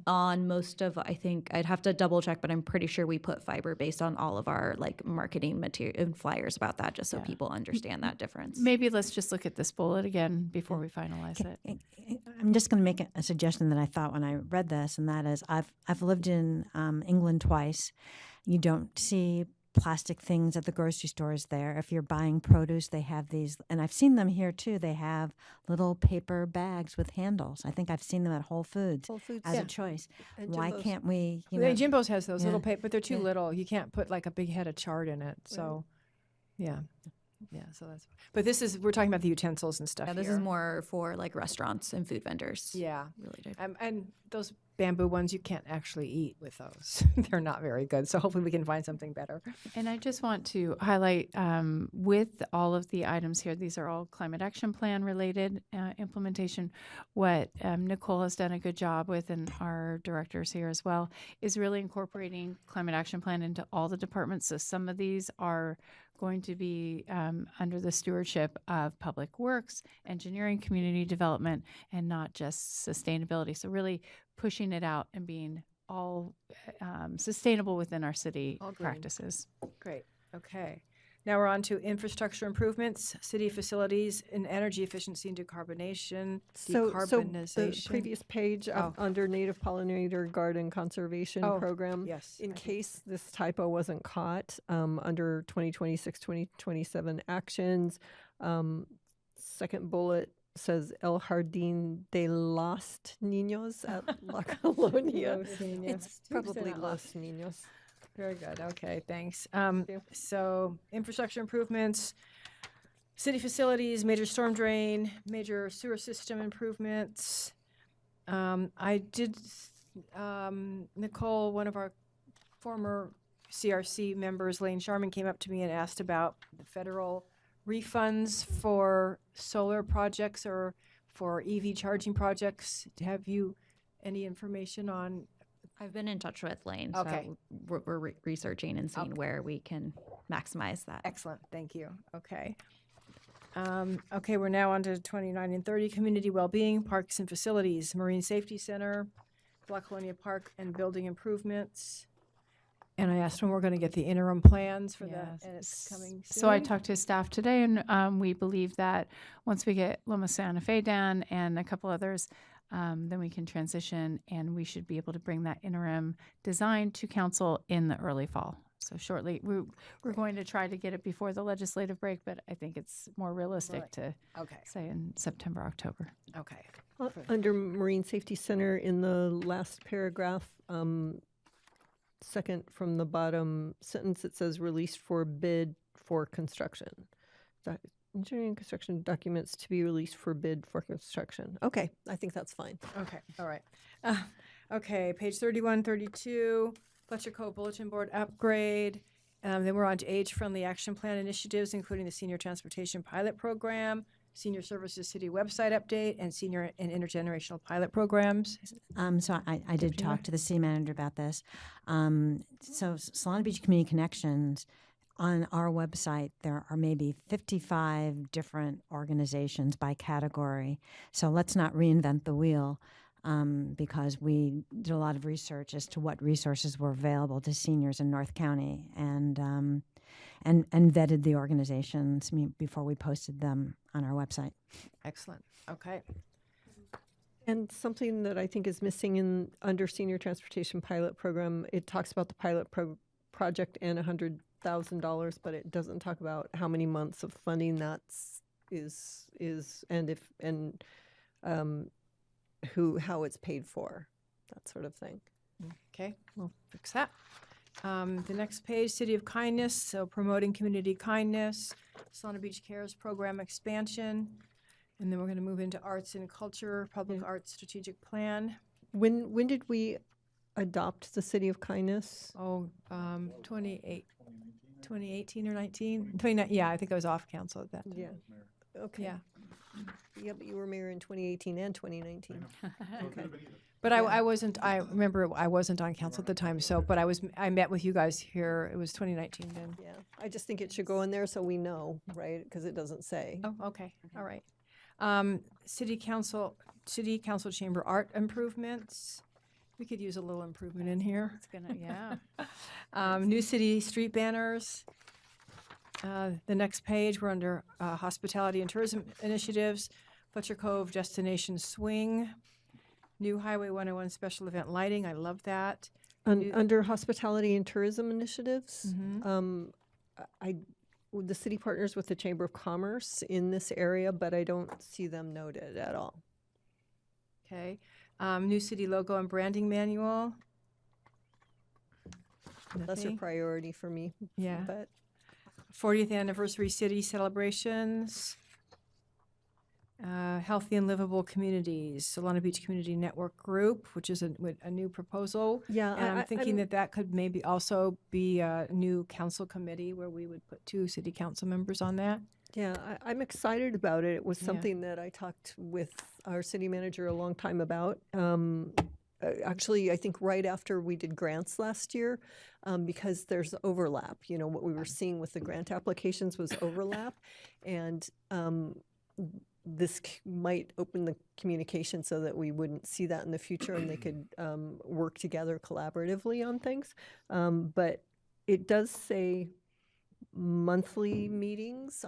On most of, I think, I'd have to double check, but I'm pretty sure we put fiber based on all of our like marketing material and flyers about that, just so people understand that difference. Maybe let's just look at this bullet again before we finalize it. I'm just going to make a suggestion that I thought when I read this, and that is I've lived in England twice. You don't see plastic things at the grocery stores there. If you're buying produce, they have these, and I've seen them here too. They have little paper bags with handles. I think I've seen them at Whole Foods, as yeah. a choice. And Why Jimbo's. can't we? Jimbo's has those little Yeah. paper, but they're too Yeah. little. You can't put like a big head of chart in it. So, yeah. So that's. But we're talking about the utensils and stuff. Yeah, this here. is more for like restaurants and food vendors. Yeah. Related. And those bamboo ones, you can't actually eat with those. They're not very good. So hopefully we can find something better. And I just want to highlight with all of the items here, these are all climate action plan related implementation. What Nicole has done a good job with, and our directors here as well, is really incorporating climate action plan into all the departments. So some of these are going to be under the stewardship of Public Works, engineering, community development, and not just sustainability. So really pushing it out and being all sustainable within our city All green. practices. Great. Okay. Now we're on to infrastructure improvements, city facilities, and energy efficiency and decarbonization. So decarbonization. the previous page under Native Pollinator Garden Conservation Program, yes, in case this typo wasn't caught, under 2026-2027 actions, second bullet says El Jardín de los Niños at La Colonia. Los Niños. It's probably Los Niños. Very good. Okay, thanks. So infrastructure improvements, city facilities, major storm drain, major sewer system improvements. I did, Nicole, one of our former CRC members, Lane Sharman, came up to me and asked about the federal refunds for solar projects or for EV charging projects. Have you any information on I've been in touch with Lane, Okay. so we're researching and seeing where we can maximize that. Excellent, thank you. Okay. Okay, we're now on to 29 and 30, community well-being, parks and facilities, Marine Safety Center, Black Colonia Park and building improvements. And I asked when we're going to get the interim plans for that, and it's coming soon. So I talked to staff today, and we believe that once we get Loma Santa Fe done and a couple others, then we can transition, and we should be able to bring that interim design to council in the early fall. So shortly, we're going to try to get it before the legislative break, but I think it's more realistic to say in September, October. Okay. Under Marine Safety Center, in the last paragraph, second from the bottom sentence, it says released for bid for construction. Engineering and construction documents to be released for bid for construction. Okay, I think that's fine. Okay, all right. Okay, page 31, 32, Fletcher Cove Bulletin Board upgrade. Then we're on to age-friendly action plan initiatives, including the Senior Transportation Pilot Program, Senior Services City website update, and senior and intergenerational pilot programs. So I did talk to the city manager about this. So Solana Beach Community Connections, on our website, there are maybe 55 different organizations by category. So let's not reinvent the wheel, because we did a lot of research as to what resources were available to seniors in North County, and vetted the organizations before we posted them on our website. Excellent. Okay. And something that I think is missing under Senior Transportation Pilot Program, it talks about the pilot project and $100,000, but it doesn't talk about how many months of funding how it's paid for, that sort of thing. Okay, we'll fix that. The next page, City of Kindness, so promoting community kindness, Solana Beach Cares program expansion, and then we're going to move into arts and culture, public arts strategic plan. When did we adopt the City of Kindness? 2018 or 19? 29, yeah, I think I was off council at that time. Yeah. Okay. Yeah. Yeah, but you were mayor in 2018 and 2019. Okay. But I wasn't, I remember I wasn't on council at the time, but I met with you guys here, it was 2019 then. Yeah, I just think it should go in there so we know, right? Because it doesn't say. Oh, okay, all right. City Council Chamber art improvements. We could use a little improvement in here. It's gonna, yeah. New city street banners. The next page, we're under hospitality and tourism initiatives, Fletcher Cove Destination Swing, new Highway 101 special event lighting. I love that. Under hospitality and tourism initiatives, the city partners with the Chamber of Commerce in this area, but I don't see them noted at all. Okay. New city logo and branding manual. Lesser priority for me. Yeah. But 40th anniversary city celebrations. Healthy and livable communities, Solana Beach Community Network Group, which is a new proposal. Yeah, and I'm thinking that could maybe also be a new council committee where we would put 2 city council members on that. Yeah, I'm excited about it. It was something that I talked with our city manager a long time about. Actually, I think right after we did grants last year, because there's overlap. You know, what we were seeing with the grant applications was overlap, and this might open the communication so that we wouldn't see that in the future, and they could work together collaboratively on things. But it does say monthly meetings.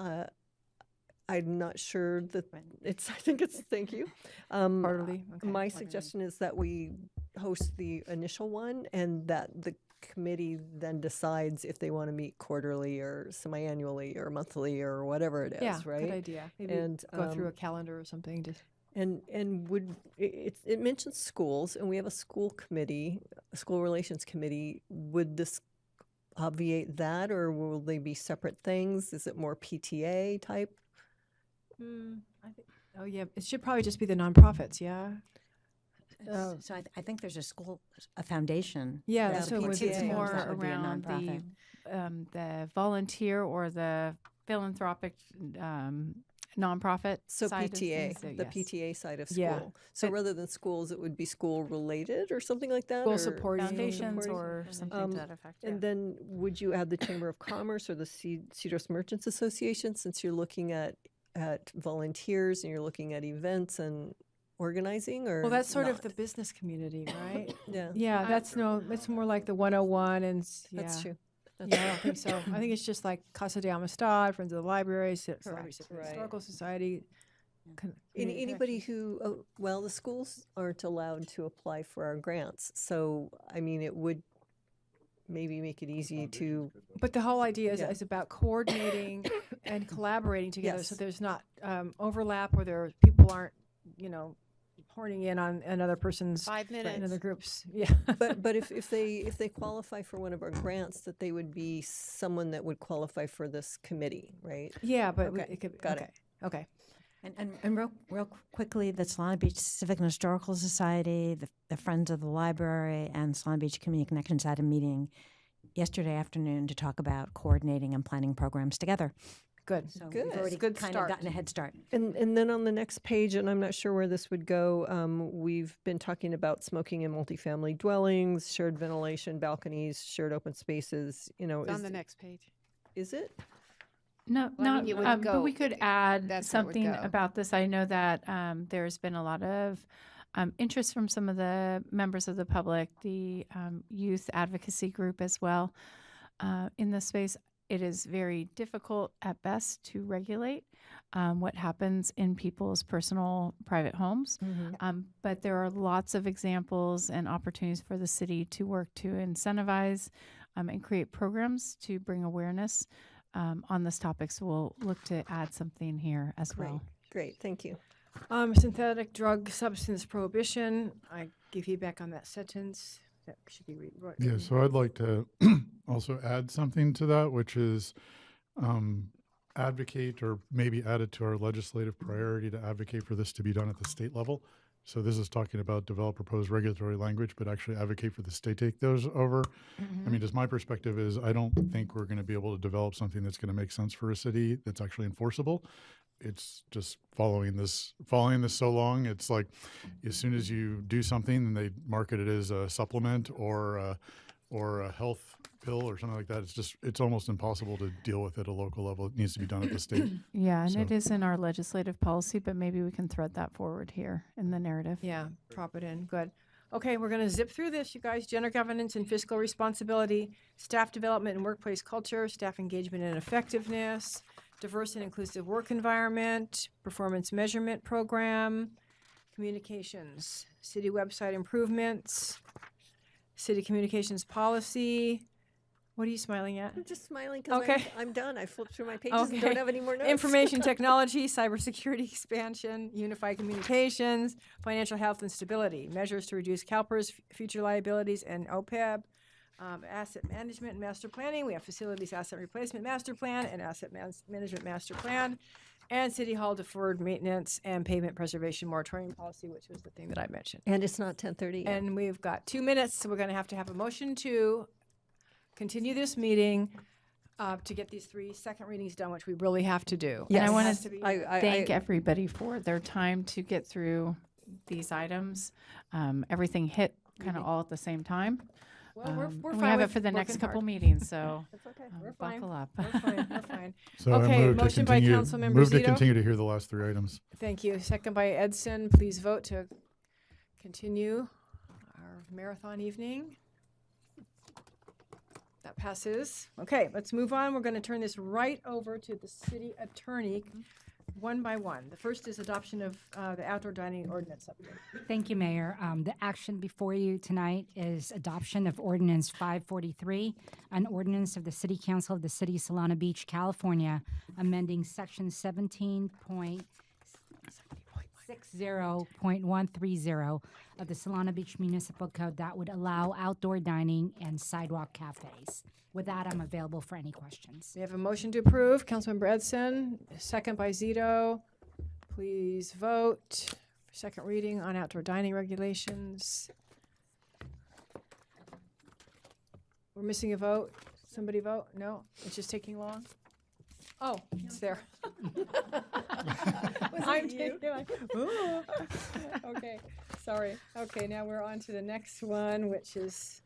I'm not sure that it's, I think it's, thank you. Quarterly. Okay. My suggestion is that we host the initial one and that the committee then decides if they want to meet quarterly or semi-annually or monthly or whatever it is, Yeah, right? good idea. Maybe And go through a calendar or something. and would it mentions schools, and we have a school committee, a school relations committee. Would this obviate that, or will they be separate things? Is it more PTA type? I think. Oh yeah, it should probably just be the nonprofits. Yeah. So I think there's a foundation. Yeah, that's so a it's PTA, more that would be a around nonprofit. the volunteer or the philanthropic nonprofit So side of PTA, things, so the yes. PTA side of Yeah. school. So But- rather than schools, it would be school related or something like that? School or supporting foundations or something to that effect. And then would you add the Chamber of Commerce or the Cedros Merchants Association, since you're looking at volunteers and you're looking at events and organizing, or Well, that's sort of not? the business community, right? Yeah. Yeah, that's it's more like the 101 and That's yeah. true. That's Yeah, I don't think so. I think it's just like Casa de Amistad, Friends of the Library, Correct, right. Historical Society. Anybody who, well, the schools aren't allowed to apply for our grants. So, I mean, it would maybe make it easy to. But the whole idea Yeah. is about coordinating and collaborating together, so Yes. there's not overlap, or people aren't, horning in on another person's 5 minutes. in other groups. Yeah. But if they qualify for one of our grants, that they would be someone that would qualify for this committee, right? Yeah, but Okay, it could got okay. it. Okay. And real quickly, the Solana Beach Civic and Historical Society, the Friends of the Library, and Solana Beach Community Connections had a meeting yesterday afternoon to talk about coordinating and planning programs together. Good. So Good. we've already Good kind start. of gotten a head start. And then on the next page, and I'm not sure where this would go, we've been talking about smoking in multifamily dwellings, shared ventilation, balconies, shared open spaces. It's on the next page. Is it? No, Well, I not, mean, it would but go- we could add that's where it would something go. about this. I know that there's been a lot of interest from some of the members of the public, the youth advocacy group as well, in this space. It is very difficult at best to regulate what happens in people's personal private homes. But there are lots of examples and opportunities for the city to work to incentivize and create programs to bring awareness on this topic. So we'll look to add something here as well. Great, thank you. Synthetic drug substance prohibition. I give feedback on that sentence. That should be Yeah, so I'd like to also add something to that, which is advocate, or maybe add it to our legislative priority to advocate for this to be done at the state level. So this is talking about develop proposed regulatory language, but actually advocate for the state to take those over. I mean, just my perspective is I don't think we're going to be able to develop something that's going to make sense for a city that's actually enforceable. It's just following this so long. It's like as soon as you do something and they market it as a supplement or a health pill or something like that, it's almost impossible to deal with at a local level. It needs to be done at the state. Yeah, and So- it is in our legislative policy, but maybe we can thread that forward here in the narrative. Yeah, prop it in. Good. Okay, we're going to zip through this, you guys. Gender governance and fiscal responsibility, staff development and workplace culture, staff engagement and effectiveness, diverse and inclusive work environment, performance measurement program, communications, city website improvements, city communications policy. What are you smiling at? I'm just smiling because Okay. I'm done. I flipped through my pages and don't have any more notes. Information technology, cybersecurity expansion, unified communications, financial health and stability, measures to reduce CalPERS, future liabilities, and OPEB, asset management and master planning. We have facilities asset replacement master plan and asset management master plan, and city hall deferred maintenance and pavement preservation moratorium policy, which was the thing that I mentioned. And it's not 10:30 yet. And we've got 2 minutes, so we're going to have a motion to continue this meeting to get these 3 second readings done, which we really have to do. And I It want has to be- thank everybody for their time to get through these items. Everything hit kind of all at the same time. Well, we're And fine we have it with for the next working couple hard. meetings, so That's okay. We're fine. buckle up. We're fine. We're fine. So Okay, I move to motion by continue, Councilmember move to Zito. continue to hear the last 3 items. Thank you. Second by Edson. Please vote to continue our marathon evening. That passes. Okay, let's move on. We're going to turn this right over to the city attorney one by one. The first is adoption of the outdoor dining ordinance update. Thank you, Mayor. The action before you tonight is adoption of Ordinance 543, an ordinance of the City Council of the City of Solana Beach, California, amending Section 17.60.130 of the Solana Beach Municipal Code that would allow outdoor dining and sidewalk cafes. With that, I'm available for any questions. We have a motion to approve. Councilmember Edson, second by Zito. Please vote for second reading on outdoor dining regulations. We're missing a vote. Somebody vote? No? It's just taking long? Oh, it's there. Was I'm it you? taking like, ooh. Okay, sorry. Okay, now we're on to the next one, which is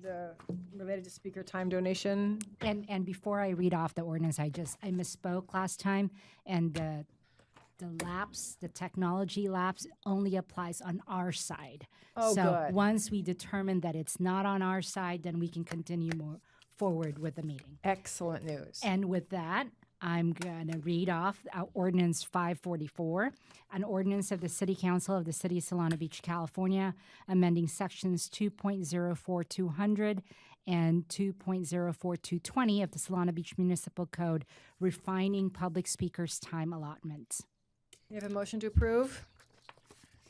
the related to speaker time donation. And before I read off the ordinance, I misspoke last time, and the lapse, the technology lapse only applies on our side. Oh, so good. Once we determine that it's not on our side, then we can continue forward with the meeting. Excellent news. And with that, I'm going to read off Ordinance 544, an ordinance of the City Council of the City of Solana Beach, California, amending sections 2.04200 and 2.04220 of the Solana Beach Municipal Code, refining public speakers' time allotment. We have a motion to approve.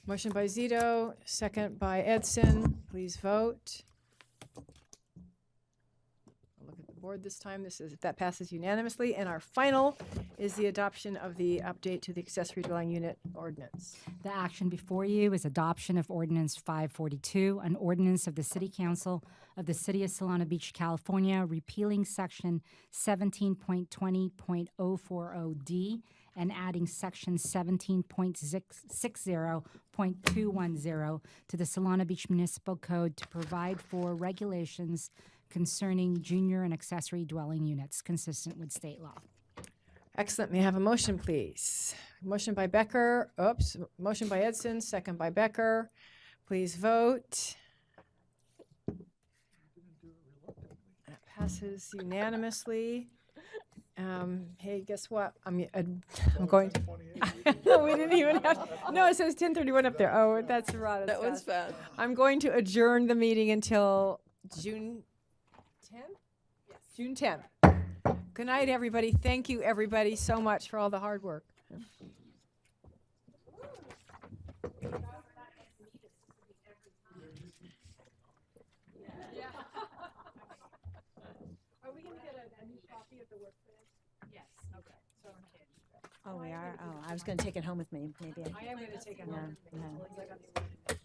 Motion by Zito, second by Edson. Please vote. I'll look at the board this time. That passes unanimously. And our final is the adoption of the update to the accessory dwelling unit ordinance. The action before you is adoption of Ordinance 542, an ordinance of the City Council of the City of Solana Beach, California, repealing Section 17.20.040D and adding Section 17.60.210 to the Solana Beach Municipal Code to provide for regulations concerning junior and accessory dwelling units consistent with state law. Excellent. May I have a motion, please? Motion by Becker. Oops. Motion by Edson, second by Becker. Please vote. That passes unanimously. Hey, guess what? I'm going. No, we didn't even have. No, it says 10:31 up there. Oh, that's right. That one's fast. I'm going to adjourn the meeting until June 10th. Yes. June 10th. Good night, everybody. Thank you, everybody, so much for all the hard work. Are we going to get a new copy of the work plan? Yes. Okay. So, Oh, we are? Oh, I was going to take it home with me. Maybe. I am going to take it home. Yeah, with me. yeah.